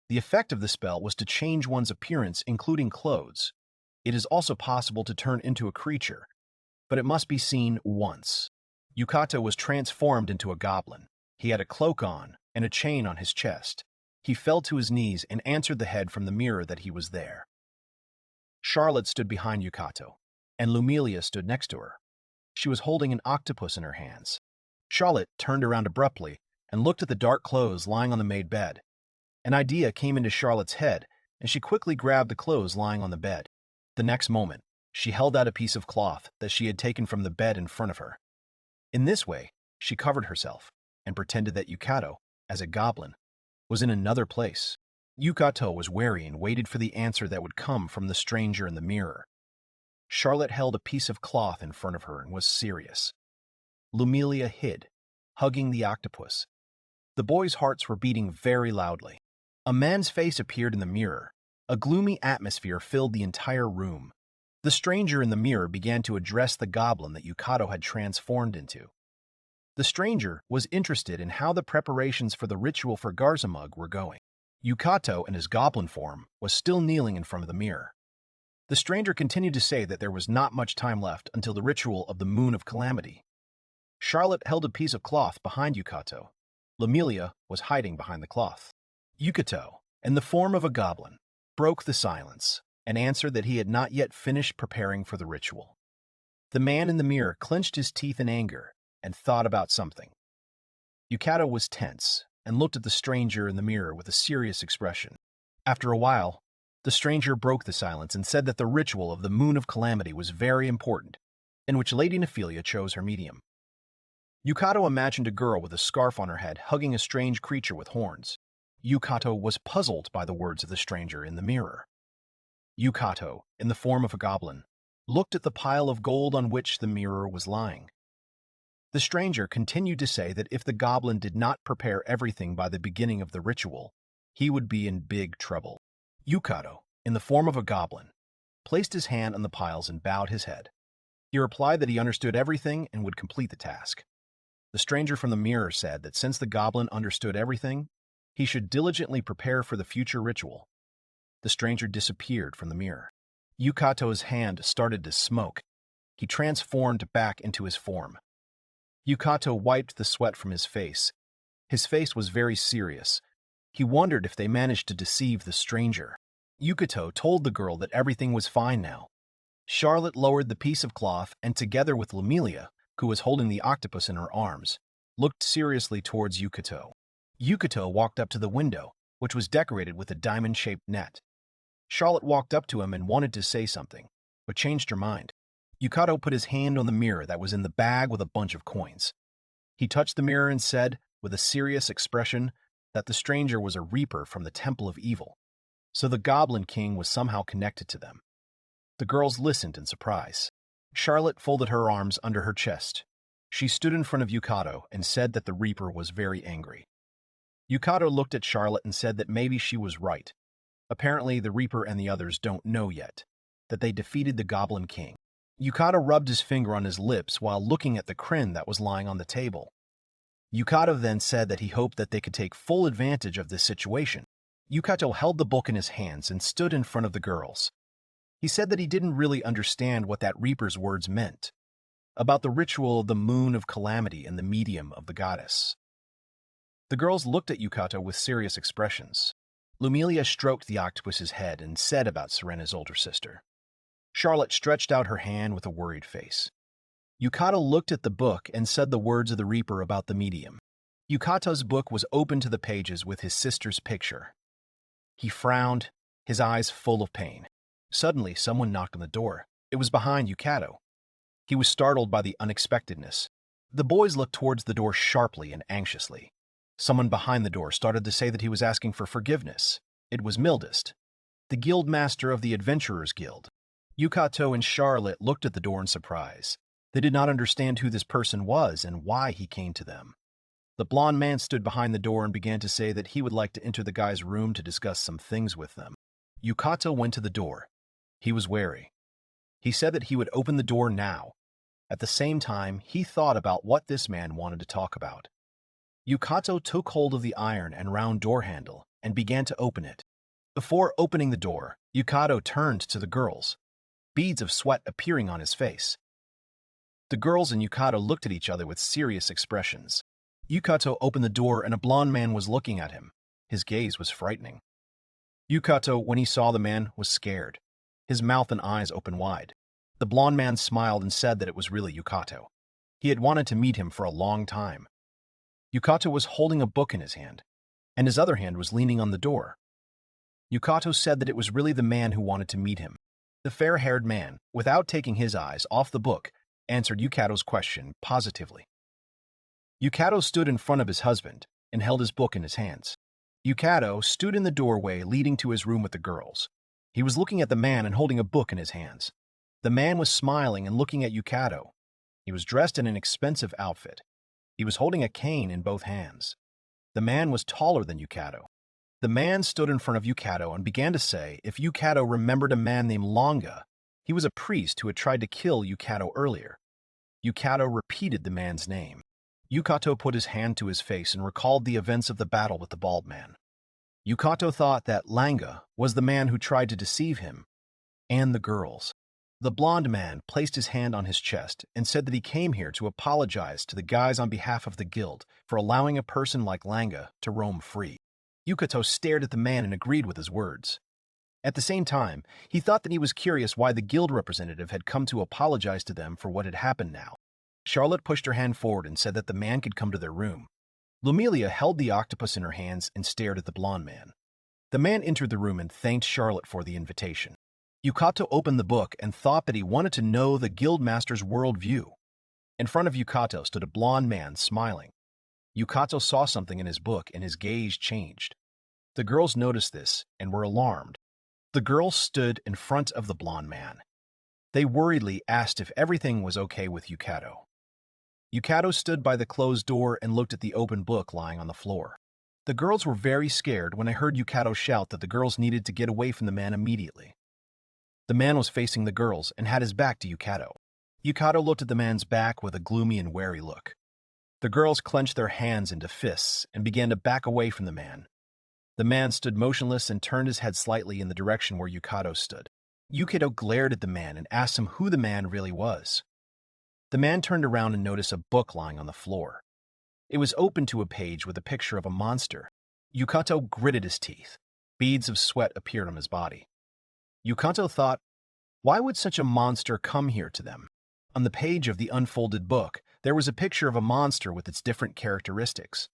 The effect of the spell was to change one's appearance, including clothes. It is also possible to turn into a creature, but it must be seen once. Yukito was transformed into a goblin. He had a cloak on and a chain on his chest. He fell to his knees and answered the head from the mirror that he was there. Charlotte stood behind Yukito, and Lumilia stood next to her. She was holding an octopus in her hands. Charlotte turned around abruptly and looked at the dark clothes lying on the made bed. An idea came into Charlotte's head, and she quickly grabbed the clothes lying on the bed. The next moment, she held out a piece of cloth that she had taken from the bed in front of her. In this way, she covered herself and pretended that Yukito, as a goblin, was in another place. Yukito was wary and waited for the answer that would come from the stranger in the mirror. Charlotte held a piece of cloth in front of her and was serious. Lumilia hid, hugging the octopus. The boys' hearts were beating very loudly. A man's face appeared in the mirror. A gloomy atmosphere filled the entire room. The stranger in the mirror began to address the goblin that Yukito had transformed into. The stranger was interested in how the preparations for the ritual for Garzamug were going. Yukito, in his goblin form, was still kneeling in front of the mirror. The stranger continued to say that there was not much time left until the ritual of the Moon of Calamity. Charlotte held a piece of cloth behind Yukito. Lumilia was hiding behind the cloth. Yukito, in the form of a goblin, broke the silence and answered that he had not yet finished preparing for the ritual. The man in the mirror clenched his teeth in anger and thought about something. Yukito was tense and looked at the stranger in the mirror with a serious expression. After a while, the stranger broke the silence and said that the ritual of the Moon of Calamity was very important, in which Lady Nephilia chose her medium. Yukito imagined a girl with a scarf on her head hugging a strange creature with horns. Yukito was puzzled by the words of the stranger in the mirror. Yukito, in the form of a goblin, looked at the pile of gold on which the mirror was lying. The stranger continued to say that if the goblin did not prepare everything by the beginning of the ritual, he would be in big trouble. Yukito, in the form of a goblin, placed his hand on the piles and bowed his head. He replied that he understood everything and would complete the task. The stranger from the mirror said that since the goblin understood everything, he should diligently prepare for the future ritual. The stranger disappeared from the mirror. Yukito's hand started to smoke. He transformed back into his form. Yukito wiped the sweat from his face. His face was very serious. He wondered if they managed to deceive the stranger. Yukito told the girl that everything was fine now. Charlotte lowered the piece of cloth and, together with Lumilia, who was holding the octopus in her arms, looked seriously towards Yukito. Yukito walked up to the window, which was decorated with a diamond-shaped net. Charlotte walked up to him and wanted to say something, but changed her mind. Yukito put his hand on the mirror that was in the bag with a bunch of coins. He touched the mirror and said, with a serious expression, that the stranger was a reaper from the Temple of Evil, so the Goblin King was somehow connected to them. The girls listened in surprise. Charlotte folded her arms under her chest. She stood in front of Yukito and said that the reaper was very angry. Yukito looked at Charlotte and said that maybe she was right. Apparently, the reaper and the others don't know yet that they defeated the Goblin King. Yukito rubbed his finger on his lips while looking at the kren that was lying on the table. Yukito then said that he hoped that they could take full advantage of this situation. Yukito held the book in his hands and stood in front of the girls. He said that he didn't really understand what that reaper's words meant, about the ritual of the Moon of Calamity and the medium of the goddess. The girls looked at Yukito with serious expressions. Lumilia stroked the octopus's head and said about Serena's older sister. Charlotte stretched out her hand with a worried face. Yukito looked at the book and said the words of the reaper about the medium. Yukito's book was open to the pages with his sister's picture. He frowned, his eyes full of pain. Suddenly, someone knocked on the door. It was behind Yukito. He was startled by the unexpectedness. The boys looked towards the door sharply and anxiously. Someone behind the door started to say that he was asking for forgiveness. It was Mildest, the guild master of the Adventurers Guild. Yukito and Charlotte looked at the door in surprise. They did not understand who this person was and why he came to them. The blond man stood behind the door and began to say that he would like to enter the guy's room to discuss some things with them. Yukito went to the door. He was wary. He said that he would open the door now. At the same time, he thought about what this man wanted to talk about. Yukito took hold of the iron and round door handle and began to open it. Before opening the door, Yukito turned to the girls, beads of sweat appearing on his face. The girls and Yukito looked at each other with serious expressions. Yukito opened the door and a blond man was looking at him. His gaze was frightening. Yukito, when he saw the man, was scared. His mouth and eyes opened wide. The blond man smiled and said that it was really Yukito. He had wanted to meet him for a long time. Yukito was holding a book in his hand, and his other hand was leaning on the door. Yukito said that it was really the man who wanted to meet him. The fair-haired man, without taking his eyes off the book, answered Yukito's question positively. Yukito stood in front of his husband and held his book in his hands. Yukito stood in the doorway leading to his room with the girls. He was looking at the man and holding a book in his hands. The man was smiling and looking at Yukito. He was dressed in an expensive outfit. He was holding a cane in both hands. The man was taller than Yukito. The man stood in front of Yukito and began to say if Yukito remembered a man named Manga. He was a priest who had tried to kill Yukito earlier. Yukito repeated the man's name. Yukito put his hand to his face and recalled the events of the battle with the bald man. Yukito thought that Langa was the man who tried to deceive him and the girls. The blond man placed his hand on his chest and said that he came here to apologize to the guys on behalf of the guild for allowing a person like Langa to roam free. Yukito stared at the man and agreed with his words. At the same time, he thought that he was curious why the guild representative had come to apologize to them for what had happened now. Charlotte pushed her hand forward and said that the man could come to their room. Lumilia held the octopus in her hands and stared at the blond man. The man entered the room and thanked Charlotte for the invitation. Yukito opened the book and thought that he wanted to know the guildmaster's worldview. In front of Yukito stood a blond man smiling. Yukito saw something in his book and his gaze changed. The girls noticed this and were alarmed. The girls stood in front of the blond man. They worriedly asked if everything was okay with Yukito. Yukito stood by the closed door and looked at the open book lying on the floor. The girls were very scared when they heard Yukito shout that the girls needed to get away from the man immediately. The man was facing the girls and had his back to Yukito. Yukito looked at the man's back with a gloomy and wary look. The girls clenched their hands into fists and began to back away from the man. The man stood motionless and turned his head slightly in the direction where Yukito stood. Yukito glared at the man and asked him who the man really was. The man turned around and noticed a book lying on the floor. It was open to a page with a picture of a monster. Yukito gritted his teeth. Beads of sweat appeared on his body. Yukito thought, why would such a monster come here to them? On the page of the unfolded book, there was a picture of a monster with its different characteristics.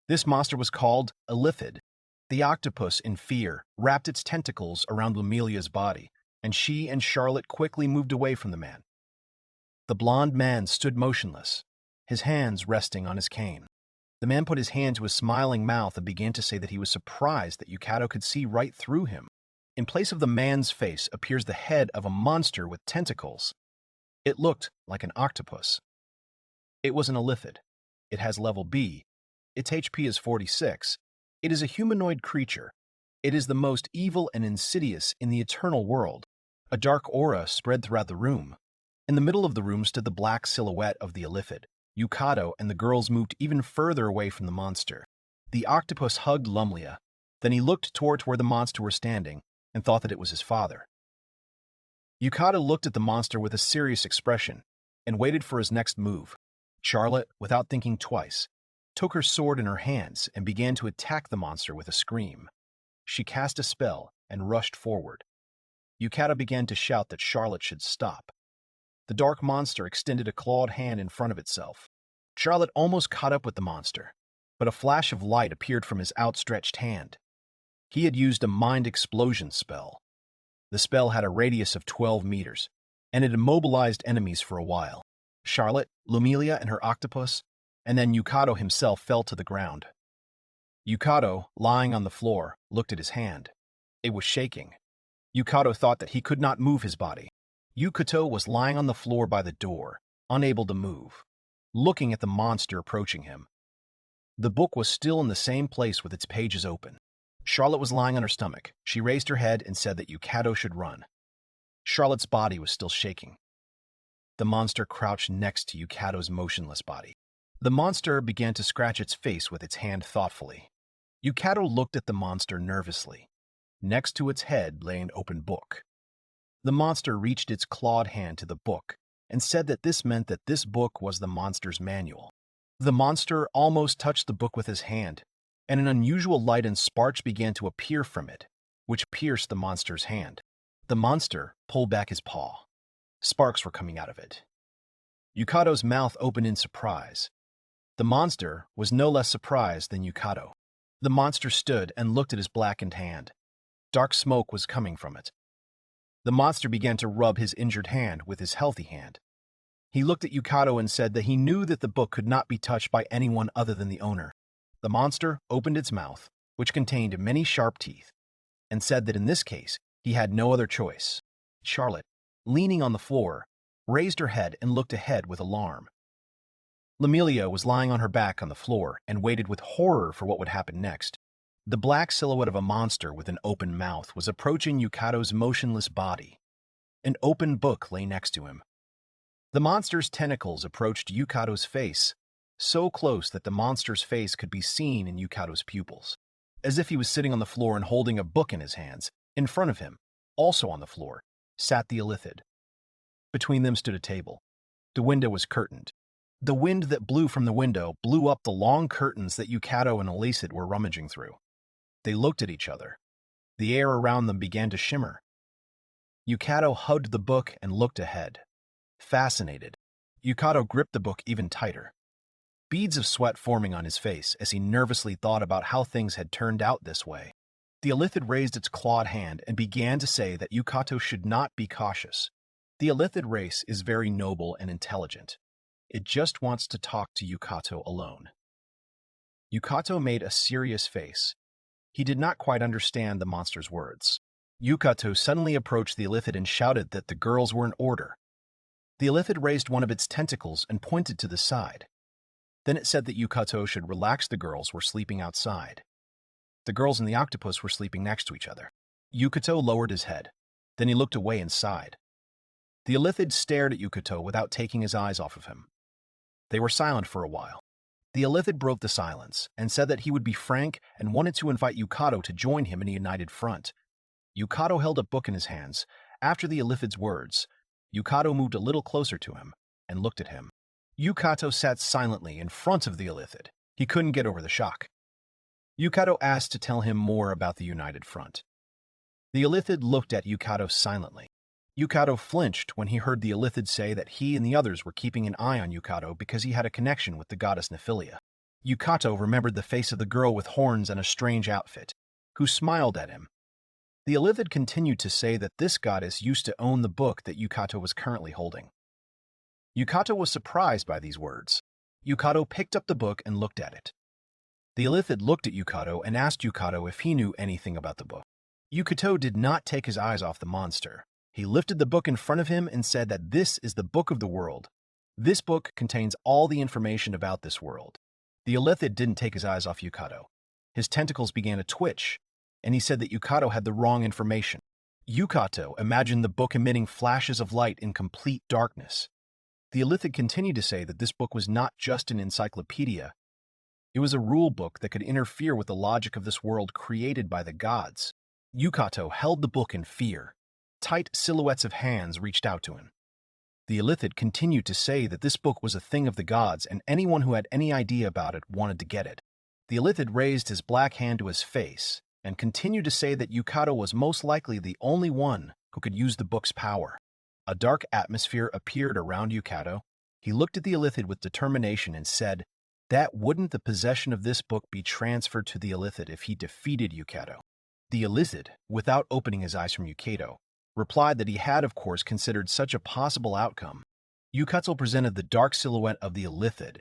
This monster was called a Lithid. The octopus, in fear, wrapped its tentacles around Lumilia's body, and she and Charlotte quickly moved away from the man. The blond man stood motionless, his hands resting on his cane. The man put his hand to his smiling mouth and began to say that he was surprised that Yukito could see right through him. In place of the man's face appears the head of a monster with tentacles. It looked like an octopus. It was an Lithid. It has level B. Its HP is 46. It is a humanoid creature. It is the most evil and insidious in the eternal world. A dark aura spread throughout the room. In the middle of the room stood the black silhouette of the Lithid. Yukito and the girls moved even further away from the monster. The octopus hugged Lumlia. Then he looked towards where the monster was standing and thought that it was his father. Yukito looked at the monster with a serious expression and waited for his next move. Charlotte, without thinking twice, took her sword in her hands and began to attack the monster with a scream. She cast a spell and rushed forward. Yukito began to shout that Charlotte should stop. The dark monster extended a clawed hand in front of itself. Charlotte almost caught up with the monster, but a flash of light appeared from his outstretched hand. He had used a mind explosion spell. The spell had a radius of 12 meters, and it immobilized enemies for a while. Charlotte, Lumilia, and her octopus, and then Yukito himself fell to the ground. Yukito, lying on the floor, looked at his hand. It was shaking. Yukito thought that he could not move his body. Yukito was lying on the floor by the door, unable to move, looking at the monster approaching him. The book was still in the same place with its pages open. Charlotte was lying on her stomach. She raised her head and said that Yukito should run. Charlotte's body was still shaking. The monster crouched next to Yukito's motionless body. The monster began to scratch its face with its hand thoughtfully. Yukito looked at the monster nervously. Next to its head lay an open book. The monster reached its clawed hand to the book and said that this meant that this book was the monster's manual. The monster almost touched the book with his hand, and an unusual light and sparks began to appear from it, which pierced the monster's hand. The monster pulled back his paw. Sparks were coming out of it. Yukito's mouth opened in surprise. The monster was no less surprised than Yukito. The monster stood and looked at his blackened hand. Dark smoke was coming from it. The monster began to rub his injured hand with his healthy hand. He looked at Yukito and said that he knew that the book could not be touched by anyone other than the owner. The monster opened its mouth, which contained many sharp teeth, and said that in this case, he had no other choice. Charlotte, leaning on the floor, raised her head and looked ahead with alarm. Lamelia was lying on her back on the floor and waited with horror for what would happen next. The black silhouette of a monster with an open mouth was approaching Yukito's motionless body. An open book lay next to him. The monster's tentacles approached Yukito's face, so close that the monster's face could be seen in Yukito's pupils. As if he was sitting on the floor and holding a book in his hands, in front of him, also on the floor, sat the Illithid. Between them stood a table. The window was curtained. The wind that blew from the window blew up the long curtains that Yukito and Illithid were rummaging through. They looked at each other. The air around them began to shimmer. Yukito hugged the book and looked ahead. Fascinated, Yukito gripped the book even tighter. Beads of sweat forming on his face as he nervously thought about how things had turned out this way. The Illithid raised its clawed hand and began to say that Yukito should not be cautious. The Illithid race is very noble and intelligent. It just wants to talk to Yukito alone. Yukito made a serious face. He did not quite understand the monster's words. Yukito suddenly approached the Illithid and shouted that the girls were in order. The Illithid raised one of its tentacles and pointed to the side. Then it said that Yukito should relax. The girls were sleeping outside. The girls and the octopus were sleeping next to each other. Yukito lowered his head. Then he looked away and sighed. The Illithid stared at Yukito without taking his eyes off of him. They were silent for a while. The Illithid broke the silence and said that he would be frank and wanted to invite Yukito to join him in a united front. Yukito held a book in his hands. After the Illithid's words, Yukito moved a little closer to him and looked at him. Yukito sat silently in front of the Illithid. He couldn't get over the shock. Yukito asked to tell him more about the united front. The Illithid looked at Yukito silently. Yukito flinched when he heard the Illithid say that he and the others were keeping an eye on Yukito because he had a connection with the goddess Nephilia. Yukito remembered the face of the girl with horns and a strange outfit, who smiled at him. The Illithid continued to say that this goddess used to own the book that Yukito was currently holding. Yukito was surprised by these words. Yukito picked up the book and looked at it. The Illithid looked at Yukito and asked Yukito if he knew anything about the book. Yukito did not take his eyes off the monster. He lifted the book in front of him and said that this is the book of the world. This book contains all the information about this world. The Illithid didn't take his eyes off Yukito. His tentacles began to twitch, and he said that Yukito had the wrong information. Yukito imagined the book emitting flashes of light in complete darkness. The Illithid continued to say that this book was not just an encyclopedia. It was a rule book that could interfere with the logic of this world created by the gods. Yukito held the book in fear. Tight silhouettes of hands reached out to him. The Illithid continued to say that this book was a thing of the gods and anyone who had any idea about it wanted to get it. The Illithid raised his black hand to his face and continued to say that Yukito was most likely the only one who could use the book's power. A dark atmosphere appeared around Yukito. He looked at the Illithid with determination and said, that wouldn't the possession of this book be transferred to the Illithid if he defeated Yukito? The Illithid, without opening his eyes from Yukito, replied that he had of course considered such a possible outcome. Yukito presented the dark silhouette of the Illithid.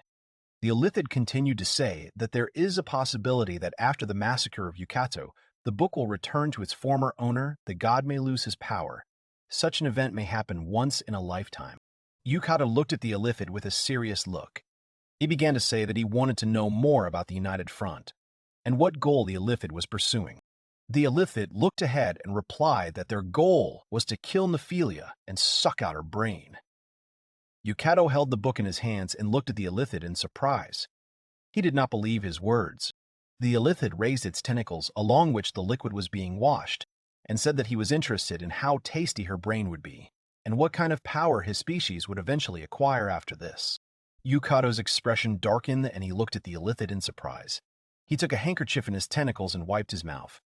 The Illithid continued to say that there is a possibility that after the massacre of Yukito, the book will return to its former owner, the god may lose his power. Such an event may happen once in a lifetime. Yukito looked at the Illithid with a serious look. He began to say that he wanted to know more about the United Front and what goal the Illithid was pursuing. The Illithid looked ahead and replied that their goal was to kill Nephilia and suck out her brain. Yukito held the book in his hands and looked at the Illithid in surprise. He did not believe his words. The Illithid raised its tentacles along which the liquid was being washed and said that he was interested in how tasty her brain would be and what kind of power his species would eventually acquire after this. Yukito's expression darkened and he looked at the Illithid in surprise. He took a handkerchief in his tentacles and wiped his mouth.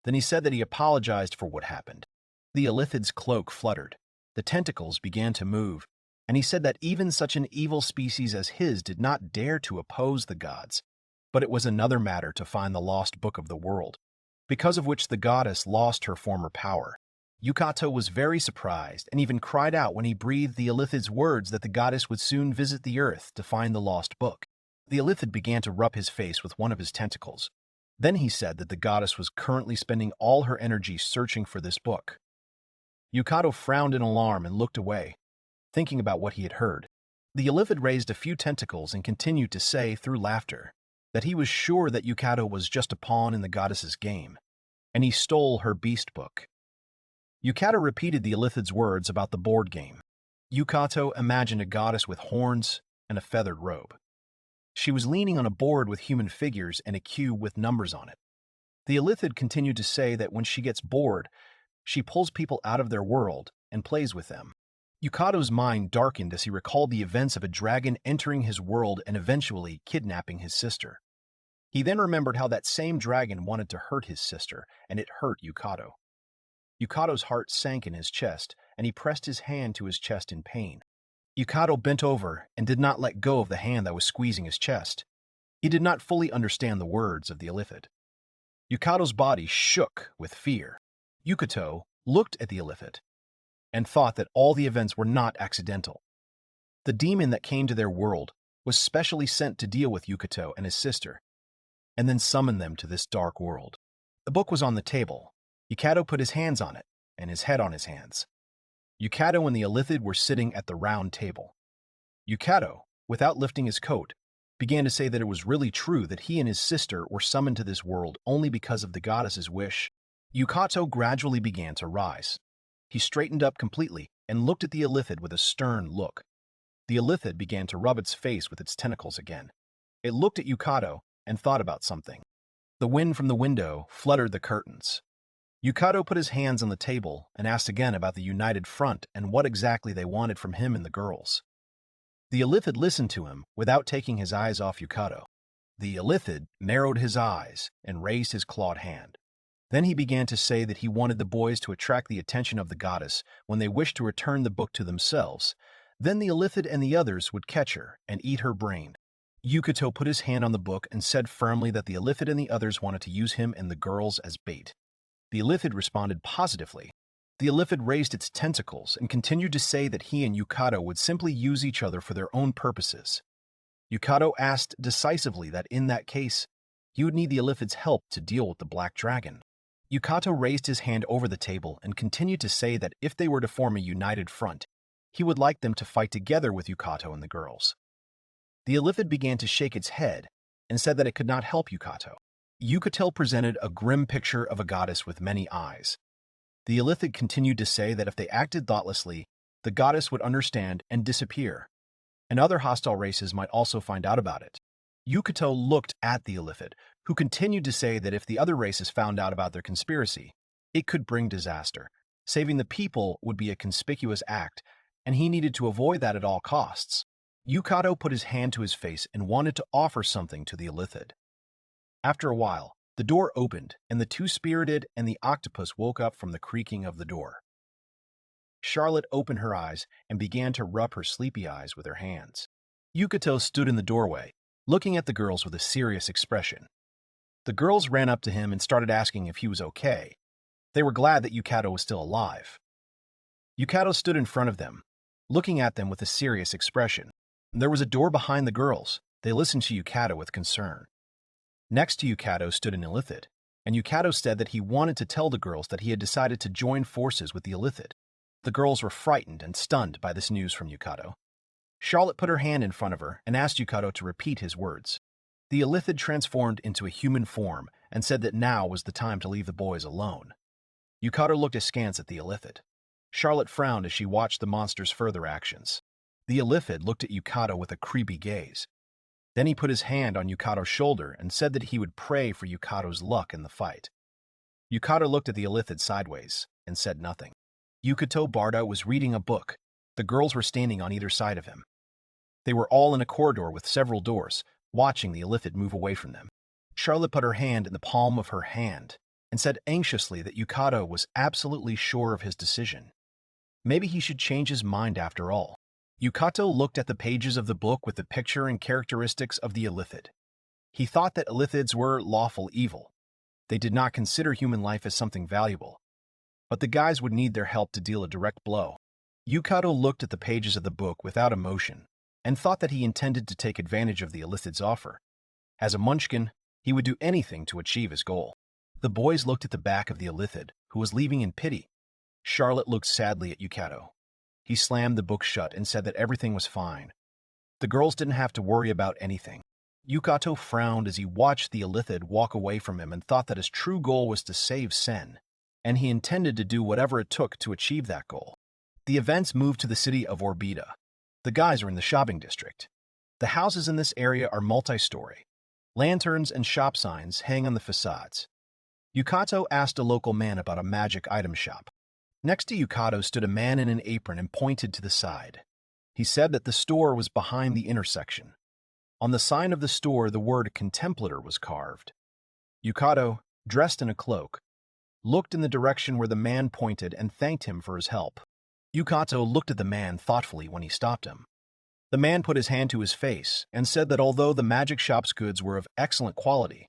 Then he said that he apologized for what happened. The Illithid's cloak fluttered. The tentacles began to move, and he said that even such an evil species as his did not dare to oppose the gods. But it was another matter to find the lost book of the world, because of which the goddess lost her former power. Yukito was very surprised and even cried out when he breathed the Illithid's words that the goddess would soon visit the earth to find the lost book. The Illithid began to rub his face with one of his tentacles. Then he said that the goddess was currently spending all her energy searching for this book. Yukito frowned in alarm and looked away, thinking about what he had heard. The Illithid raised a few tentacles and continued to say, through laughter, that he was sure that Yukito was just a pawn in the goddess's game, and he stole her beast book. Yukito repeated the Illithid's words about the board game. Yukito imagined a goddess with horns and a feathered robe. She was leaning on a board with human figures and a cube with numbers on it. The Illithid continued to say that when she gets bored, she pulls people out of their world and plays with them. Yukito's mind darkened as he recalled the events of a dragon entering his world and eventually kidnapping his sister. He then remembered how that same dragon wanted to hurt his sister, and it hurt Yukito. Yukito's heart sank in his chest, and he pressed his hand to his chest in pain. Yukito bent over and did not let go of the hand that was squeezing his chest. He did not fully understand the words of the Illithid. Yukito's body shook with fear. Yukito looked at the Illithid and thought that all the events were not accidental. The demon that came to their world was specially sent to deal with Yukito and his sister, and then summon them to this dark world. The book was on the table. Yukito put his hands on it and his head on his hands. Yukito and the Illithid were sitting at the round table. Yukito, without lifting his coat, began to say that it was really true that he and his sister were summoned to this world only because of the goddess's wish. Yukito gradually began to rise. He straightened up completely and looked at the Illithid with a stern look. The Illithid began to rub its face with its tentacles again. It looked at Yukito and thought about something. The wind from the window fluttered the curtains. Yukito put his hands on the table and asked again about the United Front and what exactly they wanted from him and the girls. The Illithid listened to him without taking his eyes off Yukito. The Illithid narrowed his eyes and raised his clawed hand. Then he began to say that he wanted the boys to attract the attention of the goddess when they wished to return the book to themselves. Then the Illithid and the others would catch her and eat her brain. Yukito put his hand on the book and said firmly that the Illithid and the others wanted to use him and the girls as bait. The Illithid responded positively. The Illithid raised its tentacles and continued to say that he and Yukito would simply use each other for their own purposes. Yukito asked decisively that in that case, he would need the Illithid's help to deal with the Black Dragon. Yukito raised his hand over the table and continued to say that if they were to form a united front, he would like them to fight together with Yukito and the girls. The Illithid began to shake its head and said that it could not help Yukito. Yukito presented a grim picture of a goddess with many eyes. The Illithid continued to say that if they acted thoughtlessly, the goddess would understand and disappear, and other hostile races might also find out about it. Yukito looked at the Illithid, who continued to say that if the other races found out about their conspiracy, it could bring disaster. Saving the people would be a conspicuous act, and he needed to avoid that at all costs. Yukito put his hand to his face and wanted to offer something to the Illithid. After a while, the door opened, and the two-spirited and the octopus woke up from the creaking of the door. Charlotte opened her eyes and began to rub her sleepy eyes with her hands. Yukito stood in the doorway, looking at the girls with a serious expression. The girls ran up to him and started asking if he was okay. They were glad that Yukito was still alive. Yukito stood in front of them, looking at them with a serious expression. There was a door behind the girls, They listened to Yukito with concern. Next to Yukito stood an illithid, and Yukito said that he wanted to tell the girls that he had decided to join forces with the illithid. The girls were frightened and stunned by this news from Yukito. Charlotte put her hand in front of her and asked Yukito to repeat his words. The illithid transformed into a human form and said that now was the time to leave the boys alone. Yukito looked askance at the illithid. Charlotte frowned as she watched the monster's further actions. The illithid looked at Yukito with a creepy gaze. Then he put his hand on Yukito's shoulder and said that he would pray for Yukito's luck in the fight. Yukito looked at the illithid sideways and said nothing. Yukito Bardo was reading a book. The girls were standing on either side of him. They were all in a corridor with several doors, watching the illithid move away from them. Charlotte put her hand in the palm of her hand and said anxiously that Yukito was absolutely sure of his decision. Maybe he should change his mind after all. Yukito looked at the pages of the book with the picture and characteristics of the illithid. He thought that illithids were lawful evil. They did not consider human life as something valuable. But the guys would need their help to deal a direct blow. Yukito looked at the pages of the book without emotion and thought that he intended to take advantage of the illithid's offer. As a munchkin, he would do anything to achieve his goal. The boys looked at the back of the illithid, who was leaving in pity. Charlotte looked sadly at Yukito. He slammed the book shut and said that everything was fine. The girls didn't have to worry about anything. Yukito frowned as he watched the illithid walk away from him and thought that his true goal was to save Sen, and he intended to do whatever it took to achieve that goal. The events moved to the city of Orbita. The guys are in the shopping district. The houses in this area are multi-story. Lanterns and shop signs hang on the facades. Yukito asked a local man about a magic item shop. Next to Yukito stood a man in an apron and pointed to the side. He said that the store was behind the intersection. On the sign of the store, the word Contemplator was carved. Yukito, dressed in a cloak, looked in the direction where the man pointed and thanked him for his help. Yukito looked at the man thoughtfully when he stopped him. The man put his hand to his face and said that although the magic shop's goods were of excellent quality,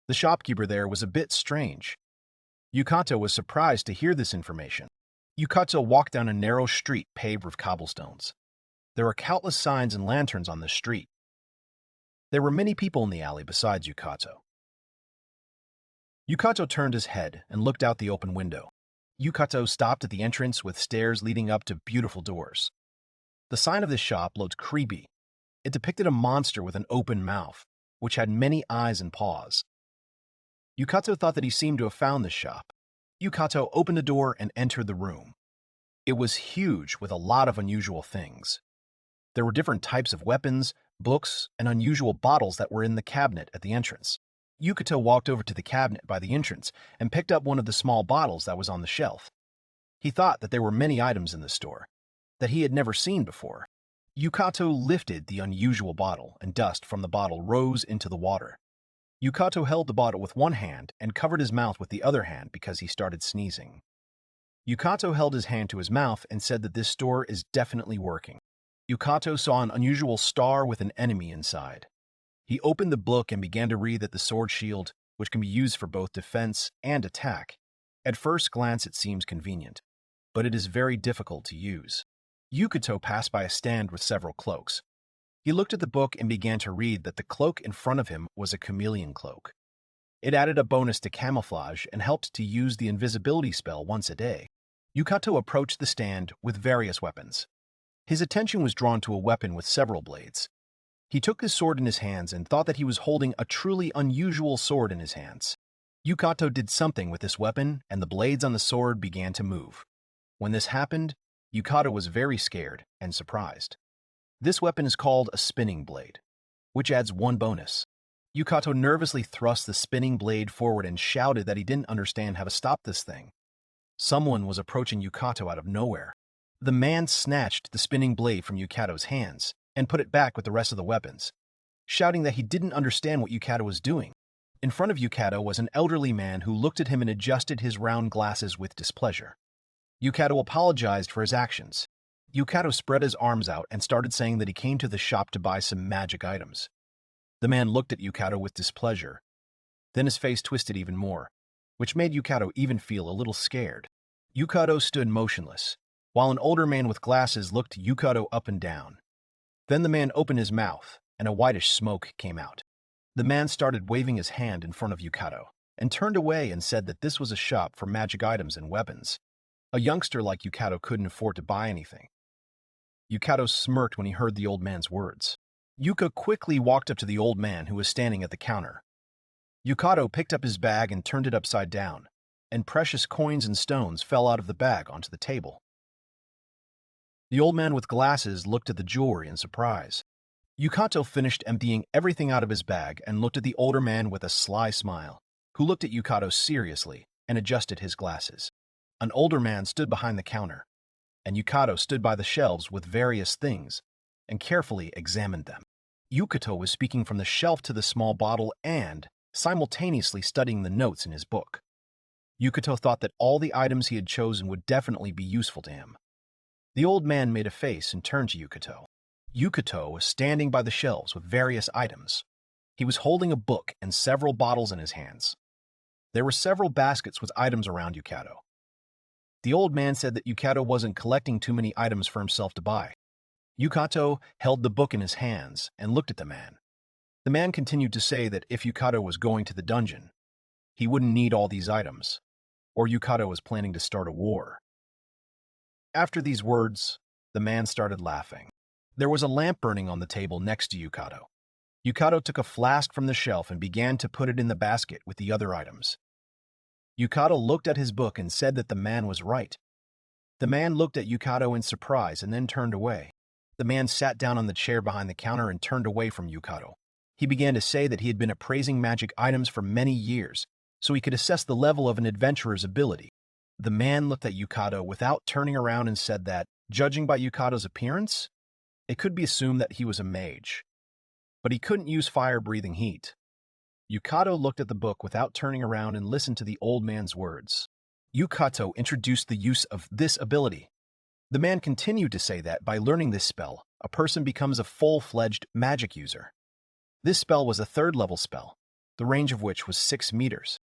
the shopkeeper there was a bit strange. Yukito was surprised to hear this information. Yukito walked down a narrow street paved with cobblestones. There were countless signs and lanterns on this street. There were many people in the alley besides Yukito. Yukito turned his head and looked out the open window. Yukito stopped at the entrance with stairs leading up to beautiful doors. The sign of the shop looked creepy. It depicted a monster with an open mouth, which had many eyes and paws. Yukito thought that he seemed to have found this shop. Yukito opened the door and entered the room. It was huge with a lot of unusual things. There were different types of weapons, books, and unusual bottles that were in the cabinet at the entrance. Yukito walked over to the cabinet by the entrance and picked up one of the small bottles that was on the shelf. He thought that there were many items in the store that he had never seen before. Yukito lifted the unusual bottle, and dust from the bottle rose into the water. Yukito held the bottle with one hand and covered his mouth with the other hand because he started sneezing. Yukito held his hand to his mouth and said that this store is definitely working. Yukito saw an unusual star with an enemy inside. He opened the book and began to read that the sword shield, which can be used for both defense and attack. At first glance, it seems convenient, but it is very difficult to use. Yukito passed by a stand with several cloaks. He looked at the book and began to read that the cloak in front of him was a chameleon cloak. It added a bonus to camouflage and helped to use the invisibility spell once a day. Yukito approached the stand with various weapons. His attention was drawn to a weapon with several blades. He took his sword in his hands and thought that he was holding a truly unusual sword in his hands. Yukito did something with this weapon, and the blades on the sword began to move. When this happened, Yukito was very scared and surprised. This weapon is called a spinning blade, which adds one bonus. Yukito nervously thrust the spinning blade forward and shouted that he didn't understand how to stop this thing. Someone was approaching Yukito out of nowhere. The man snatched the spinning blade from Yukito's hands and put it back with the rest of the weapons, shouting that he didn't understand what Yukito was doing. In front of Yukito was an elderly man who looked at him and adjusted his round glasses with displeasure. Yukito apologized for his actions. Yukito spread his arms out and started saying that he came to the shop to buy some magic items. The man looked at Yukito with displeasure. Then his face twisted even more, which made Yukito even feel a little scared. Yukito stood motionless, while an older man with glasses looked Yukito up and down. Then the man opened his mouth, and a whitish smoke came out. The man started waving his hand in front of Yukito and turned away and said that this was a shop for magic items and weapons. A youngster like Yukito couldn't afford to buy anything. Yukito smirked when he heard the old man's words. Yuka quickly walked up to the old man who was standing at the counter. Yukito picked up his bag and turned it upside down, and precious coins and stones fell out of the bag onto the table. The old man with glasses looked at the jewelry in surprise. Yukito finished emptying everything out of his bag and looked at the older man with a sly smile, who looked at Yukito seriously and adjusted his glasses. An older man stood behind the counter, and Yukito stood by the shelves with various things and carefully examined them. Yukito was speaking from the shelf to the small bottle and simultaneously studying the notes in his book. Yukito thought that all the items he had chosen would definitely be useful to him. The old man made a face and turned to Yukito. Yukito was standing by the shelves with various items. He was holding a book and several bottles in his hands. There were several baskets with items around Yukito. The old man said that Yukito wasn't collecting too many items for himself to buy. Yukito held the book in his hands and looked at the man. The man continued to say that if Yukito was going to the dungeon, he wouldn't need all these items, or Yukito was planning to start a war. After these words, the man started laughing. There was a lamp burning on the table next to Yukito. Yukito took a flask from the shelf and began to put it in the basket with the other items. Yukito looked at his book and said that the man was right. The man looked at Yukito in surprise and then turned away. The man sat down on the chair behind the counter and turned away from Yukito. He began to say that he had been appraising magic items for many years, so he could assess the level of an adventurer's ability. The man looked at Yukito without turning around and said that, judging by Yukito's appearance, it could be assumed that he was a mage. But he couldn't use fire-breathing heat. Yukito looked at the book without turning around and listened to the old man's words. Yukito introduced the use of this ability. The man continued to say that by learning this spell, a person becomes a full-fledged magic user. This spell was a third-level spell, the range of which was 6 meters.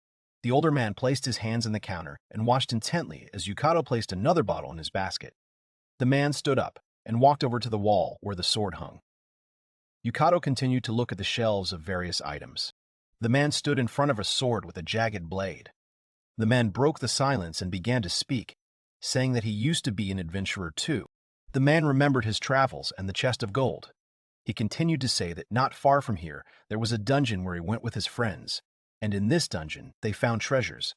The older man placed his hands on the counter and watched intently as Yukito placed another bottle in his basket. The man stood up and walked over to the wall where the sword hung. Yukito continued to look at the shelves of various items. The man stood in front of a sword with a jagged blade. The man broke the silence and began to speak, saying that he used to be an adventurer too. The man remembered his travels and the chest of gold. He continued to say that not far from here there was a dungeon where he went with his friends, and in this dungeon they found treasures,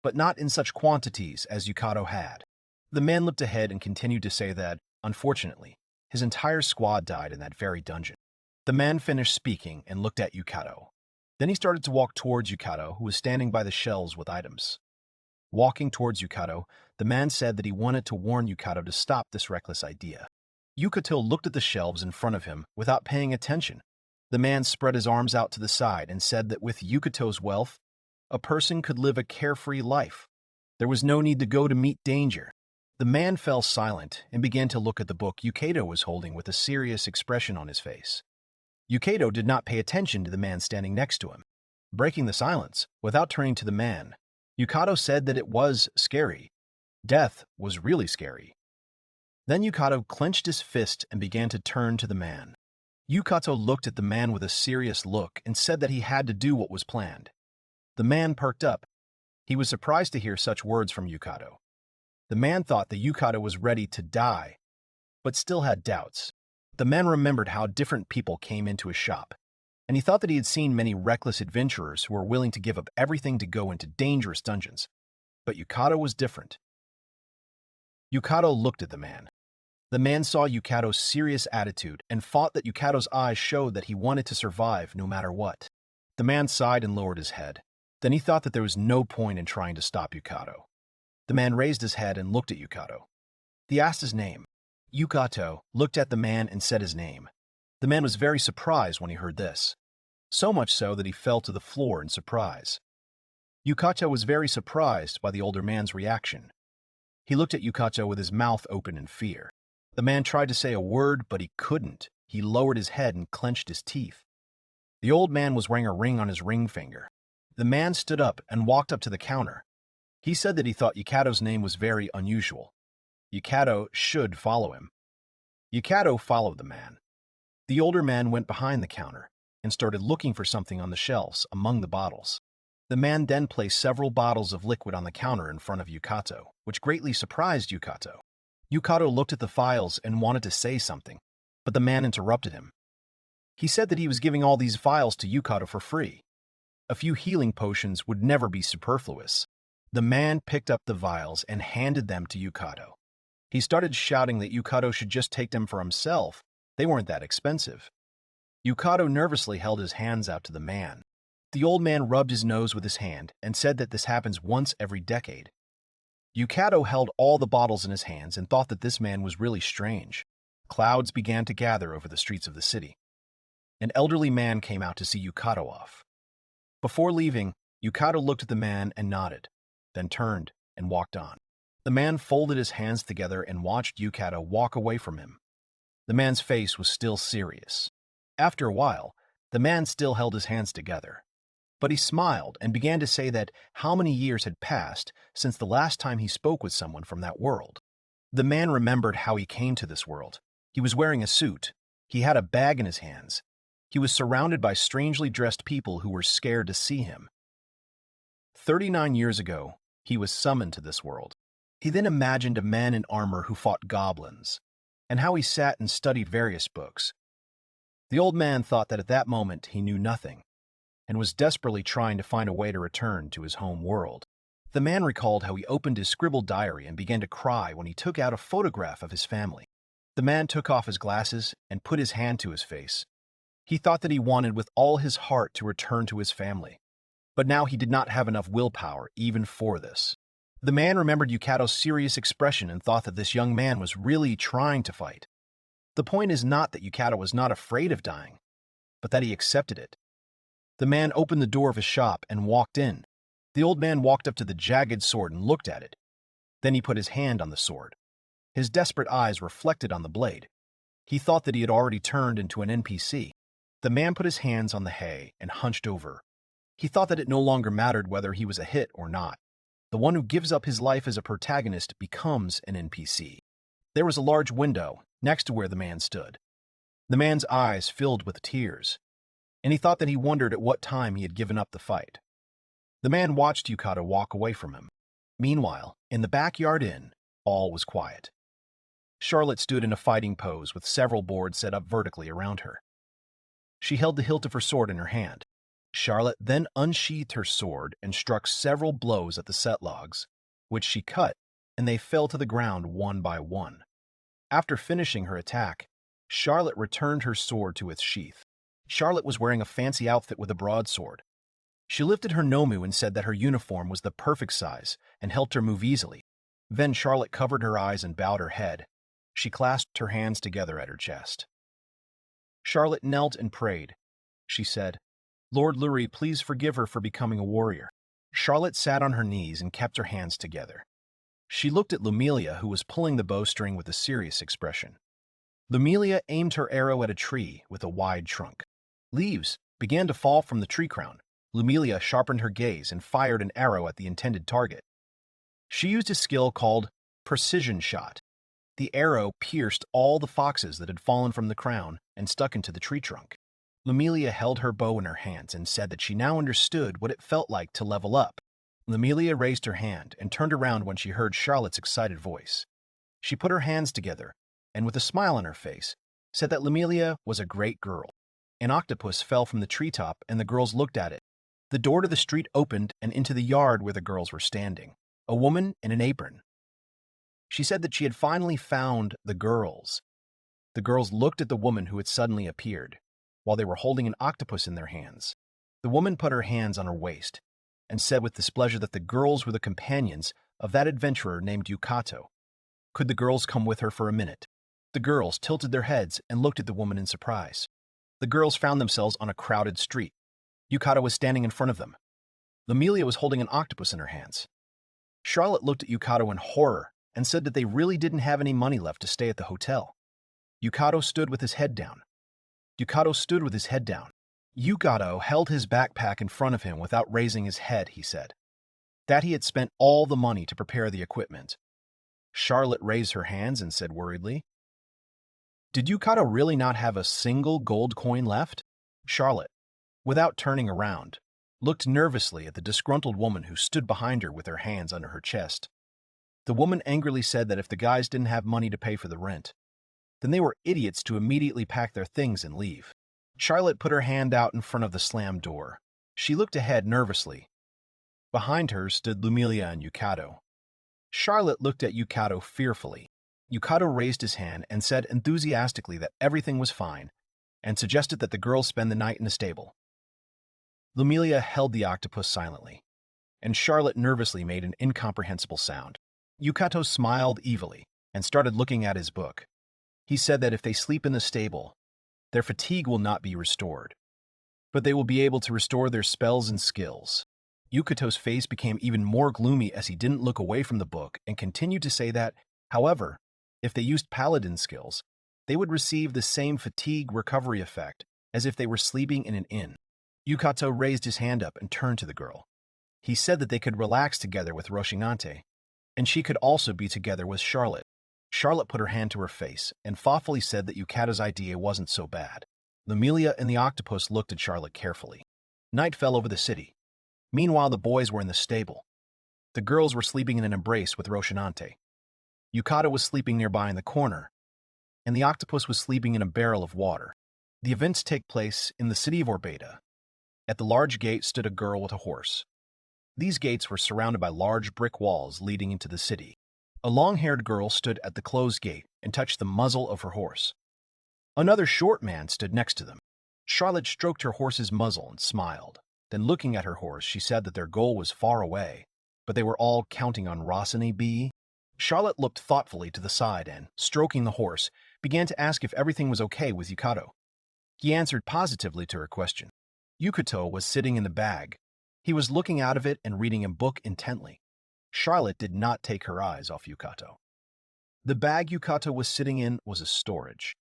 but not in such quantities as Yukito had. The man looked ahead and continued to say that, unfortunately, his entire squad died in that very dungeon. The man finished speaking and looked at Yukito. Then he started to walk towards Yukito, who was standing by the shelves with items. Walking towards Yukito, the man said that he wanted to warn Yukito to stop this reckless idea. Yukito looked at the shelves in front of him without paying attention. The man spread his arms out to the side and said that with Yukito's wealth, a person could live a carefree life. There was no need to go to meet danger. The man fell silent and began to look at the book Yukito was holding with a serious expression on his face. Yukito did not pay attention to the man standing next to him. Breaking the silence, without turning to the man, Yukito said that it was scary. Death was really scary. Then Yukito clenched his fist and began to turn to the man. Yukito looked at the man with a serious look and said that he had to do what was planned. The man perked up. He was surprised to hear such words from Yukito. The man thought that Yukito was ready to die, but still had doubts. The man remembered how different people came into his shop, and he thought that he had seen many reckless adventurers who were willing to give up everything to go into dangerous dungeons. But Yukito was different. Yukito looked at the man. The man saw Yukito's serious attitude and thought that Yukito's eyes showed that he wanted to survive no matter what. The man sighed and lowered his head. Then he thought that there was no point in trying to stop Yukito. The man raised his head and looked at Yukito. He asked his name. Yukito looked at the man and said his name. The man was very surprised when he heard this, so much so that he fell to the floor in surprise. Yukito was very surprised by the older man's reaction. He looked at Yukito with his mouth open in fear. The man tried to say a word, but he couldn't. He lowered his head and clenched his teeth. The old man was wearing a ring on his ring finger. The man stood up and walked up to the counter. He said that he thought Yukito's name was very unusual. Yukito should follow him. Yukito followed the man. The older man went behind the counter and started looking for something on the shelves among the bottles. The man then placed several bottles of liquid on the counter in front of Yukito, which greatly surprised Yukito. Yukito looked at the files and wanted to say something, but the man interrupted him. He said that he was giving all these vials to Yukito for free. A few healing potions would never be superfluous. The man picked up the vials and handed them to Yukito. He started shouting that Yukito should just take them for himself. They weren't that expensive. Yukito nervously held his hands out to the man. The old man rubbed his nose with his hand and said that this happens once every decade. Yukito held all the bottles in his hands and thought that this man was really strange. Clouds began to gather over the streets of the city. An elderly man came out to see Yukito off. Before leaving, Yukito looked at the man and nodded, then turned and walked on. The man folded his hands together and watched Yukito walk away from him. The man's face was still serious. After a while, the man still held his hands together. But he smiled and began to say that how many years had passed since the last time he spoke with someone from that world. The man remembered how he came to this world. He was wearing a suit. He had a bag in his hands. He was surrounded by strangely dressed people who were scared to see him. 39 years ago, he was summoned to this world. He then imagined a man in armor who fought goblins, and how he sat and studied various books. The old man thought that at that moment he knew nothing, and was desperately trying to find a way to return to his home world. The man recalled how he opened his scribbled diary and began to cry when he took out a photograph of his family. The man took off his glasses and put his hand to his face. He thought that he wanted with all his heart to return to his family, but now he did not have enough willpower even for this. The man remembered Yukito's serious expression and thought that this young man was really trying to fight. The point is not that Yukito was not afraid of dying, but that he accepted it. The man opened the door of his shop and walked in. The old man walked up to the jagged sword and looked at it. Then he put his hand on the sword. His desperate eyes reflected on the blade. He thought that he had already turned into an NPC. The man put his hands on the hay and hunched over. He thought that it no longer mattered whether he was a hit or not. The one who gives up his life as a protagonist becomes an NPC. There was a large window next to where the man stood. The man's eyes filled with tears, and he thought that he wondered at what time he had given up the fight. The man watched Yukito walk away from him. Meanwhile, in the backyard inn, all was quiet. Charlotte stood in a fighting pose with several boards set up vertically around her. She held the hilt of her sword in her hand. Charlotte then unsheathed her sword and struck several blows at the set logs, which she cut, and they fell to the ground one by one. After finishing her attack, Charlotte returned her sword to its sheath. Charlotte was wearing a fancy outfit with a broadsword. She lifted her nomu and said that her uniform was the perfect size and helped her move easily. Then Charlotte covered her eyes and bowed her head. She clasped her hands together at her chest. Charlotte knelt and prayed. She said, "Lord Flurry, please forgive her for becoming a warrior." Charlotte sat on her knees and kept her hands together. She looked at Lumilia, who was pulling the bowstring with a serious expression. Lumilia aimed her arrow at a tree with a wide trunk. Leaves began to fall from the tree crown. Lumilia sharpened her gaze and fired an arrow at the intended target. She used a skill called precision shot. The arrow pierced all the foxes that had fallen from the crown and stuck into the tree trunk. Lumilia held her bow in her hands and said that she now understood what it felt like to level up. Lumilia raised her hand and turned around when she heard Charlotte's excited voice. She put her hands together and, with a smile on her face, said that Lumilia was a great girl. An octopus fell from the treetop and the girls looked at it. The door to the street opened and into the yard where the girls were standing, a woman in an apron. She said that she had finally found the girls. The girls looked at the woman who had suddenly appeared, while they were holding an octopus in their hands. The woman put her hands on her waist and said with displeasure that the girls were the companions of that adventurer named Yukito. Could the girls come with her for a minute? The girls tilted their heads and looked at the woman in surprise. The girls found themselves on a crowded street. Yukito was standing in front of them. Lumilia was holding an octopus in her hands. Charlotte looked at Yukito in horror and said that they really didn't have any money left to stay at the hotel. Yukito stood with his head down. Yukito held his backpack in front of him without raising his head, he said. That he had spent all the money to prepare the equipment. Charlotte raised her hands and said worriedly, Did Yukito really not have a single gold coin left? Charlotte, without turning around, looked nervously at the disgruntled woman who stood behind her with her hands under her chest. The woman angrily said that if the guys didn't have money to pay for the rent, then they were idiots to immediately pack their things and leave. Charlotte put her hand out in front of the slammed door. She looked ahead nervously. Behind her stood Lumilia and Yukito. Charlotte looked at Yukito fearfully. Yukito raised his hand and said enthusiastically that everything was fine, and suggested that the girls spend the night in the stable. Lumilia held the octopus silently, and Charlotte nervously made an incomprehensible sound. Yukito smiled evilly and started looking at his book. He said that if they sleep in the stable, their fatigue will not be restored, but they will be able to restore their spells and skills. Yukito's face became even more gloomy as he didn't look away from the book and continued to say that, however, if they used paladin skills, they would receive the same fatigue recovery effect as if they were sleeping in an inn. Yukito raised his hand up and turned to the girl. He said that they could relax together with Roshinante, and she could also be together with Charlotte. Charlotte put her hand to her face and thoughtfully said that Yukito's idea wasn't so bad. Lumilia and the octopus looked at Charlotte carefully. Night fell over the city. Meanwhile, the boys were in the stable. The girls were sleeping in an embrace with Roshinante. Yukito was sleeping nearby in the corner, and the octopus was sleeping in a barrel of water. The events take place in the city of Orbeda. At the large gate stood a girl with a horse. These gates were surrounded by large brick walls leading into the city. A long-haired girl stood at the closed gate and touched the muzzle of her horse. Another short man stood next to them. Charlotte stroked her horse's muzzle and smiled. Then looking at her horse, she said that their goal was far away, but they were all counting on Rosani B. Charlotte looked thoughtfully to the side and, stroking the horse, began to ask if everything was okay with Yukito. He answered positively to her question. Yukito was sitting in the bag. He was looking out of it and reading a book intently. Charlotte did not take her eyes off Yukito. The bag Yukito was sitting in was a storage.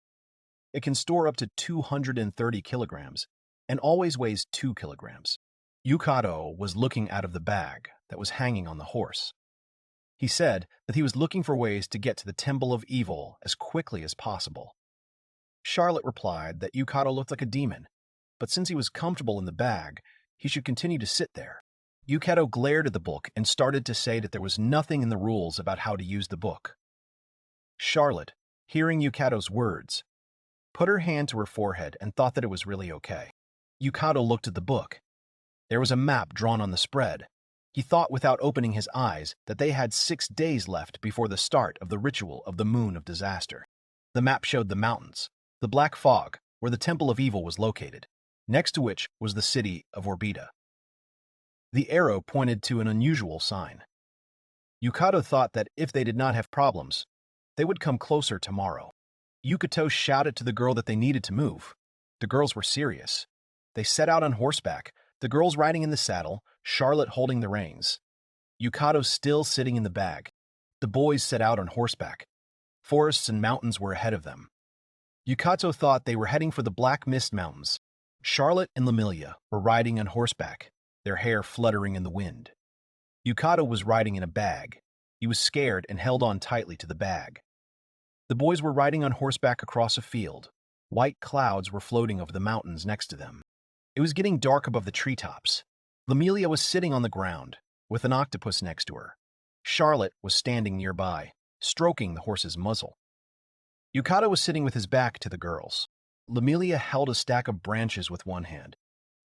It can store up to 230 kilograms and always weighs 2 kilograms. Yukito was looking out of the bag that was hanging on the horse. He said that he was looking for ways to get to the Temple of Evil as quickly as possible. Charlotte replied that Yukito looked like a demon, but since he was comfortable in the bag, he should continue to sit there. Yukito glared at the book and started to say that there was nothing in the rules about how to use the book. Charlotte, hearing Yukito's words, put her hand to her forehead and thought that it was really okay. Yukito looked at the book. There was a map drawn on the spread. He thought without opening his eyes that they had 6 days left before the start of the ritual of the Moon of Disaster. The map showed the mountains, the black fog, where the Temple of Evil was located, next to which was the city of Orbeda. The arrow pointed to an unusual sign. Yukito thought that if they did not have problems, they would come closer tomorrow. Yukito shouted to the girl that they needed to move. The girls were serious. They set out on horseback, the girls riding in the saddle, Charlotte holding the reins. Yukito still sitting in the bag. The boys set out on horseback. Forests and mountains were ahead of them. Yukito thought they were heading for the Black Mist Mountains. Charlotte and Lumilia were riding on horseback, their hair fluttering in the wind. Yukito was riding in a bag. He was scared and held on tightly to the bag. The boys were riding on horseback across a field. White clouds were floating over the mountains next to them. It was getting dark above the treetops. Lumilia was sitting on the ground, with an octopus next to her. Charlotte was standing nearby, stroking the horse's muzzle. Yukito was sitting with his back to the girls. Lumilia held a stack of branches with one hand,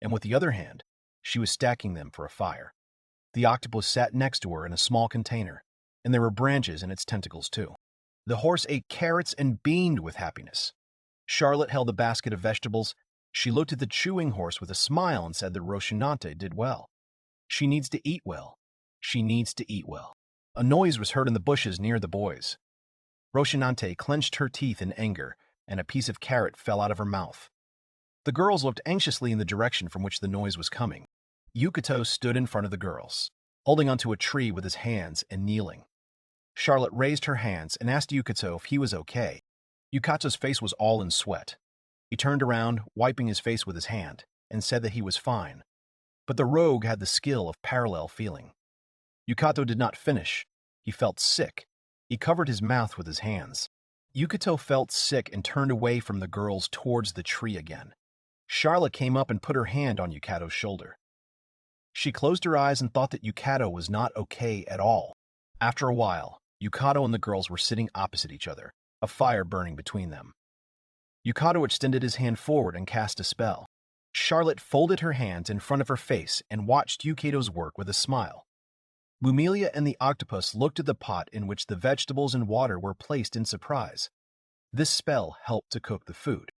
and with the other hand, she was stacking them for a fire. The octopus sat next to her in a small container, and there were branches in its tentacles too. The horse ate carrots and beamed with happiness. Charlotte held a basket of vegetables. She looked at the chewing horse with a smile and said that Roshinante did well. She needs to eat well. She needs to eat well. A noise was heard in the bushes near the boys. Roshinante clenched her teeth in anger, and a piece of carrot fell out of her mouth. The girls looked anxiously in the direction from which the noise was coming. Yukito stood in front of the girls, holding onto a tree with his hands and kneeling. Charlotte raised her hands and asked Yukito if he was okay. Yukito's face was all in sweat. He turned around, wiping his face with his hand, and said that he was fine. But the rogue had the skill of parallel feeling. Yukito did not finish. He felt sick. He covered his mouth with his hands. Yukito felt sick and turned away from the girls towards the tree again. Charlotte came up and put her hand on Yukito's shoulder. She closed her eyes and thought that Yukito was not okay at all. After a while, Yukito and the girls were sitting opposite each other, a fire burning between them. Yukito extended his hand forward and cast a spell. Charlotte folded her hands in front of her face and watched Yukito's work with a smile. Lumilia and the octopus looked at the pot in which the vegetables and water were placed in surprise. This spell helped to cook the food.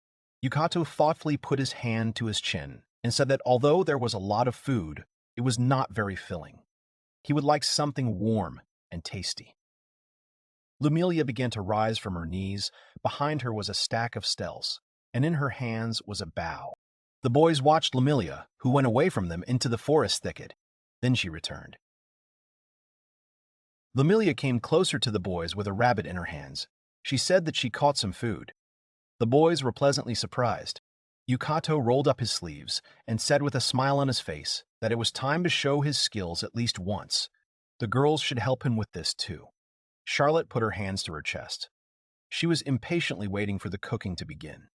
Yukito thoughtfully put his hand to his chin and said that although there was a lot of food, it was not very filling. He would like something warm and tasty. Lumilia began to rise from her knees. Behind her was a stack of stels, and in her hands was a bow. The boys watched Lumilia, who went away from them into the forest thicket. Then she returned. Lumilia came closer to the boys with a rabbit in her hands. She said that she caught some food. The boys were pleasantly surprised. Yukito rolled up his sleeves and said with a smile on his face that it was time to show his skills at least once. The girls should help him with this too. Charlotte put her hands to her chest. She was impatiently waiting for the cooking to begin.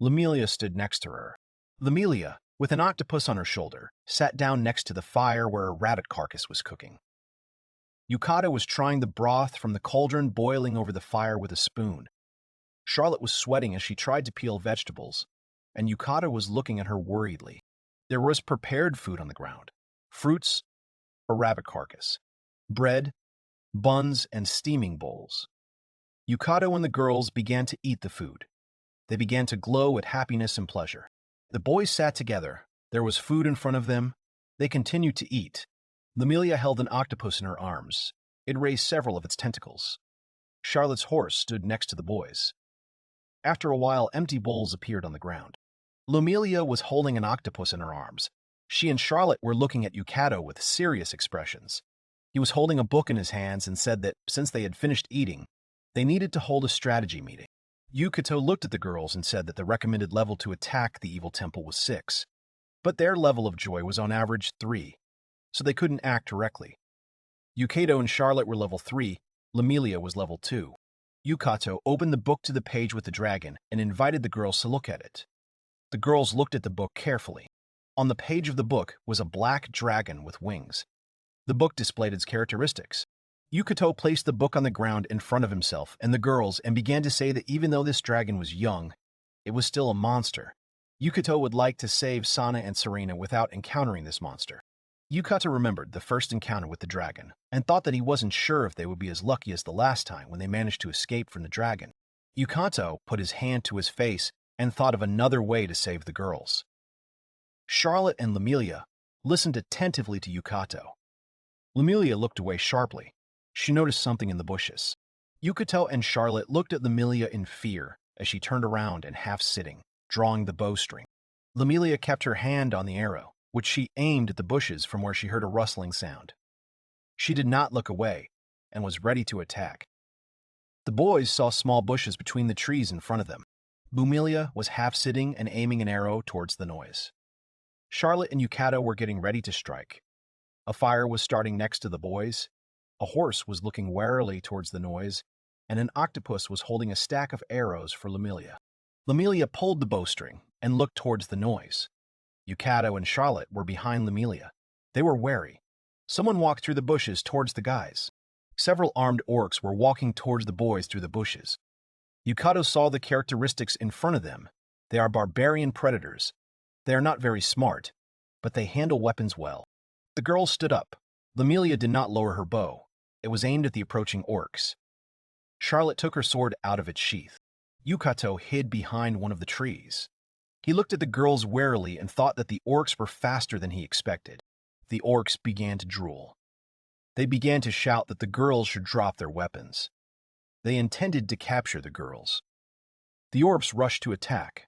Lumilia stood next to her. Lumilia, with an octopus on her shoulder, sat down next to the fire where a rabbit carcass was cooking. Yukito was trying the broth from the cauldron boiling over the fire with a spoon. Charlotte was sweating as she tried to peel vegetables, and Yukito was looking at her worriedly. There was prepared food on the ground: fruits, a rabbit carcass, bread, buns, and steaming bowls. Yukito and the girls began to eat the food. They began to glow with happiness and pleasure. The boys sat together. There was food in front of them. They continued to eat. Lumilia held an octopus in her arms. It raised several of its tentacles. Charlotte's horse stood next to the boys. After a while, empty bowls appeared on the ground. Lumilia was holding an octopus in her arms. She and Charlotte were looking at Yukito with serious expressions. He was holding a book in his hands and said that, since they had finished eating, they needed to hold a strategy meeting. Yukito looked at the girls and said that the recommended level to attack the evil temple was 6, but their level of joy was on average 3, so they couldn't act directly. Yukito and Charlotte were level 3, Lumilia was level 2. Yukito opened the book to the page with the dragon and invited the girls to look at it. The girls looked at the book carefully. On the page of the book was a black dragon with wings. The book displayed its characteristics. Yukito placed the book on the ground in front of himself and the girls and began to say that even though this dragon was young, it was still a monster. Yukito would like to save Sana and Serena without encountering this monster. Yukito remembered the first encounter with the dragon and thought that he wasn't sure if they would be as lucky as the last time when they managed to escape from the dragon. Yukito put his hand to his face and thought of another way to save the girls. Charlotte and Lumilia listened attentively to Yukito. Lumilia looked away sharply. She noticed something in the bushes. Yukito and Charlotte looked at Lumilia in fear as she turned around and half-sitting, drawing the bowstring. Lumilia kept her hand on the arrow, which she aimed at the bushes from where she heard a rustling sound. She did not look away and was ready to attack. The boys saw small bushes between the trees in front of them. Lumilia was half-sitting and aiming an arrow towards the noise. Charlotte and Yukito were getting ready to strike. A fire was starting next to the boys. A horse was looking warily towards the noise, and an octopus was holding a stack of arrows for Lumilia. Lumilia pulled the bowstring and looked towards the noise. Yukito and Charlotte were behind Lumilia. They were wary. Someone walked through the bushes towards the guys. Several armed orcs were walking towards the boys through the bushes. Yukito saw the characteristics in front of them. They are barbarian predators. They are not very smart, but they handle weapons well. The girls stood up. Lumilia did not lower her bow. It was aimed at the approaching orcs. Charlotte took her sword out of its sheath. Yukito hid behind one of the trees. He looked at the girls warily and thought that the orcs were faster than he expected. The orcs began to drool. They began to shout that the girls should drop their weapons. They intended to capture the girls. The orcs rushed to attack,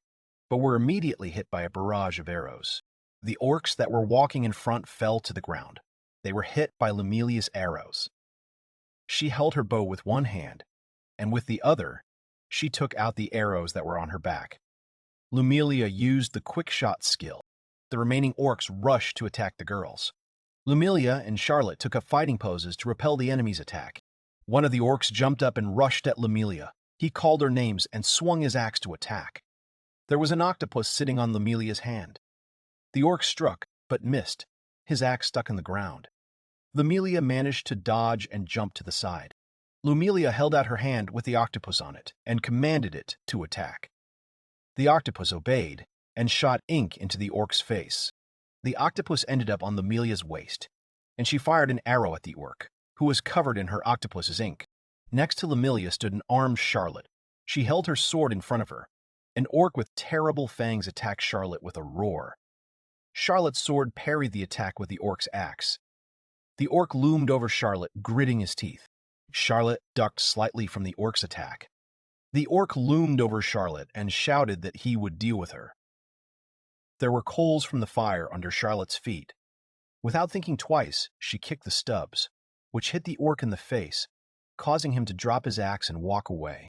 but were immediately hit by a barrage of arrows. The orcs that were walking in front fell to the ground. They were hit by Lumilia's arrows. She held her bow with one hand, and with the other, she took out the arrows that were on her back. Lumilia used the quick shot skill. The remaining orcs rushed to attack the girls. Lumilia and Charlotte took up fighting poses to repel the enemy's attack. One of the orcs jumped up and rushed at Lumilia. He called her names and swung his axe to attack. There was an octopus sitting on Lumilia's hand. The orc struck, but missed. His axe stuck in the ground. Lumilia managed to dodge and jump to the side. Lumilia held out her hand with the octopus on it and commanded it to attack. The octopus obeyed and shot ink into the orc's face. The octopus ended up on Lumilia's waist, and she fired an arrow at the orc, who was covered in her octopus's ink. Next to Lumilia stood an armed Charlotte. She held her sword in front of her. An orc with terrible fangs attacked Charlotte with a roar. Charlotte's sword parried the attack with the orc's axe. The orc loomed over Charlotte, gritting his teeth. Charlotte ducked slightly from the orc's attack. The orc loomed over Charlotte and shouted that he would deal with her. There were coals from the fire under Charlotte's feet. Without thinking twice, she kicked the stubs, which hit the orc in the face, causing him to drop his axe and walk away.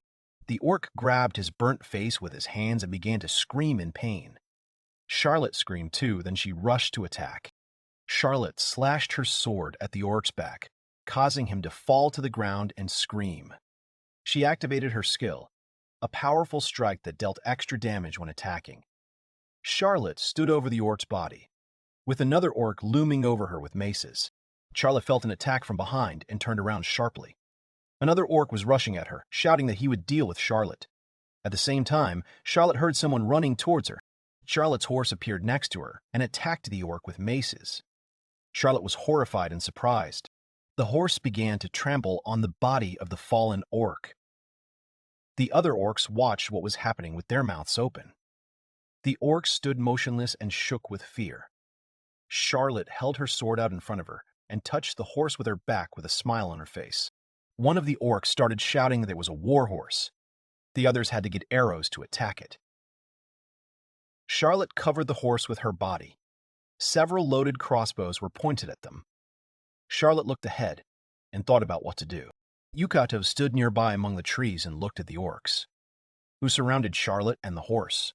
The orc grabbed his burnt face with his hands and began to scream in pain. Charlotte screamed too, then she rushed to attack. Charlotte slashed her sword at the orc's back, causing him to fall to the ground and scream. She activated her skill, a powerful strike that dealt extra damage when attacking. Charlotte stood over the orc's body, with another orc looming over her with maces. Charlotte felt an attack from behind and turned around sharply. Another orc was rushing at her, shouting that he would deal with Charlotte. At the same time, Charlotte heard someone running towards her. Charlotte's horse appeared next to her and attacked the orc with maces. Charlotte was horrified and surprised. The horse began to trample on the body of the fallen orc. The other orcs watched what was happening with their mouths open. The orc stood motionless and shook with fear. Charlotte held her sword out in front of her and touched the horse with her back with a smile on her face. One of the orcs started shouting that it was a war horse. The others had to get arrows to attack it. Charlotte covered the horse with her body. Several loaded crossbows were pointed at them. Charlotte looked ahead and thought about what to do. Yukito stood nearby among the trees and looked at the orcs, who surrounded Charlotte and the horse.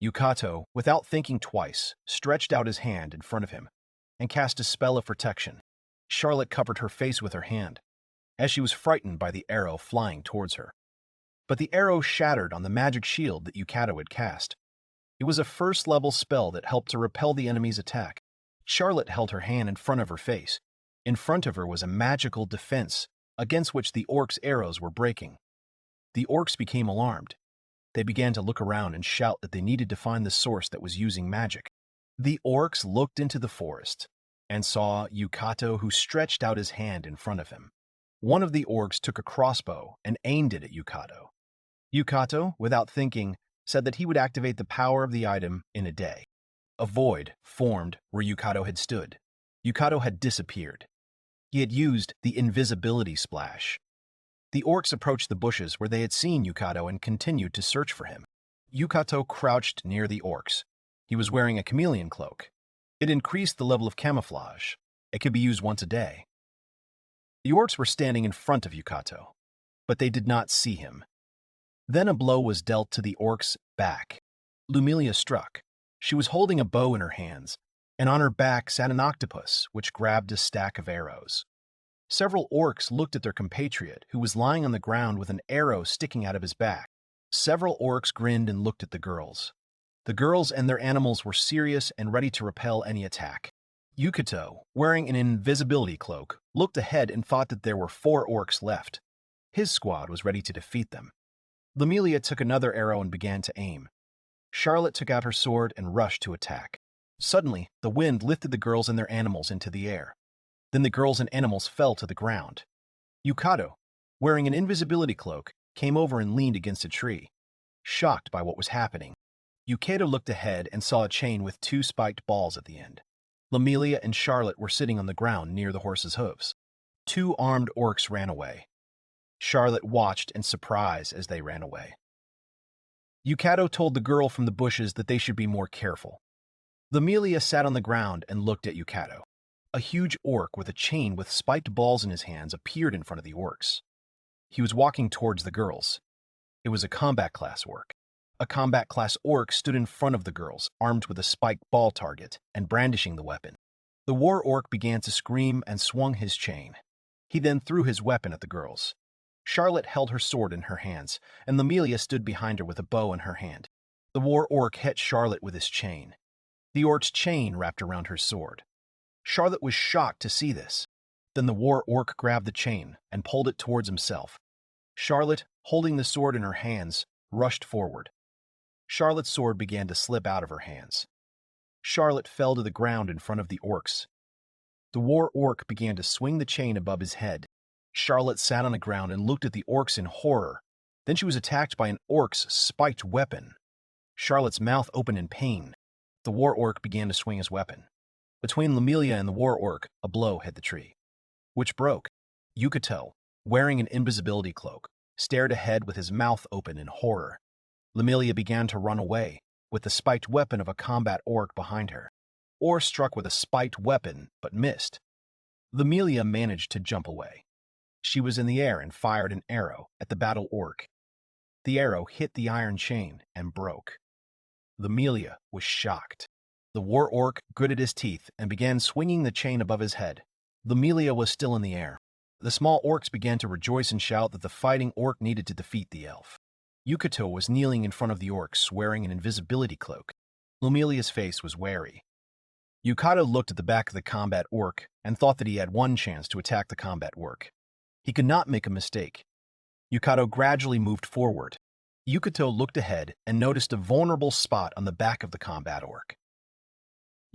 Yukito, without thinking twice, stretched out his hand in front of him and cast a spell of protection. Charlotte covered her face with her hand, as she was frightened by the arrow flying towards her. But the arrow shattered on the magic shield that Yukito had cast. It was a first-level spell that helped to repel the enemy's attack. Charlotte held her hand in front of her face. In front of her was a magical defense against which the orcs' arrows were breaking. The orcs became alarmed. They began to look around and shout that they needed to find the source that was using magic. The orcs looked into the forest and saw Yukito, who stretched out his hand in front of him. One of the orcs took a crossbow and aimed it at Yukito. Yukito, without thinking, said that he would activate the power of the item in a day. A void formed where Yukito had stood. Yukito had disappeared. He had used the invisibility splash. The orcs approached the bushes where they had seen Yukito and continued to search for him. Yukito crouched near the orcs. He was wearing a chameleon cloak. It increased the level of camouflage. It could be used once a day. The orcs were standing in front of Yukito, but they did not see him. Then a blow was dealt to the orc's back. Lumilia struck. She was holding a bow in her hands, and on her back sat an octopus, which grabbed a stack of arrows. Several orcs looked at their compatriot, who was lying on the ground with an arrow sticking out of his back. Several orcs grinned and looked at the girls. The girls and their animals were serious and ready to repel any attack. Yukito, wearing an invisibility cloak, looked ahead and thought that there were 4 orcs left. His squad was ready to defeat them. Lumilia took another arrow and began to aim. Charlotte took out her sword and rushed to attack. Suddenly, the wind lifted the girls and their animals into the air. Then the girls and animals fell to the ground. Yukito, wearing an invisibility cloak, came over and leaned against a tree, shocked by what was happening. Yukito looked ahead and saw a chain with 2 spiked balls at the end. Lumilia and Charlotte were sitting on the ground near the horse's hooves. 2 armed orcs ran away. Charlotte watched in surprise as they ran away. Yukito told the girl from the bushes that they should be more careful. Lumilia sat on the ground and looked at Yukito. A huge orc with a chain with spiked balls in his hands appeared in front of the orcs. He was walking towards the girls. It was a combat class orc. A combat class orc stood in front of the girls, armed with a spiked ball target and brandishing the weapon. The war orc began to scream and swung his chain. He then threw his weapon at the girls. Charlotte held her sword in her hands, and Lemelia stood behind her with a bow in her hand. The war orc hit Charlotte with his chain. The orc's chain wrapped around her sword. Charlotte was shocked to see this. Then the war orc grabbed the chain and pulled it towards himself. Charlotte, holding the sword in her hands, rushed forward. Charlotte's sword began to slip out of her hands. Charlotte fell to the ground in front of the orcs. The war orc began to swing the chain above his head. Charlotte sat on the ground and looked at the orcs in horror. Then she was attacked by an orc's spiked weapon. Charlotte's mouth opened in pain. The war orc began to swing his weapon. Between Lemelia and the war orc, a blow hit the tree, which broke. Yukito, wearing an invisibility cloak, stared ahead with his mouth open in horror. Lemelia began to run away, with the spiked weapon of a combat orc behind her. Or struck with a spiked weapon, but missed. Lemelia managed to jump away. She was in the air and fired an arrow at the battle orc. The arrow hit the iron chain and broke. Lemelia was shocked. The war orc gritted his teeth and began swinging the chain above his head. Lemelia was still in the air. The small orcs began to rejoice and shout that the fighting orc needed to defeat the elf. Yukito was kneeling in front of the orcs, wearing an invisibility cloak. Lemelia's face was wary. Yukito looked at the back of the combat orc and thought that he had one chance to attack the combat orc. He could not make a mistake. Yukito gradually moved forward. Yukito looked ahead and noticed a vulnerable spot on the back of the combat orc.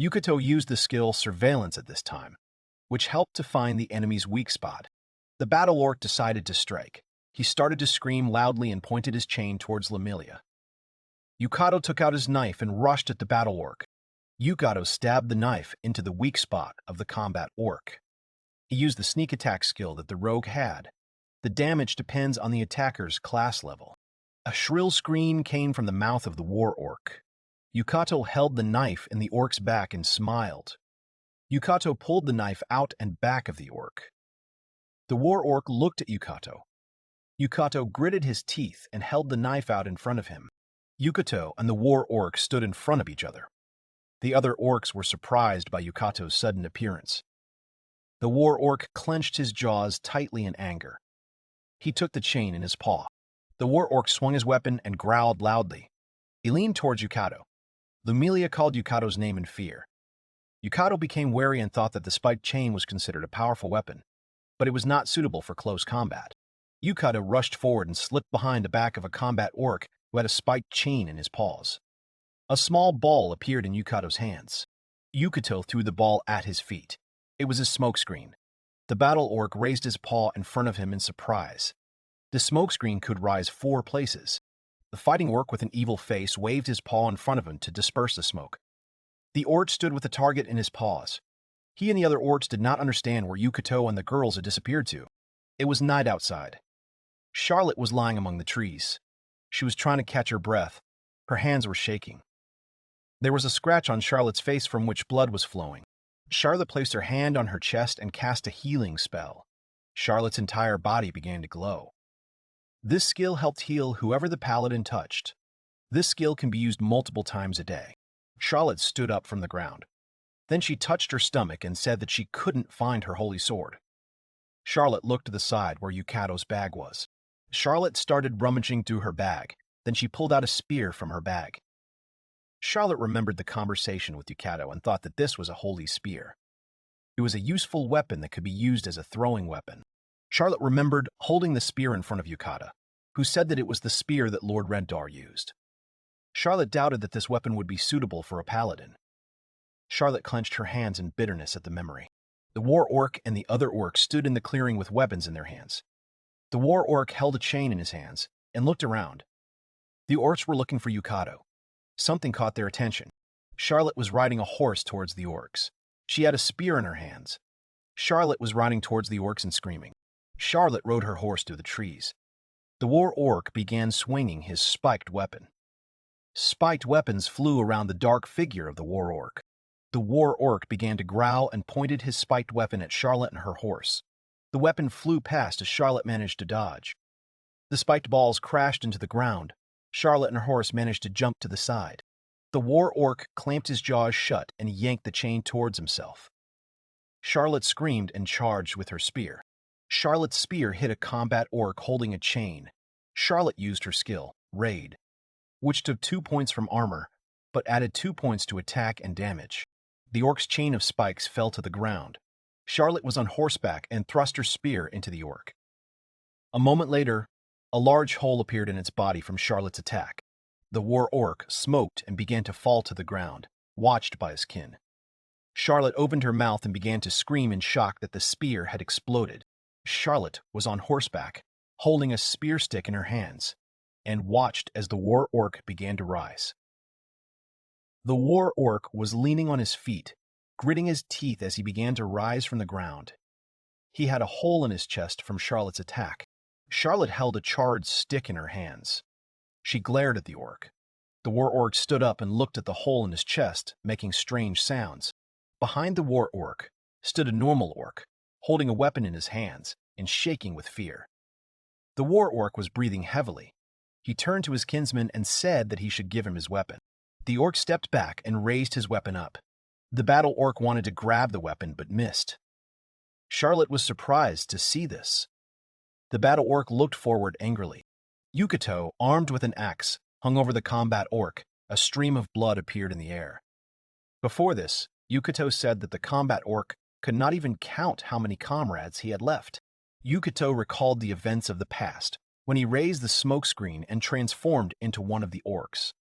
Yukito used the skill Surveillance at this time, which helped to find the enemy's weak spot. The battle orc decided to strike. He started to scream loudly and pointed his chain towards Lemelia. Yukito took out his knife and rushed at the battle orc. Yukito stabbed the knife into the weak spot of the combat orc. He used the sneak attack skill that the rogue had. The damage depends on the attacker's class level. A shrill scream came from the mouth of the war orc. Yukito held the knife in the orc's back and smiled. Yukito pulled the knife out and back of the orc. The war orc looked at Yukito. Yukito gritted his teeth and held the knife out in front of him. Yukito and the war orc stood in front of each other. The other orcs were surprised by Yukito's sudden appearance. The war orc clenched his jaws tightly in anger. He took the chain in his paw. The war orc swung his weapon and growled loudly. He leaned towards Yukito. Lemelia called Yukito's name in fear. Yukito became wary and thought that the spiked chain was considered a powerful weapon, but it was not suitable for close combat. Yukito rushed forward and slipped behind the back of a combat orc who had a spiked chain in his paws. A small ball appeared in Yukito's hands. Yukito threw the ball at his feet. It was a smokescreen. The battle orc raised his paw in front of him in surprise. The smokescreen could rise 4 places. The fighting orc with an evil face waved his paw in front of him to disperse the smoke. The orc stood with the target in his paws. He and the other orcs did not understand where Yukito and the girls had disappeared to. It was night outside. Charlotte was lying among the trees. She was trying to catch her breath. Her hands were shaking. There was a scratch on Charlotte's face from which blood was flowing. Charlotte placed her hand on her chest and cast a healing spell. Charlotte's entire body began to glow. This skill helped heal whoever the paladin touched. This skill can be used multiple times a day. Charlotte stood up from the ground. Then she touched her stomach and said that she couldn't find her holy sword. Charlotte looked to the side where Yukito's bag was. Charlotte started rummaging through her bag. Then she pulled out a spear from her bag. Charlotte remembered the conversation with Yukito and thought that this was a holy spear. It was a useful weapon that could be used as a throwing weapon. Charlotte remembered holding the spear in front of Yukito, who said that it was the spear that Lord Rendar used. Charlotte doubted that this weapon would be suitable for a paladin. Charlotte clenched her hands in bitterness at the memory. The war orc and the other orcs stood in the clearing with weapons in their hands. The war orc held a chain in his hands and looked around. The orcs were looking for Yukito. Something caught their attention. Charlotte was riding a horse towards the orcs. She had a spear in her hands. Charlotte was riding towards the orcs and screaming. Charlotte rode her horse through the trees. The war orc began swinging his spiked weapon. Spiked weapons flew around the dark figure of the war orc. The war orc began to growl and pointed his spiked weapon at Charlotte and her horse. The weapon flew past as Charlotte managed to dodge. The spiked balls crashed into the ground. Charlotte and her horse managed to jump to the side. The war orc clamped his jaws shut and yanked the chain towards himself. Charlotte screamed and charged with her spear. Charlotte's spear hit a combat orc holding a chain. Charlotte used her skill, Raid, which took 2 points from armor, but added 2 points to attack and damage. The orc's chain of spikes fell to the ground. Charlotte was on horseback and thrust her spear into the orc. A moment later, a large hole appeared in its body from Charlotte's attack. The war orc smoked and began to fall to the ground, watched by his kin. Charlotte opened her mouth and began to scream in shock that the spear had exploded. Charlotte was on horseback, holding a spear stick in her hands, and watched as the war orc began to rise. The war orc was leaning on his feet, gritting his teeth as he began to rise from the ground. He had a hole in his chest from Charlotte's attack. Charlotte held a charred stick in her hands. She glared at the orc. The war orc stood up and looked at the hole in his chest, making strange sounds. Behind the war orc stood a normal orc, holding a weapon in his hands and shaking with fear. The war orc was breathing heavily. He turned to his kinsman and said that he should give him his weapon. The orc stepped back and raised his weapon up. The battle orc wanted to grab the weapon but missed. Charlotte was surprised to see this. The battle orc looked forward angrily. Yukito, armed with an axe, hung over the combat orc. A stream of blood appeared in the air. Before this, Yukito said that the combat orc could not even count how many comrades he had left. Yukito recalled the events of the past when he raised the smokescreen and transformed into one of the orcs.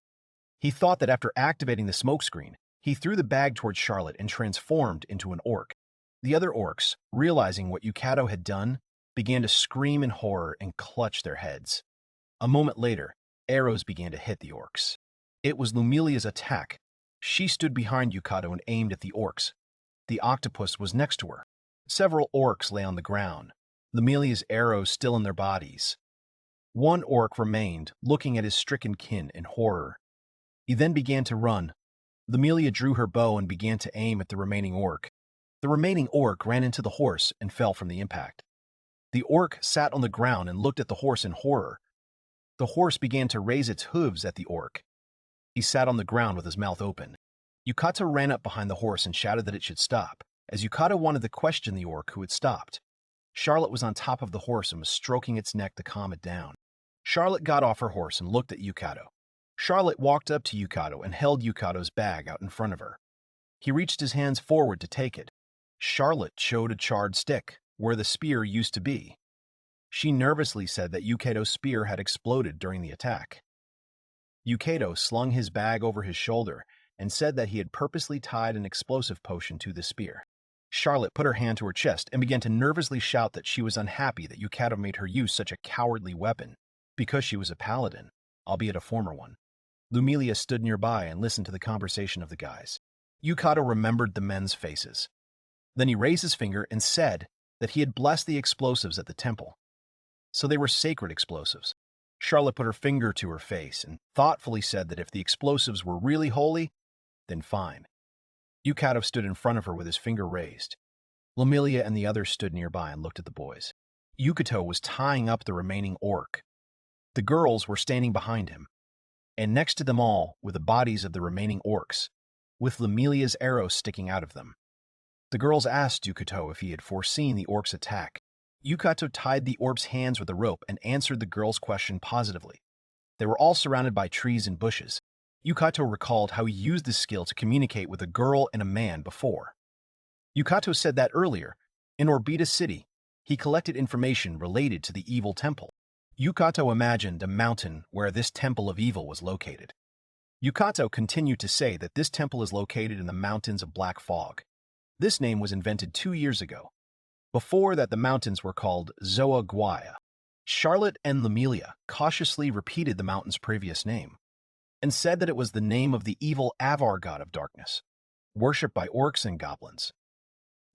He thought that after activating the smokescreen, he threw the bag towards Charlotte and transformed into an orc. The other orcs, realizing what Yukito had done, began to scream in horror and clutch their heads. A moment later, arrows began to hit the orcs. It was Lumilia's attack. She stood behind Yukito and aimed at the orcs. The octopus was next to her. Several orcs lay on the ground, Lumilia's arrows still in their bodies. One orc remained, looking at his stricken kin in horror. He then began to run. Lumilia drew her bow and began to aim at the remaining orc. The remaining orc ran into the horse and fell from the impact. The orc sat on the ground and looked at the horse in horror. The horse began to raise its hooves at the orc. He sat on the ground with his mouth open. Yukito ran up behind the horse and shouted that it should stop, as Yukito wanted to question the orc who had stopped. Charlotte was on top of the horse and was stroking its neck to calm it down. Charlotte got off her horse and looked at Yukito. Charlotte walked up to Yukito and held Yukito's bag out in front of her. He reached his hands forward to take it. Charlotte showed a charred stick, where the spear used to be. She nervously said that Yukito's spear had exploded during the attack. Yukito slung his bag over his shoulder and said that he had purposely tied an explosive potion to the spear. Charlotte put her hand to her chest and began to nervously shout that she was unhappy that Yukito made her use such a cowardly weapon, because she was a paladin, albeit a former one. Lumilia stood nearby and listened to the conversation of the guys. Yukito remembered the men's faces. Then he raised his finger and said that he had blessed the explosives at the temple. So they were sacred explosives. Charlotte put her finger to her face and thoughtfully said that if the explosives were really holy, then fine. Yukito stood in front of her with his finger raised. Lumilia and the others stood nearby and looked at the boys. Yukito was tying up the remaining orc. The girls were standing behind him, and next to them all were the bodies of the remaining orcs, with Lumilia's arrows sticking out of them. The girls asked Yukito if he had foreseen the orc's attack. Yukito tied the orc's hands with a rope and answered the girls' question positively. They were all surrounded by trees and bushes. Yukito recalled how he used this skill to communicate with a girl and a man before. Yukito said that earlier, in Orbita City, he collected information related to the evil temple. Yukito imagined a mountain where this temple of evil was located. Yukito continued to say that this temple is located in the mountains of Black Fog. This name was invented 2 years ago. Before that, the mountains were called Zoa Guaya. Charlotte and Lumilia cautiously repeated the mountain's previous name and said that it was the name of the evil Avar god of darkness, worshipped by orcs and goblins.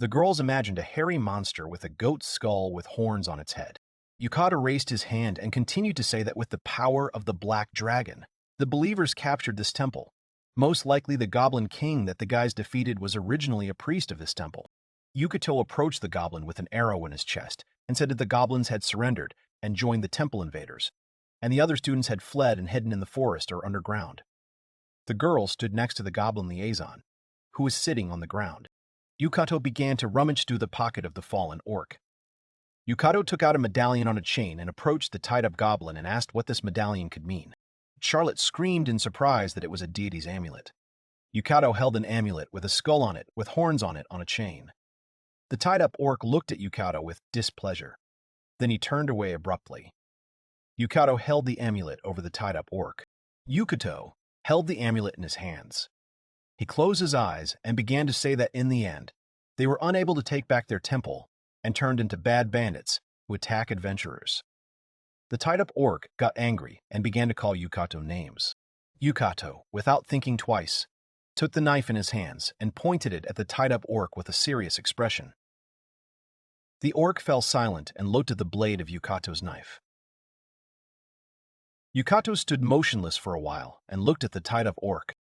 The girls imagined a hairy monster with a goat skull with horns on its head. Yukito raised his hand and continued to say that with the power of the Black Dragon, the believers captured this temple. Most likely the Goblin King that the guys defeated was originally a priest of this temple. Yukito approached the goblin with an arrow in his chest and said that the goblins had surrendered and joined the temple invaders, and the other students had fled and hidden in the forest or underground. The girl stood next to the goblin liaison, who was sitting on the ground. Yukito began to rummage through the pocket of the fallen orc. Yukito took out a medallion on a chain and approached the tied-up goblin and asked what this medallion could mean. Charlotte screamed in surprise that it was a deity's amulet. Yukito held an amulet with a skull on it, with horns on it, on a chain. The tied-up orc looked at Yukito with displeasure. Then he turned away abruptly. Yukito held the amulet over the tied-up orc. Yukito held the amulet in his hands. He closed his eyes and began to say that in the end, they were unable to take back their temple and turned into bad bandits who attack adventurers. The tied-up orc got angry and began to call Yukito names. Yukito, without thinking twice, took the knife in his hands and pointed it at the tied-up orc with a serious expression. The orc fell silent and looked at the blade of Yukito's knife. Yukito stood motionless for a while and looked at the tied-up orc.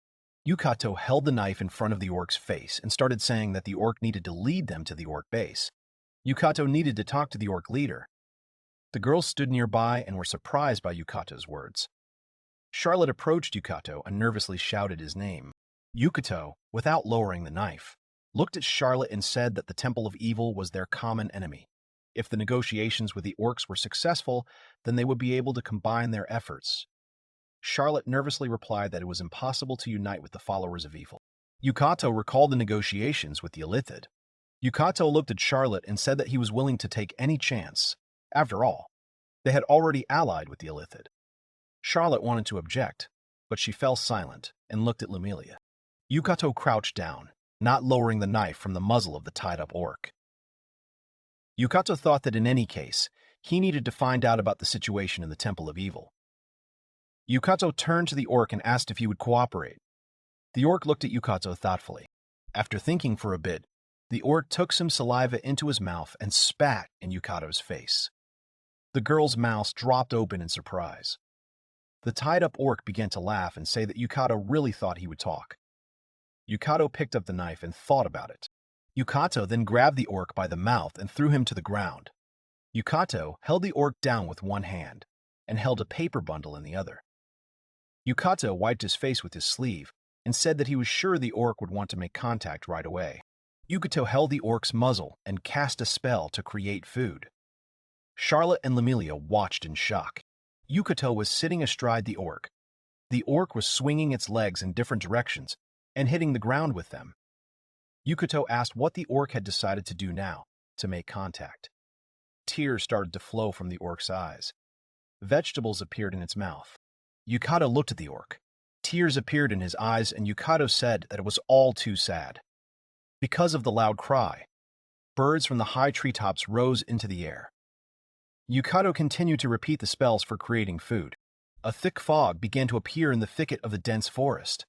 Yukito held the knife in front of the orc's face and started saying that the orc needed to lead them to the orc base. Yukito needed to talk to the orc leader. The girls stood nearby and were surprised by Yukito's words. Charlotte approached Yukito and nervously shouted his name. Yukito, without lowering the knife, looked at Charlotte and said that the Temple of Evil was their common enemy. If the negotiations with the orcs were successful, then they would be able to combine their efforts. Charlotte nervously replied that it was impossible to unite with the followers of evil. Yukito recalled the negotiations with the Illithid. Yukito looked at Charlotte and said that he was willing to take any chance. After all, they had already allied with the Illithid. Charlotte wanted to object, but she fell silent and looked at Lumilia. Yukito crouched down, not lowering the knife from the muzzle of the tied-up orc. Yukito thought that in any case, he needed to find out about the situation in the Temple of Evil. Yukito turned to the orc and asked if he would cooperate. The orc looked at Yukito thoughtfully. After thinking for a bit, the orc took some saliva into his mouth and spat in Yukito's face. The girl's mouth dropped open in surprise. The tied-up orc began to laugh and say that Yukito really thought he would talk. Yukito picked up the knife and thought about it. Yukito then grabbed the orc by the mouth and threw him to the ground. Yukito held the orc down with one hand and held a paper bundle in the other. Yukito wiped his face with his sleeve and said that he was sure the orc would want to make contact right away. Yukito held the orc's muzzle and cast a spell to create food. Charlotte and Lumilia watched in shock. Yukito was sitting astride the orc. The orc was swinging its legs in different directions and hitting the ground with them. Yukito asked what the orc had decided to do now to make contact. Tears started to flow from the orc's eyes. Vegetables appeared in its mouth. Yukito looked at the orc. Tears appeared in his eyes, and Yukito said that it was all too sad. Because of the loud cry, birds from the high treetops rose into the air. Yukito continued to repeat the spells for creating food. A thick fog began to appear in the thicket of the dense forest.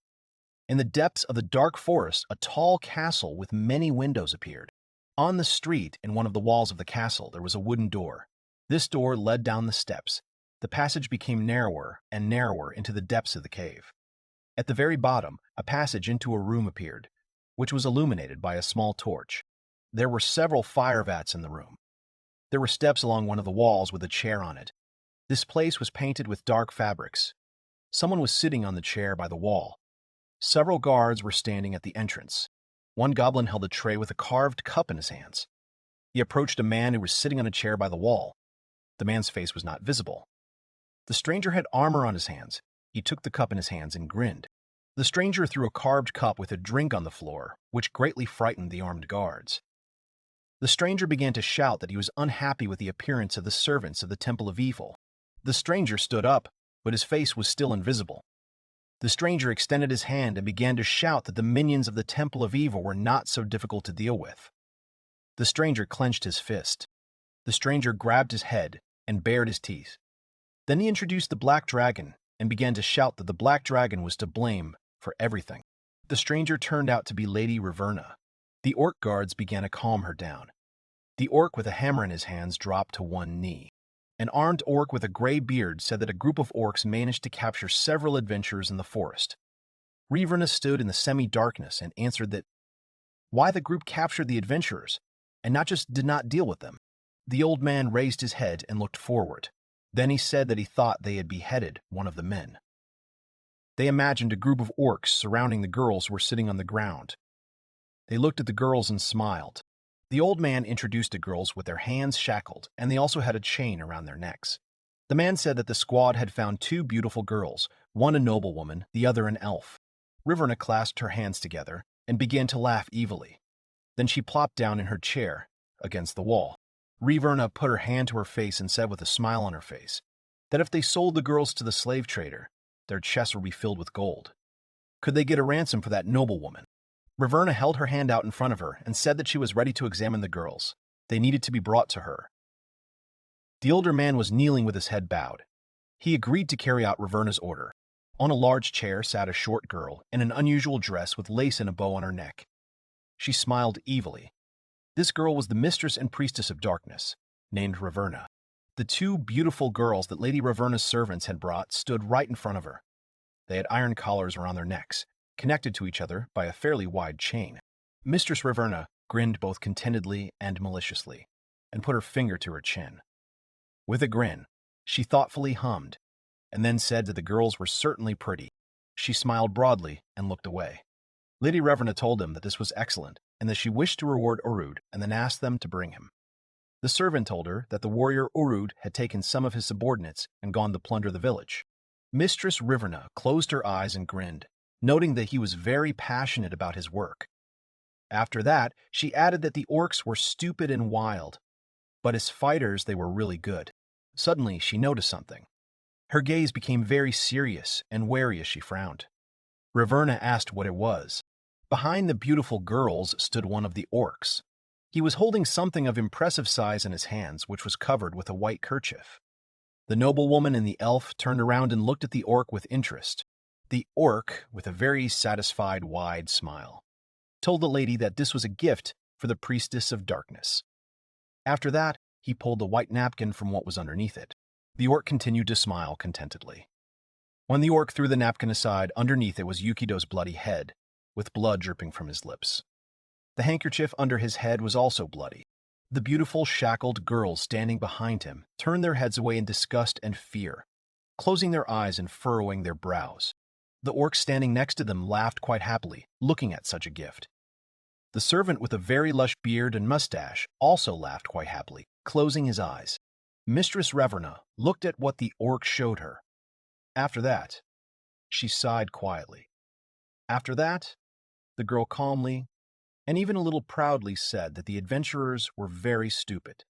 In the depths of the dark forest, a tall castle with many windows appeared. On the street, in one of the walls of the castle, there was a wooden door. This door led down the steps. The passage became narrower and narrower into the depths of the cave. At the very bottom, a passage into a room appeared, which was illuminated by a small torch. There were several fire vats in the room. There were steps along one of the walls with a chair on it. This place was painted with dark fabrics. Someone was sitting on the chair by the wall. Several guards were standing at the entrance. One goblin held a tray with a carved cup in his hands. He approached a man who was sitting on a chair by the wall. The man's face was not visible. The stranger had armor on his hands. He took the cup in his hands and grinned. The stranger threw a carved cup with a drink on the floor, which greatly frightened the armed guards. The stranger began to shout that he was unhappy with the appearance of the servants of the Temple of Evil. The stranger stood up, but his face was still invisible. The stranger extended his hand and began to shout that the minions of the Temple of Evil were not so difficult to deal with. The stranger clenched his fist. The stranger grabbed his head and bared his teeth. Then he introduced the Black Dragon and began to shout that the Black Dragon was to blame for everything. The stranger turned out to be Lady Raverna. The orc guards began to calm her down. The orc with a hammer in his hands dropped to one knee. An armed orc with a gray beard said that a group of orcs managed to capture several adventurers in the forest. Raverna stood in the semi-darkness and answered that why the group captured the adventurers and not just did not deal with them. The old man raised his head and looked forward. Then he said that he thought they had beheaded one of the men. They imagined a group of orcs surrounding the girls who were sitting on the ground. They looked at the girls and smiled. The old man introduced the girls with their hands shackled, and they also had a chain around their necks. The man said that the squad had found two beautiful girls, one a noblewoman, the other an elf. Riverna clasped her hands together and began to laugh evilly. Then she plopped down in her chair against the wall. Riverna put her hand to her face and said with a smile on her face that if they sold the girls to the slave trader, their chests would be filled with gold. Could they get a ransom for that noblewoman? Riverna held her hand out in front of her and said that she was ready to examine the girls. They needed to be brought to her. The older man was kneeling with his head bowed. He agreed to carry out Riverna's order. On a large chair sat a short girl in an unusual dress with lace and a bow on her neck. She smiled evilly. This girl was the mistress and priestess of darkness, named Riverna. The two beautiful girls that Lady Riverna's servants had brought stood right in front of her. They had iron collars around their necks, connected to each other by a fairly wide chain. Mistress Riverna grinned both contentedly and maliciously, and put her finger to her chin. With a grin, she thoughtfully hummed, and then said that the girls were certainly pretty. She smiled broadly and looked away. Lady Riverna told them that this was excellent, and that she wished to reward Urud, and then asked them to bring him. The servant told her that the warrior Urud had taken some of his subordinates and gone to plunder the village. Mistress Riverna closed her eyes and grinned, noting that he was very passionate about his work. After that, she added that the orcs were stupid and wild, but as fighters they were really good. Suddenly, she noticed something. Her gaze became very serious and wary as she frowned. Riverna asked what it was. Behind the beautiful girls stood one of the orcs. He was holding something of impressive size in his hands, which was covered with a white kerchief. The noblewoman and the elf turned around and looked at the orc with interest. The orc, with a very satisfied, wide smile, told the lady that this was a gift for the priestess of darkness. After that, he pulled the white napkin from what was underneath it. The orc continued to smile contentedly. When the orc threw the napkin aside, underneath it was Yukito's bloody head, with blood dripping from his lips. The handkerchief under his head was also bloody. The beautiful, shackled girls standing behind him turned their heads away in disgust and fear, closing their eyes and furrowing their brows. The orc standing next to them laughed quite happily, looking at such a gift. The servant with a very lush beard and mustache also laughed quite happily, closing his eyes. Mistress Riverna looked at what the orc showed her. After that, she sighed quietly. After that, the girl calmly, and even a little proudly said that the adventurers were very stupid.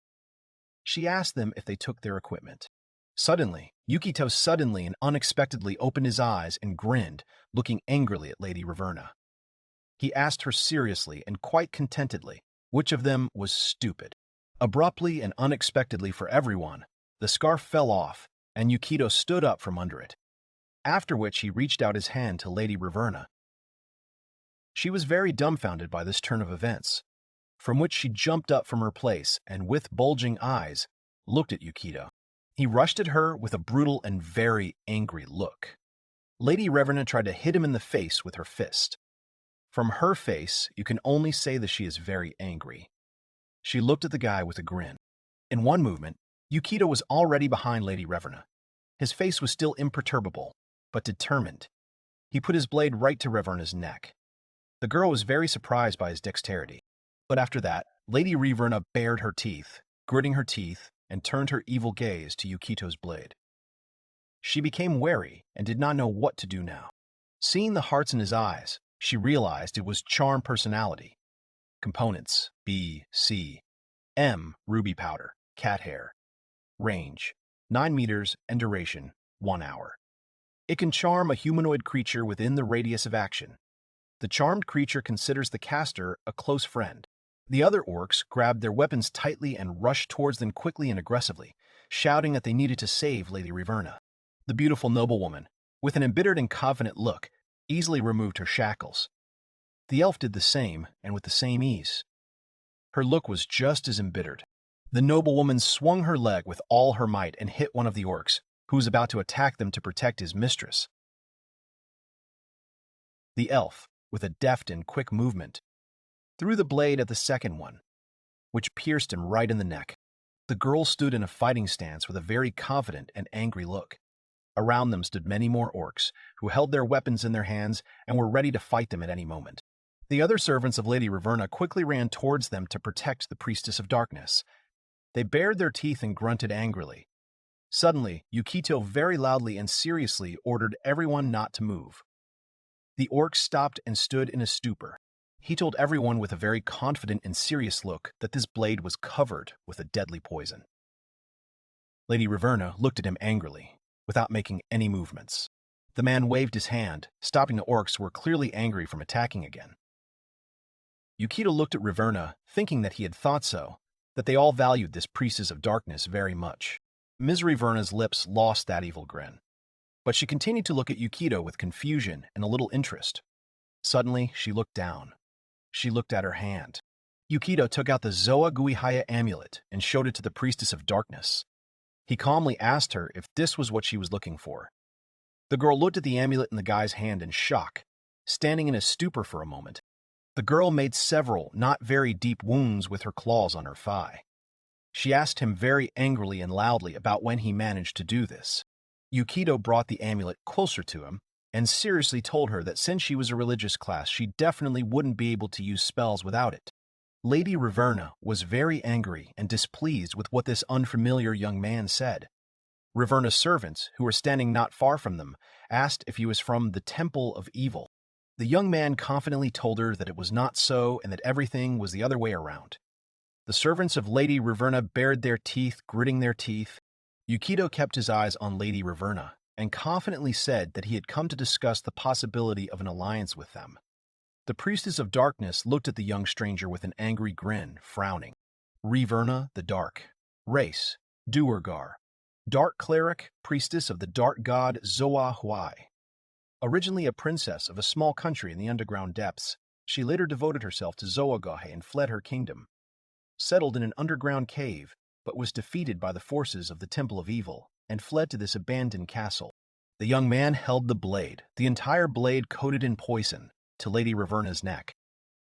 She asked them if they took their equipment. Suddenly, Yukito suddenly and unexpectedly opened his eyes and grinned, looking angrily at Lady Riverna. He asked her seriously and quite contentedly which of them was stupid. Abruptly and unexpectedly for everyone, the scarf fell off, and Yukito stood up from under it, after which he reached out his hand to Lady Riverna. She was very dumbfounded by this turn of events, from which she jumped up from her place and, with bulging eyes, looked at Yukito. He rushed at her with a brutal and very angry look. Lady Riverna tried to hit him in the face with her fist. From her face, you can only say that she is very angry. She looked at the guy with a grin. In one movement, Yukito was already behind Lady Riverna. His face was still imperturbable, but determined. He put his blade right to Riverna's neck. The girl was very surprised by his dexterity. But after that, Lady Riverna bared her teeth, gritting her teeth, and turned her evil gaze to Yukito's blade. She became wary and did not know what to do now. Seeing the hearts in his eyes, she realized it was charm personality. Components: B, C, M, ruby powder, cat hair. Range: 9 meters and duration: 1 hour. It can charm a humanoid creature within the radius of action. The charmed creature considers the caster a close friend. The other orcs grabbed their weapons tightly and rushed towards them quickly and aggressively, shouting that they needed to save Lady Riverna. The beautiful noblewoman, with an embittered and confident look, easily removed her shackles. The elf did the same, and with the same ease. Her look was just as embittered. The noblewoman swung her leg with all her might and hit one of the orcs, who was about to attack them to protect his mistress. The elf, with a deft and quick movement, threw the blade at the second one, which pierced him right in the neck. The girl stood in a fighting stance with a very confident and angry look. Around them stood many more orcs, who held their weapons in their hands and were ready to fight them at any moment. The other servants of Lady Raverna quickly ran towards them to protect the Priestess of Darkness. They bared their teeth and grunted angrily. Suddenly, Yukito very loudly and seriously ordered everyone not to move. The orc stopped and stood in a stupor. He told everyone with a very confident and serious look that this blade was covered with a deadly poison. Lady Raverna looked at him angrily, without making any movements. The man waved his hand, stopping the orcs who were clearly angry from attacking again. Yukito looked at Raverna, thinking that he had thought so, that they all valued this priestess of darkness very much. Ms. Raverna's lips lost that evil grin, but she continued to look at Yukito with confusion and a little interest. Suddenly, she looked down. She looked at her hand. Yukito took out the Zoa Guihaya amulet and showed it to the priestess of darkness. He calmly asked her if this was what she was looking for. The girl looked at the amulet in the guy's hand in shock, standing in a stupor for a moment. The girl made several, not very deep wounds with her claws on her thigh. She asked him very angrily and loudly about when he managed to do this. Yukito brought the amulet closer to him and seriously told her that since she was a religious class, she definitely wouldn't be able to use spells without it. Lady Raverna was very angry and displeased with what this unfamiliar young man said. Raverna's servants, who were standing not far from them, asked if he was from the Temple of Evil. The young man confidently told her that it was not so and that everything was the other way around. The servants of Lady Raverna bared their teeth, gritting their teeth. Yukito kept his eyes on Lady Raverna and confidently said that he had come to discuss the possibility of an alliance with them. The Priestess of Darkness looked at the young stranger with an angry grin, frowning. Raverna the Dark. Race, Duergar. Dark Cleric, Priestess of the Dark God Zoa Huai. Originally a princess of a small country in the underground depths, she later devoted herself to Zoagahe and fled her kingdom. Settled in an underground cave, but was defeated by the forces of the Temple of Evil and fled to this abandoned castle. The young man held the blade, the entire blade coated in poison, to Lady Raverna's neck.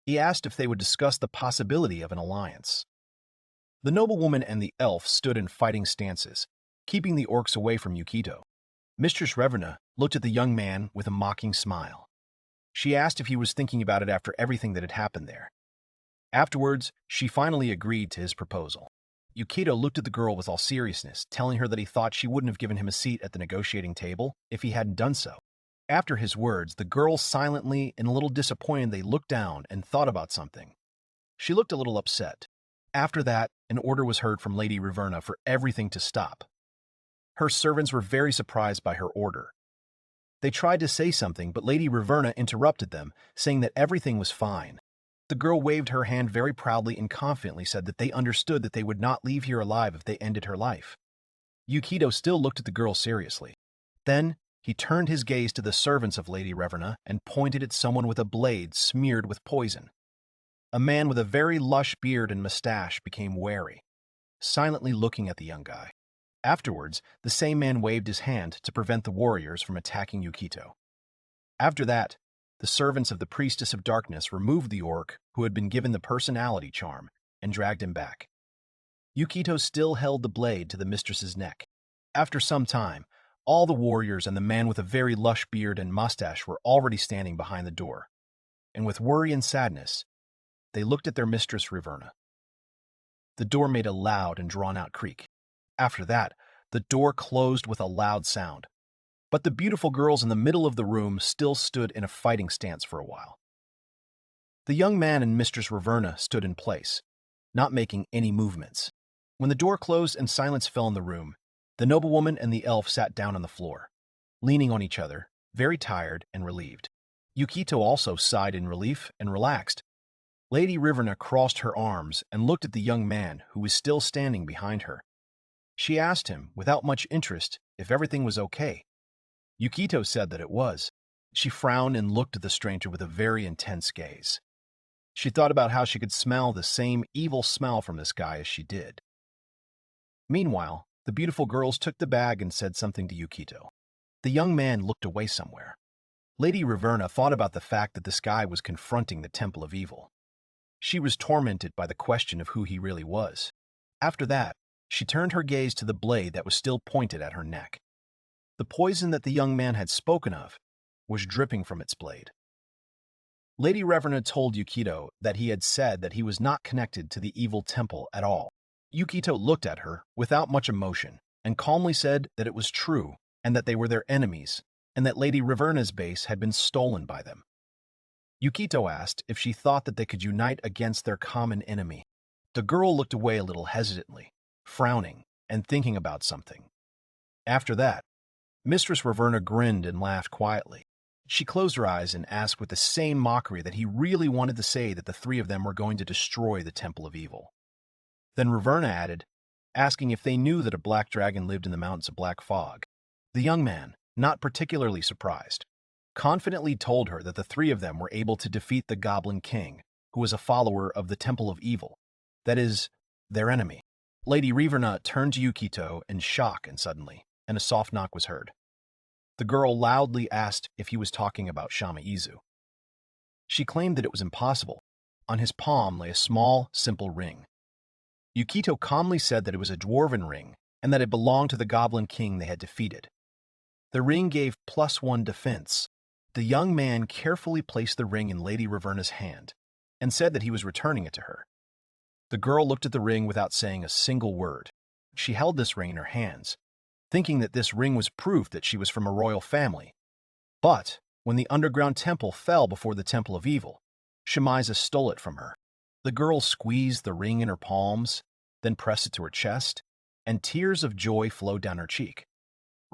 He asked if they would discuss the possibility of an alliance. The noblewoman and the elf stood in fighting stances, keeping the orcs away from Yukito. Mistress Raverna looked at the young man with a mocking smile. She asked if he was thinking about it after everything that had happened there. Afterwards, she finally agreed to his proposal. Yukito looked at the girl with all seriousness, telling her that he thought she wouldn't have given him a seat at the negotiating table if he hadn't done so. After his words, the girl silently and a little disappointed looked down and thought about something. She looked a little upset. After that, an order was heard from Lady Raverna for everything to stop. Her servants were very surprised by her order. They tried to say something, but Lady Raverna interrupted them, saying that everything was fine. The girl waved her hand very proudly and confidently said that they understood that they would not leave here alive if they ended her life. Yukito still looked at the girl seriously. Then, he turned his gaze to the servants of Lady Raverna and pointed at someone with a blade smeared with poison. A man with a very lush beard and mustache became wary, silently looking at the young guy. Afterwards, the same man waved his hand to prevent the warriors from attacking Yukito. After that, the servants of the Priestess of Darkness removed the orc who had been given the personality charm and dragged him back. Yukito still held the blade to the mistress's neck. After some time, all the warriors and the man with a very lush beard and mustache were already standing behind the door, and with worry and sadness, they looked at their mistress Raverna. The door made a loud and drawn-out creak. After that, the door closed with a loud sound. But the beautiful girls in the middle of the room still stood in a fighting stance for a while. The young man and Mistress Raverna stood in place, not making any movements. When the door closed and silence fell in the room, the noblewoman and the elf sat down on the floor, leaning on each other, very tired and relieved. Yukito also sighed in relief and relaxed. Lady Raverna crossed her arms and looked at the young man who was still standing behind her. She asked him, without much interest, if everything was okay. Yukito said that it was. She frowned and looked at the stranger with a very intense gaze. She thought about how she could smell the same evil smell from this guy as she did. Meanwhile, the beautiful girls took the bag and said something to Yukito. The young man looked away somewhere. Lady Raverna thought about the fact that this guy was confronting the Temple of Evil. She was tormented by the question of who he really was. After that, she turned her gaze to the blade that was still pointed at her neck. The poison that the young man had spoken of was dripping from its blade. Lady Reverna told Yukito that he had said that he was not connected to the evil temple at all. Yukito looked at her without much emotion and calmly said that it was true and that they were their enemies and that Lady Reverna's base had been stolen by them. Yukito asked if she thought that they could unite against their common enemy. The girl looked away a little hesitantly, frowning and thinking about something. After that, Mistress Reverna grinned and laughed quietly. She closed her eyes and asked with the same mockery that he really wanted to say that the three of them were going to destroy the Temple of Evil. Then Reverna added, asking if they knew that a black dragon lived in the mountains of Black Fog. The young man, not particularly surprised, confidently told her that the three of them were able to defeat the Goblin King, who was a follower of the Temple of Evil, that is, their enemy. Lady Reverna turned to Yukito in shock and suddenly, and a soft knock was heard. The girl loudly asked if he was talking about Shama Izu. She claimed that it was impossible. On his palm lay a small, simple ring. Yukito calmly said that it was a dwarven ring and that it belonged to the Goblin King they had defeated. The ring gave +1 defense. The young man carefully placed the ring in Lady Reverna's hand and said that he was returning it to her. The girl looked at the ring without saying a single word. She held this ring in her hands, thinking that this ring was proof that she was from a royal family. But when the underground temple fell before the Temple of Evil, Shimiza stole it from her. The girl squeezed the ring in her palms, then pressed it to her chest, and tears of joy flowed down her cheek.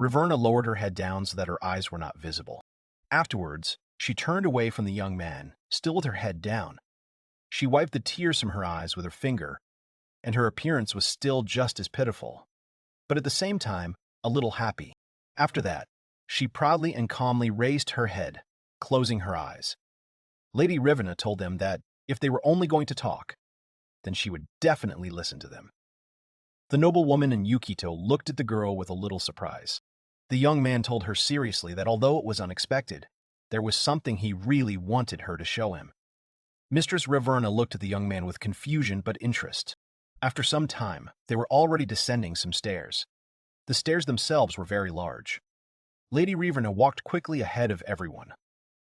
Reverna lowered her head down so that her eyes were not visible. Afterwards, she turned away from the young man, still with her head down. She wiped the tears from her eyes with her finger, and her appearance was still just as pitiful, but at the same time, a little happy. After that, she proudly and calmly raised her head, closing her eyes. Lady Reverna told them that if they were only going to talk, then she would definitely listen to them. The noblewoman and Yukito looked at the girl with a little surprise. The young man told her seriously that although it was unexpected, there was something he really wanted her to show him. Mistress Reverna looked at the young man with confusion but interest. After some time, they were already descending some stairs. The stairs themselves were very large. Lady Reverna walked quickly ahead of everyone.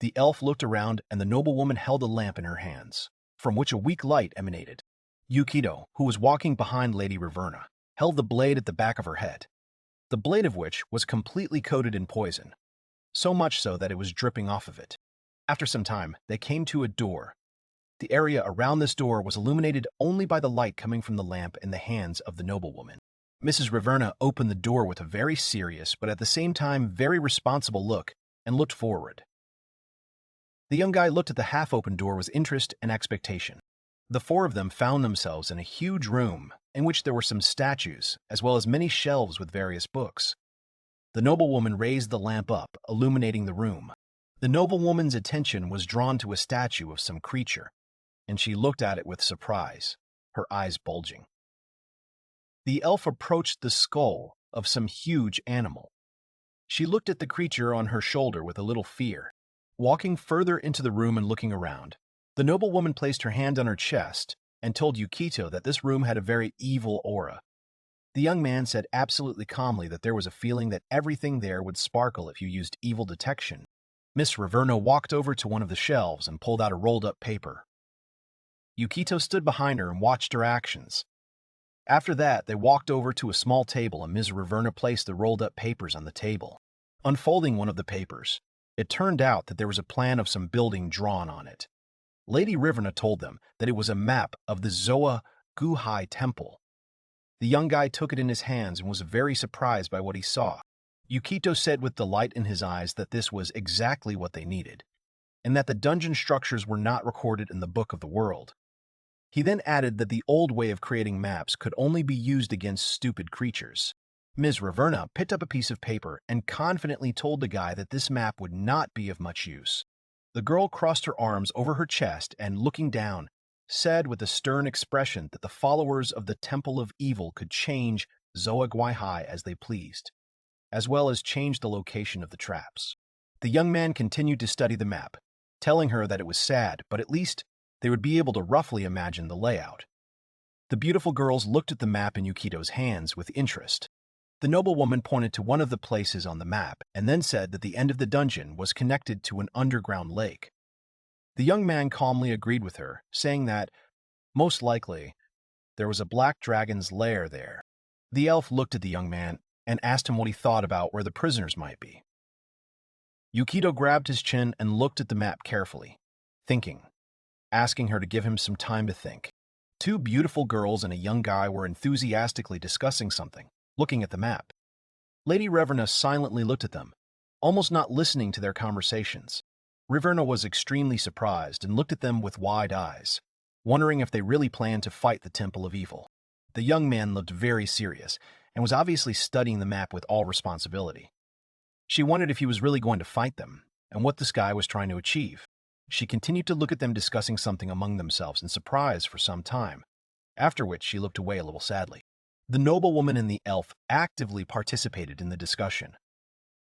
The elf looked around and the noblewoman held a lamp in her hands, from which a weak light emanated. Yukito, who was walking behind Lady Reverna, held the blade at the back of her head, the blade of which was completely coated in poison, so much so that it was dripping off of it. After some time, they came to a door. The area around this door was illuminated only by the light coming from the lamp in the hands of the noblewoman. Mrs. Reverna opened the door with a very serious but at the same time very responsible look and looked forward. The young guy looked at the half-open door with interest and expectation. The four of them found themselves in a huge room in which there were some statues as well as many shelves with various books. The noblewoman raised the lamp up, illuminating the room. The noblewoman's attention was drawn to a statue of some creature, and she looked at it with surprise, her eyes bulging. The elf approached the skull of some huge animal. She looked at the creature on her shoulder with a little fear. Walking further into the room and looking around, the noblewoman placed her hand on her chest and told Yukito that this room had a very evil aura. The young man said absolutely calmly that there was a feeling that everything there would sparkle if you used evil detection. Miss Reverna walked over to one of the shelves and pulled out a rolled-up paper. Yukito stood behind her and watched her actions. After that, they walked over to a small table and Ms. Reverna placed the rolled-up papers on the table. Unfolding one of the papers, it turned out that there was a plan of some building drawn on it. Lady Reverna told them that it was a map of the Zoa Guhai Temple. The young guy took it in his hands and was very surprised by what he saw. Yukito said with delight in his eyes that this was exactly what they needed, and that the dungeon structures were not recorded in the Book of the World. He then added that the old way of creating maps could only be used against stupid creatures. Ms. Reverna picked up a piece of paper and confidently told the guy that this map would not be of much use. The girl crossed her arms over her chest and, looking down, said with a stern expression that the followers of the Temple of Evil could change Zoa Guihai as they pleased, as well as change the location of the traps. The young man continued to study the map, telling her that it was sad, but at least they would be able to roughly imagine the layout. The beautiful girls looked at the map in Yukito's hands with interest. The noblewoman pointed to one of the places on the map and then said that the end of the dungeon was connected to an underground lake. The young man calmly agreed with her, saying that, most likely, there was a black dragon's lair there. The elf looked at the young man and asked him what he thought about where the prisoners might be. Yukito grabbed his chin and looked at the map carefully, thinking, asking her to give him some time to think. Two beautiful girls and a young guy were enthusiastically discussing something, looking at the map. Lady Reverna silently looked at them, almost not listening to their conversations. Reverna was extremely surprised and looked at them with wide eyes, wondering if they really planned to fight the Temple of Evil. The young man looked very serious and was obviously studying the map with all responsibility. She wondered if he was really going to fight them and what this guy was trying to achieve. She continued to look at them discussing something among themselves in surprise for some time, after which she looked away a little sadly. The noblewoman and the elf actively participated in the discussion.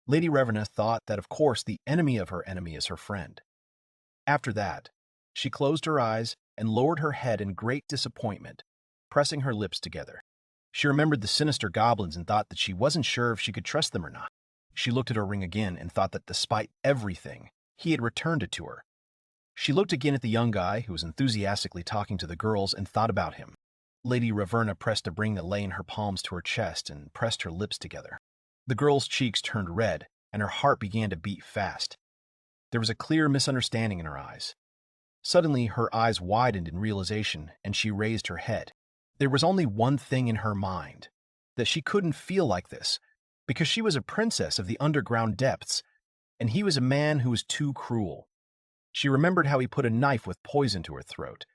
Lady Reverna thought that of course the enemy of her enemy is her friend. After that, she closed her eyes and lowered her head in great disappointment, pressing her lips together. She remembered the sinister goblins and thought that she wasn't sure if she could trust them or not. She looked at her ring again and thought that despite everything, he had returned it to her. She looked again at the young guy who was enthusiastically talking to the girls and thought about him. Lady Reverna pressed a ring that lay in her palms to her chest and pressed her lips together. The girl's cheeks turned red and her heart began to beat fast. There was a clear misunderstanding in her eyes. Suddenly, her eyes widened in realization and she raised her head. There was only one thing in her mind, that she couldn't feel like this, because she was a princess of the underground depths, and he was a man who was too cruel. She remembered how he put a knife with poison to her throat,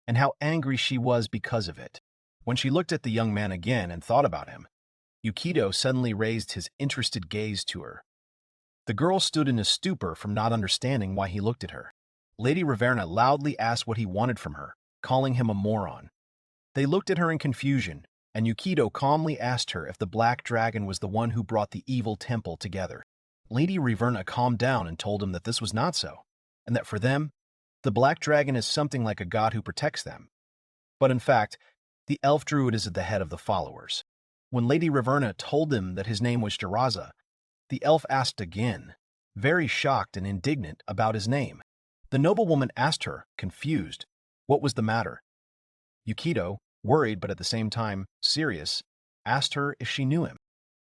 and how angry she was because of it. When she looked at the young man again and thought about him, Yukito suddenly raised his interested gaze to her. The girl stood in a stupor from not understanding why he looked at her. Lady Reverna loudly asked what he wanted from her, calling him a moron. They looked at her in confusion, and Yukito calmly asked her if the black dragon was the one who brought the evil temple together. Lady Reverna calmed down and told him that this was not so, and that for them, the black dragon is something like a god who protects them. But in fact, the elf druid is at the head of the followers. When Lady Reverna told him that his name was Jiraza, the elf asked again, very shocked and indignant about his name. The noblewoman asked her, confused, what was the matter. Yukito, worried but at the same time serious, asked her if she knew him.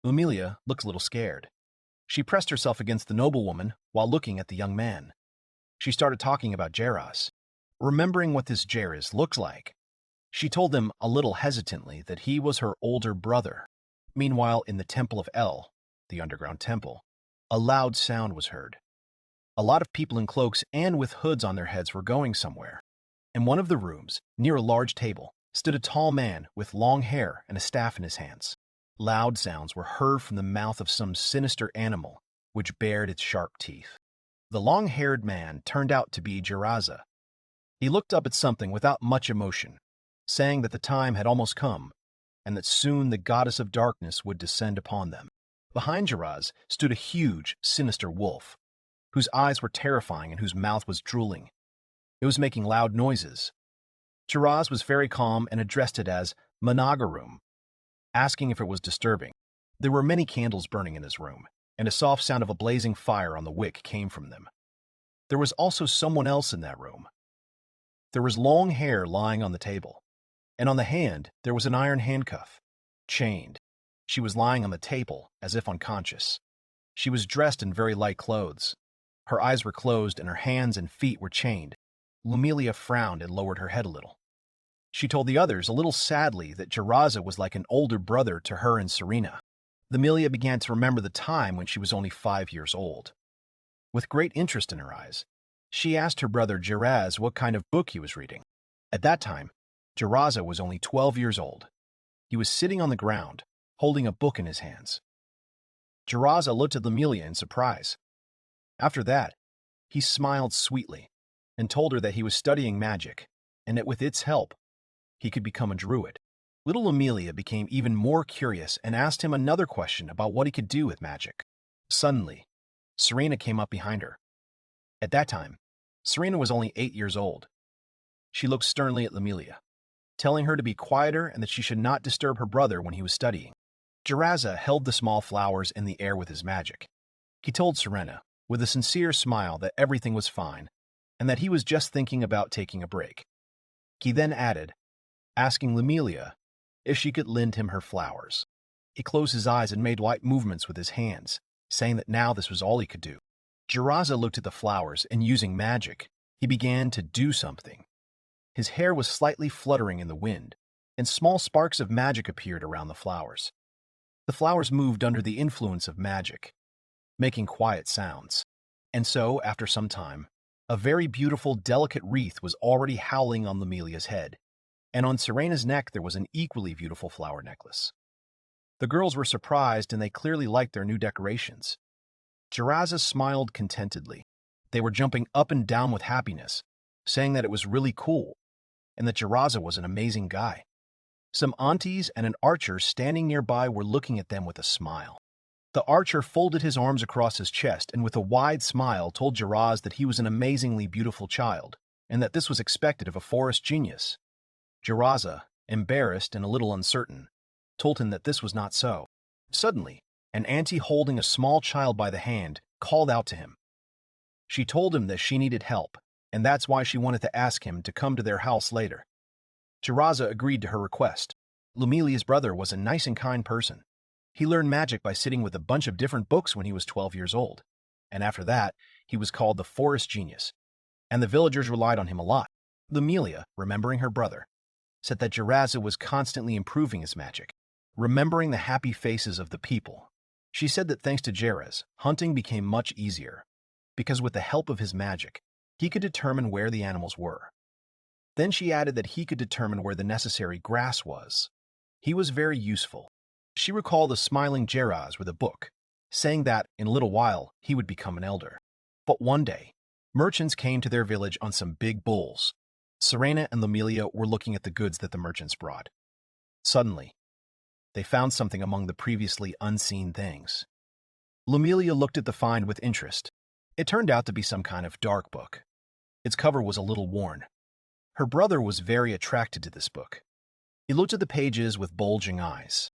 Lumilia looked a little scared. She pressed herself against the noblewoman while looking at the young man. She started talking about Jaraz, remembering what this Jaraz looked like. She told him a little hesitantly that he was her older brother. Meanwhile, in the Temple of El, the underground temple, a loud sound was heard. A lot of people in cloaks and with hoods on their heads were going somewhere. In one of the rooms, near a large table, stood a tall man with long hair and a staff in his hands. Loud sounds were heard from the mouth of some sinister animal, which bared its sharp teeth. The long-haired man turned out to be Jiraza. He looked up at something without much emotion, saying that the time had almost come, and that soon the goddess of darkness would descend upon them. Behind Jiraz stood a huge, sinister wolf, whose eyes were terrifying and whose mouth was drooling. It was making loud noises. Jiraz was very calm and addressed it as Managaroom, asking if it was disturbing. There were many candles burning in his room, and a soft sound of a blazing fire on the wick came from them. There was also someone else in that room. There was long hair lying on the table, and on the hand there was an iron handcuff, chained. She was lying on the table as if unconscious. She was dressed in very light clothes. Her eyes were closed and her hands and feet were chained. Lumilia frowned and lowered her head a little. She told the others a little sadly that Jiraza was like an older brother to her and Serena. Lumilia began to remember the time when she was only 5 years old. With great interest in her eyes, she asked her brother Jiraz what kind of book he was reading. At that time, Jiraza was only 12 years old. He was sitting on the ground, holding a book in his hands. Jiraza looked at Lumilia in surprise. After that, he smiled sweetly and told her that he was studying magic and that with its help, he could become a druid. Little Amelia became even more curious and asked him another question about what he could do with magic. Suddenly, Serena came up behind her. At that time, Serena was only 8 years old. She looked sternly at Lumilia, telling her to be quieter and that she should not disturb her brother when he was studying. Jiraza held the small flowers in the air with his magic. He told Serena, with a sincere smile, that everything was fine, and that he was just thinking about taking a break. He then added, asking Lumilia if she could lend him her flowers. He closed his eyes and made light movements with his hands, saying that now this was all he could do. Jiraza looked at the flowers, and using magic, he began to do something. His hair was slightly fluttering in the wind, and small sparks of magic appeared around the flowers. The flowers moved under the influence of magic, making quiet sounds. And so, after some time, a very beautiful, delicate wreath was already howling on Lumilia's head, and on Serena's neck there was an equally beautiful flower necklace. The girls were surprised, and they clearly liked their new decorations. Jiraza smiled contentedly. They were jumping up and down with happiness, saying that it was really cool, and that Jiraza was an amazing guy. Some aunties and an archer standing nearby were looking at them with a smile. The archer folded his arms across his chest and with a wide smile told Jiraz that he was an amazingly beautiful child, and that this was expected of a forest genius. Jiraza, embarrassed and a little uncertain, told him that this was not so. Suddenly, an auntie holding a small child by the hand called out to him. She told him that she needed help, and that's why she wanted to ask him to come to their house later. Jiraza agreed to her request. Lumilia's brother was a nice and kind person. He learned magic by sitting with a bunch of different books when he was 12 years old, and after that, he was called the Forest Genius, and the villagers relied on him a lot. Lumilia, remembering her brother, said that Jiraza was constantly improving his magic, remembering the happy faces of the people. She said that thanks to Jiraz, hunting became much easier, because with the help of his magic, he could determine where the animals were. Then she added that he could determine where the necessary grass was. He was very useful. She recalled the smiling Jiraz with a book, saying that in a little while he would become an elder. But one day, merchants came to their village on some big bulls. Serena and Lumilia were looking at the goods that the merchants brought. Suddenly, they found something among the previously unseen things. Lumilia looked at the find with interest. It turned out to be some kind of dark book. Its cover was a little worn. Her brother was very attracted to this book. He looked at the pages with bulging eyes.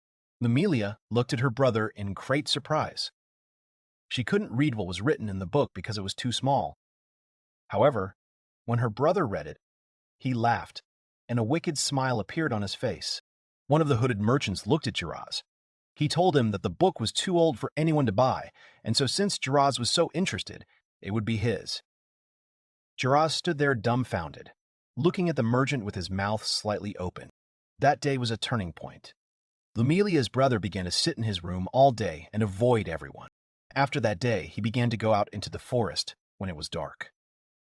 Lumilia looked at her brother in great surprise. She couldn't read what was written in the book because it was too small. However, when her brother read it, he laughed, and a wicked smile appeared on his face. One of the hooded merchants looked at Jiraz. He told him that the book was too old for anyone to buy, and so since Jiraz was so interested, it would be his. Jiraz stood there dumbfounded, looking at the merchant with his mouth slightly open. That day was a turning point. Lumilia's brother began to sit in his room all day and avoid everyone. After that day, he began to go out into the forest when it was dark.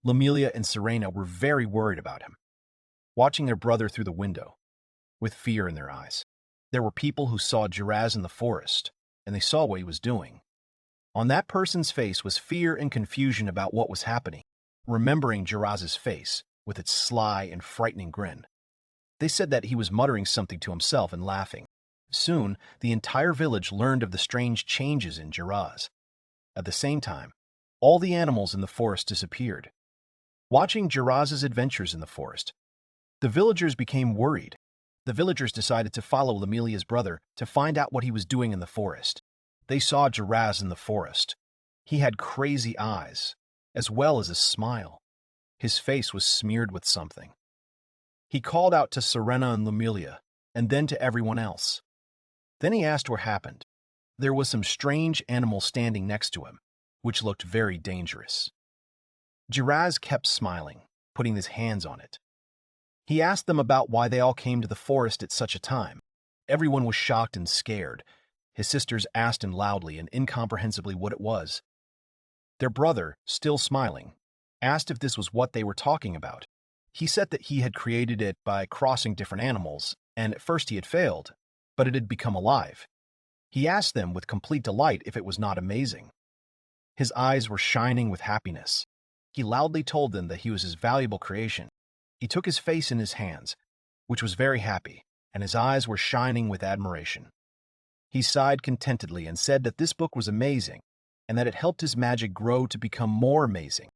Lumilia and Serena were very worried about him, watching their brother through the window, with fear in their eyes. There were people who saw Jiraz in the forest, and they saw what he was doing. On that person's face was fear and confusion about what was happening, remembering Jiraz's face with its sly and frightening grin. They said that he was muttering something to himself and laughing. Soon, the entire village learned of the strange changes in Jiraz. At the same time, all the animals in the forest disappeared. Watching Jiraz's adventures in the forest, the villagers became worried. The villagers decided to follow Lumilia's brother to find out what he was doing in the forest. They saw Jiraz in the forest. He had crazy eyes, as well as a smile. His face was smeared with something. He called out to Serena and Lumilia, and then to everyone else. Then he asked what happened. There was some strange animal standing next to him, which looked very dangerous. Jiraz kept smiling, putting his hands on it. He asked them about why they all came to the forest at such a time. Everyone was shocked and scared. His sisters asked him loudly and incomprehensibly what it was. Their brother, still smiling, asked if this was what they were talking about. He said that he had created it by crossing different animals, and at first he had failed, but it had become alive. He asked them with complete delight if it was not amazing. His eyes were shining with happiness. He loudly told them that he was his valuable creation. He took his face in his hands, which was very happy, and his eyes were shining with admiration. He sighed contentedly and said that this book was amazing, and that it helped his magic grow to become more amazing.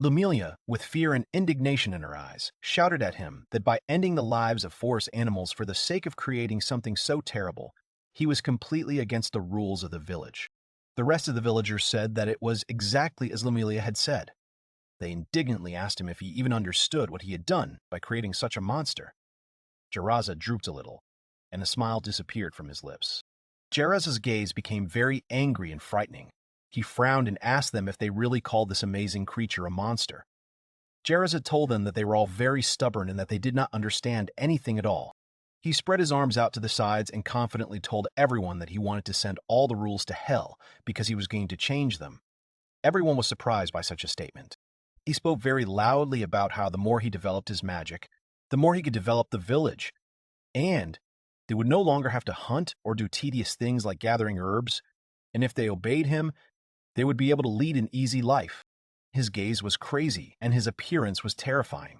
Lumilia, with fear and indignation in her eyes, shouted at him that by ending the lives of forest animals for the sake of creating something so terrible, he was completely against the rules of the village. The rest of the villagers said that it was exactly as Lumilia had said. They indignantly asked him if he even understood what he had done by creating such a monster. Jiraza drooped a little, and a smile disappeared from his lips. Jiraza's gaze became very angry and frightening. He frowned and asked them if they really called this amazing creature a monster. Jiraza told them that they were all very stubborn and that they did not understand anything at all. He spread his arms out to the sides and confidently told everyone that he wanted to send all the rules to hell because he was going to change them. Everyone was surprised by such a statement. He spoke very loudly about how the more he developed his magic, the more he could develop the village, and they would no longer have to hunt or do tedious things like gathering herbs, and if they obeyed him, they would be able to lead an easy life. His gaze was crazy, and his appearance was terrifying.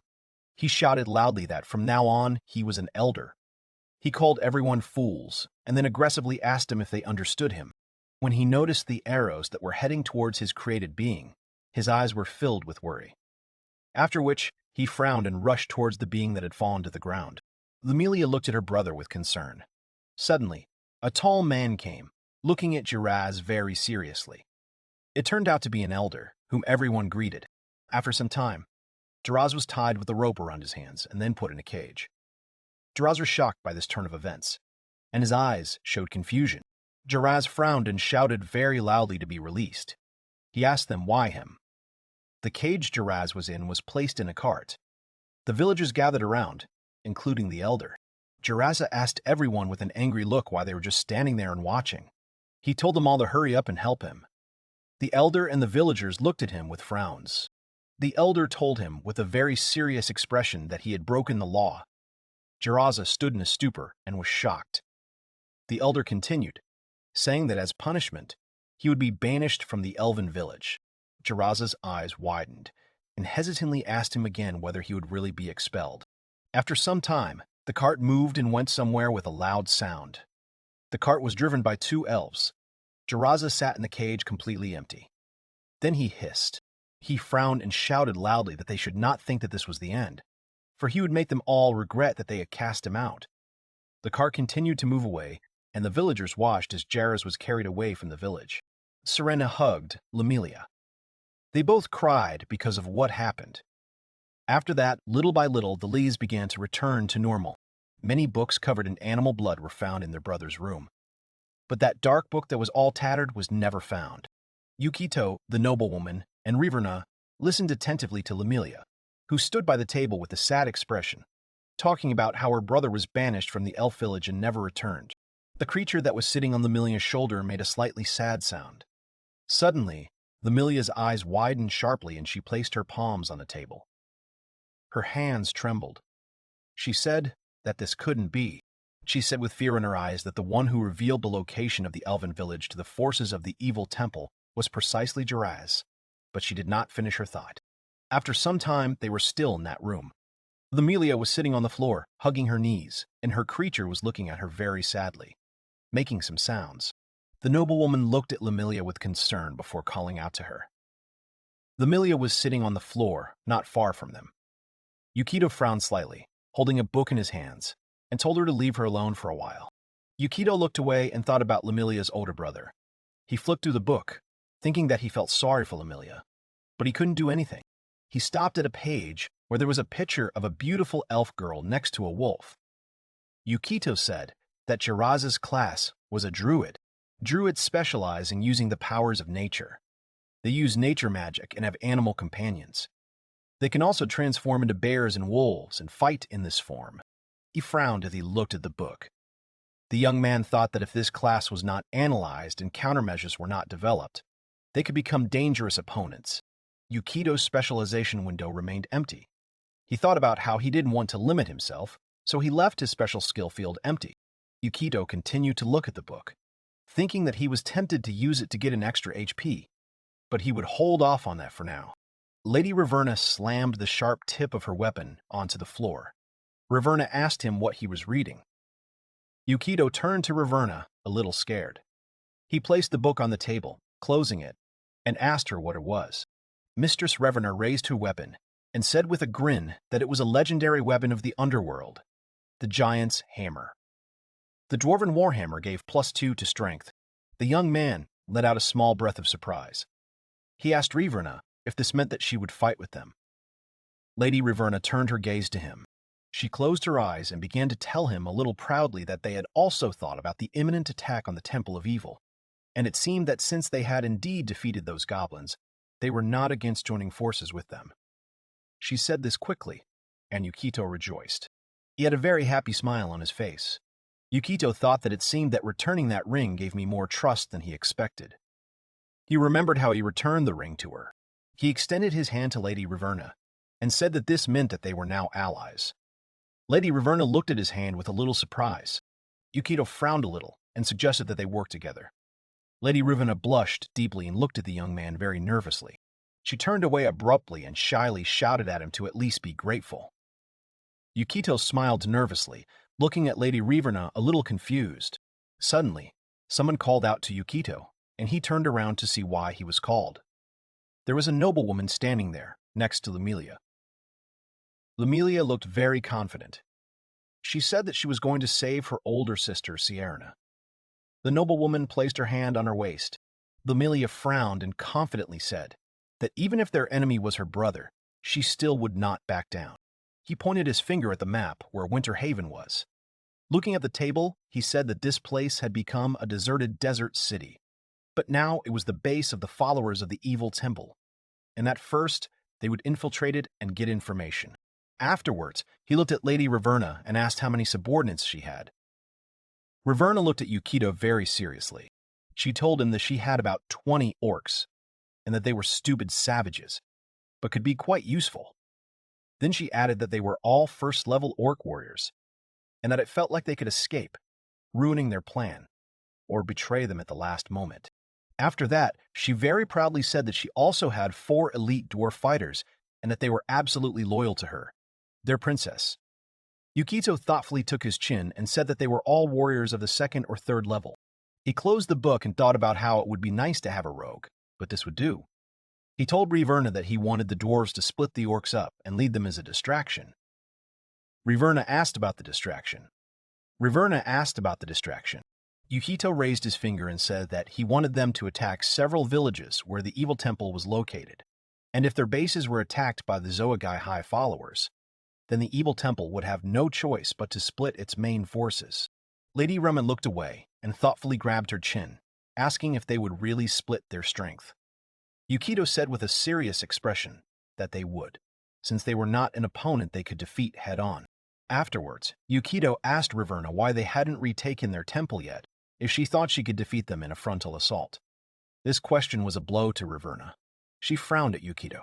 He shouted loudly that from now on, he was an elder. He called everyone fools, and then aggressively asked them if they understood him. When he noticed the arrows that were heading towards his created being, his eyes were filled with worry. After which, he frowned and rushed towards the being that had fallen to the ground. Lumilia looked at her brother with concern. Suddenly, a tall man came, looking at Jiraz very seriously. It turned out to be an elder, whom everyone greeted. After some time, Jiraz was tied with a rope around his hands and then put in a cage. Jiraz was shocked by this turn of events, and his eyes showed confusion. Jiraz frowned and shouted very loudly to be released. He asked them why him. The cage Jiraz was in was placed in a cart. The villagers gathered around, including the elder. Jiraza asked everyone with an angry look why they were just standing there and watching. He told them all to hurry up and help him. The elder and the villagers looked at him with frowns. The elder told him with a very serious expression that he had broken the law. Jiraza stood in a stupor and was shocked. The elder continued, saying that as punishment, he would be banished from the elven village. Jiraza's eyes widened and hesitantly asked him again whether he would really be expelled. After some time, the cart moved and went somewhere with a loud sound. The cart was driven by two elves. Jiraza sat in the cage completely empty. Then he hissed. He frowned and shouted loudly that they should not think that this was the end, for he would make them all regret that they had cast him out. The cart continued to move away, and the villagers watched as Jairus was carried away from the village. Serena hugged Lumilia. They both cried because of what happened. After that, little by little, the leaves began to return to normal. Many books covered in animal blood were found in their brother's room. But that dark book that was all tattered was never found. Yukito, the noblewoman, and Riverna listened attentively to Lumilia, who stood by the table with a sad expression, talking about how her brother was banished from the elf village and never returned. The creature that was sitting on Lumilia's shoulder made a slightly sad sound. Suddenly, Lumilia's eyes widened sharply and she placed her palms on the table. Her hands trembled. She said that this couldn't be. She said with fear in her eyes that the one who revealed the location of the elven village to the forces of the evil temple was precisely Jiraz, but she did not finish her thought. After some time, they were still in that room. Lumilia was sitting on the floor, hugging her knees, and her creature was looking at her very sadly, making some sounds. The noblewoman looked at Lumilia with concern before calling out to her. Lumilia was sitting on the floor, not far from them. Yukito frowned slightly, holding a book in his hands, and told her to leave her alone for a while. Yukito looked away and thought about Lumilia's older brother. He flipped through the book, thinking that he felt sorry for Lumilia, but he couldn't do anything. He stopped at a page where there was a picture of a beautiful elf girl next to a wolf. Yukito said that Jiraza's class was a druid. Druids specialize in using the powers of nature. They use nature magic and have animal companions. They can also transform into bears and wolves and fight in this form. He frowned as he looked at the book. The young man thought that if this class was not analyzed and countermeasures were not developed, they could become dangerous opponents. Yukito's specialization window remained empty. He thought about how he didn't want to limit himself, so he left his special skill field empty. Yukito continued to look at the book, thinking that he was tempted to use it to get an extra HP, but he would hold off on that for now. Lady Riverna slammed the sharp tip of her weapon onto the floor. Riverna asked him what he was reading. Yukito turned to Riverna, a little scared. He placed the book on the table, closing it, and asked her what it was. Mistress Riverna raised her weapon and said with a grin that it was a legendary weapon of the underworld, the giant's hammer. The dwarven warhammer gave +2 to strength. The young man let out a small breath of surprise. He asked Riverna if this meant that she would fight with them. Lady Riverna turned her gaze to him. She closed her eyes and began to tell him a little proudly that they had also thought about the imminent attack on the Temple of Evil, and it seemed that since they had indeed defeated those goblins, they were not against joining forces with them. She said this quickly, and Yukito rejoiced. He had a very happy smile on his face. Yukito thought that it seemed that returning that ring gave me more trust than he expected. He remembered how he returned the ring to her. He extended his hand to Lady Riverna and said that this meant that they were now allies. Lady Riverna looked at his hand with a little surprise. Yukito frowned a little and suggested that they work together. Lady Riverna blushed deeply and looked at the young man very nervously. She turned away abruptly and shyly shouted at him to at least be grateful. Yukito smiled nervously, looking at Lady Riverna a little confused. Suddenly, someone called out to Yukito, and he turned around to see why he was called. There was a noblewoman standing there, next to Lemelia. Lemelia looked very confident. She said that she was going to save her older sister, Sierra. The noblewoman placed her hand on her waist. Lemelia frowned and confidently said that even if their enemy was her brother, she still would not back down. He pointed his finger at the map where Winter Haven was. Looking at the table, he said that this place had become a deserted desert city. But now it was the base of the followers of the evil temple, and at first they would infiltrate it and get information. Afterwards, he looked at Lady Riverna and asked how many subordinates she had. Riverna looked at Yukito very seriously. She told him that she had about 20 orcs, and that they were stupid savages, but could be quite useful. Then she added that they were all first-level orc warriors, and that it felt like they could escape, ruining their plan, or betray them at the last moment. After that, she very proudly said that she also had 4 elite dwarf fighters, and that they were absolutely loyal to her, their princess. Yukito thoughtfully took his chin and said that they were all warriors of the 2nd or 3rd level. He closed the book and thought about how it would be nice to have a rogue, but this would do. He told Riverna that he wanted the dwarves to split the orcs up and lead them as a distraction. Riverna asked about the distraction. Yukito raised his finger and said that he wanted them to attack several villages where the evil temple was located, and if their bases were attacked by the Zoagai High followers, then the evil temple would have no choice but to split its main forces. Lady Riverna looked away and thoughtfully grabbed her chin, asking if they would really split their strength. Yukito said with a serious expression that they would, since they were not an opponent they could defeat head-on. Afterwards, Yukito asked Riverna why they hadn't retaken their temple yet, if she thought she could defeat them in a frontal assault. This question was a blow to Riverna. She frowned at Yukito.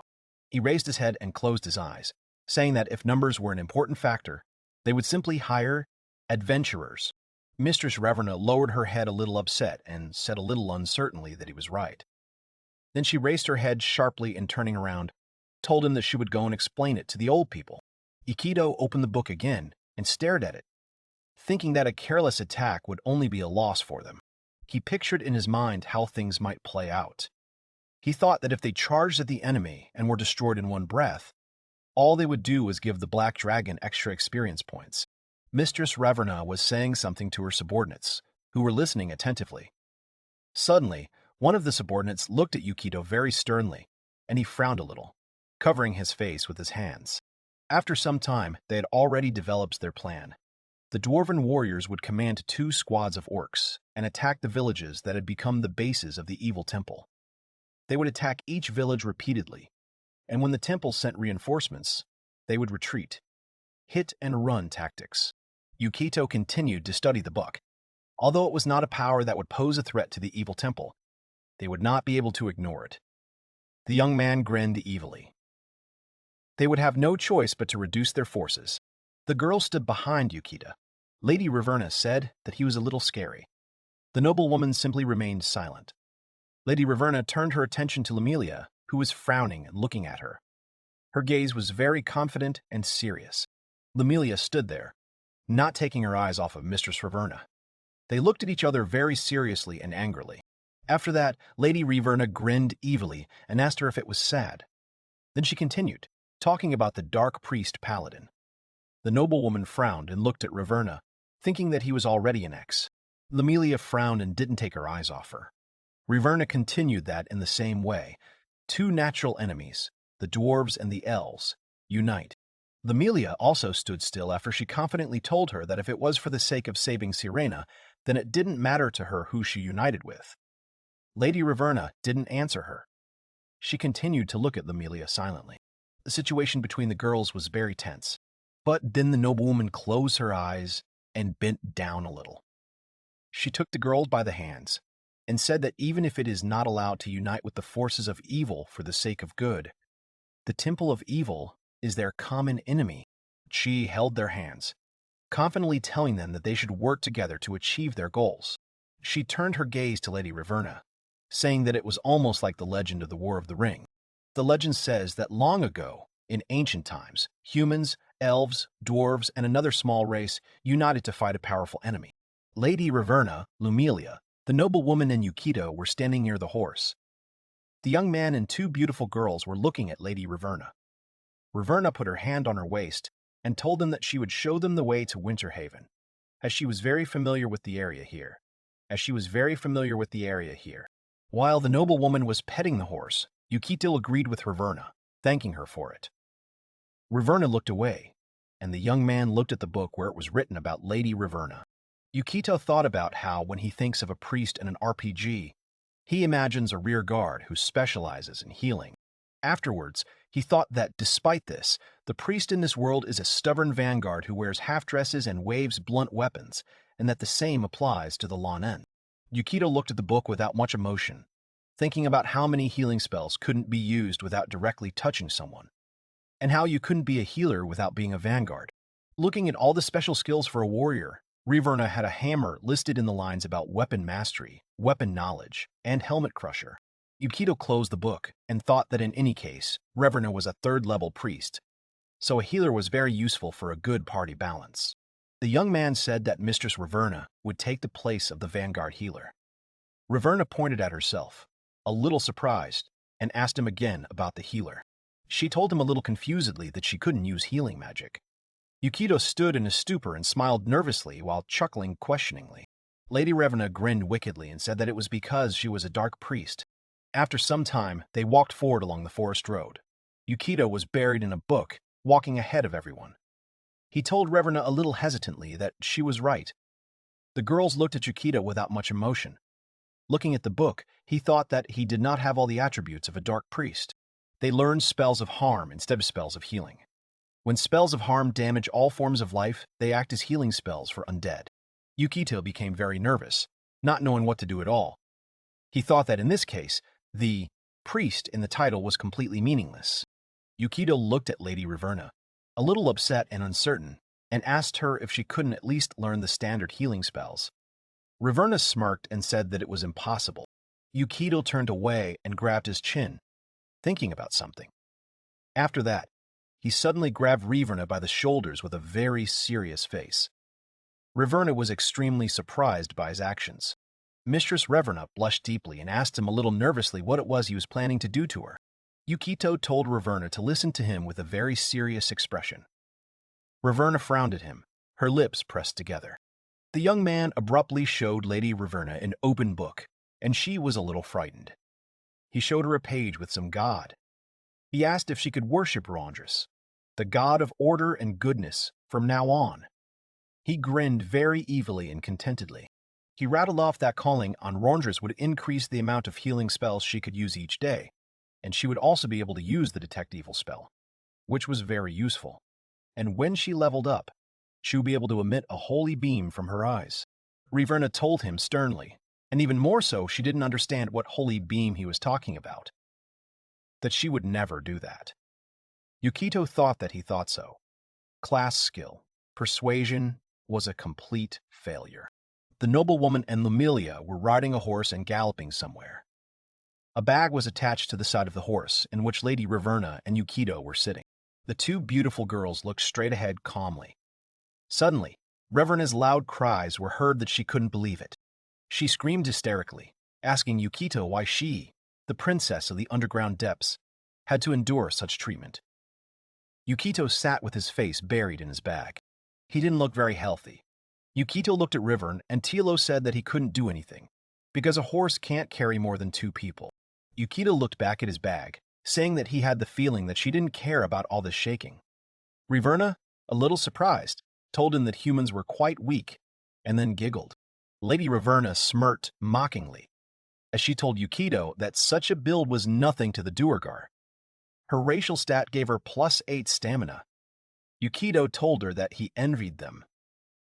He raised his head and closed his eyes, saying that if numbers were an important factor, they would simply hire adventurers. Mistress Riverna lowered her head a little upset and said a little uncertainly that he was right. Then she raised her head sharply and turning around, told him that she would go and explain it to the old people. Yukito opened the book again and stared at it, thinking that a careless attack would only be a loss for them. He pictured in his mind how things might play out. He thought that if they charged at the enemy and were destroyed in one breath, all they would do was give the Black Dragon extra experience points. Mistress Riverna was saying something to her subordinates, who were listening attentively. Suddenly, one of the subordinates looked at Yukito very sternly, and he frowned a little, covering his face with his hands. After some time, they had already developed their plan. The dwarven warriors would command 2 squads of orcs and attack the villages that had become the bases of the evil temple. They would attack each village repeatedly, and when the temple sent reinforcements, they would retreat. Hit-and-run tactics. Yukito continued to study the book. Although it was not a power that would pose a threat to the evil temple, they would not be able to ignore it. The young man grinned evilly. They would have no choice but to reduce their forces. The girl stood behind Yukito. Lady Riverna said that he was a little scary. The noblewoman simply remained silent. Lady Riverna turned her attention to Lemelia, who was frowning and looking at her. Her gaze was very confident and serious. Lemelia stood there, not taking her eyes off of Mistress Riverna. They looked at each other very seriously and angrily. After that, Lady Riverna grinned evilly and asked her if it was sad. Then she continued, talking about the Dark Priest Paladin. The noblewoman frowned and looked at Riverna, thinking that he was already an ex. Lemelia frowned and didn't take her eyes off her. Riverna continued that in the same way, Two natural enemies, the dwarves and the elves, unite. Lemelia also stood still after she confidently told her that if it was for the sake of saving Sirena, then it didn't matter to her who she united with. Lady Raverna didn't answer her. She continued to look at Lemelia silently. The situation between the girls was very tense, but then the noblewoman closed her eyes and bent down a little. She took the girls by the hands and said that even if it is not allowed to unite with the forces of evil for the sake of good, the temple of evil is their common enemy. She held their hands, confidently telling them that they should work together to achieve their goals. She turned her gaze to Lady Raverna, saying that it was almost like the legend of the War of the Ring. The legend says that long ago, in ancient times, humans, elves, dwarves, and another small race united to fight a powerful enemy. Lady Raverna, Lemelia, the noblewoman, and Yukito were standing near the horse. The young man and two beautiful girls were looking at Lady Raverna. Raverna put her hand on her waist and told them that she would show them the way to Winterhaven, as she was very familiar with the area here. While the noblewoman was petting the horse, Yukito agreed with Raverna, thanking her for it. Raverna looked away, and the young man looked at the book where it was written about Lady Raverna. Yukito thought about how, when he thinks of a priest in an RPG, he imagines a rear guard who specializes in healing. Afterwards, he thought that, despite this, the priest in this world is a stubborn vanguard who wears half-dresses and waves blunt weapons, and that the same applies to the Lonen. Yukito looked at the book without much emotion, thinking about how many healing spells couldn't be used without directly touching someone, and how you couldn't be a healer without being a vanguard. Looking at all the special skills for a warrior, Raverna had a hammer listed in the lines about weapon mastery, weapon knowledge, and helmet crusher. Yukito closed the book and thought that in any case, Raverna was a third-level priest, so a healer was very useful for a good party balance. The young man said that Mistress Raverna would take the place of the vanguard healer. Raverna pointed at herself, a little surprised, and asked him again about the healer. She told him a little confusedly that she couldn't use healing magic. Yukito stood in a stupor and smiled nervously while chuckling questioningly. Lady Raverna grinned wickedly and said that it was because she was a dark priest. After some time, they walked forward along the forest road. Yukito was buried in a book, walking ahead of everyone. He told Raverna a little hesitantly that she was right. The girls looked at Yukito without much emotion. Looking at the book, he thought that he did not have all the attributes of a dark priest. They learned spells of harm instead of spells of healing. When spells of harm damage all forms of life, they act as healing spells for undead. Yukito became very nervous, not knowing what to do at all. He thought that in this case, the priest in the title was completely meaningless. Yukito looked at Lady Raverna, a little upset and uncertain, and asked her if she couldn't at least learn the standard healing spells. Raverna smirked and said that it was impossible. Yukito turned away and grabbed his chin, thinking about something. After that, he suddenly grabbed Raverna by the shoulders with a very serious face. Raverna was extremely surprised by his actions. Mistress Raverna blushed deeply and asked him a little nervously what it was he was planning to do to her. Yukito told Raverna to listen to him with a very serious expression. Raverna frowned at him, her lips pressed together. The young man abruptly showed Lady Raverna an open book, and she was a little frightened. He showed her a page with some god. He asked if she could worship Rondres, the god of order and goodness, from now on. He grinned very evilly and contentedly. He rattled off that calling on Rondres would increase the amount of healing spells she could use each day, and she would also be able to use the Detect Evil spell, which was very useful. And when she leveled up, she would be able to emit a holy beam from her eyes. Raverna told him sternly, and even more so, she didn't understand what holy beam he was talking about, that she would never do that. Yukito thought that he thought so. Class skill, persuasion, was a complete failure. The noblewoman and Lemelia were riding a horse and galloping somewhere. A bag was attached to the side of the horse, in which Lady Raverna and Yukito were sitting. The two beautiful girls looked straight ahead calmly. Suddenly, Raverna's loud cries were heard that she couldn't believe it. She screamed hysterically, asking Yukito why she, the princess of the underground depths, had to endure such treatment. Yukito sat with his face buried in his bag. He didn't look very healthy. Yukito looked at Raverna, and Tilo said that he couldn't do anything, because a horse can't carry more than two people. Yukito looked back at his bag, saying that he had the feeling that she didn't care about all this shaking. Riverna, a little surprised, told him that humans were quite weak, and then giggled. Lady Riverna smirked mockingly, as she told Yukito that such a build was nothing to the Duergar. Her racial stat gave her +8 stamina. Yukito told her that he envied them,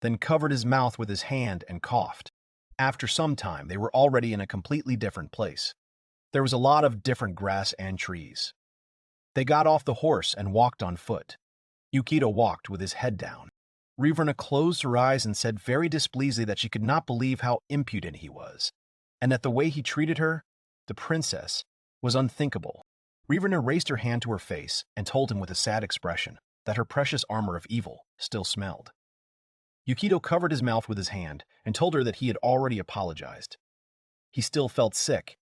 then covered his mouth with his hand and coughed. After some time, they were already in a completely different place. There was a lot of different grass and trees. They got off the horse and walked on foot. Yukito walked with his head down. Riverna closed her eyes and said very displeasedly that she could not believe how impudent he was, and that the way he treated her, the princess, was unthinkable. Riverna raised her hand to her face and told him with a sad expression that her precious armor of evil still smelled. Yukito covered his mouth with his hand and told her that he had already apologized. He still felt sick,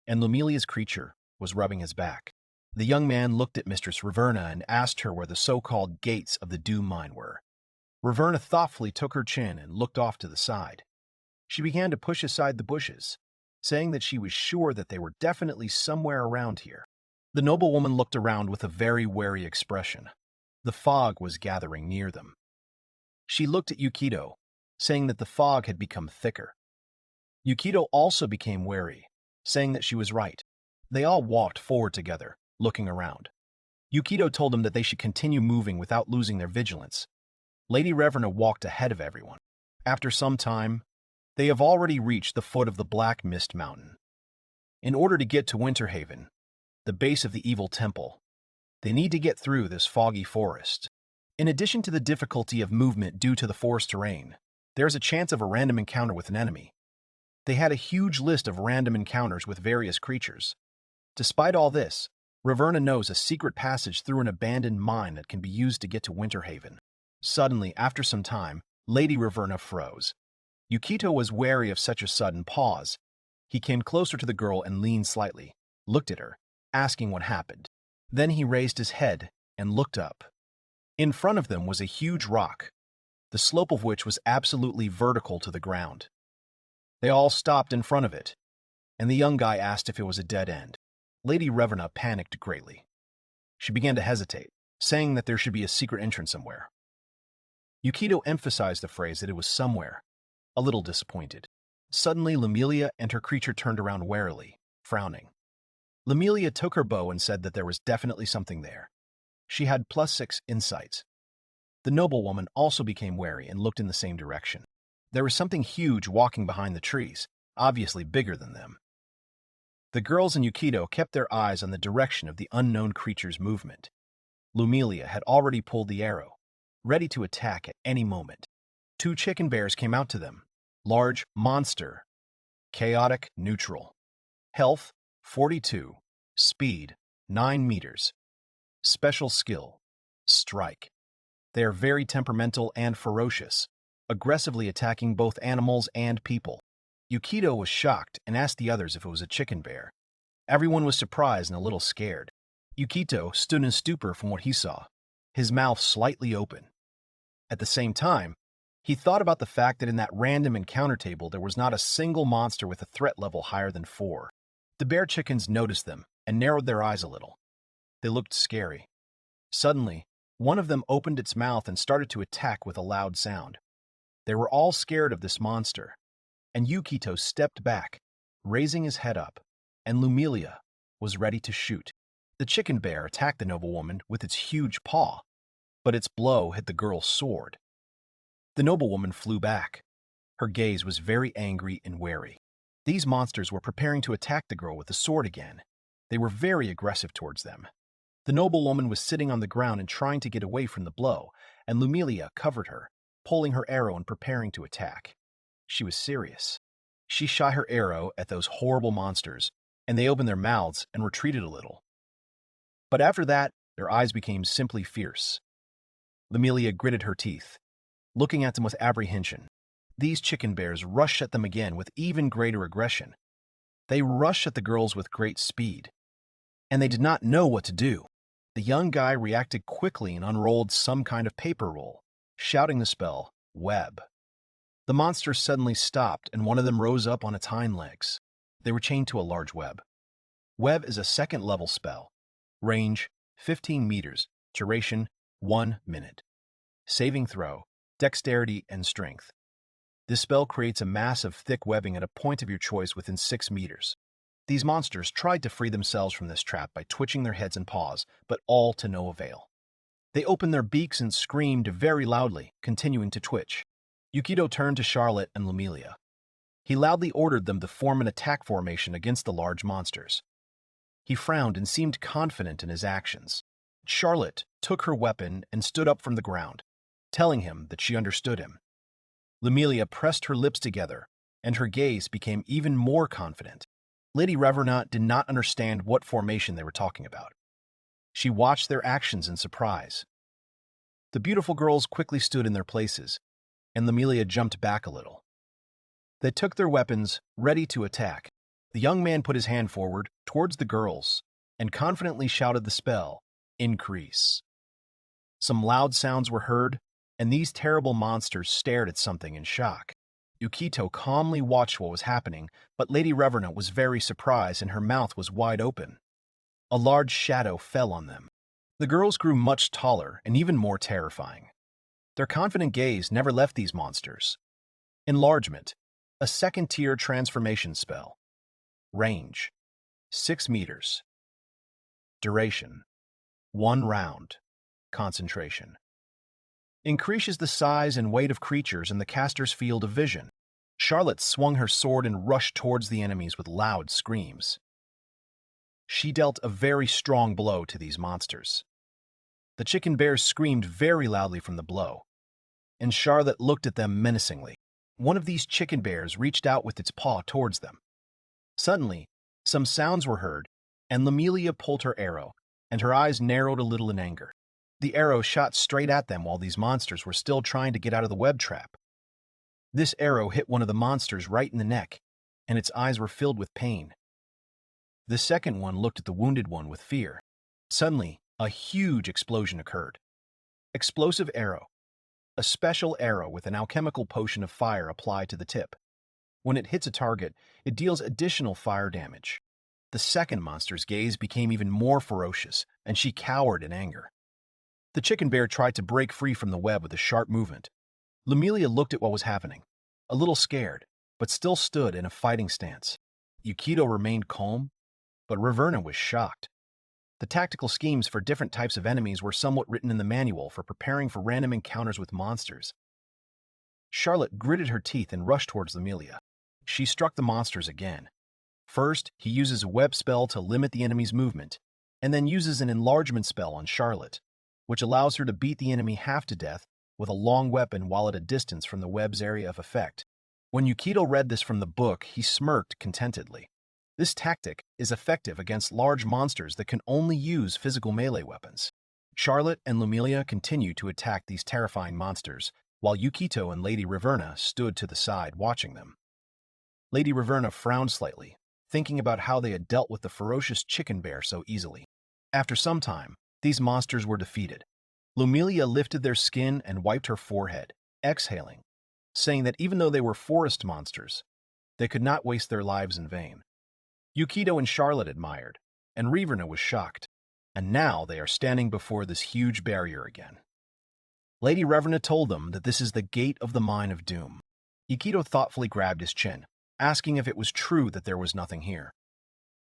and Lumilia's creature was rubbing his back. The young man looked at Mistress Riverna and asked her where the so-called gates of the Doom Mine were. Riverna thoughtfully took her chin and looked off to the side. She began to push aside the bushes, saying that she was sure that they were definitely somewhere around here. The noblewoman looked around with a very wary expression. The fog was gathering near them. She looked at Yukito, saying that the fog had become thicker. Yukito also became wary, saying that she was right. They all walked forward together, looking around. Yukito told them that they should continue moving without losing their vigilance. Lady Reverna walked ahead of everyone. After some time, they have already reached the foot of the Black Mist Mountain. In order to get to Winterhaven, the base of the evil temple, they need to get through this foggy forest. In addition to the difficulty of movement due to the forest terrain, there is a chance of a random encounter with an enemy. They had a huge list of random encounters with various creatures. Despite all this, Riverna knows a secret passage through an abandoned mine that can be used to get to Winterhaven. Suddenly, after some time, Lady Riverna froze. Yukito was wary of such a sudden pause. He came closer to the girl and leaned slightly, looked at her, asking what happened. Then he raised his head and looked up. In front of them was a huge rock, the slope of which was absolutely vertical to the ground. They all stopped in front of it, and the young guy asked if it was a dead end. Lady Reverna panicked greatly. She began to hesitate, saying that there should be a secret entrance somewhere. Yukito emphasized the phrase that it was somewhere, a little disappointed. Suddenly, Lumilia and her creature turned around warily, frowning. Lumilia took her bow and said that there was definitely something there. She had +6 insights. The noblewoman also became wary and looked in the same direction. There was something huge walking behind the trees, obviously bigger than them. The girls and Yukito kept their eyes on the direction of the unknown creature's movement. Lumilia had already pulled the arrow, ready to attack at any moment. 2 chicken bears came out to them. Large, monster. Chaotic, neutral. Health, 42. Speed, 9 meters. Special skill, strike. They are very temperamental and ferocious, aggressively attacking both animals and people. Yukito was shocked and asked the others if it was a chicken bear. Everyone was surprised and a little scared. Yukito stood in stupor from what he saw, his mouth slightly open. At the same time, he thought about the fact that in that random encounter table there was not a single monster with a threat level higher than 4. The bear chickens noticed them and narrowed their eyes a little. They looked scary. Suddenly, one of them opened its mouth and started to attack with a loud sound. They were all scared of this monster, and Yukito stepped back, raising his head up, and Lumilia was ready to shoot. The chicken bear attacked the noblewoman with its huge paw, but its blow hit the girl's sword. The noblewoman flew back. Her gaze was very angry and wary. These monsters were preparing to attack the girl with the sword again. They were very aggressive towards them. The noblewoman was sitting on the ground and trying to get away from the blow, and Lumilia covered her, pulling her arrow and preparing to attack. She was serious. She shot her arrow at those horrible monsters, and they opened their mouths and retreated a little. But after that, their eyes became simply fierce. Lumilia gritted her teeth, looking at them with apprehension. These chicken bears rushed at them again with even greater aggression. They rushed at the girls with great speed, and they did not know what to do. The young guy reacted quickly and unrolled some kind of paper roll, shouting the spell, web. The monsters suddenly stopped, and one of them rose up on its hind legs. They were chained to a large web. Web is a second-level spell. Range, 15 meters. Duration, 1 minute. Saving throw, dexterity, and strength. This spell creates a mass of thick webbing at a point of your choice within 6 meters. These monsters tried to free themselves from this trap by twitching their heads and paws, but all to no avail. They opened their beaks and screamed very loudly, continuing to twitch. Yukito turned to Charlotte and Lumilia. He loudly ordered them to form an attack formation against the large monsters. He frowned and seemed confident in his actions. Charlotte took her weapon and stood up from the ground, telling him that she understood him. Lumilia pressed her lips together, and her gaze became even more confident. Lady Reverna did not understand what formation they were talking about. She watched their actions in surprise. The beautiful girls quickly stood in their places, and Lumilia jumped back a little. They took their weapons, ready to attack. The young man put his hand forward towards the girls and confidently shouted the spell, "Increase." Some loud sounds were heard, and these terrible monsters stared at something in shock. Yukito calmly watched what was happening, but Lady Reverna was very surprised and her mouth was wide open. A large shadow fell on them. The girls grew much taller and even more terrifying. Their confident gaze never left these monsters. Enlargement, a second-tier transformation spell. Range, 6 meters. Duration, 1 round. Concentration. Increases the size and weight of creatures in the caster's field of vision. Charlotte swung her sword and rushed towards the enemies with loud screams. She dealt a very strong blow to these monsters. The chicken bears screamed very loudly from the blow, and Charlotte looked at them menacingly. One of these chicken bears reached out with its paw towards them. Suddenly, some sounds were heard, and Lumilia pulled her arrow, and her eyes narrowed a little in anger. The arrow shot straight at them while these monsters were still trying to get out of the web trap. This arrow hit one of the monsters right in the neck, and its eyes were filled with pain. The second one looked at the wounded one with fear. Suddenly, a huge explosion occurred. Explosive arrow. A special arrow with an alchemical potion of fire applied to the tip. When it hits a target, it deals additional fire damage. The second monster's gaze became even more ferocious, and she cowered in anger. The chicken bear tried to break free from the web with a sharp movement. Lumilia looked at what was happening, a little scared, but still stood in a fighting stance. Yukito remained calm, but Reverna was shocked. The tactical schemes for different types of enemies were somewhat written in the manual for preparing for random encounters with monsters. Charlotte gritted her teeth and rushed towards Lumilia. She struck the monsters again. First, he uses a web spell to limit the enemy's movement, and then uses an enlargement spell on Charlotte, which allows her to beat the enemy half to death with a long weapon while at a distance from the web's area of effect. When Yukito read this from the book, he smirked contentedly. This tactic is effective against large monsters that can only use physical melee weapons. Charlotte and Lumilia continued to attack these terrifying monsters, while Yukito and Lady Reverna stood to the side watching them. Lady Reverna frowned slightly, thinking about how they had dealt with the ferocious chicken bear so easily. After some time, these monsters were defeated. Lumilia lifted their skin and wiped her forehead, exhaling, saying that even though they were forest monsters, they could not waste their lives in vain. Yukito and Charlotte admired, and Reverna was shocked, and now they are standing before this huge barrier again. Lady Reverna told them that this is the gate of the Mine of Doom. Yukito thoughtfully grabbed his chin, asking if it was true that there was nothing here.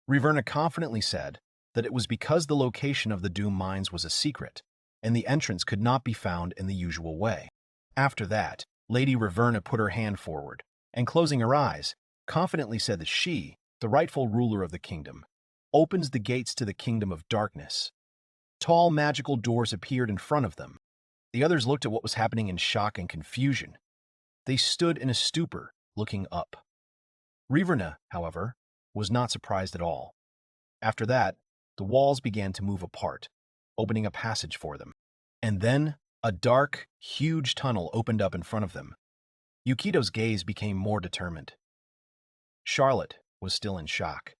Reverna confidently said that it was because the location of the Doom Mines was a secret, and the entrance could not be found in the usual way. After that, Lady Reverna put her hand forward, and closing her eyes, confidently said that she, the rightful ruler of the kingdom, opens the gates to the kingdom of darkness. Tall magical doors appeared in front of them. The others looked at what was happening in shock and confusion. They stood in a stupor, looking up. Reverna, however, was not surprised at all. After that, the walls began to move apart, opening a passage for them. And then, a dark, huge tunnel opened up in front of them. Yukito's gaze became more determined. Charlotte was still in shock.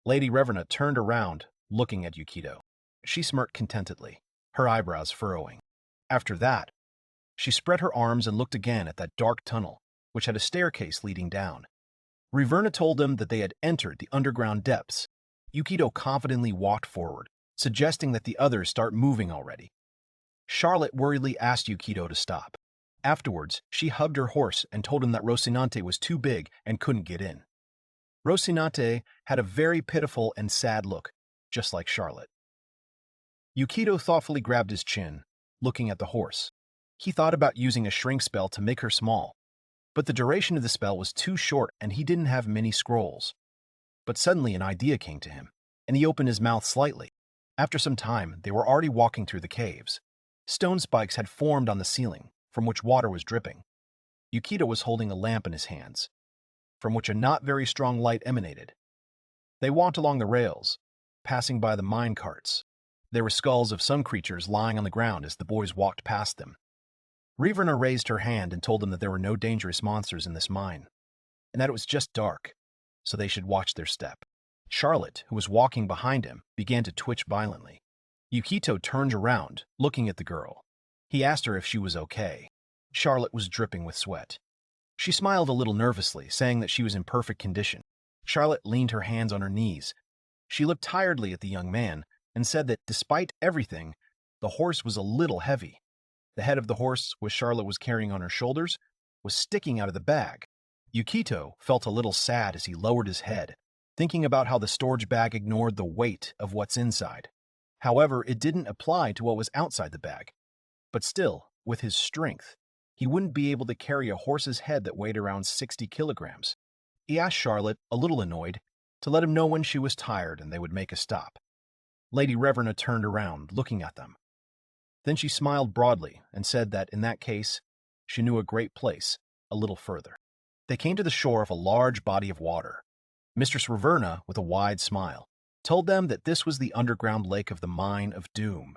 Lady Reverna turned around, looking at Yukito. She smirked contentedly, her eyebrows furrowing. After that, she spread her arms and looked again at that dark tunnel, which had a staircase leading down. Reverna told them that they had entered the underground depths, Yukito confidently walked forward, suggesting that the others start moving already. Charlotte worriedly asked Yukito to stop. Afterwards, she hugged her horse and told him that Rocinante was too big and couldn't get in. Rocinante had a very pitiful and sad look, just like Charlotte. Yukito thoughtfully grabbed his chin, looking at the horse. He thought about using a shrink spell to make her small, but the duration of the spell was too short and he didn't have many scrolls. But suddenly an idea came to him, and he opened his mouth slightly. After some time, they were already walking through the caves. Stone spikes had formed on the ceiling, from which water was dripping. Yukito was holding a lamp in his hands, from which a not very strong light emanated. They walked along the rails, passing by the mine carts. There were skulls of some creatures lying on the ground as the boys walked past them. Riverna raised her hand and told them that there were no dangerous monsters in this mine, and that it was just dark, so they should watch their step. Charlotte, who was walking behind him, began to twitch violently. Yukito turned around, looking at the girl. He asked her if she was okay. Charlotte was dripping with sweat. She smiled a little nervously, saying that she was in perfect condition. Charlotte leaned her hands on her knees. She looked tiredly at the young man and said that despite everything, the horse was a little heavy. The head of the horse, which Charlotte was carrying on her shoulders, was sticking out of the bag. Yukito felt a little sad as he lowered his head, thinking about how the storage bag ignored the weight of what's inside. However, it didn't apply to what was outside the bag. But still, with his strength, he wouldn't be able to carry a horse's head that weighed around 60 kilograms. He asked Charlotte, a little annoyed, to let him know when she was tired and they would make a stop. Lady Reverna turned around, looking at them. Then she smiled broadly and said that, in that case, she knew a great place, a little further. They came to the shore of a large body of water. Mistress Reverna, with a wide smile, told them that this was the underground lake of the Mine of Doom.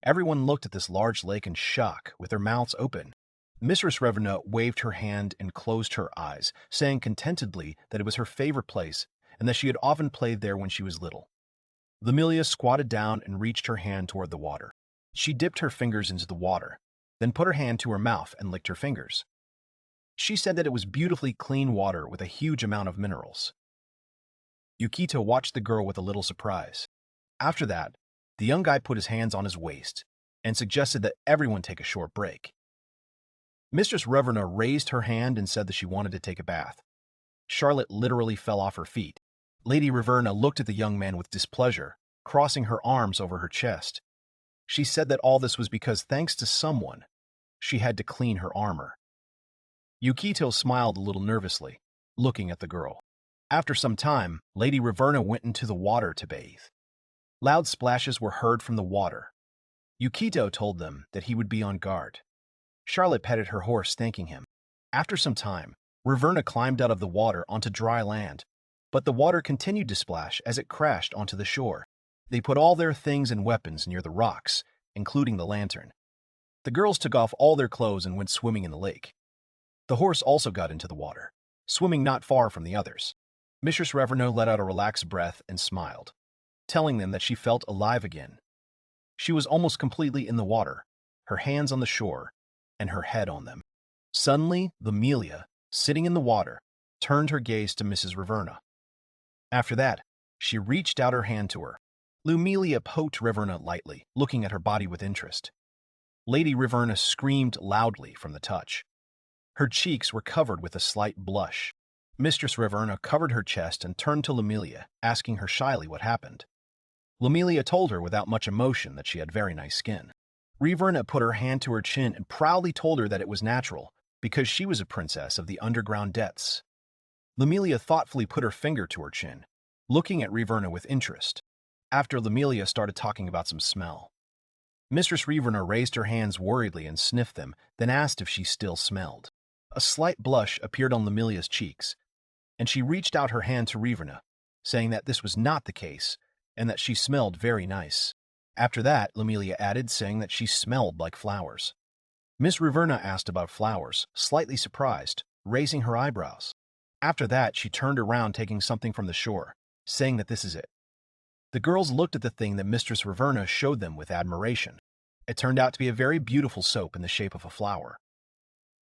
Everyone looked at this large lake in shock, with their mouths open. Mistress Reverna waved her hand and closed her eyes, saying contentedly that it was her favorite place and that she had often played there when she was little. Lemulia squatted down and reached her hand toward the water. She dipped her fingers into the water, then put her hand to her mouth and licked her fingers. She said that it was beautifully clean water with a huge amount of minerals. Yukito watched the girl with a little surprise. After that, the young guy put his hands on his waist and suggested that everyone take a short break. Mistress Reverna raised her hand and said that she wanted to take a bath. Charlotte literally fell off her feet. Lady Reverna looked at the young man with displeasure, crossing her arms over her chest. She said that all this was because, thanks to someone, she had to clean her armor. Yukito smiled a little nervously, looking at the girl. After some time, Lady Reverna went into the water to bathe. Loud splashes were heard from the water. Yukito told them that he would be on guard. Charlotte petted her horse, thanking him. After some time, Reverna climbed out of the water onto dry land, but the water continued to splash as it crashed onto the shore. They put all their things and weapons near the rocks, including the lantern. The girls took off all their clothes and went swimming in the lake. The horse also got into the water, swimming not far from the others. Mistress Reverna let out a relaxed breath and smiled, telling them that she felt alive again. She was almost completely in the water, her hands on the shore, and her head on them. Suddenly, Lemulia, sitting in the water, turned her gaze to Mrs. Reverna. After that, she reached out her hand to her. Lemulia poked Reverna lightly, looking at her body with interest. Lady Reverna screamed loudly from the touch. Her cheeks were covered with a slight blush. Mistress Reverna covered her chest and turned to Lemulia, asking her shyly what happened. Lemulia told her without much emotion that she had very nice skin. Reverna put her hand to her chin and proudly told her that it was natural, because she was a princess of the underground depths. Lemulia thoughtfully put her finger to her chin, looking at Reverna with interest. After Lemulia started talking about some smell. Mistress Reverna raised her hands worriedly and sniffed them, then asked if she still smelled. A slight blush appeared on Lemulia's cheeks, and she reached out her hand to Reverna, saying that this was not the case, and that she smelled very nice. After that, Lemulia added, saying that she smelled like flowers. Miss Reverna asked about flowers, slightly surprised, raising her eyebrows. After that, she turned around taking something from the shore, saying that this is it. The girls looked at the thing that Mistress Reverna showed them with admiration. It turned out to be a very beautiful soap in the shape of a flower.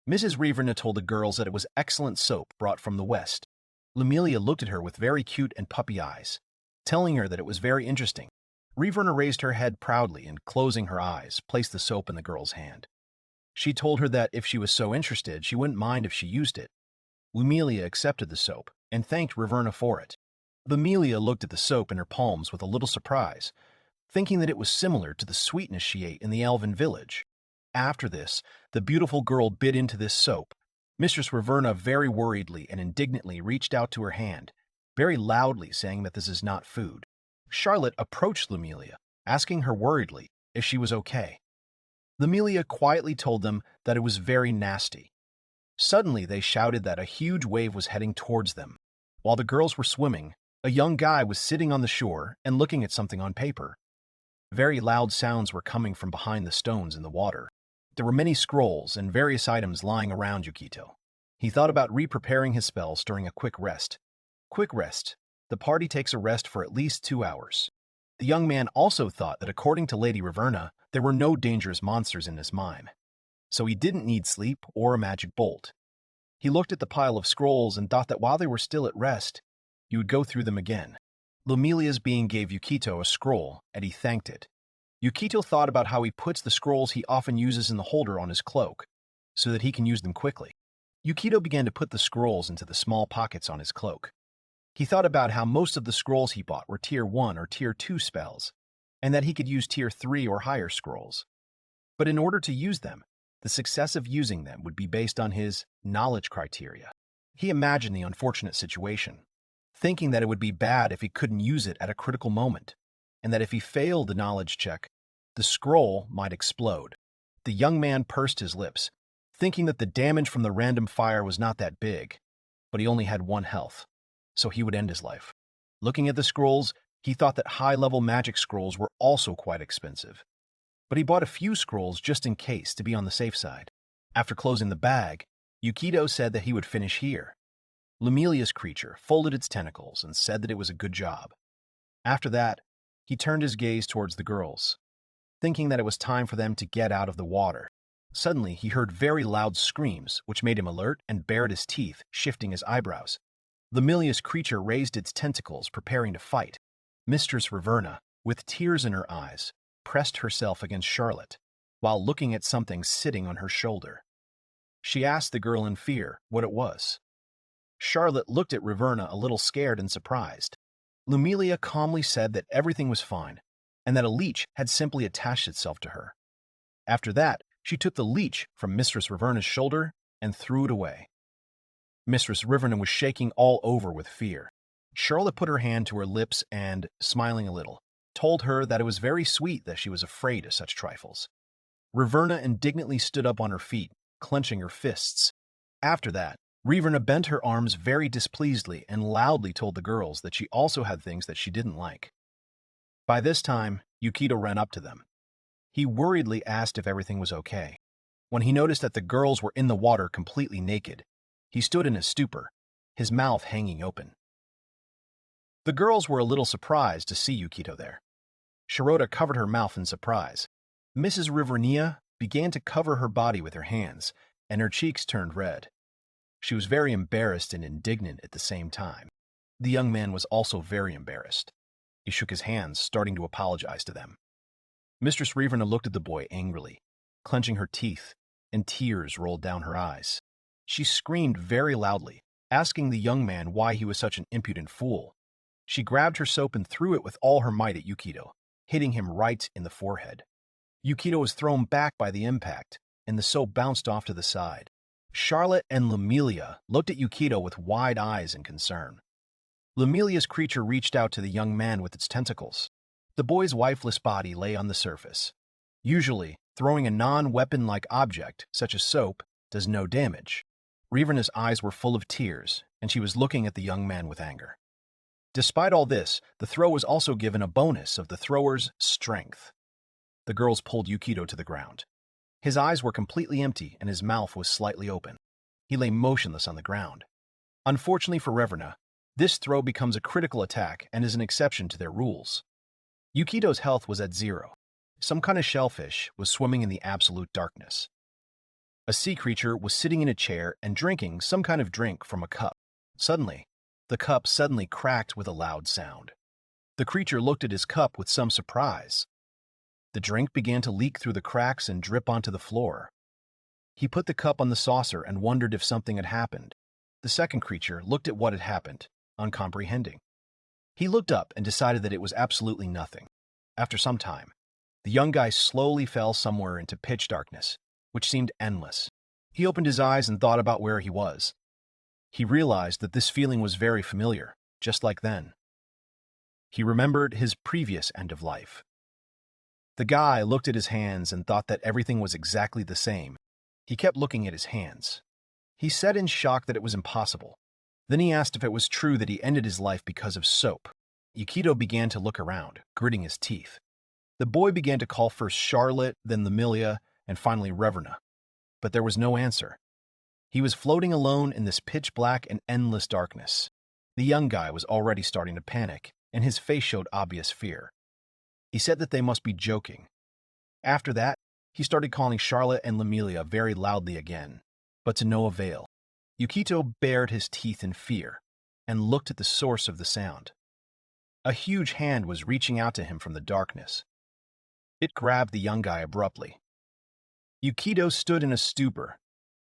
Mrs. Reverna told the girls that it was excellent soap brought from the West. Lemulia looked at her with very cute and puppy eyes, telling her that it was very interesting. Reverna raised her head proudly and, closing her eyes, placed the soap in the girl's hand. She told her that if she was so interested, she wouldn't mind if she used it. Lumilia accepted the soap and thanked Reverna for it. Lumilia looked at the soap in her palms with a little surprise, thinking that it was similar to the sweetness she ate in the elven village. After this, the beautiful girl bit into this soap. Mistress Reverna very worriedly and indignantly reached out to her hand, very loudly saying that this is not food. Charlotte approached Lumilia, asking her worriedly if she was okay. Lumilia quietly told them that it was very nasty. Suddenly, they shouted that a huge wave was heading towards them. While the girls were swimming, a young guy was sitting on the shore and looking at something on paper. Very loud sounds were coming from behind the stones in the water. There were many scrolls and various items lying around Yukito. He thought about re-preparing his spells during a quick rest. Quick rest. The party takes a rest for at least 2 hours. The young man also thought that according to Lady Reverna, there were no dangerous monsters in this mine, so he didn't need sleep or a magic bolt. He looked at the pile of scrolls and thought that while they were still at rest, he would go through them again. Lumilia's being gave Yukito a scroll, and he thanked it. Yukito thought about how he puts the scrolls he often uses in the holder on his cloak, so that he can use them quickly. Yukito began to put the scrolls into the small pockets on his cloak. He thought about how most of the scrolls he bought were Tier 1 or Tier 2 spells, and that he could use Tier 3 or higher scrolls. But in order to use them, the success of using them would be based on his knowledge criteria. He imagined the unfortunate situation, thinking that it would be bad if he couldn't use it at a critical moment, and that if he failed the knowledge check, the scroll might explode. The young man pursed his lips, thinking that the damage from the random fire was not that big, but he only had 1 health, so he would end his life. Looking at the scrolls, he thought that high-level magic scrolls were also quite expensive, but he bought a few scrolls just in case to be on the safe side. After closing the bag, Yukito said that he would finish here. Lumilia's creature folded its tentacles and said that it was a good job. After that, he turned his gaze towards the girls, thinking that it was time for them to get out of the water. Suddenly, he heard very loud screams, which made him alert and bared his teeth, shifting his eyebrows. Lumilia's creature raised its tentacles, preparing to fight. Mistress Reverna, with tears in her eyes, pressed herself against Charlotte, while looking at something sitting on her shoulder. She asked the girl in fear what it was. Charlotte looked at Reverna a little scared and surprised. Lumilia calmly said that everything was fine, and that a leech had simply attached itself to her. After that, she took the leech from Mistress Reverna's shoulder and threw it away. Mistress Reverna was shaking all over with fear. Charlotte put her hand to her lips and, smiling a little, told her that it was very sweet that she was afraid of such trifles. Reverna indignantly stood up on her feet, clenching her fists. After that, Reverna bent her arms very displeasedly and loudly told the girls that she also had things that she didn't like. By this time, Yukito ran up to them. He worriedly asked if everything was okay. When he noticed that the girls were in the water completely naked, he stood in a stupor, his mouth hanging open. The girls were a little surprised to see Yukito there. Shirota covered her mouth in surprise. Mrs. Rivernia began to cover her body with her hands, and her cheeks turned red. She was very embarrassed and indignant at the same time. The young man was also very embarrassed. He shook his hands, starting to apologize to them. Mistress Reverna looked at the boy angrily, clenching her teeth, and tears rolled down her eyes. She screamed very loudly, asking the young man why he was such an impudent fool. She grabbed her soap and threw it with all her might at Yukito, hitting him right in the forehead. Yukito was thrown back by the impact, and the soap bounced off to the side. Charlotte and Lumilia looked at Yukito with wide eyes in concern. Lumilia's creature reached out to the young man with its tentacles. The boy's lifeless body lay on the surface. Usually, throwing a non-weapon-like object, such as soap, does no damage. Reverna's eyes were full of tears, and she was looking at the young man with anger. Despite all this, the throw was also given a bonus of the thrower's strength. The girls pulled Yukito to the ground. His eyes were completely empty and his mouth was slightly open. He lay motionless on the ground. Unfortunately for Reverna, this throw becomes a critical attack and is an exception to their rules. Yukito's health was at 0. Some kind of shellfish was swimming in the absolute darkness. A sea creature was sitting in a chair and drinking some kind of drink from a cup. Suddenly, the cup suddenly cracked with a loud sound. The creature looked at his cup with some surprise. The drink began to leak through the cracks and drip onto the floor. He put the cup on the saucer and wondered if something had happened. The second creature looked at what had happened, uncomprehending. He looked up and decided that it was absolutely nothing. After some time, the young guy slowly fell somewhere into pitch darkness, which seemed endless. He opened his eyes and thought about where he was. He realized that this feeling was very familiar, just like then. He remembered his previous end of life. The guy looked at his hands and thought that everything was exactly the same. He kept looking at his hands. He said in shock that it was impossible. Then he asked if it was true that he ended his life because of soap. Yukito began to look around, gritting his teeth. The boy began to call first Charlotte, then Lamilia, and finally Reverna. But there was no answer. He was floating alone in this pitch-black and endless darkness. The young guy was already starting to panic, and his face showed obvious fear. He said that they must be joking. After that, he started calling Charlotte and Lamilia very loudly again, but to no avail. Yukito bared his teeth in fear and looked at the source of the sound. A huge hand was reaching out to him from the darkness. It grabbed the young guy abruptly. Yukito stood in a stupor,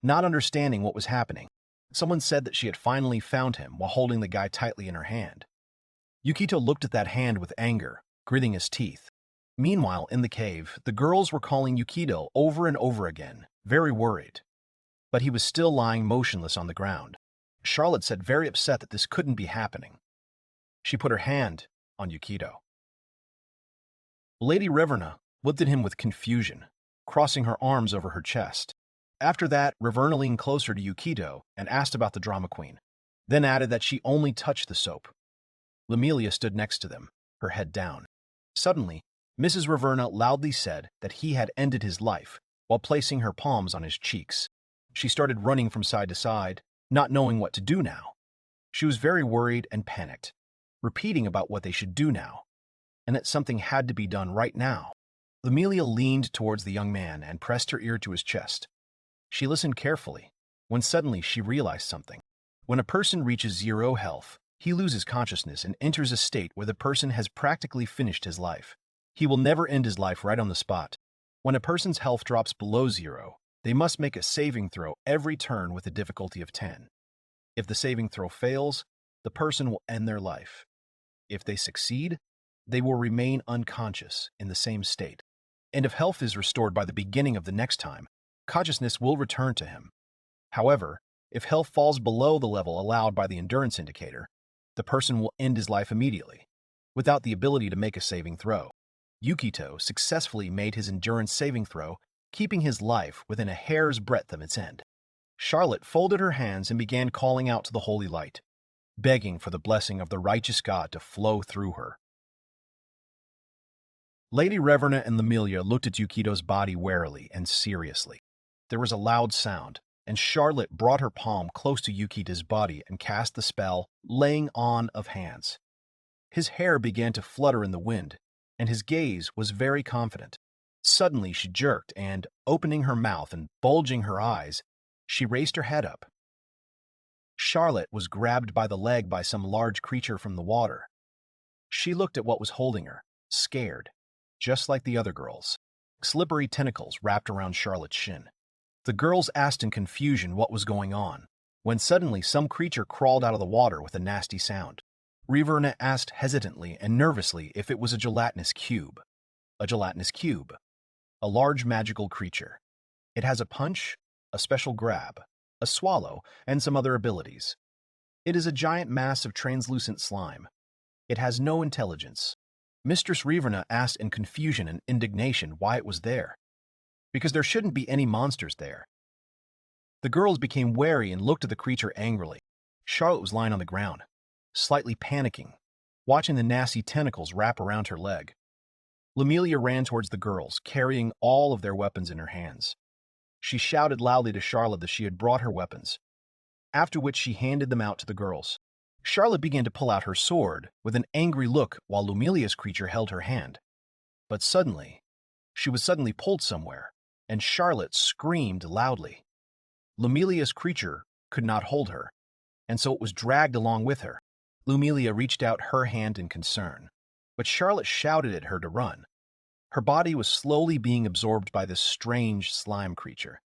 not understanding what was happening. Someone said that she had finally found him while holding the guy tightly in her hand. Yukito looked at that hand with anger, gritting his teeth. Meanwhile, in the cave, the girls were calling Yukito over and over again, very worried. But he was still lying motionless on the ground. Charlotte said very upset that this couldn't be happening. She put her hand on Yukito. Lady Reverna looked at him with confusion, crossing her arms over her chest. After that, Reverna leaned closer to Yukito and asked about the drama queen, then added that she only touched the soap. Lamilia stood next to them, her head down. Suddenly, Mrs. Reverna loudly said that he had ended his life while placing her palms on his cheeks. She started running from side to side, not knowing what to do now. She was very worried and panicked, repeating about what they should do now, and that something had to be done right now. Lamilia leaned towards the young man and pressed her ear to his chest. She listened carefully, when suddenly she realized something. When a person reaches 0 health, he loses consciousness and enters a state where the person has practically finished his life. He will never end his life right on the spot. When a person's health drops below 0, they must make a saving throw every turn with a difficulty of 10. If the saving throw fails, the person will end their life. If they succeed, they will remain unconscious in the same state. And if health is restored by the beginning of the next time, consciousness will return to him. However, if health falls below the level allowed by the endurance indicator, the person will end his life immediately, without the ability to make a saving throw. Yukito successfully made his endurance saving throw, keeping his life within a hair's breadth of its end. Charlotte folded her hands and began calling out to the holy light, begging for the blessing of the righteous God to flow through her. Lady Reverna and Lamilia looked at Yukito's body warily and seriously. There was a loud sound, and Charlotte brought her palm close to Yukito's body and cast the spell, laying on of hands. His hair began to flutter in the wind, and his gaze was very confident. Suddenly she jerked and, opening her mouth and bulging her eyes, she raised her head up. Charlotte was grabbed by the leg by some large creature from the water. She looked at what was holding her, scared, just like the other girls. Slippery tentacles wrapped around Charlotte's shin. The girls asked in confusion what was going on, when suddenly some creature crawled out of the water with a nasty sound. Reverna asked hesitantly and nervously if it was a gelatinous cube. A gelatinous cube. A large magical creature. It has a punch, a special grab, a swallow, and some other abilities. It is a giant mass of translucent slime. It has no intelligence. Mistress Reverna asked in confusion and indignation why it was there, because there shouldn't be any monsters there. The girls became wary and looked at the creature angrily. Charlotte was lying on the ground, slightly panicking, watching the nasty tentacles wrap around her leg. Lamilia ran towards the girls, carrying all of their weapons in her hands. She shouted loudly to Charlotte that she had brought her weapons, after which she handed them out to the girls. Charlotte began to pull out her sword with an angry look while Lumilia's creature held her hand. But suddenly, she was suddenly pulled somewhere, and Charlotte screamed loudly. Lumilia's creature could not hold her, and so it was dragged along with her. Lumilia reached out her hand in concern. but Charlotte shouted at her to run. Her body was slowly being absorbed by this strange slime creature,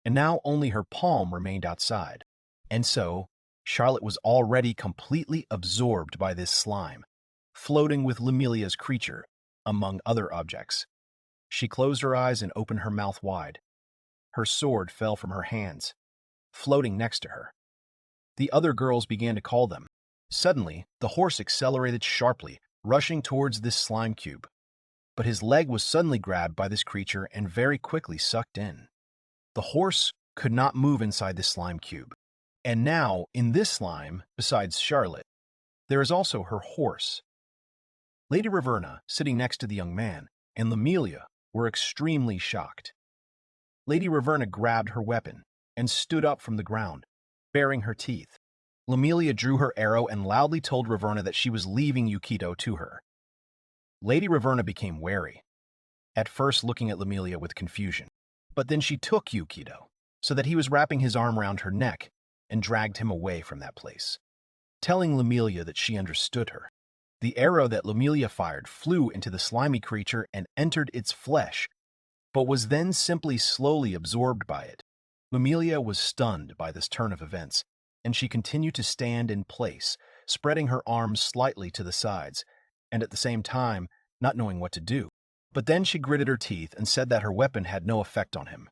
and now only her palm remained outside. And so, Charlotte was already completely absorbed by this slime, floating with Lemelia's creature, among other objects. She closed her eyes and opened her mouth wide. Her sword fell from her hands, floating next to her. The other girls began to call them. Suddenly, the horse accelerated sharply, rushing towards this slime cube. But his leg was suddenly grabbed by this creature and very quickly sucked in. The horse could not move inside the slime cube. And now, in this slime, besides Charlotte, there is also her horse. Lady Raverna, sitting next to the young man, and Lemelia were extremely shocked. Lady Raverna grabbed her weapon and stood up from the ground, baring her teeth. Lemelia drew her arrow and loudly told Raverna that she was leaving Yukito to her. Lady Raverna became wary, at first looking at Lemelia with confusion. But then she took Yukito, so that he was wrapping his arm around her neck, and dragged him away from that place, telling Lemelia that she understood her. The arrow that Lemelia fired flew into the slimy creature and entered its flesh, but was then simply slowly absorbed by it. Lemelia was stunned by this turn of events, and she continued to stand in place, spreading her arms slightly to the sides, and at the same time not knowing what to do. But then she gritted her teeth and said that her weapon had no effect on him.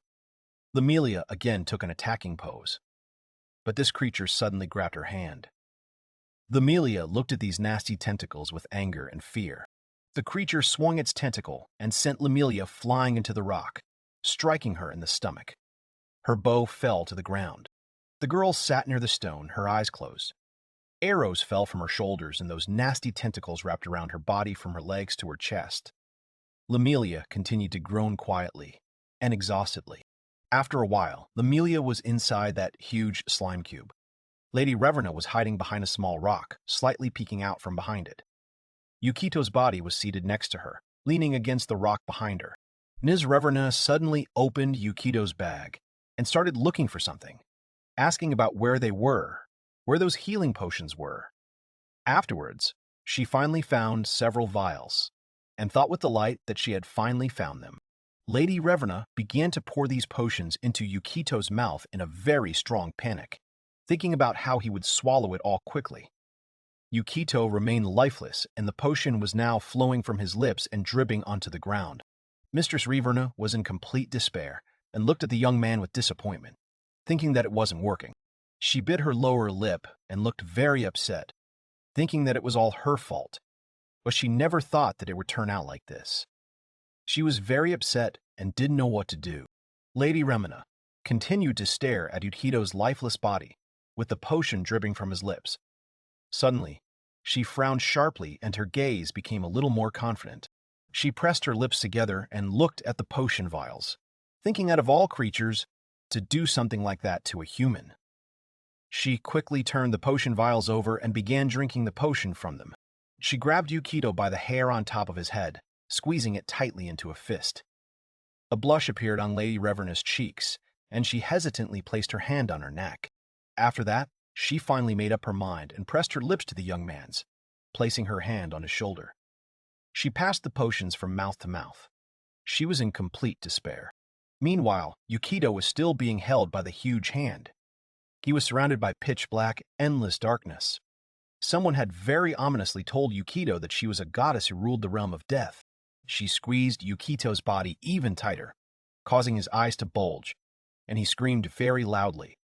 Lemelia again took an attacking pose, but this creature suddenly grabbed her hand. Lemelia looked at these nasty tentacles with anger and fear. The creature swung its tentacle and sent Lemelia flying into the rock, striking her in the stomach. Her bow fell to the ground. The girl sat near the stone, her eyes closed. Arrows fell from her shoulders and those nasty tentacles wrapped around her body from her legs to her chest. Lemelia continued to groan quietly and exhaustedly. After a while, Lemelia was inside that huge slime cube. Lady Raverna was hiding behind a small rock, slightly peeking out from behind it. Yukito's body was seated next to her, leaning against the rock behind her. Ms. Raverna suddenly opened Yukito's bag and started looking for something, asking about where they were, where those healing potions were. Afterwards, she finally found several vials, and thought with delight that she had finally found them. Lady Raverna began to pour these potions into Yukito's mouth in a very strong panic, thinking about how he would swallow it all quickly. Yukito remained lifeless, and the potion was now flowing from his lips and dripping onto the ground. Mistress Raverna was in complete despair and looked at the young man with disappointment, thinking that it wasn't working. She bit her lower lip and looked very upset, thinking that it was all her fault, but she never thought that it would turn out like this. She was very upset and didn't know what to do. Lady Raverna continued to stare at Yukito's lifeless body, with the potion dripping from his lips. Suddenly, she frowned sharply and her gaze became a little more confident. She pressed her lips together and looked at the potion vials, thinking out of all creatures to do something like that to a human. She quickly turned the potion vials over and began drinking the potion from them. She grabbed Yukito by the hair on top of his head, squeezing it tightly into a fist. A blush appeared on Lady Raverna's cheeks, and she hesitantly placed her hand on her neck. After that, she finally made up her mind and pressed her lips to the young man's, placing her hand on his shoulder. She passed the potions from mouth to mouth. She was in complete despair. Meanwhile, Yukito was still being held by the huge hand. He was surrounded by pitch-black, endless darkness. Someone had very ominously told Yukito that she was a goddess who ruled the realm of death. She squeezed Yukito's body even tighter, causing his eyes to bulge, and he screamed very loudly.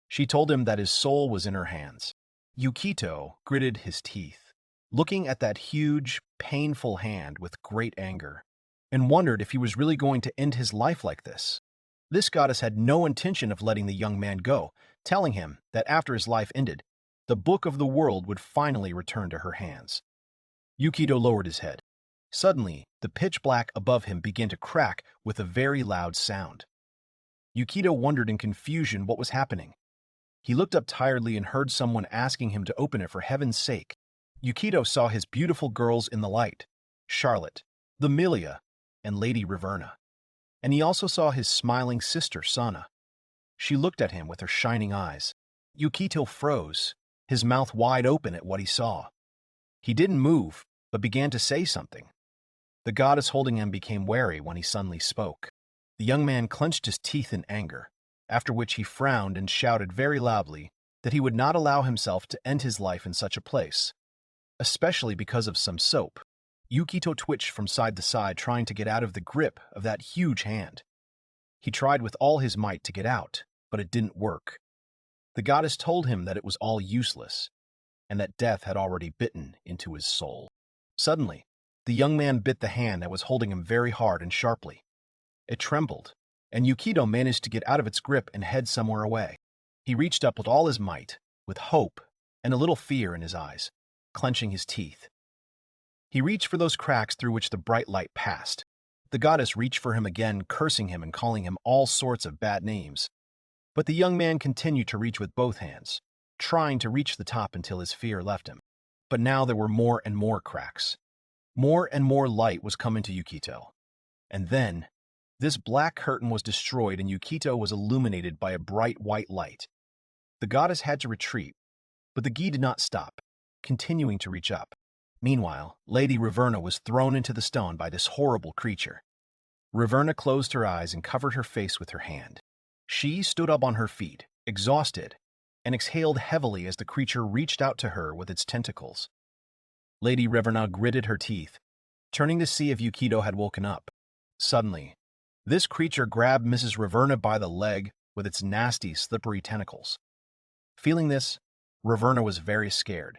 She told him that his soul was in her hands. Yukito gritted his teeth, looking at that huge, painful hand with great anger, and wondered if he was really going to end his life like this. This goddess had no intention of letting the young man go, telling him that after his life ended, the book of the world would finally return to her hands. Yukito lowered his head. Suddenly, the pitch black above him began to crack with a very loud sound. Yukito wondered in confusion what was happening. He looked up tiredly and heard someone asking him to open it for heaven's sake. Yukito saw his beautiful girls in the light, Charlotte, Lemelia, and Lady Raverna. And he also saw his smiling sister, Sana. She looked at him with her shining eyes. Yukito froze, his mouth wide open at what he saw. He didn't move, but began to say something. The goddess holding him became wary when he suddenly spoke. The young man clenched his teeth in anger, after which he frowned and shouted very loudly that he would not allow himself to end his life in such a place, especially because of some soap. Yukito twitched from side to side, trying to get out of the grip of that huge hand. He tried with all his might to get out, but it didn't work. The goddess told him that it was all useless, and that death had already bitten into his soul. Suddenly, the young man bit the hand that was holding him very hard and sharply. It trembled, and Yukito managed to get out of its grip and head somewhere away. He reached up with all his might, with hope and a little fear in his eyes, clenching his teeth. He reached for those cracks through which the bright light passed. The goddess reached for him again, cursing him and calling him all sorts of bad names. But the young man continued to reach with both hands, trying to reach the top until his fear left him. But now there were more and more cracks. More and more light was coming to Yukito. And then, this black curtain was destroyed and Yukito was illuminated by a bright white light. The goddess had to retreat, but the gi did not stop, continuing to reach up. Meanwhile, Lady Raverna was thrown into the stone by this horrible creature. Raverna closed her eyes and covered her face with her hand. She stood up on her feet, exhausted, and exhaled heavily as the creature reached out to her with its tentacles. Lady Raverna gritted her teeth, turning to see if Yukito had woken up. Suddenly, this creature grabbed Mrs. Raverna by the leg with its nasty, slippery tentacles. Feeling this, Raverna was very scared.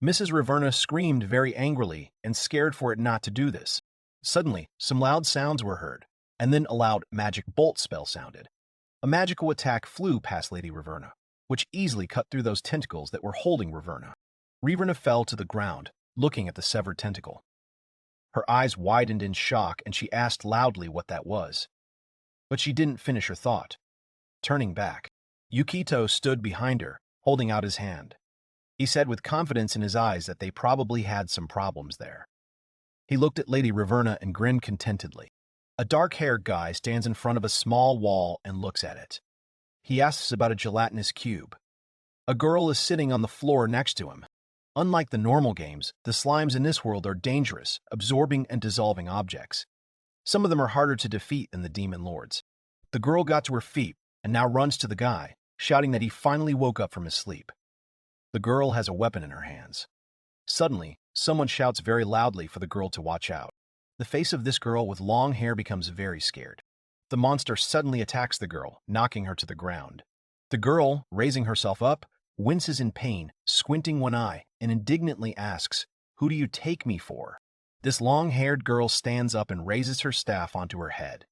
Mrs. Raverna screamed very angrily and scared for it not to do this. Suddenly, some loud sounds were heard, and then a loud magic bolt spell sounded. A magical attack flew past Lady Raverna, which easily cut through those tentacles that were holding Raverna. Raverna fell to the ground, looking at the severed tentacle. Her eyes widened in shock, and she asked loudly what that was. But she didn't finish her thought. Turning back, Yukito stood behind her, holding out his hand. He said with confidence in his eyes that they probably had some problems there. He looked at Lady Raverna and grinned contentedly. A dark-haired guy stands in front of a small wall and looks at it. He asks about a gelatinous cube. A girl is sitting on the floor next to him. Unlike the normal games, the slimes in this world are dangerous, absorbing and dissolving objects. Some of them are harder to defeat than the demon lords. The girl got to her feet and now runs to the guy, shouting that he finally woke up from his sleep. The girl has a weapon in her hands. Suddenly, someone shouts very loudly for the girl to watch out. The face of this girl with long hair becomes very scared. The monster suddenly attacks the girl, knocking her to the ground. The girl, raising herself up, winces in pain, squinting one eye, and indignantly asks, "Who do you take me for?" This long-haired girl stands up and raises her staff onto her head.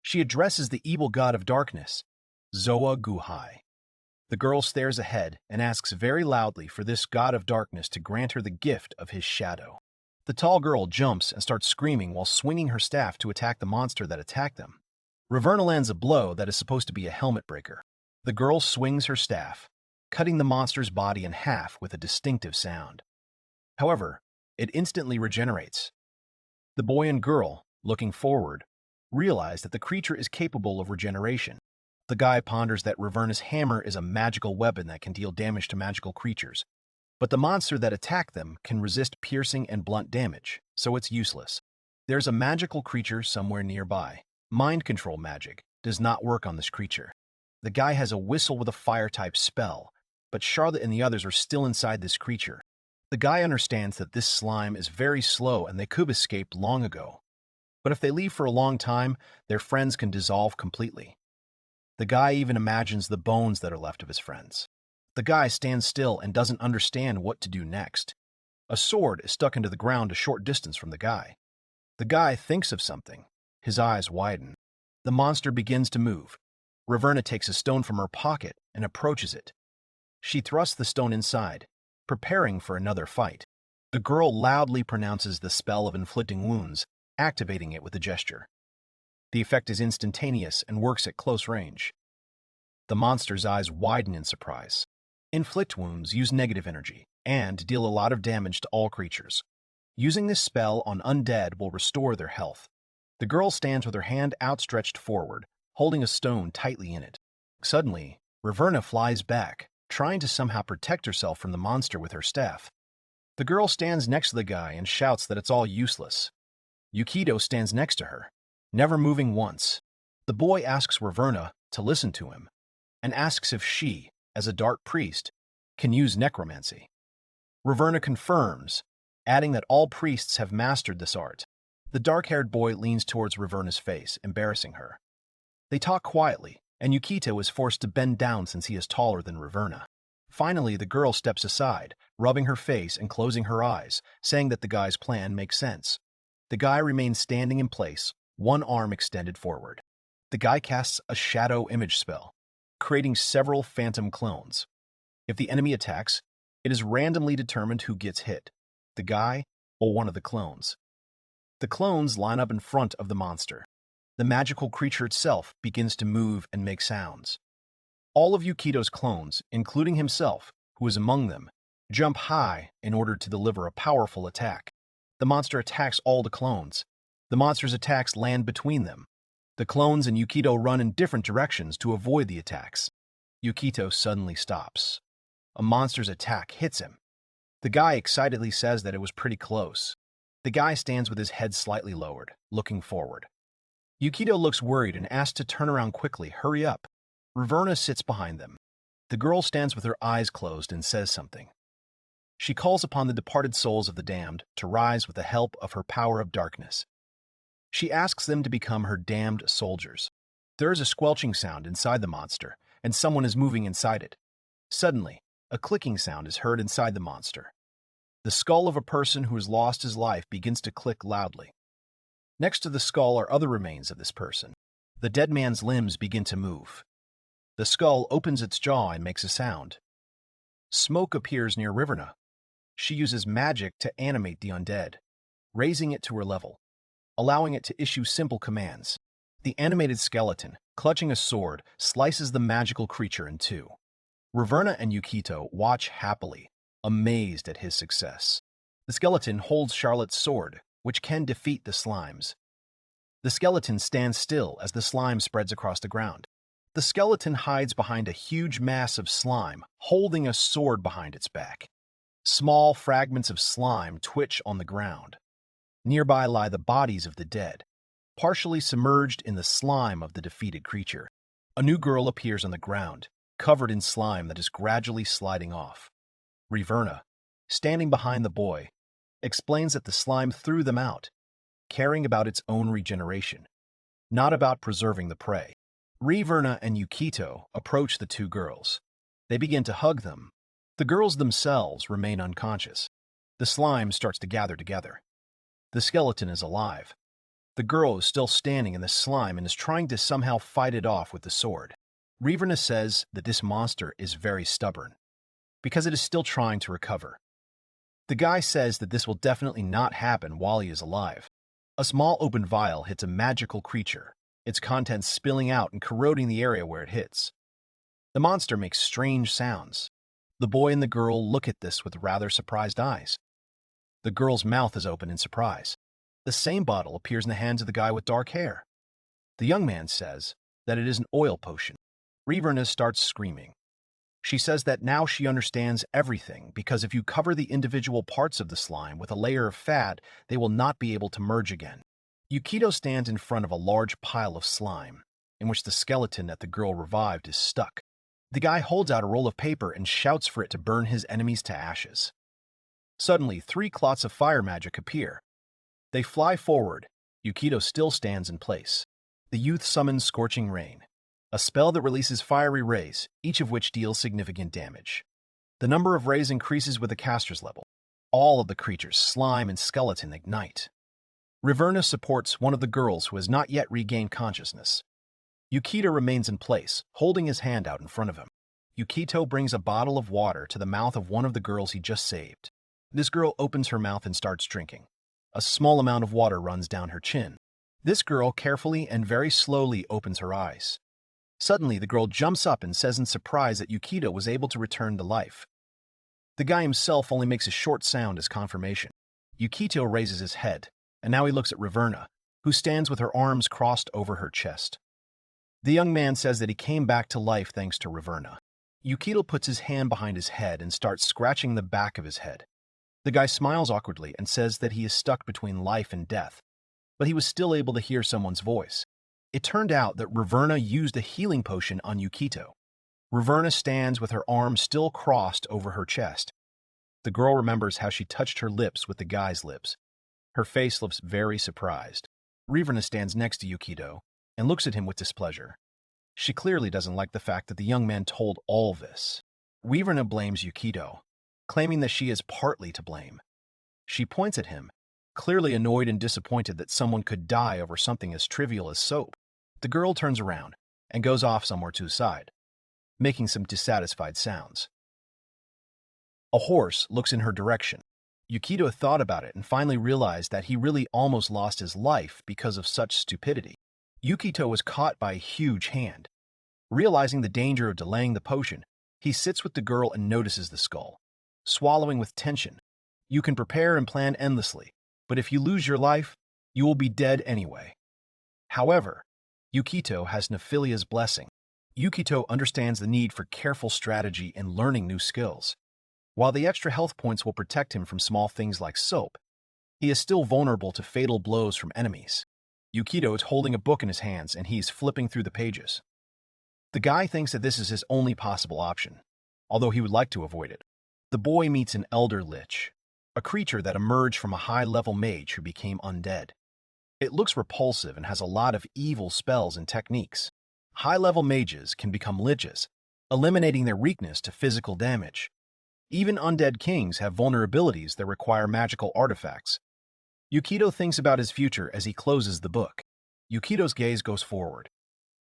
She addresses the evil god of darkness, Zoa Guhai. The girl stares ahead and asks very loudly for this god of darkness to grant her the gift of his shadow. The tall girl jumps and starts screaming while swinging her staff to attack the monster that attacked them. Raverna lands a blow that is supposed to be a helmet breaker. The girl swings her staff, cutting the monster's body in half with a distinctive sound. However, it instantly regenerates. The boy and girl, looking forward, realize that the creature is capable of regeneration. The guy ponders that Raverna's hammer is a magical weapon that can deal damage to magical creatures, but the monster that attacked them can resist piercing and blunt damage, so it's useless. There's a magical creature somewhere nearby. Mind control magic does not work on this creature. The guy has a whistle with a fire-type spell, but Charlotte and the others are still inside this creature. The guy understands that this slime is very slow and they could have escaped long ago. But if they leave for a long time, their friends can dissolve completely. The guy even imagines the bones that are left of his friends. The guy stands still and doesn't understand what to do next. A sword is stuck into the ground a short distance from the guy. The guy thinks of something. His eyes widen. The monster begins to move. Raverna takes a stone from her pocket and approaches it. She thrusts the stone inside, preparing for another fight. The girl loudly pronounces the spell of inflicting wounds, activating it with a gesture. The effect is instantaneous and works at close range. The monster's eyes widen in surprise. Inflict wounds use negative energy and deal a lot of damage to all creatures. Using this spell on undead will restore their health. The girl stands with her hand outstretched forward, holding a stone tightly in it. Suddenly, Raverna flies back, trying to somehow protect herself from the monster with her staff. The girl stands next to the guy and shouts that it's all useless. Yukito stands next to her, never moving once. The boy asks Raverna to listen to him, and asks if she, as a dark priest, can use necromancy. Raverna confirms, adding that all priests have mastered this art. The dark-haired boy leans towards Raverna's face, embarrassing her. They talk quietly, and Yukito is forced to bend down since he is taller than Raverna. Finally, the girl steps aside, rubbing her face and closing her eyes, saying that the guy's plan makes sense. The guy remains standing in place, one arm extended forward. The guy casts a shadow image spell, creating several phantom clones. If the enemy attacks, it is randomly determined who gets hit, the guy or one of the clones. The clones line up in front of the monster. The magical creature itself begins to move and make sounds. All of Yukito's clones, including himself, who is among them, jump high in order to deliver a powerful attack. The monster attacks all the clones. The monster's attacks land between them. The clones and Yukito run in different directions to avoid the attacks. Yukito suddenly stops. A monster's attack hits him. The guy excitedly says that it was pretty close. The guy stands with his head slightly lowered, looking forward. Yukito looks worried and asks to turn around quickly. Hurry up. Raverna sits behind them. The girl stands with her eyes closed and says something. She calls upon the departed souls of the damned to rise with the help of her power of darkness. She asks them to become her damned soldiers. There is a squelching sound inside the monster, and someone is moving inside it. Suddenly, a clicking sound is heard inside the monster. The skull of a person who has lost his life begins to click loudly. Next to the skull are other remains of this person. The dead man's limbs begin to move. The skull opens its jaw and makes a sound. Smoke appears near Raverna. She uses magic to animate the undead, raising it to her level, allowing it to issue simple commands. The animated skeleton, clutching a sword, slices the magical creature in two. Raverna and Yukito watch happily, amazed at his success. The skeleton holds Charlotte's sword, which can defeat the slimes. The skeleton stands still as the slime spreads across the ground. The skeleton hides behind a huge mass of slime, holding a sword behind its back. Small fragments of slime twitch on the ground. Nearby lie the bodies of the dead, partially submerged in the slime of the defeated creature. A new girl appears on the ground, covered in slime that is gradually sliding off. Raverna, standing behind the boy, explains that the slime threw them out, caring about its own regeneration, not about preserving the prey. Raverna and Yukito approach the two girls. They begin to hug them. The girls themselves remain unconscious. The slime starts to gather together. The skeleton is alive. The girl is still standing in the slime and is trying to somehow fight it off with the sword. Raverna says that this monster is very stubborn, because it is still trying to recover. The guy says that this will definitely not happen while he is alive. A small open vial hits a magical creature, its contents spilling out and corroding the area where it hits. The monster makes strange sounds. The boy and the girl look at this with rather surprised eyes. The girl's mouth is open in surprise. The same bottle appears in the hands of the guy with dark hair. The young man says that it is an oil potion. Raverna starts screaming. She says that now she understands everything because if you cover the individual parts of the slime with a layer of fat, they will not be able to merge again. Yukito stands in front of a large pile of slime, in which the skeleton that the girl revived is stuck. The guy holds out a roll of paper and shouts for it to burn his enemies to ashes. Suddenly, 3 clots of fire magic appear. They fly forward. Yukito still stands in place. The youth summons Scorching Rain, a spell that releases fiery rays, each of which deals significant damage. The number of rays increases with the caster's level. All of the creatures, slime and skeleton, ignite. Raverna supports one of the girls who has not yet regained consciousness. Yukito remains in place, holding his hand out in front of him. Yukito brings a bottle of water to the mouth of one of the girls he just saved. This girl opens her mouth and starts drinking. A small amount of water runs down her chin. This girl carefully and very slowly opens her eyes. Suddenly, the girl jumps up and says in surprise that Yukito was able to return to life. The guy himself only makes a short sound as confirmation. Yukito raises his head, and now he looks at Raverna, who stands with her arms crossed over her chest. The young man says that he came back to life thanks to Raverna. Yukito puts his hand behind his head and starts scratching the back of his head. The guy smiles awkwardly and says that he is stuck between life and death, but he was still able to hear someone's voice. It turned out that Raverna used a healing potion on Yukito. Raverna stands with her arms still crossed over her chest. The girl remembers how she touched her lips with the guy's lips. Her face looks very surprised. Raverna stands next to Yukito and looks at him with displeasure. She clearly doesn't like the fact that the young man told all this. Raverna blames Yukito, claiming that she is partly to blame. She points at him, clearly annoyed and disappointed that someone could die over something as trivial as soap. The girl turns around and goes off somewhere to the side, making some dissatisfied sounds. A horse looks in her direction. Yukito thought about it and finally realized that he really almost lost his life because of such stupidity. Yukito was caught by a huge hand. Realizing the danger of delaying the potion, he sits with the girl and notices the skull. Swallowing with tension, you can prepare and plan endlessly, but if you lose your life, you will be dead anyway. However, Yukito has Nephilia's blessing. Yukito understands the need for careful strategy and learning new skills. While the extra health points will protect him from small things like soap, he is still vulnerable to fatal blows from enemies. Yukito is holding a book in his hands and he is flipping through the pages. The guy thinks that this is his only possible option, although he would like to avoid it. The boy meets an elder lich, a creature that emerged from a high-level mage who became undead. It looks repulsive and has a lot of evil spells and techniques. High-level mages can become liches, eliminating their weakness to physical damage. Even undead kings have vulnerabilities that require magical artifacts. Yukito thinks about his future as he closes the book. Yukito's gaze goes forward.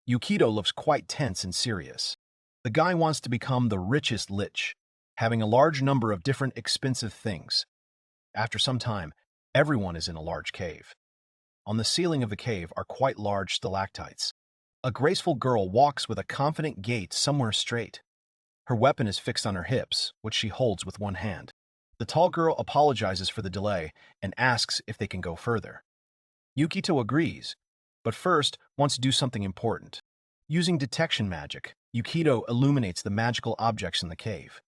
Yukito looks quite tense and serious. The guy wants to become the richest lich, having a large number of different expensive things. After some time, everyone is in a large cave. On the ceiling of the cave are quite large stalactites. A graceful girl walks with a confident gait somewhere straight. Her weapon is fixed on her hips, which she holds with one hand. The tall girl apologizes for the delay and asks if they can go further. Yukito agrees, but first wants to do something important. Using detection magic, Yukito illuminates the magical objects in the cave.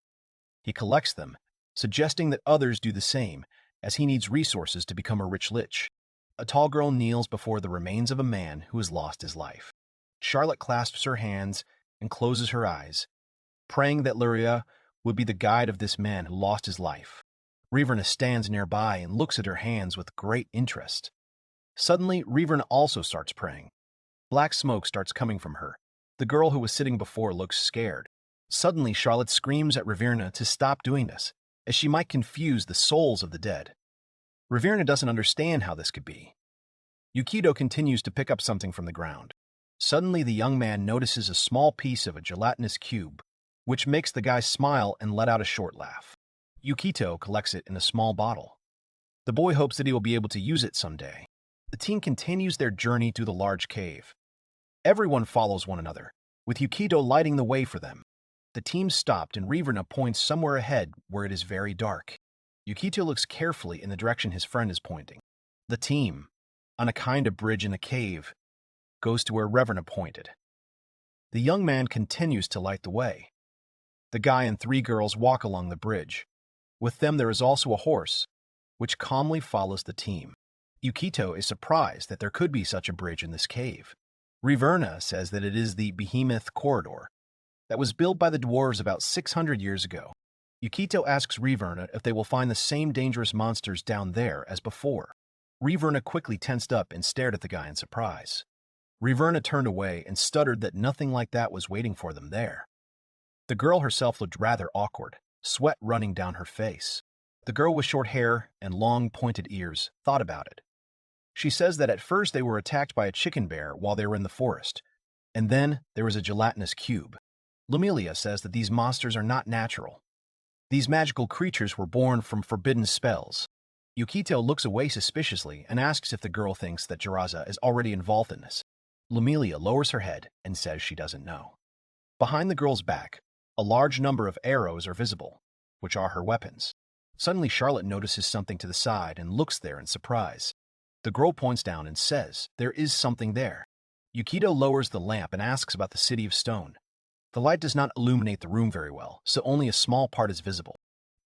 He collects them, suggesting that others do the same, as he needs resources to become a rich lich. A tall girl kneels before the remains of a man who has lost his life. Charlotte clasps her hands and closes her eyes, praying that Luria would be the guide of this man who lost his life. Raverna stands nearby and looks at her hands with great interest. Suddenly, Raverna also starts praying. Black smoke starts coming from her. The girl who was sitting before looks scared. Suddenly, Charlotte screams at Raverna to stop doing this, as she might confuse the souls of the dead. Raverna doesn't understand how this could be. Yukito continues to pick up something from the ground. Suddenly, the young man notices a small piece of a gelatinous cube, which makes the guy smile and let out a short laugh. Yukito collects it in a small bottle. The boy hopes that he will be able to use it someday. The team continues their journey through the large cave. Everyone follows one another, with Yukito lighting the way for them. The team stopped and Raverna points somewhere ahead where it is very dark. Yukito looks carefully in the direction his friend is pointing. The team, on a kind of bridge in a cave, goes to where Raverna pointed. The young man continues to light the way. The guy and three girls walk along the bridge. With them there is also a horse, which calmly follows the team. Yukito is surprised that there could be such a bridge in this cave. Raverna says that it is the Behemoth Corridor that was built by the dwarves about 600 years ago. Yukito asks Raverna if they will find the same dangerous monsters down there as before. Raverna quickly tensed up and stared at the guy in surprise. Raverna turned away and stuttered that nothing like that was waiting for them there. The girl herself looked rather awkward, sweat running down her face. The girl with short hair and long pointed ears thought about it. She says that at first they were attacked by a chicken bear while they were in the forest, and then there was a gelatinous cube. Lumilia says that these monsters are not natural. These magical creatures were born from forbidden spells. Yukito looks away suspiciously and asks if the girl thinks that Jiraza is already involved in this. Lumilia lowers her head and says she doesn't know. Behind the girl's back, a large number of arrows are visible, which are her weapons. Suddenly, Charlotte notices something to the side and looks there in surprise. The girl points down and says there is something there. Yukito lowers the lamp and asks about the City of Stone. The light does not illuminate the room very well, so only a small part is visible.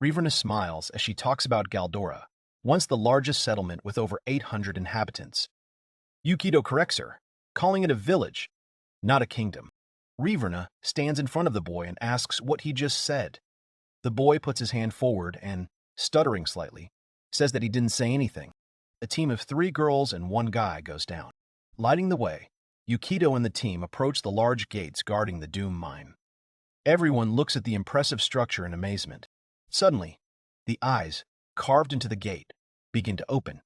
Riverna smiles as she talks about Galdora, once the largest settlement with over 800 inhabitants. Yukito corrects her, calling it a village, not a kingdom. Riverna stands in front of the boy and asks what he just said. The boy puts his hand forward and, stuttering slightly, says that he didn't say anything. A team of 3 girls and 1 guy goes down. Lighting the way, Yukito and the team approach the large gates guarding the Doom Mine. Everyone looks at the impressive structure in amazement. Suddenly, the eyes, carved into the gate, begin to open.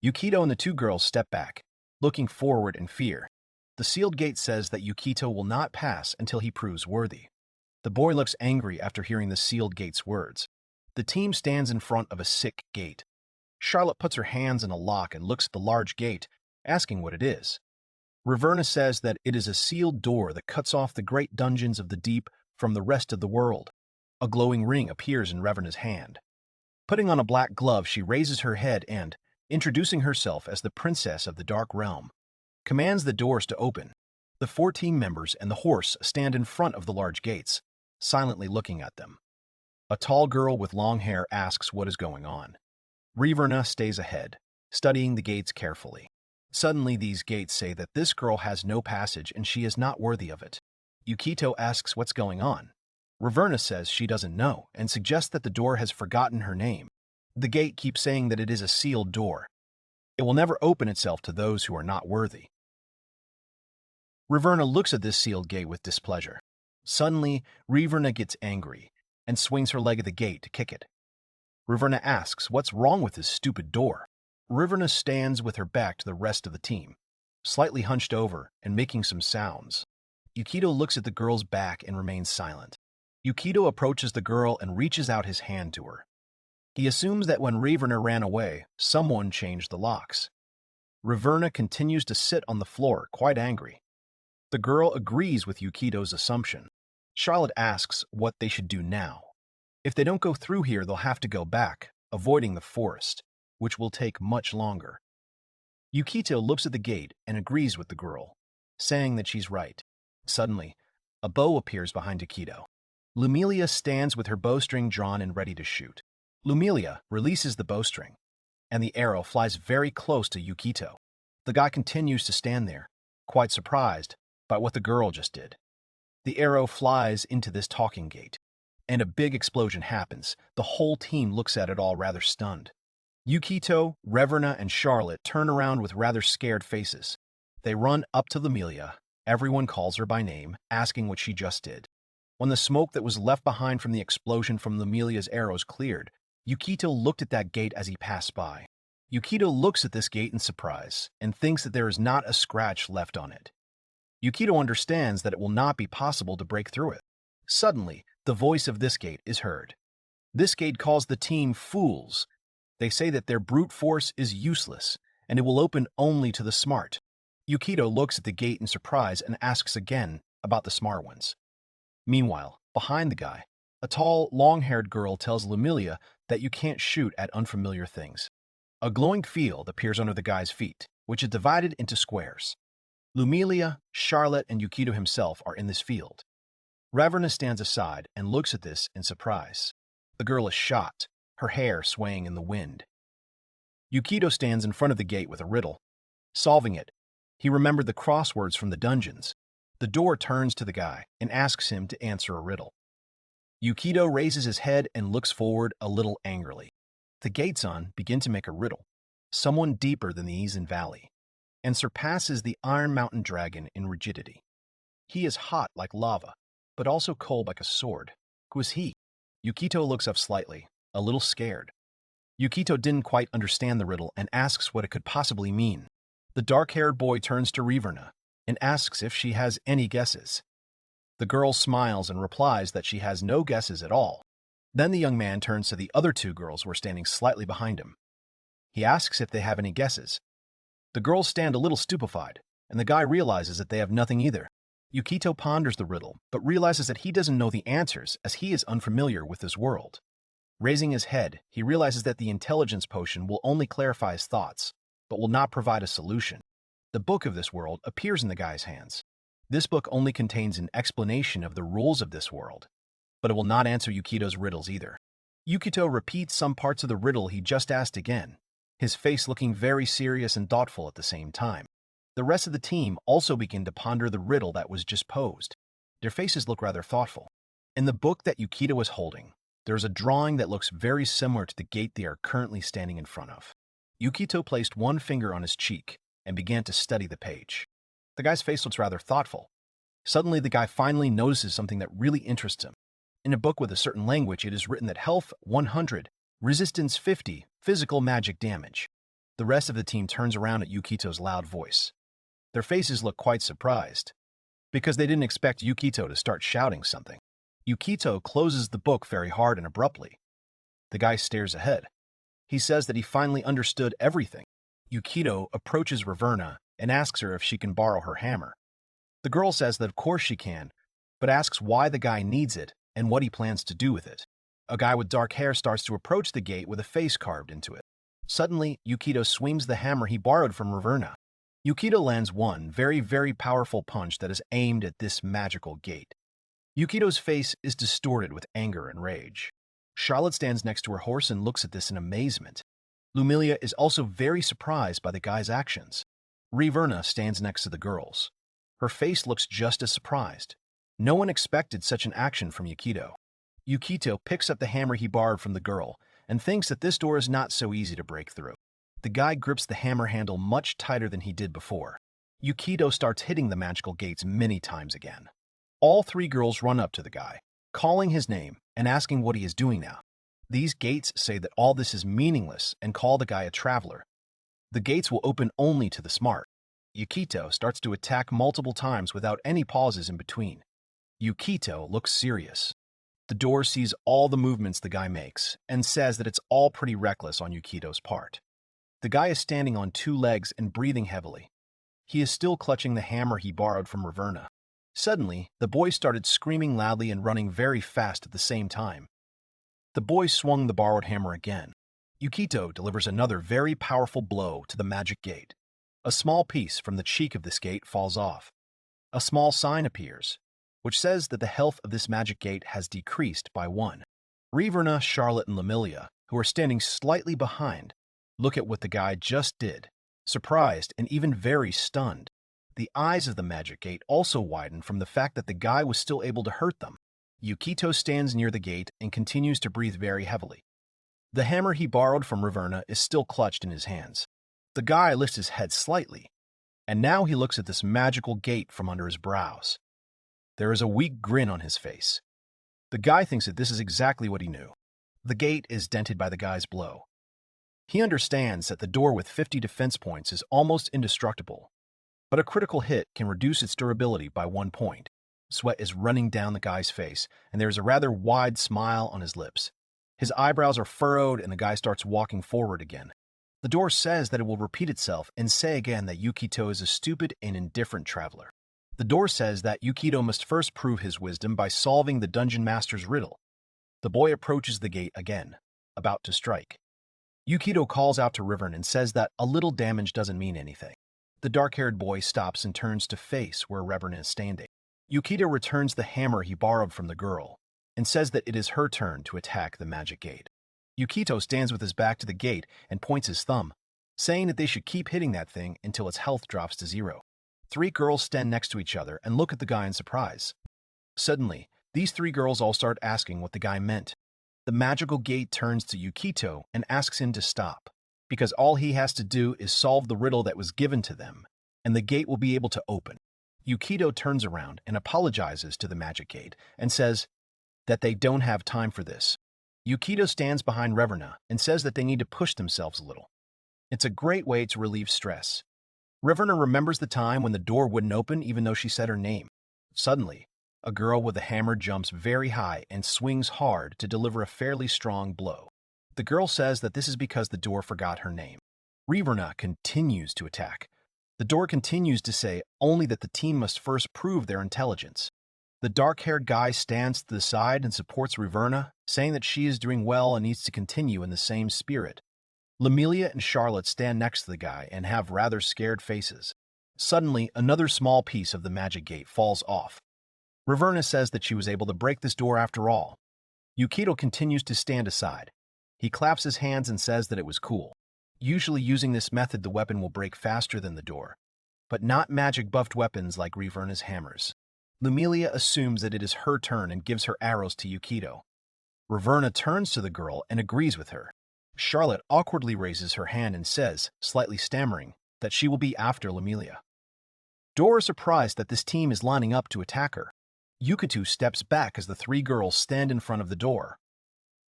Yukito and the 2 girls step back, looking forward in fear. The sealed gate says that Yukito will not pass until he proves worthy. The boy looks angry after hearing the sealed gate's words. The team stands in front of a sick gate. Charlotte puts her hands in a lock and looks at the large gate, asking what it is. Riverna says that it is a sealed door that cuts off the great dungeons of the deep from the rest of the world. A glowing ring appears in Riverna's hand. Putting on a black glove, she raises her head and, introducing herself as the princess of the Dark Realm, commands the doors to open. The 14 members and the horse stand in front of the large gates, silently looking at them. A tall girl with long hair asks what is going on. Riverna stays ahead, studying the gates carefully. Suddenly, these gates say that this girl has no passage and she is not worthy of it. Yukito asks what's going on. Riverna says she doesn't know and suggests that the door has forgotten her name. The gate keeps saying that it is a sealed door. It will never open itself to those who are not worthy. Riverna looks at this sealed gate with displeasure. Suddenly, Riverna gets angry and swings her leg at the gate to kick it. Riverna asks what's wrong with this stupid door. Riverna stands with her back to the rest of the team, slightly hunched over and making some sounds. Yukito looks at the girl's back and remains silent. Yukito approaches the girl and reaches out his hand to her. He assumes that when Riverna ran away, someone changed the locks. Riverna continues to sit on the floor, quite angry. The girl agrees with Yukito's assumption. Charlotte asks what they should do now. If they don't go through here, they'll have to go back, avoiding the forest, which will take much longer. Yukito looks at the gate and agrees with the girl, saying that she's right. Suddenly, a bow appears behind Yukito. Lumilia stands with her bowstring drawn and ready to shoot. Lumilia releases the bowstring, and the arrow flies very close to Yukito. The guy continues to stand there, quite surprised by what the girl just did. The arrow flies into this talking gate, and a big explosion happens. The whole team looks at it all rather stunned. Yukito, Riverna, and Charlotte turn around with rather scared faces. They run up to Lumilia. Everyone calls her by name, asking what she just did. When the smoke that was left behind from the explosion from Lumilia's arrows cleared, Yukito looked at that gate as he passed by. Yukito looks at this gate in surprise and thinks that there is not a scratch left on it. Yukito understands that it will not be possible to break through it. Suddenly, the voice of this gate is heard. This gate calls the team fools. They say that their brute force is useless, and it will open only to the smart. Yukito looks at the gate in surprise and asks again about the smart ones. Meanwhile, behind the guy, a tall, long-haired girl tells Lumilia that you can't shoot at unfamiliar things. A glowing field appears under the guy's feet, which is divided into squares. Lumilia, Charlotte, and Yukito himself are in this field. Riverna stands aside and looks at this in surprise. The girl is shocked, her hair swaying in the wind. Yukito stands in front of the gate with a riddle. Solving it, he remembered the crosswords from the dungeons. The door turns to the guy and asks him to answer a riddle. Yukito raises his head and looks forward a little angrily. The Gateson begin to make a riddle, someone deeper than the Isen Valley, and surpasses the Iron Mountain Dragon in rigidity. He is hot like lava, but also cold like a sword. Who is he? Yukito looks up slightly, a little scared. Yukito didn't quite understand the riddle and asks what it could possibly mean. The dark-haired boy turns to Riverna and asks if she has any guesses. The girl smiles and replies that she has no guesses at all. Then the young man turns to the other 2 girls who are standing slightly behind him. He asks if they have any guesses. The girls stand a little stupefied, and the guy realizes that they have nothing either. Yukito ponders the riddle, but realizes that he doesn't know the answers as he is unfamiliar with this world. Raising his head, he realizes that the intelligence potion will only clarify his thoughts, but will not provide a solution. The book of this world appears in the guy's hands. This book only contains an explanation of the rules of this world, but it will not answer Yukito's riddles either. Yukito repeats some parts of the riddle he just asked again, his face looking very serious and thoughtful at the same time. The rest of the team also begin to ponder the riddle that was just posed. Their faces look rather thoughtful. In the book that Yukito is holding, there is a drawing that looks very similar to the gate they are currently standing in front of. Yukito placed one finger on his cheek and began to study the page. The guy's face looks rather thoughtful. Suddenly, the guy finally notices something that really interests him. In a book with a certain language, it is written that health 100, resistance 50, physical magic damage. The rest of the team turns around at Yukito's loud voice. Their faces look quite surprised, because they didn't expect Yukito to start shouting something. Yukito closes the book very hard and abruptly. The guy stares ahead. He says that he finally understood everything. Yukito approaches Raverna and asks her if she can borrow her hammer. The girl says that of course she can, but asks why the guy needs it and what he plans to do with it. A guy with dark hair starts to approach the gate with a face carved into it. Suddenly, Yukito swings the hammer he borrowed from Raverna. Yukito lands one very powerful punch that is aimed at this magical gate. Yukito's face is distorted with anger and rage. Charlotte stands next to her horse and looks at this in amazement. Lumilia is also very surprised by the guy's actions. Raverna stands next to the girls. Her face looks just as surprised. No one expected such an action from Yukito. Yukito picks up the hammer he borrowed from the girl and thinks that this door is not so easy to break through. The guy grips the hammer handle much tighter than he did before. Yukito starts hitting the magical gates many times again. All three girls run up to the guy, calling his name and asking what he is doing now. These gates say that all this is meaningless and call the guy a traveler. The gates will open only to the smart. Yukito starts to attack multiple times without any pauses in between. Yukito looks serious. The door sees all the movements the guy makes and says that it's all pretty reckless on Yukito's part. The guy is standing on two legs and breathing heavily. He is still clutching the hammer he borrowed from Raverna. Suddenly, the boy started screaming loudly and running very fast at the same time. The boy swung the borrowed hammer again. Yukito delivers another very powerful blow to the magic gate. A small piece from the cheek of this gate falls off. A small sign appears, which says that the health of this magic gate has decreased by 1. Raverna, Charlotte, and Lumilia, who are standing slightly behind, look at what the guy just did, surprised and even very stunned. The eyes of the magic gate also widen from the fact that the guy was still able to hurt them. Yukito stands near the gate and continues to breathe very heavily. The hammer he borrowed from Raverna is still clutched in his hands. The guy lifts his head slightly, and now he looks at this magical gate from under his brows. There is a weak grin on his face. The guy thinks that this is exactly what he knew. The gate is dented by the guy's blow. He understands that the door with 50 defense points is almost indestructible, but a critical hit can reduce its durability by 1 point. Sweat is running down the guy's face, and there is a rather wide smile on his lips. His eyebrows are furrowed, and the guy starts walking forward again. The door says that it will repeat itself and say again that Yukito is a stupid and indifferent traveler. The door says that Yukito must first prove his wisdom by solving the dungeon master's riddle. The boy approaches the gate again, about to strike. Yukito calls out to Rivern and says that a little damage doesn't mean anything. The dark-haired boy stops and turns to face where Rivern is standing. Yukito returns the hammer he borrowed from the girl and says that it is her turn to attack the magic gate. Yukito stands with his back to the gate and points his thumb, saying that they should keep hitting that thing until its health drops to 0. 3 girls stand next to each other and look at the guy in surprise. Suddenly, these 3 girls all start asking what the guy meant. The magical gate turns to Yukito and asks him to stop, because all he has to do is solve the riddle that was given to them, and the gate will be able to open. Yukito turns around and apologizes to the magic gate and says that they don't have time for this. Yukito stands behind Raverna and says that they need to push themselves a little. It's a great way to relieve stress. Raverna remembers the time when the door wouldn't open even though she said her name. Suddenly, a girl with a hammer jumps very high and swings hard to deliver a fairly strong blow. The girl says that this is because the door forgot her name. Raverna continues to attack. The door continues to say only that the team must first prove their intelligence. The dark-haired guy stands to the side and supports Raverna, saying that she is doing well and needs to continue in the same spirit. Lumilia and Charlotte stand next to the guy and have rather scared faces. Suddenly, another small piece of the magic gate falls off. Raverna says that she was able to break this door after all. Yukito continues to stand aside. He claps his hands and says that it was cool. Usually using this method, the weapon will break faster than the door, but not magic-buffed weapons like Reverna's hammers. Lumilia assumes that it is her turn and gives her arrows to Yukito. Reverna turns to the girl and agrees with her. Charlotte awkwardly raises her hand and says, slightly stammering, that she will be after Lumilia. Dora is surprised that this team is lining up to attack her. Yukito steps back as the three girls stand in front of the door.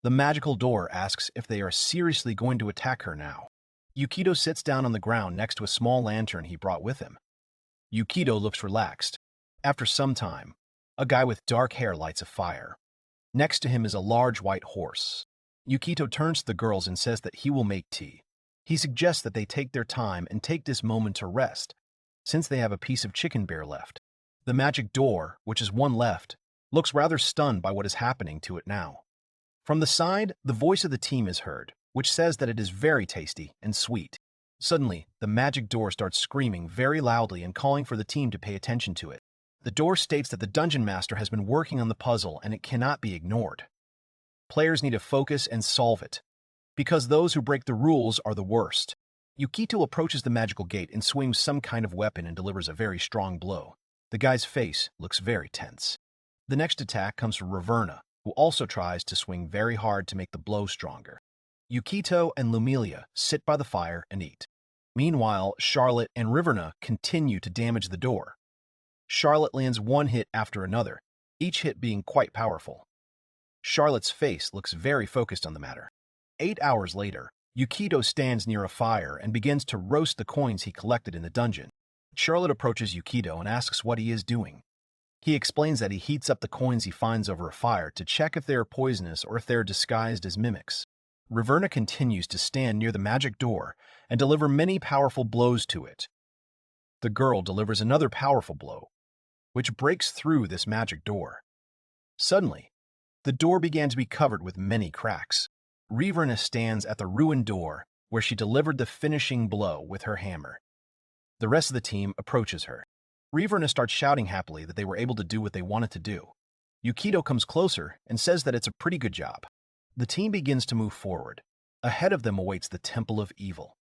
The magical door asks if they are seriously going to attack her now. Yukito sits down on the ground next to a small lantern he brought with him. Yukito looks relaxed. After some time, a guy with dark hair lights a fire. Next to him is a large white horse. Yukito turns to the girls and says that he will make tea. He suggests that they take their time and take this moment to rest, since they have a piece of chicken bear left. The magic door, which is one left, looks rather stunned by what is happening to it now. From the side, the voice of the team is heard, which says that it is very tasty and sweet. Suddenly, the magic door starts screaming very loudly and calling for the team to pay attention to it. The door states that the dungeon master has been working on the puzzle and it cannot be ignored. Players need to focus and solve it, because those who break the rules are the worst. Yukito approaches the magical gate and swings some kind of weapon and delivers a very strong blow. The guy's face looks very tense. The next attack comes from Reverna, who also tries to swing very hard to make the blow stronger. Yukito and Lumilia sit by the fire and eat. Meanwhile, Charlotte and Reverna continue to damage the door. Charlotte lands one hit after another, each hit being quite powerful. Charlotte's face looks very focused on the matter. 8 hours later, Yukito stands near a fire and begins to roast the coins he collected in the dungeon. Charlotte approaches Yukito and asks what he is doing. He explains that he heats up the coins he finds over a fire to check if they are poisonous or if they are disguised as mimics. Reverna continues to stand near the magic door and deliver many powerful blows to it. The girl delivers another powerful blow, which breaks through this magic door. Suddenly, the door began to be covered with many cracks. Reverna stands at the ruined door where she delivered the finishing blow with her hammer. The rest of the team approaches her. Reverna starts shouting happily that they were able to do what they wanted to do. Yukito comes closer and says that it's a pretty good job. The team begins to move forward. Ahead of them awaits the Temple of Evil,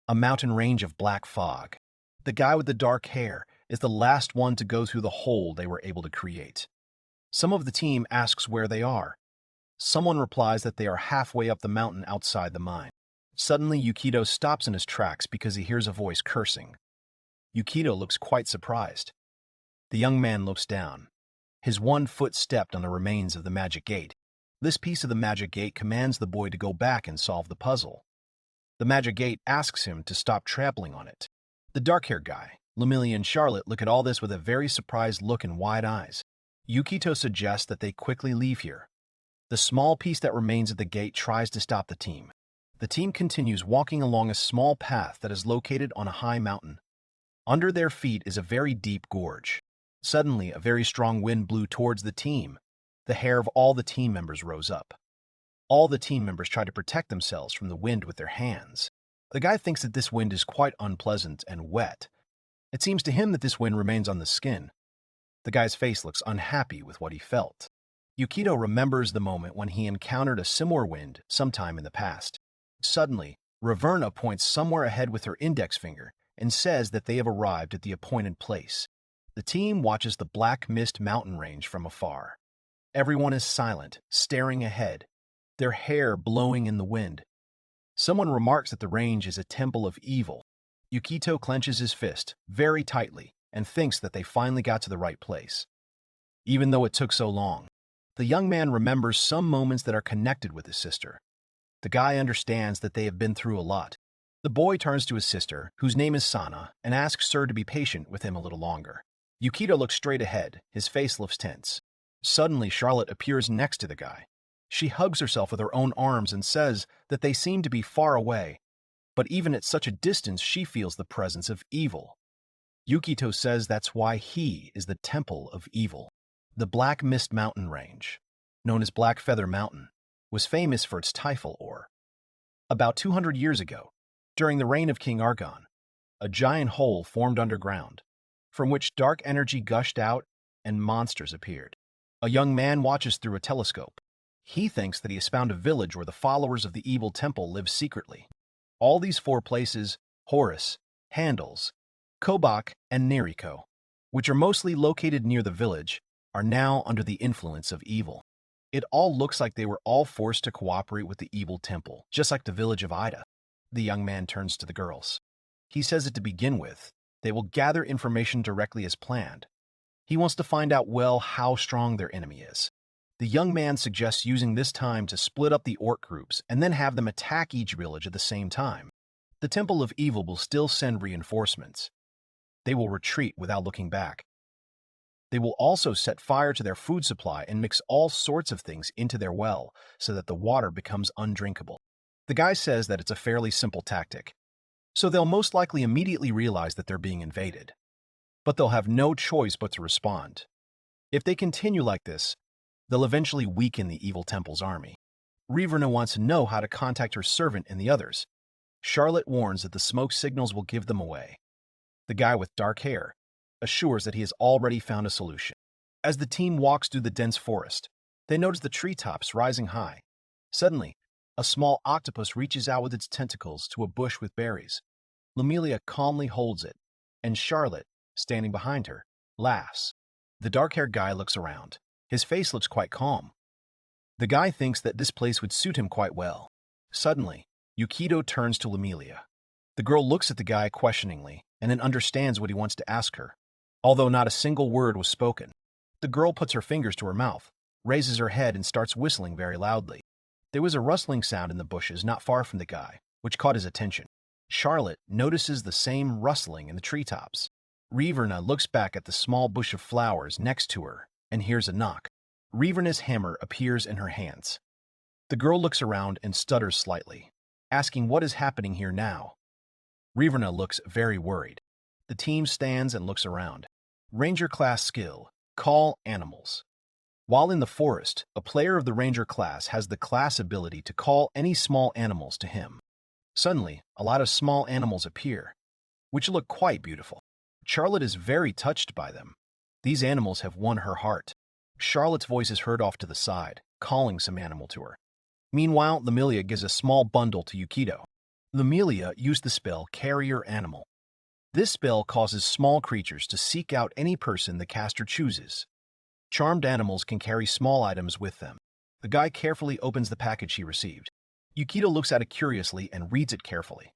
a mountain range of black fog. The guy with the dark hair is the last one to go through the hole they were able to create. Some of the team asks where they are. Someone replies that they are halfway up the mountain outside the mine. Suddenly, Yukito stops in his tracks because he hears a voice cursing. Yukito looks quite surprised. The young man looks down. His one foot stepped on the remains of the magic gate. This piece of the magic gate commands the boy to go back and solve the puzzle. The magic gate asks him to stop trampling on it. The dark-haired guy, Lumilia and Charlotte look at all this with a very surprised look and wide eyes. Yukito suggests that they quickly leave here. The small piece that remains at the gate tries to stop the team. The team continues walking along a small path that is located on a high mountain. Under their feet is a very deep gorge. Suddenly, a very strong wind blew towards the team. The hair of all the team members rose up. All the team members try to protect themselves from the wind with their hands. The guy thinks that this wind is quite unpleasant and wet. It seems to him that this wind remains on the skin. The guy's face looks unhappy with what he felt. Yukito remembers the moment when he encountered a similar wind sometime in the past. Suddenly, Reverna points somewhere ahead with her index finger and says that they have arrived at the appointed place. The team watches the Black Mist mountain range from afar. Everyone is silent, staring ahead, their hair blowing in the wind. Someone remarks that the range is a temple of evil. Yukito clenches his fist very tightly and thinks that they finally got to the right place. Even though it took so long, the young man remembers some moments that are connected with his sister. The guy understands that they have been through a lot. The boy turns to his sister, whose name is Sana, and asks her to be patient with him a little longer. Yukito looks straight ahead, his face looks tense. Suddenly, Charlotte appears next to the guy. She hugs herself with her own arms and says that they seem to be far away, but even at such a distance, she feels the presence of evil. Yukito says that's why he is the Temple of Evil. The Black Mist mountain range, known as Black Feather Mountain, was famous for its typhal ore. About 200 years ago, during the reign of King Argon, a giant hole formed underground, from which dark energy gushed out and monsters appeared. A young man watches through a telescope. He thinks that he has found a village where the followers of the evil temple live secretly. All these 4 places, Horus, Handles, Kobak, and Neriko, which are mostly located near the village, are now under the influence of evil. It all looks like they were all forced to cooperate with the evil temple, just like the village of Ida. The young man turns to the girls. He says that to begin with, they will gather information directly as planned. He wants to find out well how strong their enemy is. The young man suggests using this time to split up the orc groups and then have them attack each village at the same time. The Temple of Evil will still send reinforcements. They will retreat without looking back. They will also set fire to their food supply and mix all sorts of things into their well so that the water becomes undrinkable. The guy says that it's a fairly simple tactic, so they'll most likely immediately realize that they're being invaded. But they'll have no choice but to respond. If they continue like this, they'll eventually weaken the evil temple's army. Reverna wants to know how to contact her servant and the others. Charlotte warns that the smoke signals will give them away. The guy with dark hair assures that he has already found a solution. As the team walks through the dense forest, they notice the treetops rising high. Suddenly, a small octopus reaches out with its tentacles to a bush with berries. Lumilia calmly holds it, and Charlotte, standing behind her, laughs. The dark-haired guy looks around. His face looks quite calm. The guy thinks that this place would suit him quite well. Suddenly, Yukito turns to Lumilia. The girl looks at the guy questioningly and then understands what he wants to ask her. Although not a single word was spoken, the girl puts her fingers to her mouth, raises her head, and starts whistling very loudly. There was a rustling sound in the bushes not far from the guy, which caught his attention. Charlotte notices the same rustling in the treetops. Reverna looks back at the small bush of flowers next to her and hears a knock. Reverna's hammer appears in her hands. The girl looks around and stutters slightly, asking what is happening here now. Reverna looks very worried. The team stands and looks around. Ranger class skill, call animals. While in the forest, a player of the Ranger class has the class ability to call any small animals to him. Suddenly, a lot of small animals appear, which look quite beautiful. Charlotte is very touched by them. These animals have won her heart. Charlotte's voice is heard off to the side, calling some animal to her. Meanwhile, Lumilia gives a small bundle to Yukito. Lumilia used the spell Carrier Animal. This spell causes small creatures to seek out any person the caster chooses. Charmed animals can carry small items with them. The guy carefully opens the package he received. Yukito looks at it curiously and reads it carefully.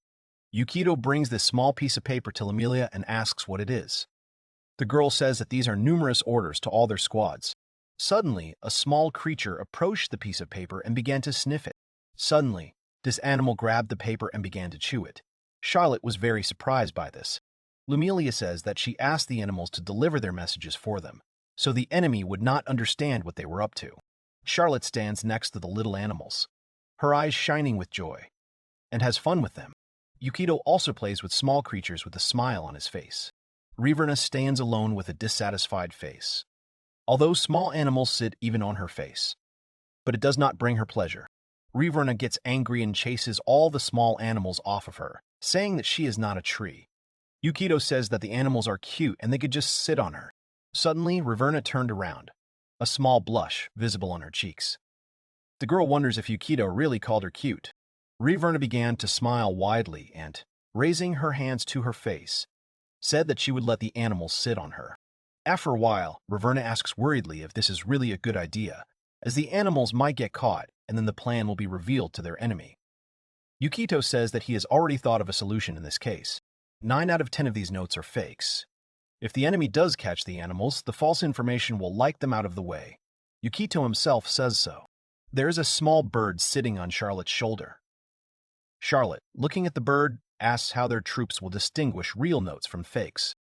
Yukito brings this small piece of paper to Lumilia and asks what it is. The girl says that these are numerous orders to all their squads. Suddenly, a small creature approached the piece of paper and began to sniff it. Suddenly, this animal grabbed the paper and began to chew it. Charlotte was very surprised by this. Lumilia says that she asked the animals to deliver their messages for them, so the enemy would not understand what they were up to. Charlotte stands next to the little animals, her eyes shining with joy, and has fun with them. Yukito also plays with small creatures with a smile on his face. Reverna stands alone with a dissatisfied face. Although small animals sit even on her face, but it does not bring her pleasure. Reverna gets angry and chases all the small animals off of her, saying that she is not a tree. Yukito says that the animals are cute and they could just sit on her. Suddenly, Reverna turned around, a small blush visible on her cheeks. The girl wonders if Yukito really called her cute. Reverna began to smile widely and, raising her hands to her face, said that she would let the animals sit on her. After a while, Reverna asks worriedly if this is really a good idea, as the animals might get caught and then the plan will be revealed to their enemy. Yukito says that he has already thought of a solution in this case. 9 out of 10 of these notes are fakes. If the enemy does catch the animals, the false information will light them out of the way. Yukito himself says so. There is a small bird sitting on Charlotte's shoulder. Charlotte, looking at the bird, asks how their troops will distinguish real notes from fakes.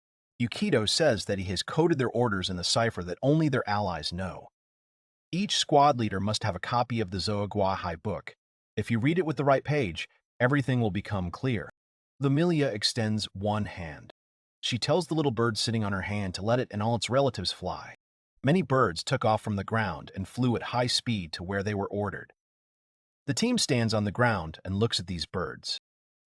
Yukito says that he has coded their orders in the cipher that only their allies know. Each squad leader must have a copy of the Zoagwa High Book. If you read it with the right page, everything will become clear. Lumilia extends one hand. She tells the little bird sitting on her hand to let it and all its relatives fly. Many birds took off from the ground and flew at high speed to where they were ordered. The team stands on the ground and looks at these birds.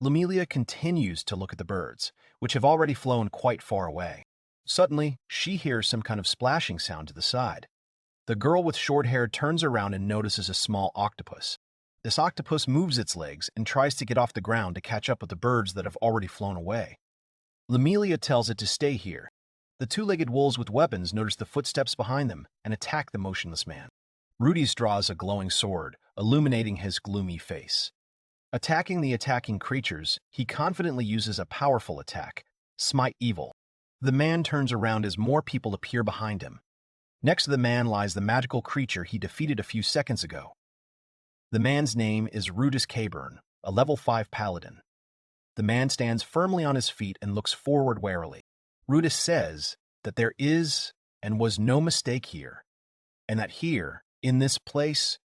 Lumilia continues to look at the birds, which have already flown quite far away. Suddenly, she hears some kind of splashing sound to the side. The girl with short hair turns around and notices a small octopus. This octopus moves its legs and tries to get off the ground to catch up with the birds that have already flown away. Lemelia tells it to stay here. The two-legged wolves with weapons notice the footsteps behind them and attack the motionless man. Rudy's draws a glowing sword, illuminating his gloomy face. Attacking the attacking creatures, he confidently uses a powerful attack, Smite Evil. The man turns around as more people appear behind him. Next to the man lies the magical creature he defeated a few seconds ago. The man's name is Rudis Caburn, a level 5 paladin. The man stands firmly on his feet and looks forward warily. Rudis says that there is and was no mistake here, and that here, in this place,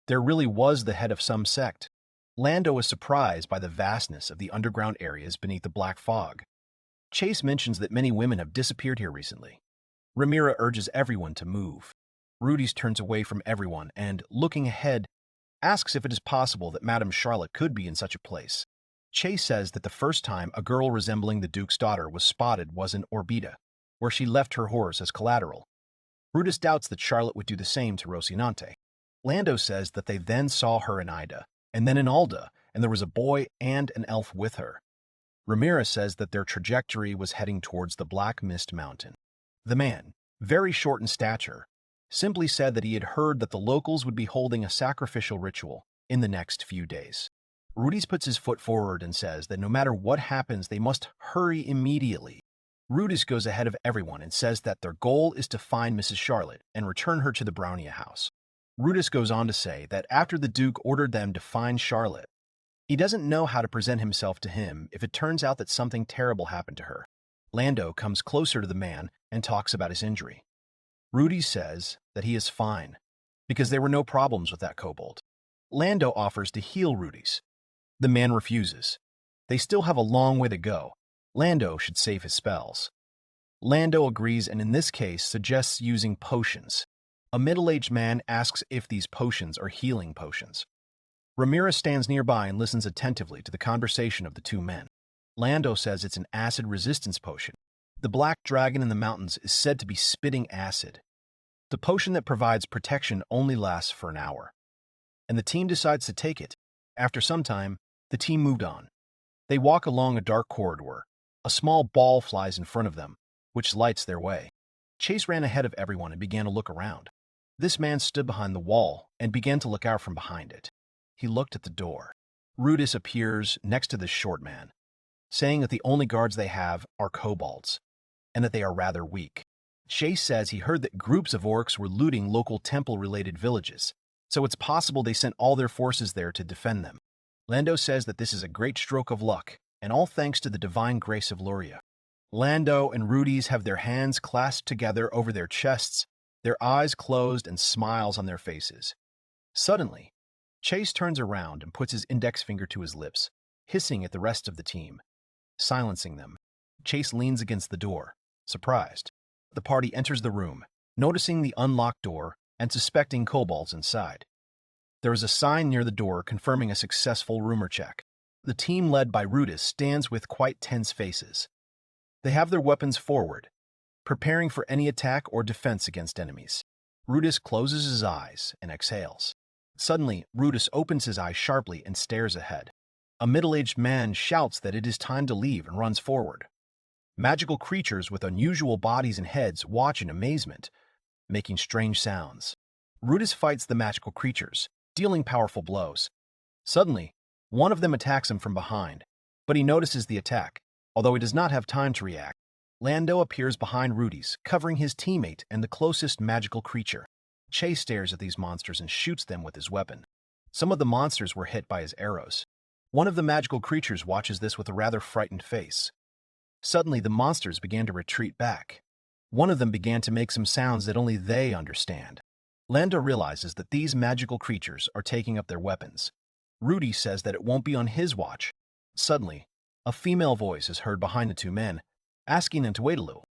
there really was the head of some sect. Lando is surprised by the vastness of the underground areas beneath the black fog. Chase mentions that many women have disappeared here recently. Ramira urges everyone to move. Rudy's turns away from everyone and, looking ahead, asks if it is possible that Madame Charlotte could be in such a place. Chase says that the first time a girl resembling the Duke's daughter was spotted was in Orbita, where she left her horse as collateral. Rudis doubts that Charlotte would do the same to Rocinante. Lando says that they then saw her in Ida, and then in Alda, and there was a boy and an elf with her. Ramira says that their trajectory was heading towards the Black Mist Mountain. The man, very short in stature, simply said that he had heard that the locals would be holding a sacrificial ritual in the next few days. Rudis puts his foot forward and says that no matter what happens, they must hurry immediately. Rudis goes ahead of everyone and says that their goal is to find Mrs. Charlotte and return her to the Brownia house. Rudis goes on to say that after the Duke ordered them to find Charlotte, he doesn't know how to present himself to him if it turns out that something terrible happened to her. Lando comes closer to the man and talks about his injury. Rudis says that he is fine, because there were no problems with that kobold. Lando offers to heal Rudis. The man refuses. They still have a long way to go. Lando should save his spells. Lando agrees and in this case suggests using potions. A middle-aged man asks if these potions are healing potions. Ramira stands nearby and listens attentively to the conversation of the two men. Lando says it's an acid resistance potion. The black dragon in the mountains is said to be spitting acid. The potion that provides protection only lasts for an hour, and the team decides to take it. After some time, the team moved on. They walk along a dark corridor. A small ball flies in front of them, which lights their way. Chase ran ahead of everyone and began to look around. This man stood behind the wall and began to look out from behind it. He looked at the door. Rudis appears next to this short man, saying that the only guards they have are kobolds, and that they are rather weak. Chase says he heard that groups of orcs were looting local temple-related villages, so it's possible they sent all their forces there to defend them. Lando says that this is a great stroke of luck, and all thanks to the divine grace of Luria. Lando and Rudis have their hands clasped together over their chests, their eyes closed and smiles on their faces. Suddenly, Chase turns around and puts his index finger to his lips, hissing at the rest of the team, silencing them. Chase leans against the door, surprised. The party enters the room, noticing the unlocked door and suspecting kobolds inside. There is a sign near the door confirming a successful rumor check. The team led by Rudis stands with quite tense faces. They have their weapons forward, preparing for any attack or defense against enemies. Rudis closes his eyes and exhales. Suddenly, Rudis opens his eyes sharply and stares ahead. A middle-aged man shouts that it is time to leave and runs forward. Magical creatures with unusual bodies and heads watch in amazement, making strange sounds. Rudis fights the magical creatures, dealing powerful blows. Suddenly, one of them attacks him from behind, but he notices the attack. Although he does not have time to react, Lando appears behind Rudis, covering his teammate and the closest magical creature. Chase stares at these monsters and shoots them with his weapon. Some of the monsters were hit by his arrows. One of the magical creatures watches this with a rather frightened face. Suddenly, the monsters began to retreat back. One of them began to make some sounds that only they understand. Lando realizes that these magical creatures are taking up their weapons. Rudy says that it won't be on his watch. Suddenly, a female voice is heard behind the two men, asking them to wait a little.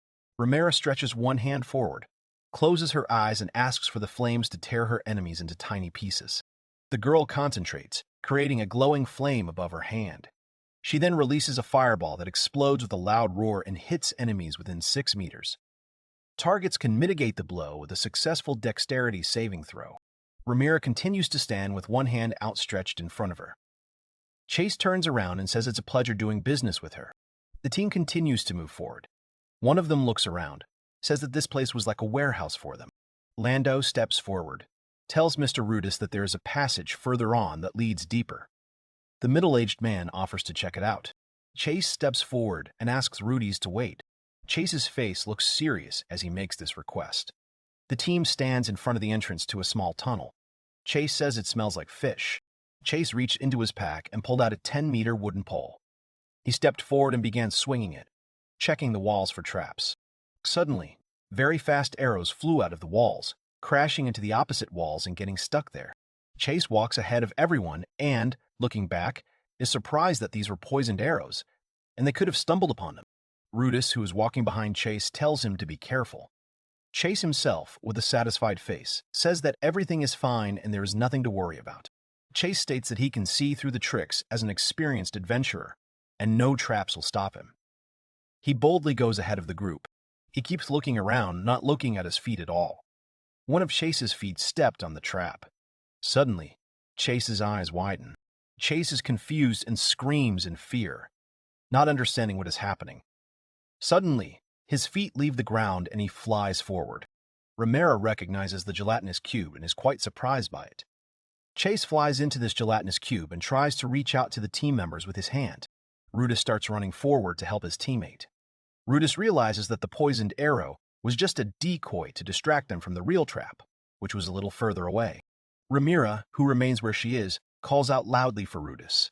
Ramira stretches one hand forward, closes her eyes and asks for the flames to tear her enemies into tiny pieces. The girl concentrates, creating a glowing flame above her hand. She then releases a fireball that explodes with a loud roar and hits enemies within 6 meters. Targets can mitigate the blow with a successful dexterity saving throw. Rhaenyra continues to stand with one hand outstretched in front of her. Chase turns around and says it's a pleasure doing business with her. The team continues to move forward. One of them looks around, says that this place was like a warehouse for them. Lando steps forward, tells Mr. Rudis that there is a passage further on that leads deeper. The middle-aged man offers to check it out. Chase steps forward and asks Rudis to wait. Chase's face looks serious as he makes this request. The team stands in front of the entrance to a small tunnel. Chase says it smells like fish. Chase reached into his pack and pulled out a 10-meter wooden pole. He stepped forward and began swinging it, checking the walls for traps. Suddenly, very fast arrows flew out of the walls, crashing into the opposite walls and getting stuck there. Chase walks ahead of everyone and, looking back, is surprised that these were poisoned arrows, and they could have stumbled upon him. Rudis, who is walking behind Chase, tells him to be careful. Chase himself, with a satisfied face, says that everything is fine and there is nothing to worry about. Chase states that he can see through the tricks as an experienced adventurer, and no traps will stop him. He boldly goes ahead of the group. He keeps looking around, not looking at his feet at all. One of Chase's feet stepped on the trap. Suddenly, Chase's eyes widen. Chase is confused and screams in fear, not understanding what is happening. Suddenly, his feet leave the ground and he flies forward. Rhaenyra recognizes the gelatinous cube and is quite surprised by it. Chase flies into this gelatinous cube and tries to reach out to the team members with his hand. Rudis starts running forward to help his teammate. Rudis realizes that the poisoned arrow was just a decoy to distract them from the real trap, which was a little further away. Rhaenyra, who remains where she is, calls out loudly for Rudis.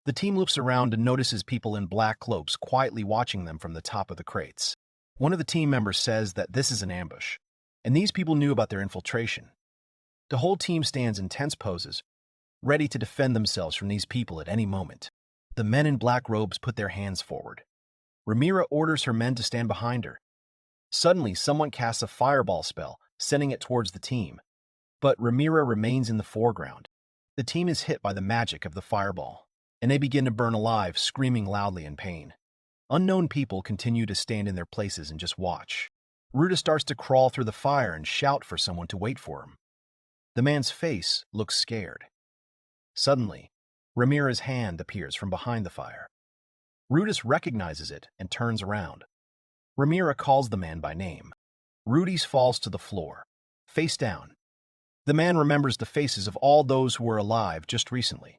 The team looks around and notices people in black cloaks quietly watching them from the top of the crates. One of the team members says that this is an ambush, and these people knew about their infiltration. The whole team stands in tense poses, ready to defend themselves from these people at any moment. The men in black robes put their hands forward. Rhaenyra orders her men to stand behind her. Suddenly, someone casts a fireball spell, sending it towards the team. But Rhaenyra remains in the foreground. The team is hit by the magic of the fireball, and they begin to burn alive, screaming loudly in pain. Unknown people continue to stand in their places and just watch. Rudis starts to crawl through the fire and shout for someone to wait for him. The man's face looks scared. Suddenly, Rhaenyra's hand appears from behind the fire. Rudis recognizes it and turns around. Rhaenyra calls the man by name. Rudis falls to the floor, face down. The man remembers the faces of all those who were alive just recently,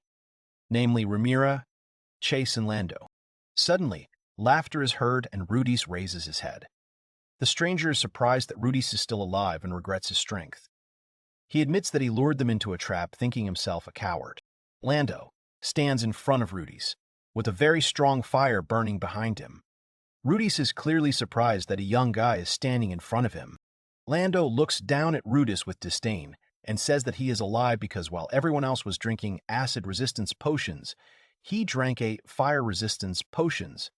namely Rhaenyra, Chase, and Lando. Suddenly, laughter is heard and Rudis raises his head. The stranger is surprised that Rudis is still alive and regrets his strength. He admits that he lured them into a trap, thinking himself a coward. Lando stands in front of Rudis, with a very strong fire burning behind him. Rudis is clearly surprised that a young guy is standing in front of him. Lando looks down at Rudis with disdain and says that he is alive because while everyone else was drinking acid resistance potions, he drank a fire resistance potions.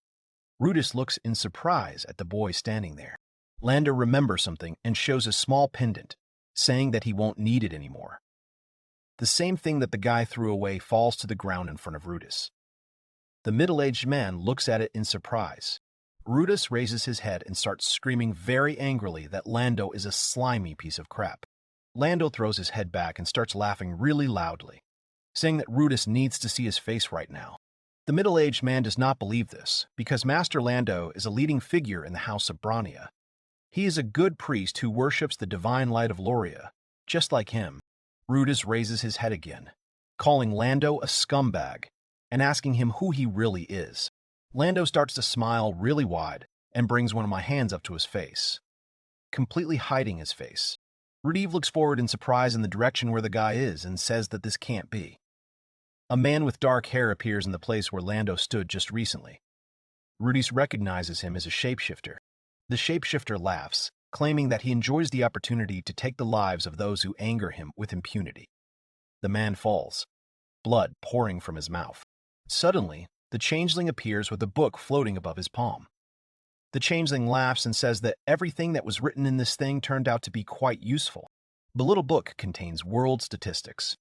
Rudis looks in surprise at the boy standing there. Lando remembers something and shows a small pendant, saying that he won't need it anymore. The same thing that the guy threw away falls to the ground in front of Rudis. The middle-aged man looks at it in surprise. Rudis raises his head and starts screaming very angrily that Lando is a slimy piece of crap. Lando throws his head back and starts laughing really loudly, saying that Rudis needs to see his face right now. The middle-aged man does not believe this, because Master Lando is a leading figure in the House of Brania. He is a good priest who worships the divine light of Loria, just like him. Rudis raises his head again, calling Lando a scumbag and asking him who he really is. Lando starts to smile really wide and brings one of my hands up to his face, completely hiding his face. Rudis looks forward in surprise in the direction where the guy is and says that this can't be. A man with dark hair appears in the place where Lando stood just recently. Rudis recognizes him as a shapeshifter. The shapeshifter laughs, claiming that he enjoys the opportunity to take the lives of those who anger him with impunity. The man falls, blood pouring from his mouth. Suddenly, the changeling appears with a book floating above his palm. The changeling laughs and says that everything that was written in this thing turned out to be quite useful. The little book contains world statistics.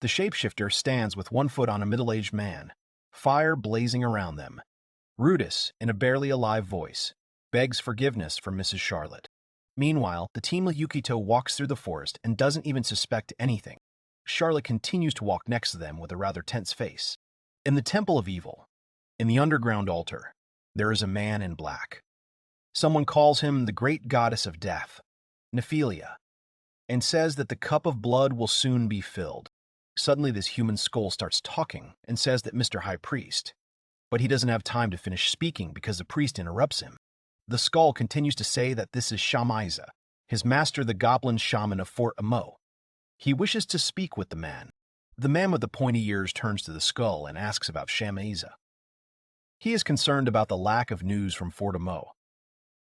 The shapeshifter stands with one foot on a middle-aged man, fire blazing around them. Rudis, in a barely alive voice, begs forgiveness from Mrs. Charlotte. Meanwhile, the team of Yukito walks through the forest and doesn't even suspect anything. Charlotte continues to walk next to them with a rather tense face. In the Temple of Evil, in the underground altar, there is a man in black. Someone calls him the great goddess of death, Nephilia, and says that the cup of blood will soon be filled. Suddenly, this human skull starts talking and says that Mr. High Priest, but he doesn't have time to finish speaking because the priest interrupts him. The skull continues to say that this is Shamaiza, his master, the goblin shaman of Fort Amo. He wishes to speak with the man. The man with the pointy ears turns to the skull and asks about Shamaiza. He is concerned about the lack of news from Fort Amo.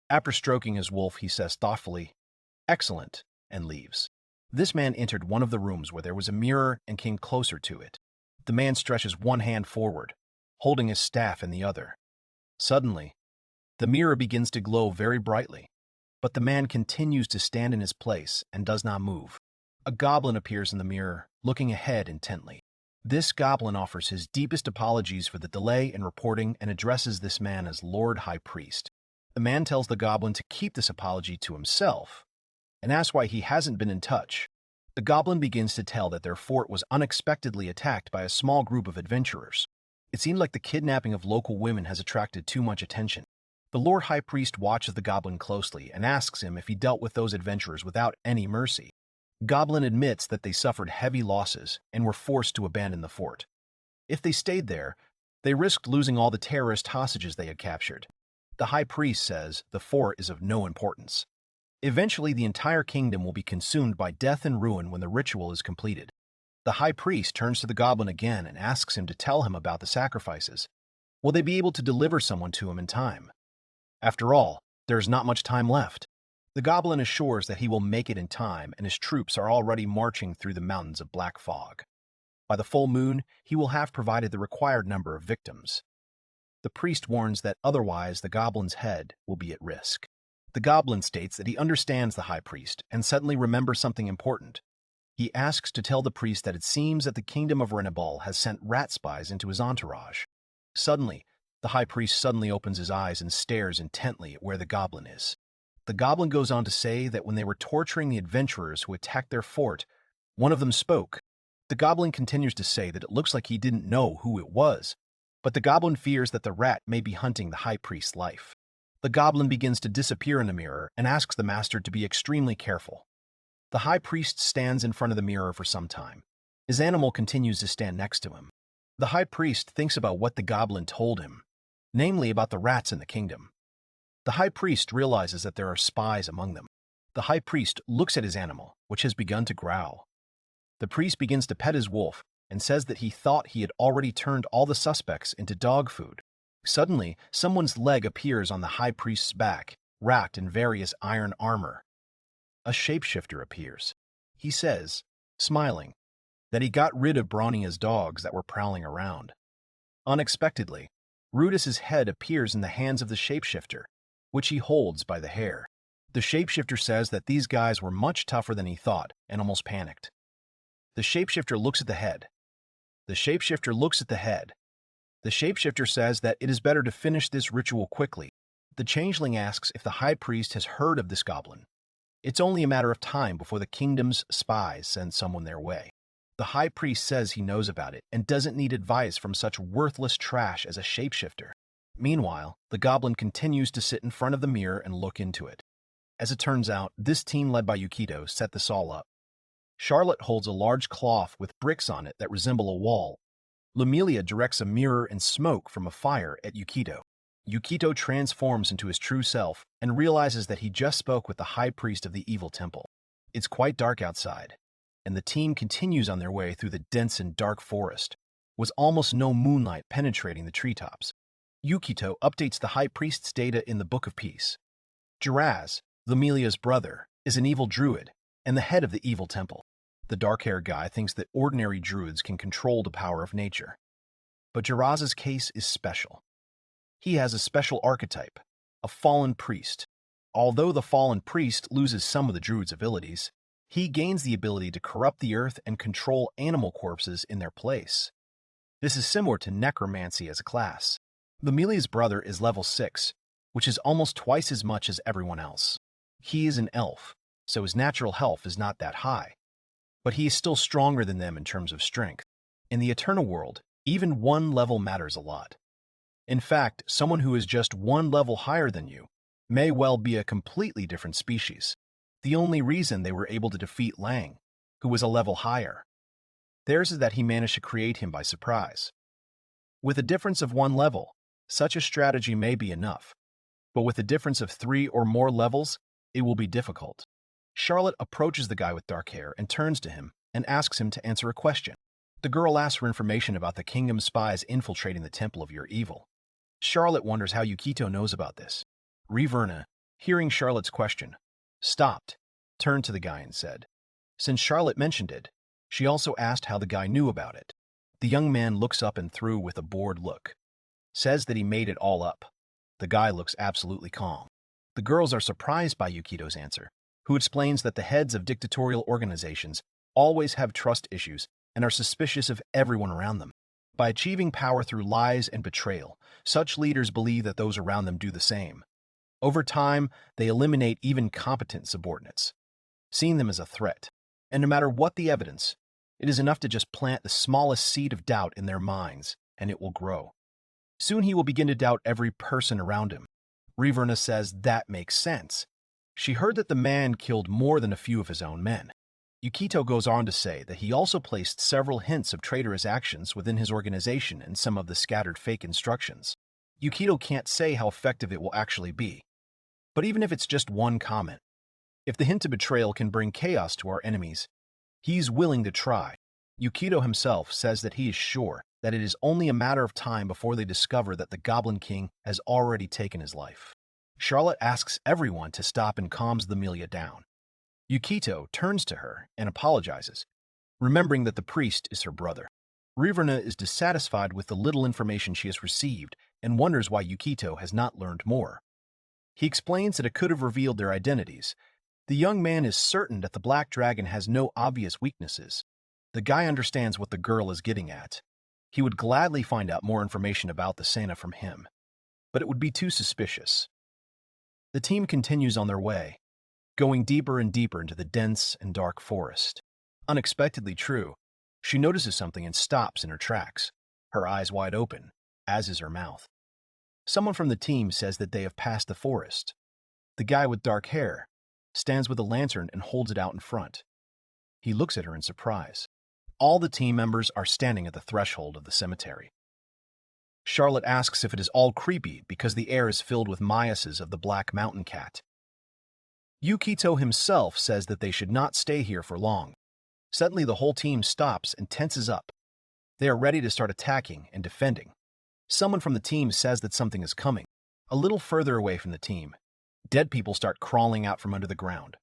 After stroking his wolf, he says thoughtfully, "Excellent," and leaves. This man entered one of the rooms where there was a mirror and came closer to it. The man stretches one hand forward, holding his staff in the other. Suddenly, the mirror begins to glow very brightly, but the man continues to stand in his place and does not move. A goblin appears in the mirror, looking ahead intently. This goblin offers his deepest apologies for the delay in reporting and addresses this man as Lord High Priest. The man tells the goblin to keep this apology to himself and asks why he hasn't been in touch. The goblin begins to tell that their fort was unexpectedly attacked by a small group of adventurers. It seemed like the kidnapping of local women has attracted too much attention. The Lord High Priest watches the goblin closely and asks him if he dealt with those adventurers without any mercy. Goblin admits that they suffered heavy losses and were forced to abandon the fort. If they stayed there, they risked losing all the terrorist hostages they had captured. The High Priest says the fort is of no importance. Eventually, the entire kingdom will be consumed by death and ruin when the ritual is completed. The High Priest turns to the goblin again and asks him to tell him about the sacrifices. Will they be able to deliver someone to him in time? After all, there is not much time left. The goblin assures that he will make it in time, and his troops are already marching through the mountains of black fog. By the full moon, he will have provided the required number of victims. The priest warns that otherwise the goblin's head will be at risk. The goblin states that he understands the High Priest and suddenly remembers something important. He asks to tell the priest that it seems that the kingdom of Renabal has sent rat spies into his entourage. Suddenly, the High Priest suddenly opens his eyes and stares intently at where the goblin is. The goblin goes on to say that when they were torturing the adventurers who attacked their fort, one of them spoke. The goblin continues to say that it looks like he didn't know who it was, but the goblin fears that the rat may be hunting the High Priest's life. The goblin begins to disappear in the mirror and asks the master to be extremely careful. The High Priest stands in front of the mirror for some time. His animal continues to stand next to him. The High Priest thinks about what the goblin told him, namely about the rats in the kingdom. The High Priest realizes that there are spies among them. The High Priest looks at his animal, which has begun to growl. The priest begins to pet his wolf and says that he thought he had already turned all the suspects into dog food. Suddenly, someone's leg appears on the High Priest's back, wrapped in various iron armor. A shapeshifter appears. He says, smiling, that he got rid of Brawnia's dogs that were prowling around. Unexpectedly, Rudis's head appears in the hands of the shapeshifter, which he holds by the hair. The shapeshifter says that these guys were much tougher than he thought and almost panicked. The shapeshifter looks at the head. The shapeshifter looks at the head. The shapeshifter says that it is better to finish this ritual quickly. The changeling asks if the High Priest has heard of this goblin. It's only a matter of time before the kingdom's spies send someone their way. The High Priest says he knows about it and doesn't need advice from such worthless trash as a shapeshifter. Meanwhile, the goblin continues to sit in front of the mirror and look into it. As it turns out, this team led by Yukito set this all up. Charlotte holds a large cloth with bricks on it that resemble a wall. Lumilia directs a mirror and smoke from a fire at Yukito. Yukito transforms into his true self and realizes that he just spoke with the High Priest of the Evil Temple. It's quite dark outside, and the team continues on their way through the dense and dark forest, with almost no moonlight penetrating the treetops. Yukito updates the High Priest's data in the Book of Peace. Jiraz, Lumilia's brother, is an evil druid and the head of the Evil Temple. The dark-haired guy thinks that ordinary druids can control the power of nature. But Jiraz's case is special. He has a special archetype, a fallen priest. Although the fallen priest loses some of the druid's abilities, he gains the ability to corrupt the earth and control animal corpses in their place. This is similar to necromancy as a class. Lumilia's brother is level 6, which is almost twice as much as everyone else. He is an elf, so his natural health is not that high, but he is still stronger than them in terms of strength. In the eternal world, even one level matters a lot. In fact, someone who is just one level higher than you may well be a completely different species. The only reason they were able to defeat Lang, who was a level higher, theirs is that he managed to create him by surprise. With a difference of one level, such a strategy may be enough, but with a difference of 3 or more levels, it will be difficult. Charlotte approaches the guy with dark hair and turns to him and asks him to answer a question. The girl asks for information about the kingdom's spies infiltrating the Temple of Your Evil. Charlotte wonders how Yukito knows about this. Reverna, hearing Charlotte's question, stopped, turned to the guy and said, since Charlotte mentioned it, she also asked how the guy knew about it. The young man looks up and through with a bored look. Says that he made it all up. The guy looks absolutely calm. The girls are surprised by Yukito's answer, who explains that the heads of dictatorial organizations always have trust issues and are suspicious of everyone around them. By achieving power through lies and betrayal, such leaders believe that those around them do the same. Over time, they eliminate even competent subordinates, seeing them as a threat. And no matter what the evidence, it is enough to just plant the smallest seed of doubt in their minds, and it will grow. Soon he will begin to doubt every person around him. Reverna says that makes sense. She heard that the man killed more than a few of his own men. Yukito goes on to say that he also placed several hints of traitorous actions within his organization in some of the scattered fake instructions. Yukito can't say how effective it will actually be. But even if it's just one comment, if the hint of betrayal can bring chaos to our enemies, he's willing to try. Yukito himself says that he is sure that it is only a matter of time before they discover that the Goblin King has already taken his life. Charlotte asks everyone to stop and calms the Amelia down. Yukito turns to her and apologizes, remembering that the priest is her brother. Reverna is dissatisfied with the little information she has received and wonders why Yukito has not learned more. He explains that it could have revealed their identities. The young man is certain that the Black Dragon has no obvious weaknesses. The guy understands what the girl is getting at. He would gladly find out more information about the Santa from him, but it would be too suspicious. The team continues on their way, going deeper and deeper into the dense and dark forest. Unexpectedly true, she notices something and stops in her tracks, her eyes wide open, as is her mouth. Someone from the team says that they have passed the forest. The guy with dark hair stands with a lantern and holds it out in front. He looks at her in surprise. All the team members are standing at the threshold of the cemetery. Charlotte asks if it is all creepy because the air is filled with miases of the black mountain cat. Yukito himself says that they should not stay here for long. Suddenly the whole team stops and tenses up. They are ready to start attacking and defending. Someone from the team says that something is coming. A little further away from the team, dead people start crawling out from under the ground.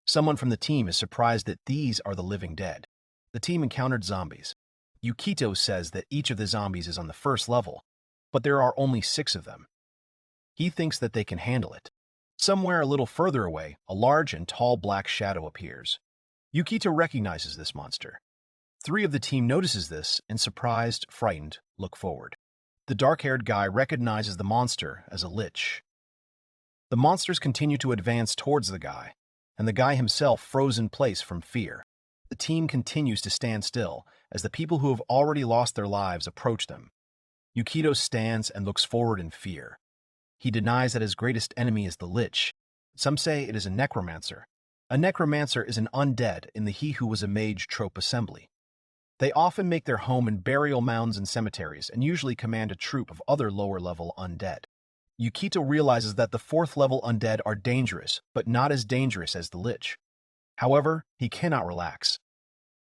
Someone from the team is surprised that these are the living dead. The team encountered zombies. Yukito says that each of the zombies is on the first level, but there are only 6 of them. He thinks that they can handle it. Somewhere a little further away, a large and tall black shadow appears. Yukito recognizes this monster. 3 of the team notices this and, surprised, frightened, look forward. The dark-haired guy recognizes the monster as a lich. The monsters continue to advance towards the guy, and the guy himself froze in place from fear. The team continues to stand still as the people who have already lost their lives approach them. Yukito stands and looks forward in fear. He denies that his greatest enemy is the lich. Some say it is a necromancer. A necromancer is an undead in the He Who Was a Mage trope assembly. They often make their home in burial mounds and cemeteries and usually command a troop of other lower-level undead. Yukito realizes that the 4th-level undead are dangerous, but not as dangerous as the lich. However, he cannot relax.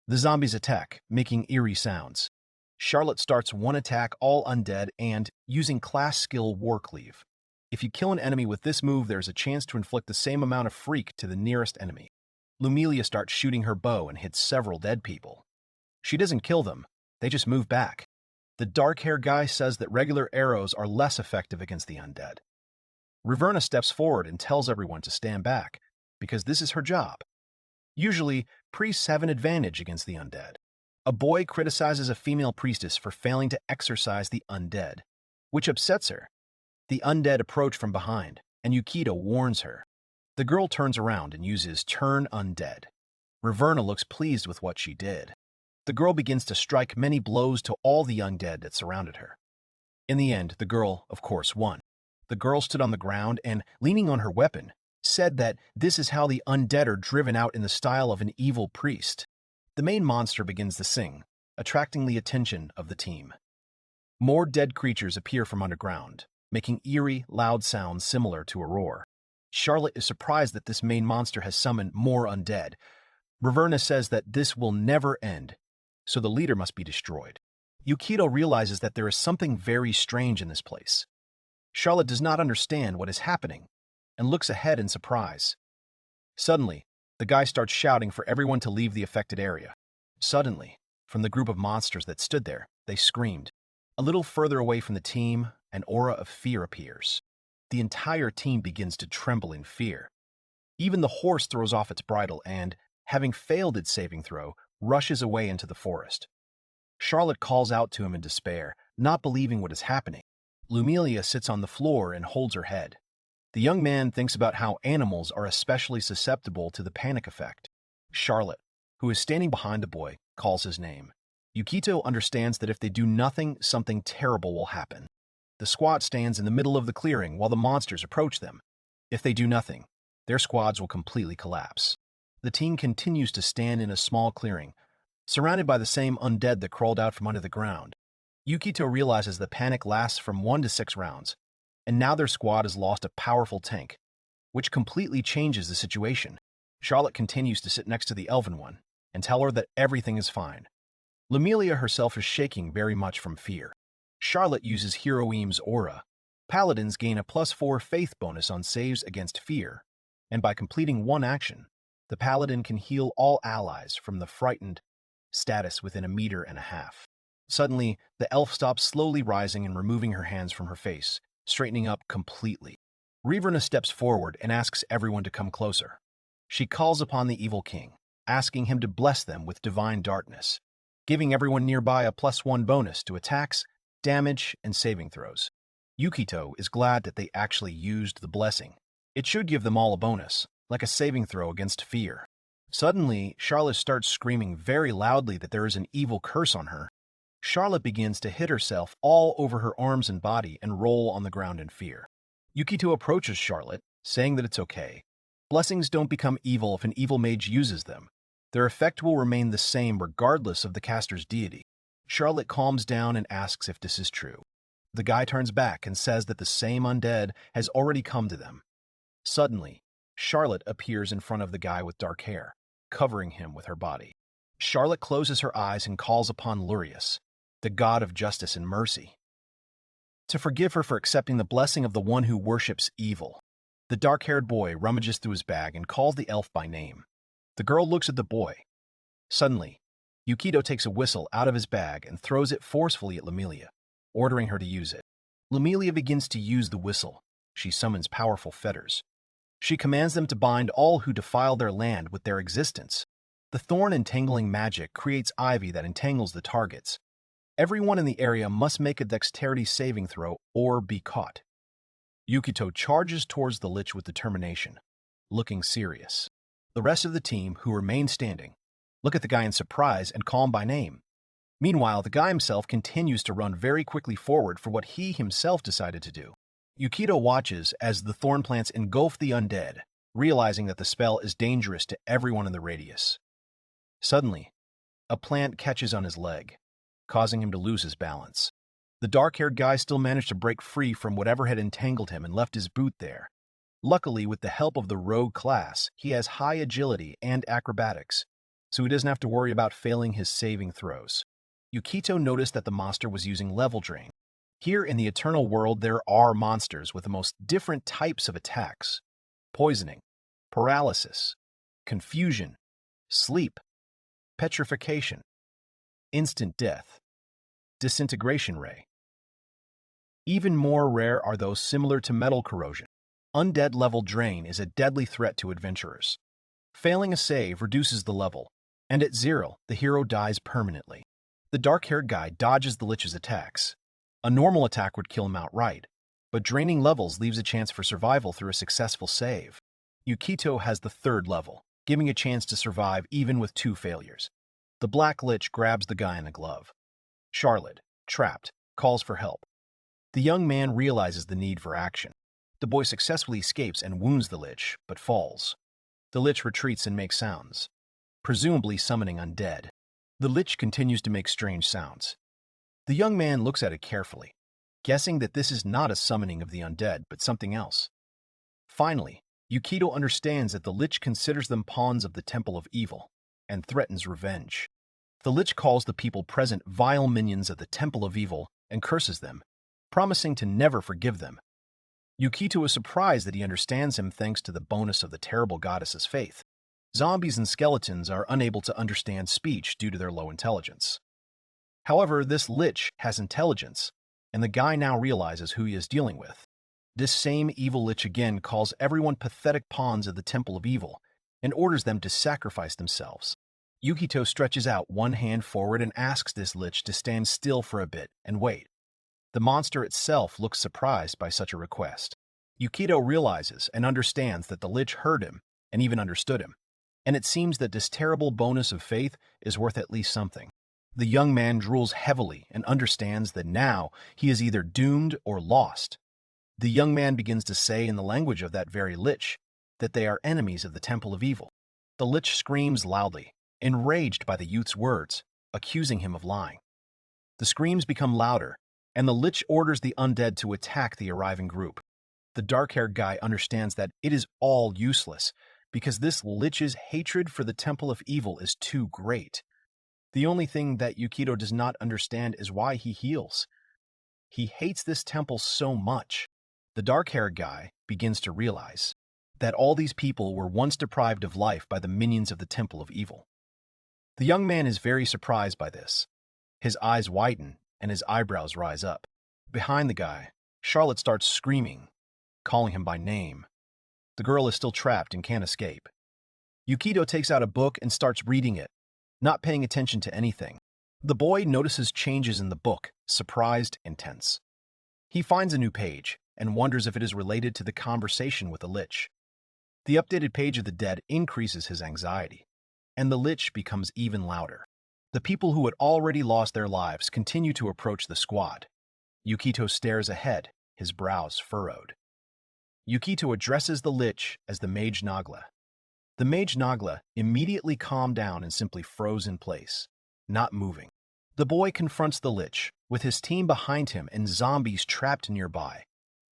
The zombies attack, making eerie sounds. Charlotte starts one attack all undead and, using class skill War Cleave. If you kill an enemy with this move, there is a chance to inflict the same amount of freak to the nearest enemy. Lumelia starts shooting her bow and hits several dead people. She doesn't kill them, they just move back. The dark-haired guy says that regular arrows are less effective against the undead. Reverna steps forward and tells everyone to stand back, because this is her job. Usually, priests have an advantage against the undead. A boy criticizes a female priestess for failing to exorcise the undead, which upsets her. The undead approach from behind, and Yukito warns her. The girl turns around and uses Turn Undead. Raverna looks pleased with what she did. The girl begins to strike many blows to all the undead that surrounded her. In the end, the girl, of course, won. The girl stood on the ground and, leaning on her weapon, said that this is how the undead are driven out in the style of an evil priest. The main monster begins to sing, attracting the attention of the team. More dead creatures appear from underground, making eerie, loud sounds similar to a roar. Charlotte is surprised that this main monster has summoned more undead. Raverna says that this will never end, so the leader must be destroyed. Yukito realizes that there is something very strange in this place. Charlotte does not understand what is happening and looks ahead in surprise. Suddenly, the guy starts shouting for everyone to leave the affected area. Suddenly, from the group of monsters that stood there, they screamed. A little further away from the team, an aura of fear appears. The entire team begins to tremble in fear. Even the horse throws off its bridle and, having failed its saving throw, rushes away into the forest. Charlotte calls out to him in despair, not believing what is happening. Lumilia sits on the floor and holds her head. The young man thinks about how animals are especially susceptible to the panic effect. Charlotte, who is standing behind the boy, calls his name. Yukito understands that if they do nothing, something terrible will happen. The squad stands in the middle of the clearing while the monsters approach them. If they do nothing, their squads will completely collapse. The team continues to stand in a small clearing, surrounded by the same undead that crawled out from under the ground. Yukito realizes the panic lasts from 1 to 6 rounds, and now their squad has lost a powerful tank, which completely changes the situation. Charlotte continues to sit next to the Elven one and tell her that everything is fine. Lumilia herself is shaking very much from fear. Charlotte uses Heroim's aura. Paladins gain a +4 faith bonus on saves against fear, and by completing one action, the paladin can heal all allies from the frightened status within 1.5 meters. Suddenly, the elf stops slowly rising and removing her hands from her face, straightening up completely. Raverna steps forward and asks everyone to come closer. She calls upon the evil king, asking him to bless them with divine darkness, giving everyone nearby a +1 bonus to attacks, damage, and saving throws. Yukito is glad that they actually used the blessing. It should give them all a bonus, like a saving throw against fear. Suddenly, Charlotte starts screaming very loudly that there is an evil curse on her. Charlotte begins to hit herself all over her arms and body and roll on the ground in fear. Yukito approaches Charlotte, saying that it's okay. Blessings don't become evil if an evil mage uses them. Their effect will remain the same regardless of the caster's deity. Charlotte calms down and asks if this is true. The guy turns back and says that the same undead has already come to them. Suddenly, Charlotte appears in front of the guy with dark hair, covering him with her body. Charlotte closes her eyes and calls upon Lurius, the god of justice and mercy, to forgive her for accepting the blessing of the one who worships evil. The dark-haired boy rummages through his bag and calls the elf by name. The girl looks at the boy. Suddenly, Yukito takes a whistle out of his bag and throws it forcefully at Lumilia, ordering her to use it. Lumilia begins to use the whistle. She summons powerful fetters. She commands them to bind all who defile their land with their existence. The thorn entangling magic creates ivy that entangles the targets. Everyone in the area must make a dexterity saving throw or be caught. Yukito charges towards the lich with determination, looking serious. The rest of the team, who remain standing, look at the guy in surprise and call him by name. Meanwhile, the guy himself continues to run very quickly forward for what he himself decided to do. Yukito watches as the thorn plants engulf the undead, realizing that the spell is dangerous to everyone in the radius. Suddenly, a plant catches on his leg, causing him to lose his balance. The dark-haired guy still managed to break free from whatever had entangled him and left his boot there. Luckily, with the help of the rogue class, he has high agility and acrobatics, so he doesn't have to worry about failing his saving throws. Yukito noticed that the monster was using level drain. Here in the Eternal World, there are monsters with the most different types of attacks: poisoning, paralysis, confusion, sleep, petrification, instant death, disintegration ray. Even more rare are those similar to metal corrosion. Undead level drain is a deadly threat to adventurers. Failing a save reduces the level, and at 0, the hero dies permanently. The dark-haired guy dodges the lich's attacks. A normal attack would kill him outright, but draining levels leaves a chance for survival through a successful save. Yukito has the third level, giving a chance to survive even with 2 failures. The Black Lich grabs the guy in the glove. Charlotte, trapped, calls for help. The young man realizes the need for action. The boy successfully escapes and wounds the Lich, but falls. The Lich retreats and makes sounds, presumably summoning undead. The Lich continues to make strange sounds. The young man looks at it carefully, guessing that this is not a summoning of the undead, but something else. Finally, Yukito understands that the Lich considers them pawns of the Temple of Evil and threatens revenge. The Lich calls the people present vile minions of the Temple of Evil and curses them, promising to never forgive them. Yukito is surprised that he understands him thanks to the bonus of the terrible goddess's faith. Zombies and skeletons are unable to understand speech due to their low intelligence. However, this Lich has intelligence, and the guy now realizes who he is dealing with. This same evil Lich again calls everyone pathetic pawns of the Temple of Evil and orders them to sacrifice themselves. Yukito stretches out one hand forward and asks this Lich to stand still for a bit and wait. The monster itself looks surprised by such a request. Yukito realizes and understands that the Lich heard him and even understood him, and it seems that this terrible bonus of faith is worth at least something. The young man drools heavily and understands that now he is either doomed or lost. The young man begins to say in the language of that very Lich that they are enemies of the Temple of Evil. The Lich screams loudly, enraged by the youth's words, accusing him of lying. The screams become louder, and the Lich orders the undead to attack the arriving group. The dark-haired guy understands that it is all useless because this Lich's hatred for the Temple of Evil is too great. The only thing that Yukito does not understand is why he heals. He hates this temple so much. The dark-haired guy begins to realize that all these people were once deprived of life by the minions of the Temple of Evil. The young man is very surprised by this. His eyes widen and his eyebrows rise up. Behind the guy, Charlotte starts screaming, calling him by name. The girl is still trapped and can't escape. Yukito takes out a book and starts reading it, not paying attention to anything. The boy notices changes in the book, surprised and tense. He finds a new page and wonders if it is related to the conversation with the Lich. The updated page of the dead increases his anxiety, and the Lich becomes even louder. The people who had already lost their lives continue to approach the squad. Yukito stares ahead, his brows furrowed. Yukito addresses the Lich as the Mage Nagla. The Mage Nagla immediately calmed down and simply froze in place, not moving. The boy confronts the Lich, with his team behind him and zombies trapped nearby.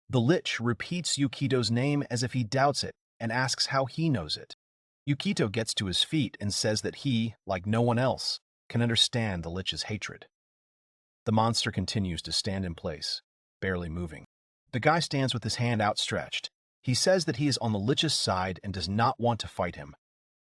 The Lich repeats Yukito's name as if he doubts it and asks how he knows it. Yukito gets to his feet and says that he, like no one else, can understand the Lich's hatred. The monster continues to stand in place, barely moving. The guy stands with his hand outstretched. He says that he is on the Lich's side and does not want to fight him.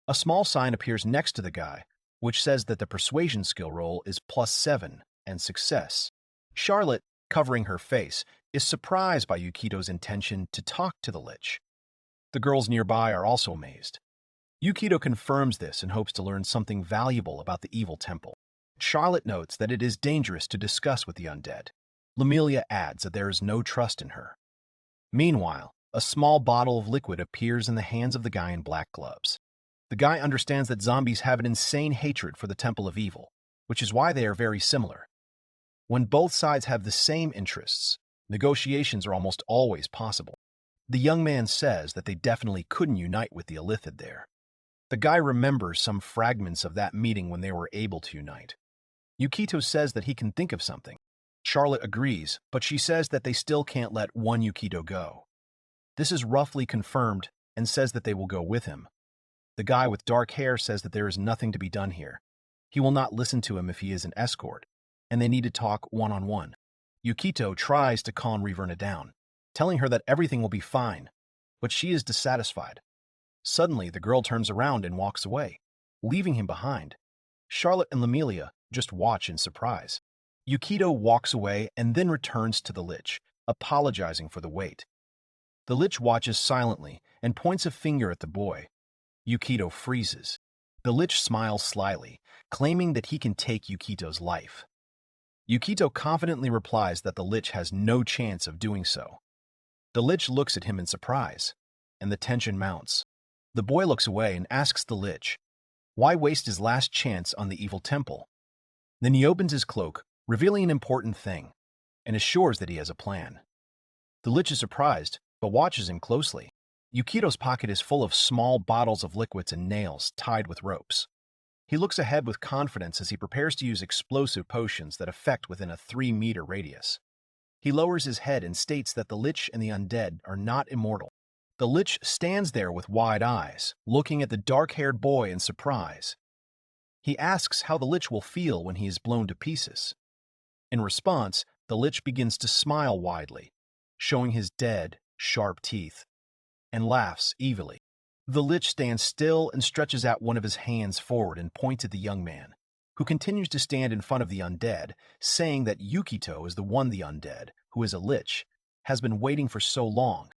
A small sign appears next to the guy, which says that the persuasion skill roll is +7 and success. Charlotte, covering her face, is surprised by Yukito's intention to talk to the Lich. The girls nearby are also amazed. Yukito confirms this and hopes to learn something valuable about the evil temple. Charlotte notes that it is dangerous to discuss with the undead. Lamelia adds that there is no trust in her. Meanwhile, a small bottle of liquid appears in the hands of the guy in black gloves. The guy understands that zombies have an insane hatred for the Temple of Evil, which is why they are very similar. When both sides have the same interests, negotiations are almost always possible. The young man says that they definitely couldn't unite with the Illithid there. The guy remembers some fragments of that meeting when they were able to unite. Yukito says that he can think of something. Charlotte agrees, but she says that they still can't let one Yukito go. This is roughly confirmed and says that they will go with him. The guy with dark hair says that there is nothing to be done here. He will not listen to him if he is an escort, and they need to talk one-on-one. Yukito tries to calm Reverna down, telling her that everything will be fine, but she is dissatisfied. Suddenly, the girl turns around and walks away, leaving him behind. Charlotte and Lamelia just watch in surprise. Yukito walks away and then returns to the Lich, apologizing for the wait. The Lich watches silently and points a finger at the boy. Yukito freezes. The Lich smiles slyly, claiming that he can take Yukito's life. Yukito confidently replies that the Lich has no chance of doing so. The Lich looks at him in surprise. and the tension mounts. The boy looks away and asks the Lich, why waste his last chance on the evil temple? Then he opens his cloak, revealing an important thing, and assures that he has a plan. The Lich is surprised, but watches him closely. Yukito's pocket is full of small bottles of liquids and nails tied with ropes. He looks ahead with confidence as he prepares to use explosive potions that affect within a 3-meter radius. He lowers his head and states that the Lich and the undead are not immortal. The Lich stands there with wide eyes, looking at the dark-haired boy in surprise. He asks how the Lich will feel when he is blown to pieces. In response, the Lich begins to smile widely, showing his dead, sharp teeth, and laughs evilly. The Lich stands still and stretches out one of his hands forward and points at the young man, who continues to stand in front of the undead, saying that Yukito is the undead, who is a Lich, has been waiting for so long,